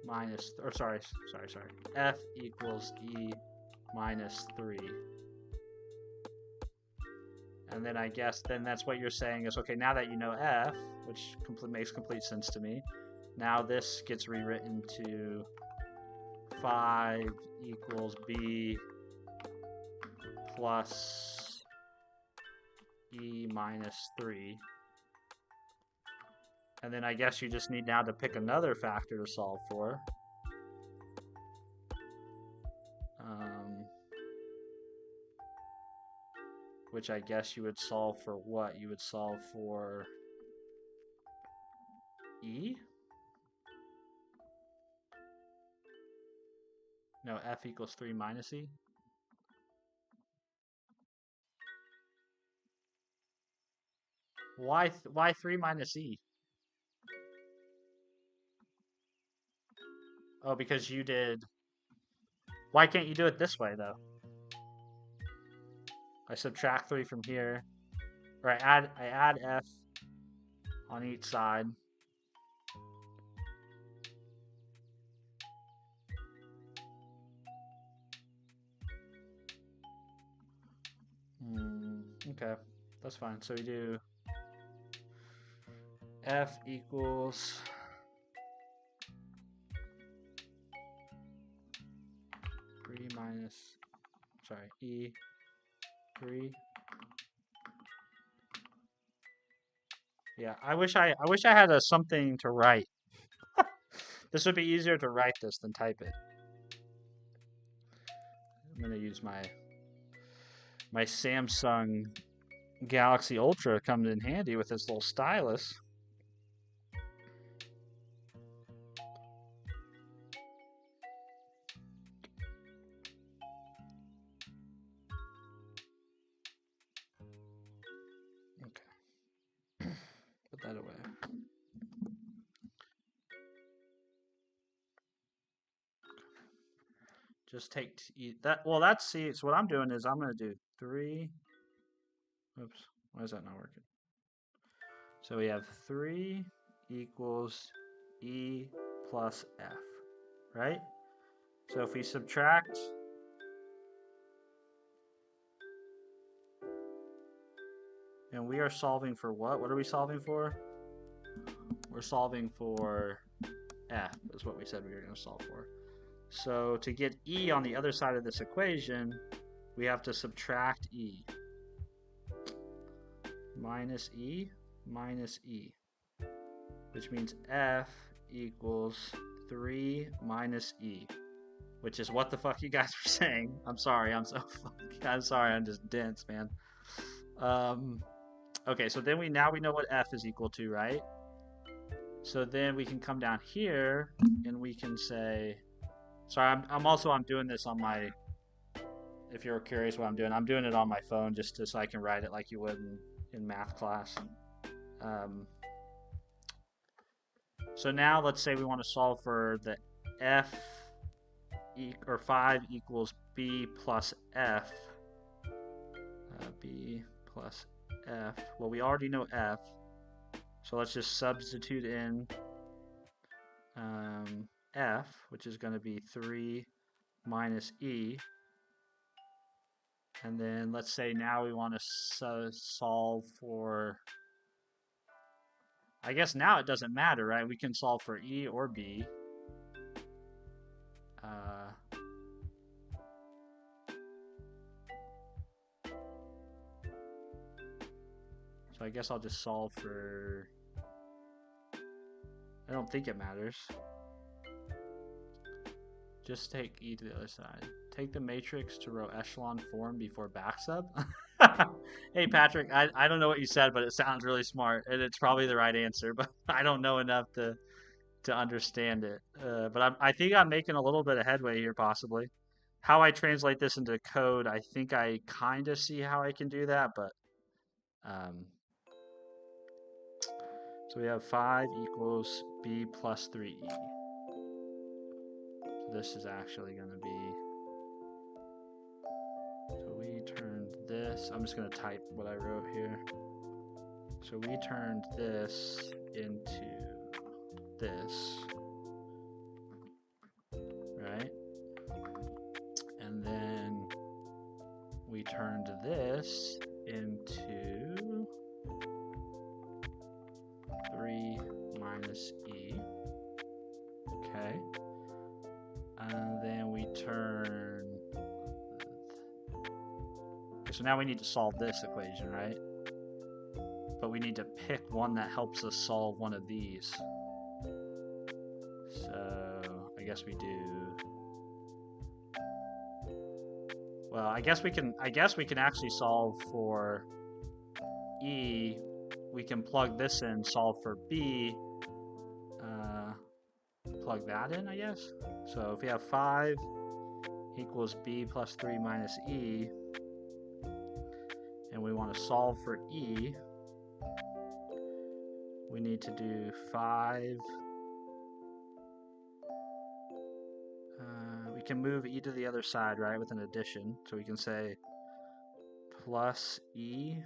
minus, or sorry, F equals E minus 3. And then I guess then that's what you're saying is, okay, now that you know F, which makes complete sense to me, now this gets rewritten to 5 equals B plus E minus 3. And then I guess you just need now to pick another factor to solve for. Which I guess you would solve for what? You would solve for E? No, F equals 3 minus E? Why 3 minus E? Oh, because you did... Why can't you do it this way, though? I subtract 3 from here. Or I add F on each side. Okay, that's fine. So we do F equals 3 minus, sorry, E 3. Yeah, I wish I had something to write. This would be easier to write this than type it. I'm gonna use my Samsung Galaxy Ultra. Comes in handy with this little stylus. Okay, put that away. Just take that. Well, that's C. So what I'm doing is I'm gonna do 3. Oops, why is that not working? So we have 3 equals E plus F, right? So if we subtract, and we are solving for what? What are we solving for? We're solving for F, is what we said we were going to solve for. So to get E on the other side of this equation, we have to subtract E. Minus E, which means F equals 3 minus E, which is what the fuck you guys were saying. I'm sorry, I'm sorry, I'm just dense, man. Okay, so then we know what F is equal to, right? So then we can come down here and we can say, sorry, I'm doing this on my, if you're curious what I'm doing it on my phone just so I can write it like you would in math class. So now let's say we want to solve for the F or 5 equals B plus F. B plus F. Well, we already know F, so let's just substitute in F, which is going to be 3 minus E. And then let's say now we want to solve for, I guess now it doesn't matter, right? We can solve for E or B. So I guess I'll just solve for, I don't think it matters. Just take E to the other side. Take the matrix to row echelon form before backsub. Hey Patrick, I don't know what you said, but it sounds really smart, and it's probably the right answer, but I don't know enough to understand it. But I think I'm making a little bit of headway here, possibly. How I translate this into code, I think I kind of see how I can do that, but so we have 5 equals B plus 3E. So this is actually going to be, so we turned this, I'm just going to type what I wrote here. So we turned this into this, right? And then we turned this into 3 minus E, okay? And then we turn, okay, so now we need to solve this equation, right? But we need to pick one that helps us solve one of these. So I guess we do, well, I guess we can actually solve for E. We can plug this in, solve for B, plug that in, I guess. So if we have 5 equals B plus 3 minus E, and we want to solve for E, we need to do 5. We can move e to the other side, right, with an addition. So we can say plus e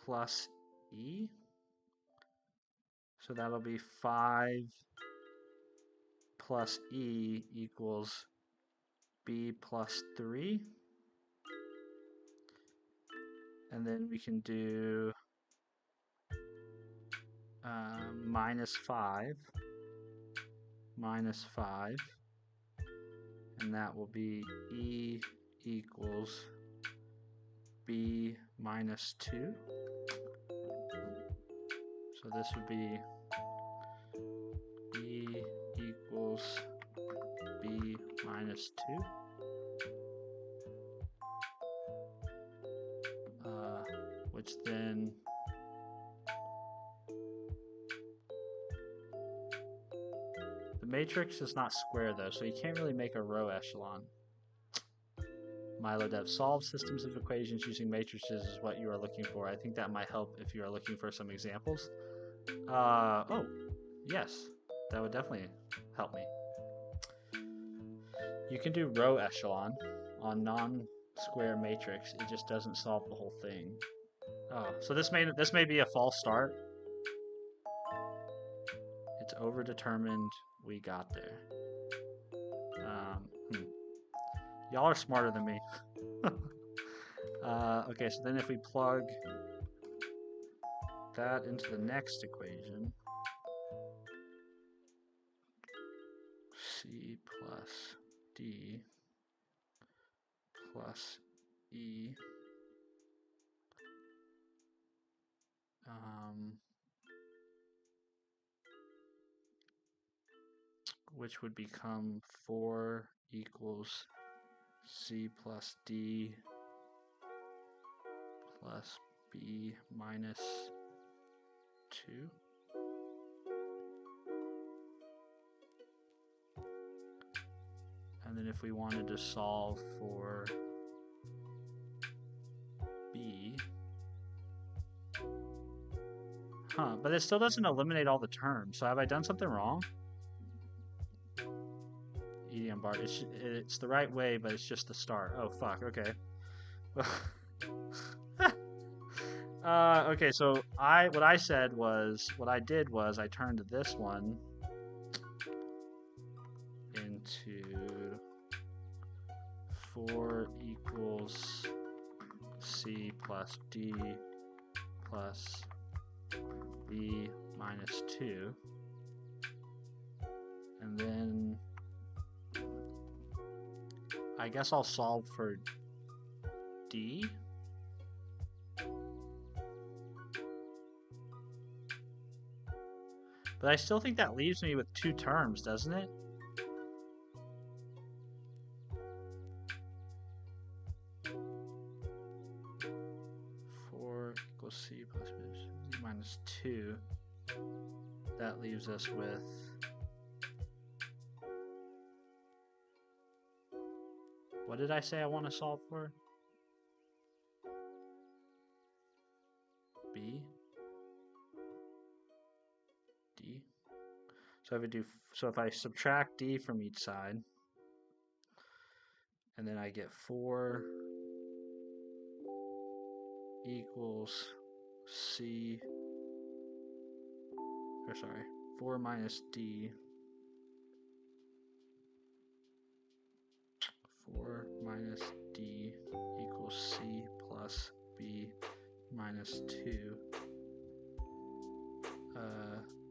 plus e. So that'll be 5 plus e equals b plus 3. And then we can do minus 5, and that will be e equals b minus 2. So this would be e equals b minus 2. Which then the matrix is not square though, so you can't really make a row echelon. MiloDev solves systems of equations using matrices is what you are looking for. I think that might help if you are looking for some examples. Oh, yes, that would definitely help me. You can do row echelon on non-square matrix. It just doesn't solve the whole thing. Oh, so this may be a false start. It's overdetermined. We got there. Y'all are smarter than me. Okay, so then if we plug that into the next equation, c plus d plus e which would become 4 equals c plus d plus b minus 2. And then if we wanted to solve for b, but it still doesn't eliminate all the terms. So have I done something wrong? EDM bar, it's the right way, but it's just the start. Oh fuck, okay. Okay, so what I did was I turned this one into 4 equals c plus d plus b minus 2, and then I guess I'll solve for d. But I still think that leaves me with 2 terms, doesn't it? C plus b minus 2. That leaves us with what did I say I want to solve for? B? D? So if I subtract d from each side, and then I get 4 equals c, 4 minus d, 4 minus d equals c plus b minus 2.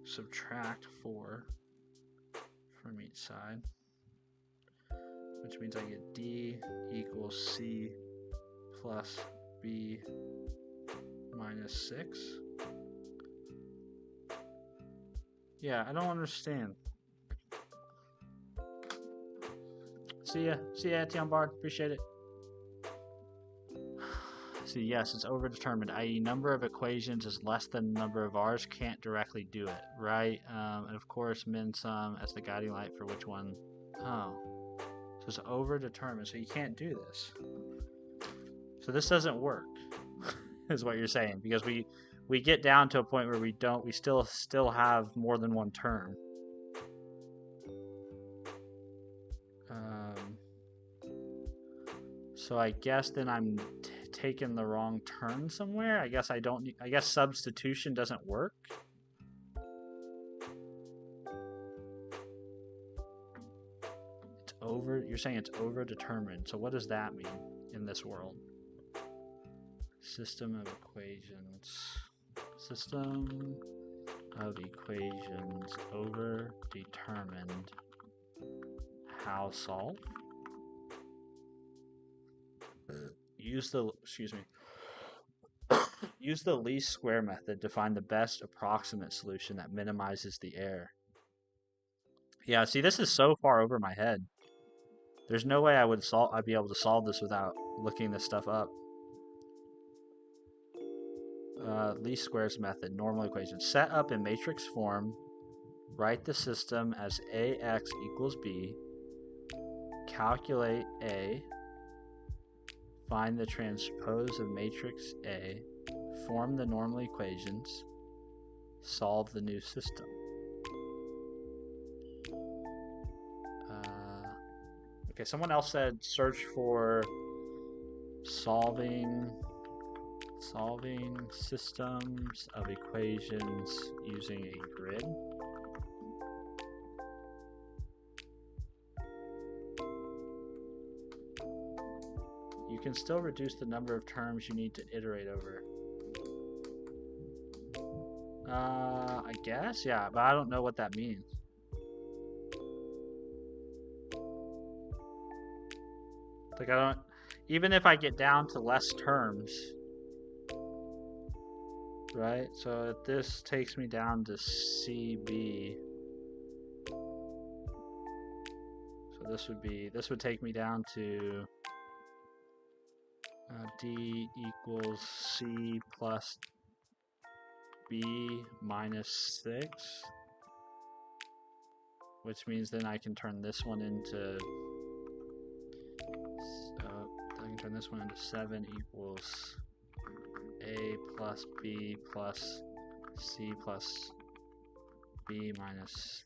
Subtract 4 from each side, which means I get d equals c plus b minus 6. Yeah, I don't understand. See ya, Etienne Bard. Appreciate it. See, yes, it's overdetermined, i.e. number of equations is less than number of r's, can't directly do it, right? And of course, min sum as the guiding light for which one. Oh, so it's overdetermined, so you can't do this. So this doesn't work, is what you're saying, because we we get down to a point where we still have more than one term. So I guess then I'm taking the wrong turn somewhere. I guess I guess substitution doesn't work. It's over. You're saying it's overdetermined. So what does that mean in this world? System of equations. System of equations overdetermined. How solve? Use the least square method to find the best approximate solution that minimizes the error. Yeah, see, this is so far over my head. There's no way I'd be able to solve this without looking this stuff up. Least squares method, normal equation. Set up in matrix form. Write the system as AX equals B. Calculate A. Find the transpose of matrix A. Form the normal equations. Solve the new system. Okay, someone else said search for solving systems of equations using a grid. You can still reduce the number of terms you need to iterate over. I guess, yeah, but I don't know what that means. Like, I don't, even if I get down to less terms, right? So this takes me down to CB. So this would take me down to D equals C plus B minus 6, which means then I can turn this one into 7 equals A plus B plus C plus B minus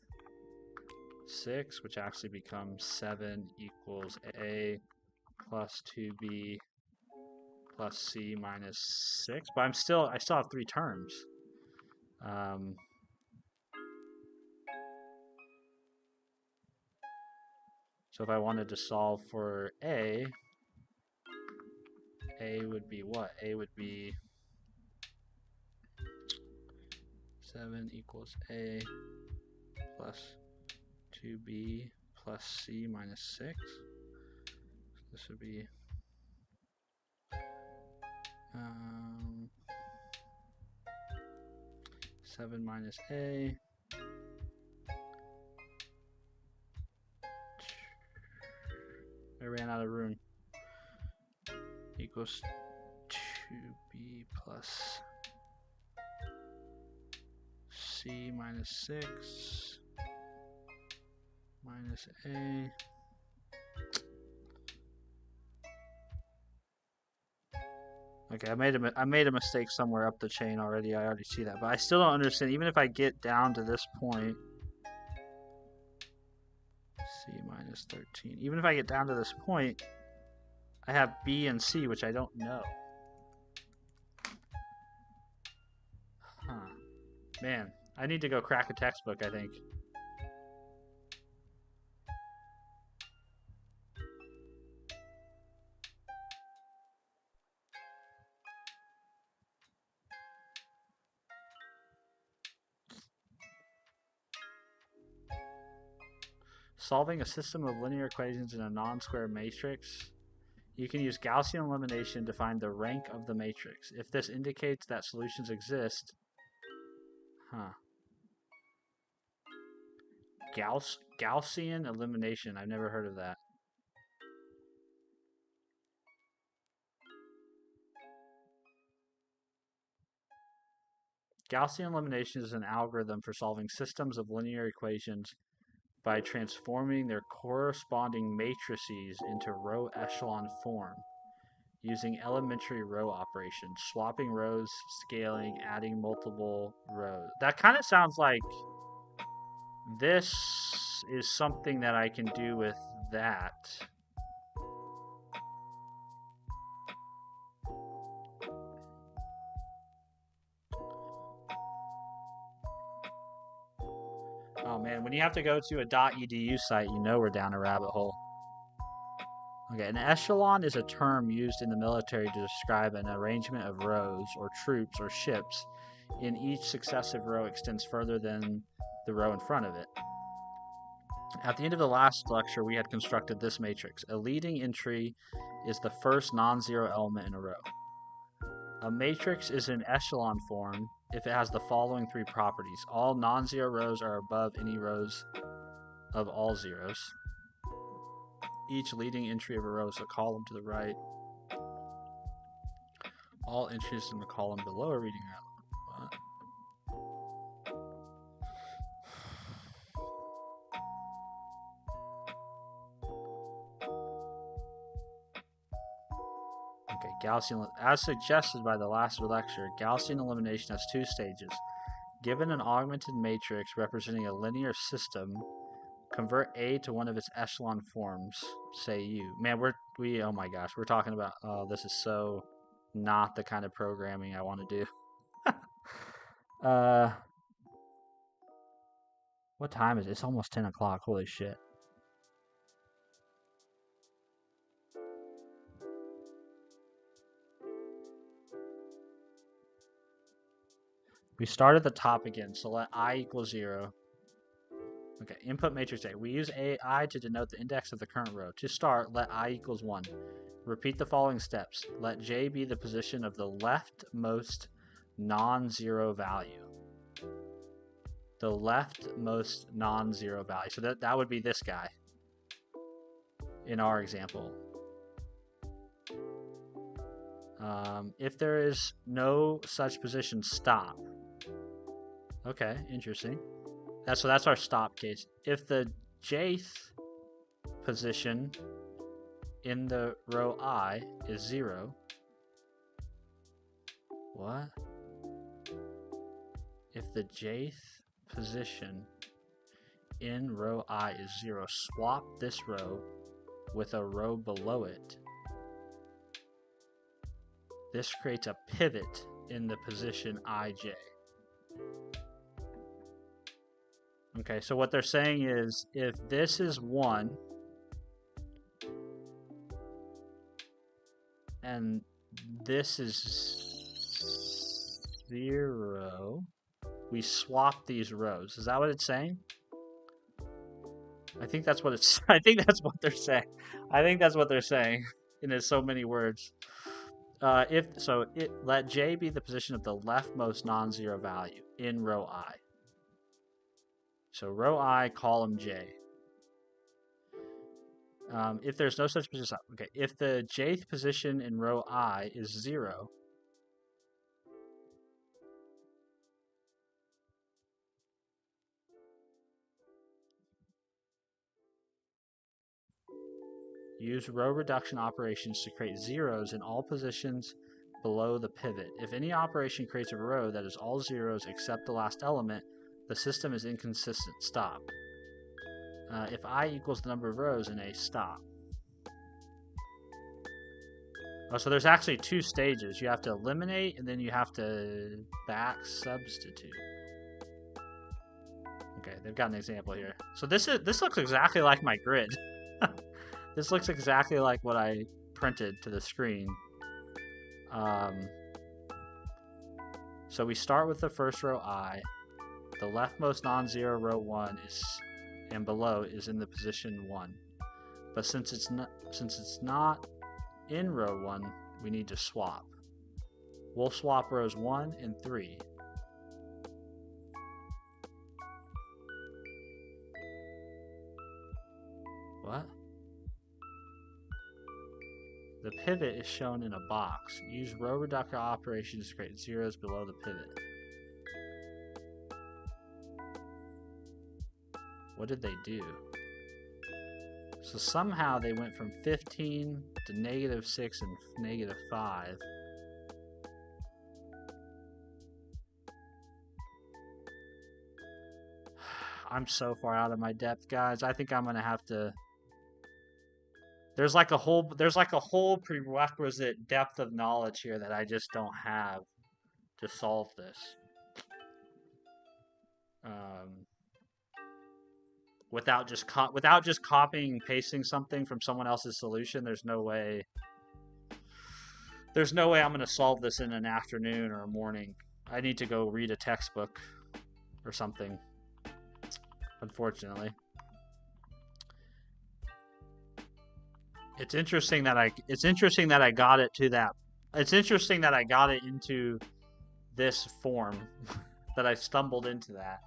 6, which actually becomes 7 equals A plus 2B plus C minus 6. But I still have 3 terms. So if I wanted to solve for A would be what? A would be 7 equals A plus 2B plus C minus 6. This would be 7 minus A. I ran out of room. Equals 2B plus C minus 6 minus A. Okay, I made a mistake somewhere up the chain already. I already see that, but I still don't understand. Even if I get down to this point, C minus 13. Even if I get down to this point, I have B and C, which I don't know. Huh. Man, I need to go crack a textbook, I think. Solving a system of linear equations in a non-square matrix. You can use Gaussian elimination to find the rank of the matrix. If this indicates that solutions exist, Gaussian elimination. I've never heard of that. Gaussian elimination is an algorithm for solving systems of linear equations by transforming their corresponding matrices into row echelon form using elementary row operations, swapping rows, scaling, adding multiple rows. That kind of sounds like this is something that I can do with that. Oh man, when you have to go to a .edu site, you know we're down a rabbit hole. Okay, an echelon is a term used in the military to describe an arrangement of rows, or troops, or ships, in each successive row extends further than the row in front of it. At the end of the last lecture, we had constructed this matrix. A leading entry is the first non-zero element in a row. A matrix is in echelon form if it has the following three properties. All non-zero rows are above any rows of all zeros. Each leading entry of a row is a column to the right. All entries in the column below are reading out. Okay, Gaussian, as suggested by the last lecture, Gaussian elimination has two stages. Given an augmented matrix representing a linear system, convert A to one of its echelon forms, say U. Man, oh my gosh, we're talking about, oh, this is so not the kind of programming I want to do. What time is it? It's almost 10 o'clock, holy shit. We start at the top again, so let I equal 0. Okay, input matrix A. We use I to denote the index of the current row. To start, let I equals 1. Repeat the following steps. Let J be the position of the leftmost non-zero value. The leftmost non-zero value. So that would be this guy in our example. If there is no such position, stop. Okay, interesting. So that's our stop case. If the jth position in the row I is 0, what? If the jth position in row I is 0, swap this row with a row below it. This creates a pivot in the position ij. Okay, so what they're saying is if this is 1 and this is 0, we swap these rows. Is that what it's saying? I think that's what it's I think that's what they're saying. I think that's what they're saying in so many words. Let J be the position of the leftmost non-zero value in row I. So row I, column J. If there's no such position, okay. If the jth position in row I is 0, use row reduction operations to create zeros in all positions below the pivot. If any operation creates a row that is all zeros except the last element, the system is inconsistent. Stop. If I equals the number of rows in A, stop. Oh, so there's actually two stages. You have to eliminate, and then you have to back substitute. Okay, they've got an example here. So this looks exactly like my grid. This looks exactly like what I printed to the screen. So we start with the first row I. The leftmost non-zero row 1 and below is in the position 1. But since it's not in row 1, we need to swap. We'll swap rows 1 and 3. What? The pivot is shown in a box. Use row reduction operations to create zeros below the pivot. What did they do? So somehow they went from 15 to -6 and -5. I'm so far out of my depth, guys. I think I'm gonna have to. There's like a whole prerequisite depth of knowledge here that I just don't have to solve this. Without just copying and pasting something from someone else's solution, there's no way. There's no way I'm gonna solve this in an afternoon or a morning. I need to go read a textbook or something. Unfortunately. It's interesting that I got it to that. It's interesting that I got it into this form, that I stumbled into that.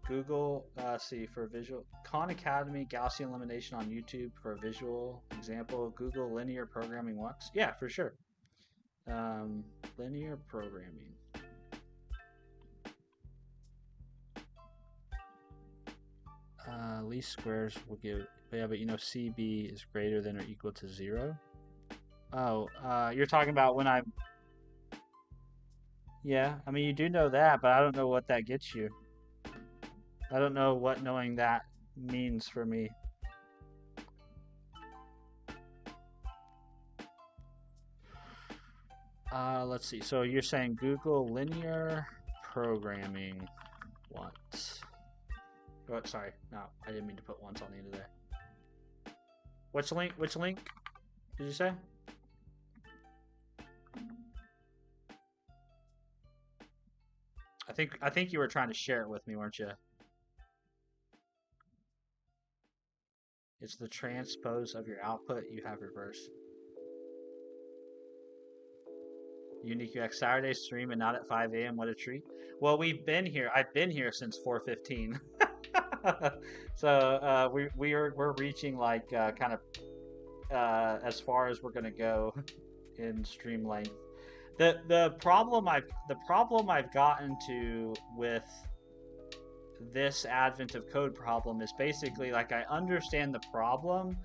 Google, see, for visual, Khan Academy, Gaussian elimination on YouTube for a visual example. Google linear programming works. Yeah, for sure. Linear programming. Least squares will give, yeah, but you know CB is greater than or equal to 0. Oh, you're talking about when I'm, yeah, I mean you do know that, but I don't know what that gets you. I don't know what knowing that means for me. Let's see, so you're saying Google linear programming once. Oh, sorry, no, I didn't mean to put once on the end of there. Which link did you say? I think you were trying to share it with me, weren't you? It's the transpose of your output you have reversed. Unique UX Saturday stream and not at 5 a.m. What a treat. Well, we've been here. I've been here since 4:15. So we're reaching like kind of as far as we're gonna go in stream length. The problem I've gotten to with this advent of code problem is basically like I understand the problem,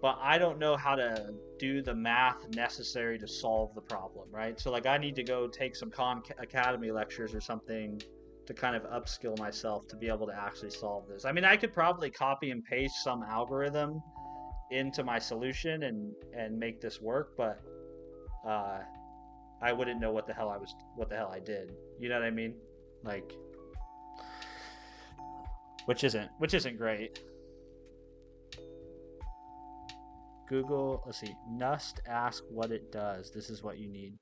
but I don't know how to do the math necessary to solve the problem, right? So like I need to go take some Khan Academy lectures or something to kind of upskill myself to be able to actually solve this. I mean, I could probably copy and paste some algorithm into my solution and make this work, but I wouldn't know what the hell I did. You know what I mean? Like, which isn't great. Google, let's see, Nust ask what it does. This is what you need.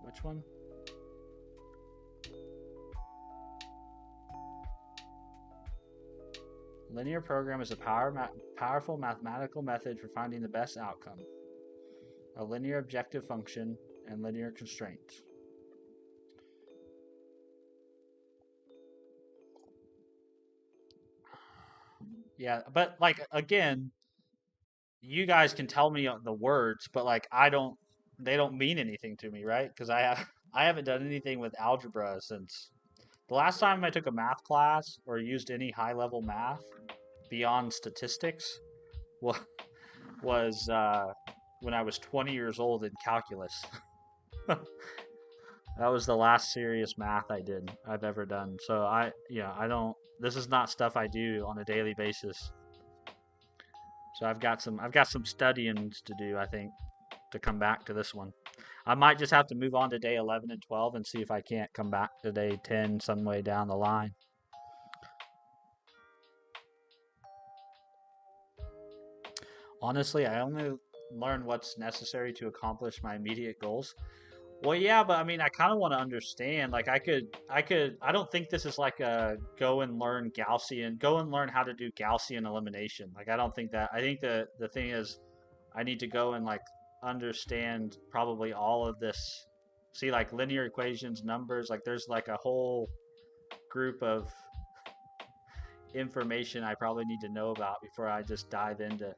Which one? Linear program is a powerful mathematical method for finding the best outcome. A linear objective function and linear constraints. Yeah, but like again, you guys can tell me the words, but like they don't mean anything to me, right? Because I haven't done anything with algebra since the last time I took a math class or used any high level math beyond statistics was when I was 20 years old in calculus. That was the last serious math I've ever done. So I don't, this is not stuff I do on a daily basis. So I've got some studying to do, I think, to come back to this one. I might just have to move on to day 11 and 12 and see if I can't come back to day 10 some way down the line. Honestly, I only learn what's necessary to accomplish my immediate goals. Well, yeah, but I mean, I kind of want to understand. Like, I don't think this is like a go and learn how to do Gaussian elimination. Like, I don't think that. I think the thing is, I need to go and like understand probably all of this. See, like linear equations, numbers. Like, there's like a whole group of information I probably need to know about before I just dive into.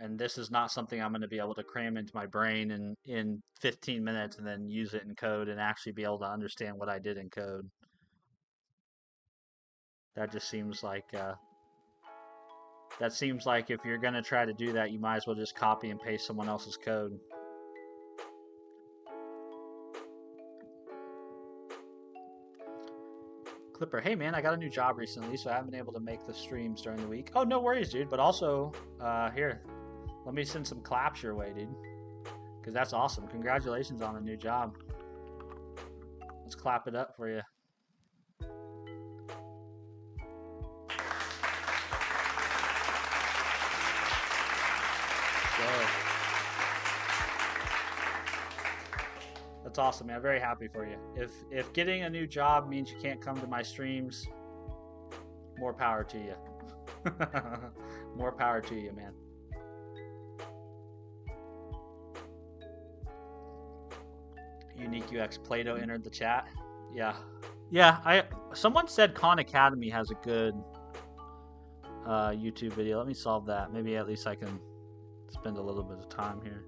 and this is not something I'm going to be able to cram into my brain in 15 minutes and then use it in code and actually be able to understand what I did in code. That just seems like if you're going to try to do that, you might as well just copy and paste someone else's code. Clipper, hey man, I got a new job recently, so I haven't been able to make the streams during the week. Oh, no worries, dude. But also, here, let me send some claps your way, dude. Because that's awesome. Congratulations on the new job. Let's clap it up for you. So, that's awesome, man. I'm very happy for you. If getting a new job means you can't come to my streams, more power to you. More power to you, man. Unique UX Plato entered the chat. Yeah. Someone said Khan Academy has a good YouTube video. Let me solve that. Maybe at least I can spend a little bit of time here.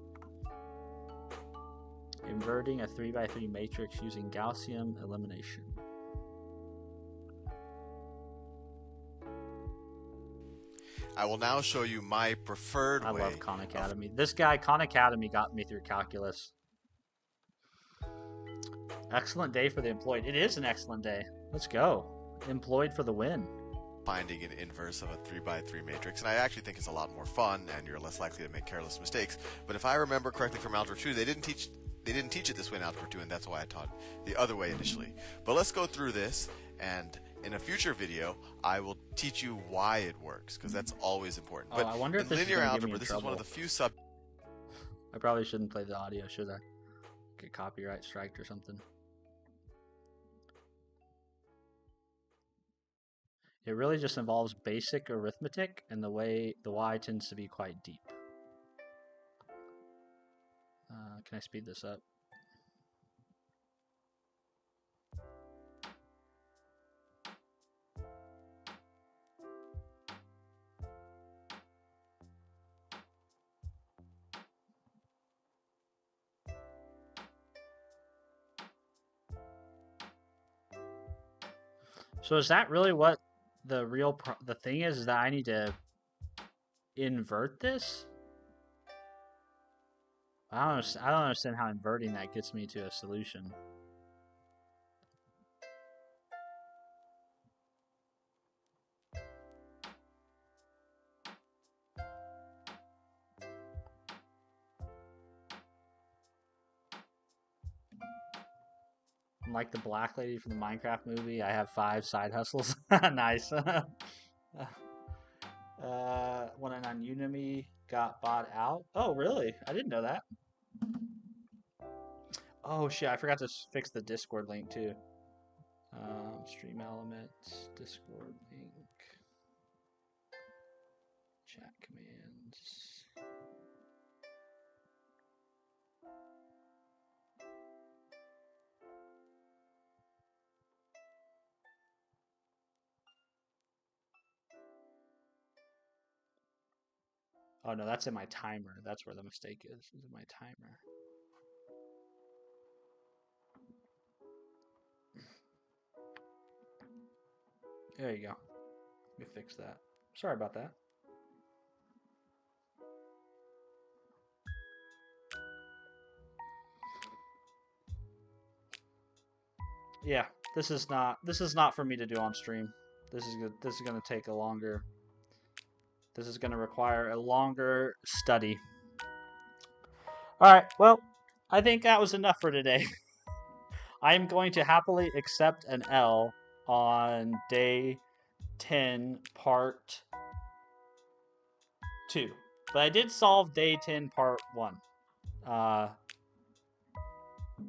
Inverting a 3x3 matrix using Gaussian elimination. I will now show you my preferred way. I love Khan Academy. This guy, Khan Academy, got me through calculus. Excellent day for the employed. It is an excellent day. Let's go. Employed for the win. Finding an inverse of a 3x3 matrix, and I actually think it's a lot more fun, and you're less likely to make careless mistakes. But if I remember correctly from Algebra 2, they didn't teach it this way in Algebra 2, and that's why I taught the other way initially. But let's go through this, and in a future video, I will teach you why it works, because that's always important. Oh, but I wonder if in this linear is algebra, this is one of the few sub. I probably shouldn't play the audio, should I? Get copyright striked or something. It really just involves basic arithmetic, and the y tends to be quite deep. Can I speed this up? So is that really what the real the thing is that I need to invert this? I don't understand how inverting that gets me to a solution. Like the black lady from the Minecraft movie, I have 5 side hustles. Nice. One on Udemy got bought out. Oh, really? I didn't know that. Oh shit! I forgot to fix the Discord link too. Stream elements, Discord link, chat commands. Oh no, that's in my timer. That's where the mistake is. Is in my timer. There you go. Let me fix that. Sorry about that. Yeah, this is not for me to do on stream. This is going to take a longer. This is going to require a longer study. All right, well, I think that was enough for today. I am going to happily accept an L on day 10, part 2. But I did solve day 10, part 1.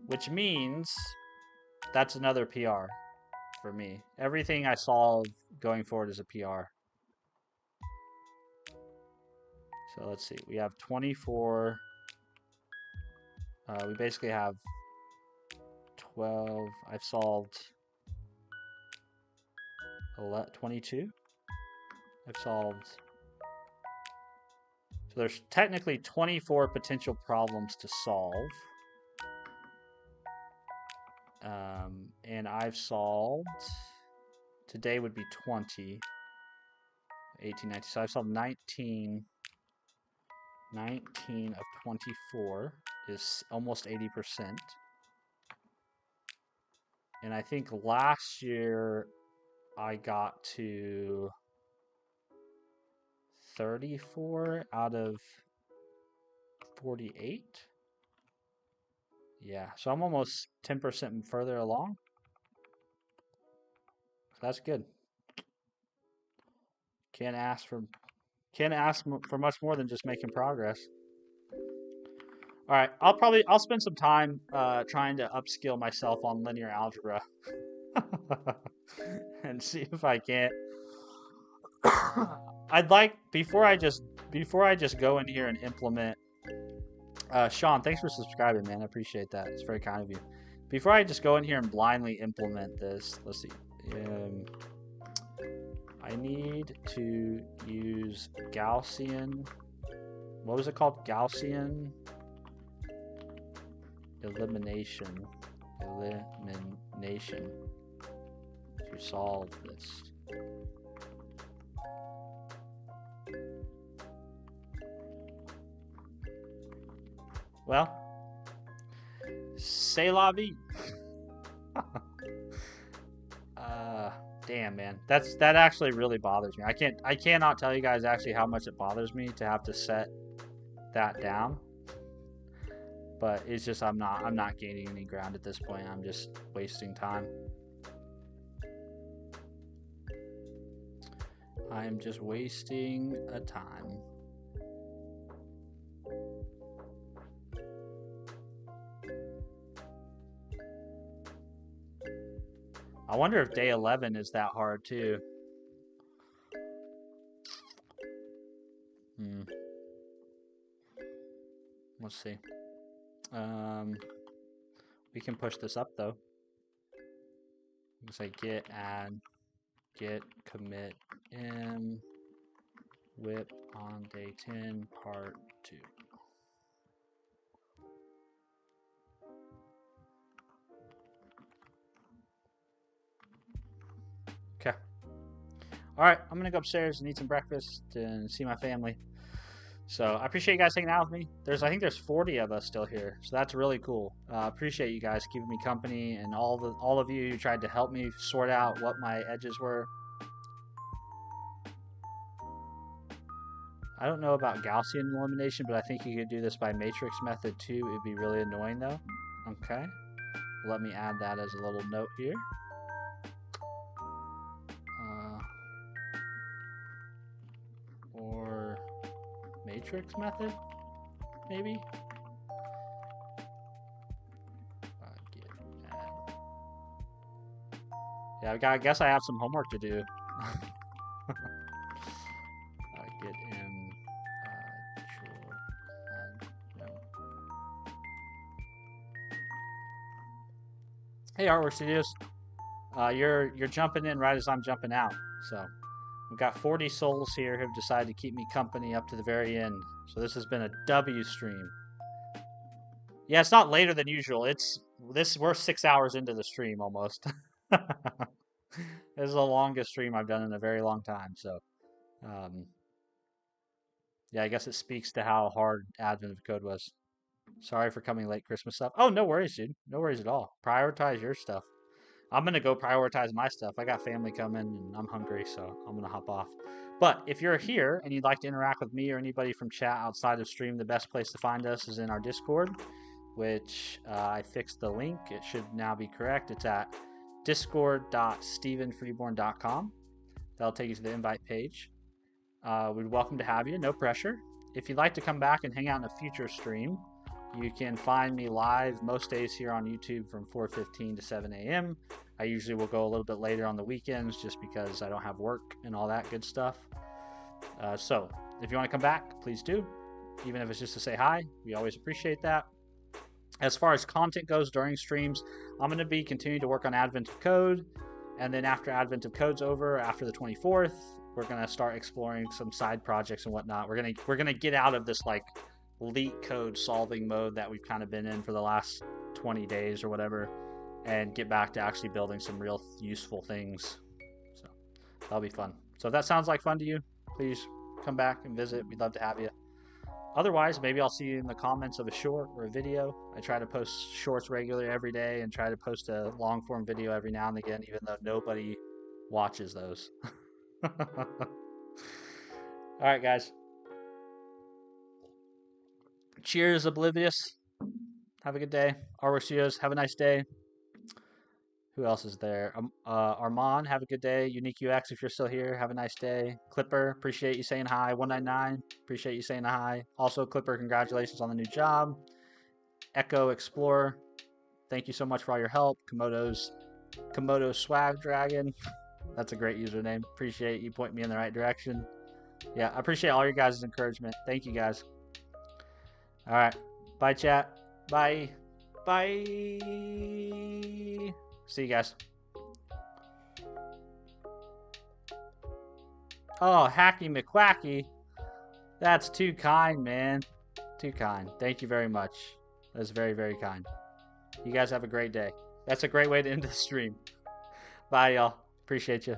Which means that's another PR for me. Everything I solve going forward is a PR. So let's see. We have 24. We basically have 12. I've solved 22. I've solved So there's technically 24 potential problems to solve. And I've solved, today would be 20, 18, 19. So I've solved 19 of 24 is almost 80%. And I think last year I got to 34 out of 48. Yeah, so I'm almost 10% further along. So that's good. Can't ask for much more than just making progress. All right, I'll spend some time trying to upskill myself on linear algebra and see if I can't. I'd like before I just go in here and implement. Sean, thanks for subscribing, man. I appreciate that. It's very kind of you. Before I just go in here and blindly implement this, let's see. I need to use Gaussian. What was it called? Gaussian elimination to solve this. Well, c'est la vie. Damn, man, that actually really bothers me. I cannot tell you guys actually how much it bothers me to have to set that down. But it's just I'm not gaining any ground at this point. I'm just wasting time. I'm just wasting a time. I wonder if day 11 is that hard too. Let's see. We can push this up though. We can say git add, git commit m whip on day 10 part 2. Okay. All right, I'm gonna go upstairs and eat some breakfast and see my family. So I appreciate you guys hanging out with me. I think there's 40 of us still here, so that's really cool. Appreciate you guys keeping me company, and all of you who tried to help me sort out what my edges were. I don't know about Gaussian elimination, but I think you could do this by matrix method too. It'd be really annoying though. Okay, let me add that as a little note here. Or matrix method, maybe? Yeah, I guess I have some homework to do. Get in. No. Hey, Artwork Studios. You're jumping in right as I'm jumping out, so. We've got 40 souls here who have decided to keep me company up to the very end. So this has been a W stream. Yeah, it's not later than usual. We're 6 hours into the stream almost. This is the longest stream I've done in a very long time. So, yeah, I guess it speaks to how hard Advent of Code was. Sorry for coming late, Christmas stuff. Oh, no worries, dude. No worries at all. Prioritize your stuff. I'm going to go prioritize my stuff. I got family coming and I'm hungry, so I'm going to hop off. But if you're here and you'd like to interact with me or anybody from chat outside of stream, the best place to find us is in our Discord, which I fixed the link. It should now be correct. It's at discord.stephenfreeborn.com. That'll take you to the invite page. We'd welcome to have you. No pressure. If you'd like to come back and hang out in a future stream, you can find me live most days here on YouTube from 4:15 to 7 a.m. I usually will go a little bit later on the weekends just because I don't have work and all that good stuff. So if you want to come back, please do. Even if it's just to say hi, we always appreciate that. As far as content goes during streams, I'm going to be continuing to work on Advent of Code. And then after Advent of Code's over, after the 24th, we're gonna start exploring some side projects and whatnot. We're gonna get out of this like leak code solving mode that we've kind of been in for the last 20 days or whatever, and get back to actually building some real useful things. So that'll be fun. So if that sounds like fun to you, please come back and visit. We'd love to have you. Otherwise, maybe I'll see you in the comments of a short or a video. I try to post shorts regularly every day and try to post a long form video every now and again, even though nobody watches those. All right, guys. Cheers, Oblivious. Have a good day. Arwasios, have a nice day. Who else is there? Armand, have a good day. Unique UX, if you're still here, have a nice day. Clipper, appreciate you saying hi. 199, appreciate you saying hi. Also, Clipper, congratulations on the new job. Echo Explorer, thank you so much for all your help. Komodo Swag Dragon, that's a great username. Appreciate you pointing me in the right direction. Yeah, I appreciate all your guys' encouragement. Thank you, guys. All right, bye, chat. Bye. Bye. See you guys. Oh, Hacky McQuacky. That's too kind, man. Too kind. Thank you very much. That's very, very kind. You guys have a great day. That's a great way to end the stream. Bye, y'all. Appreciate you.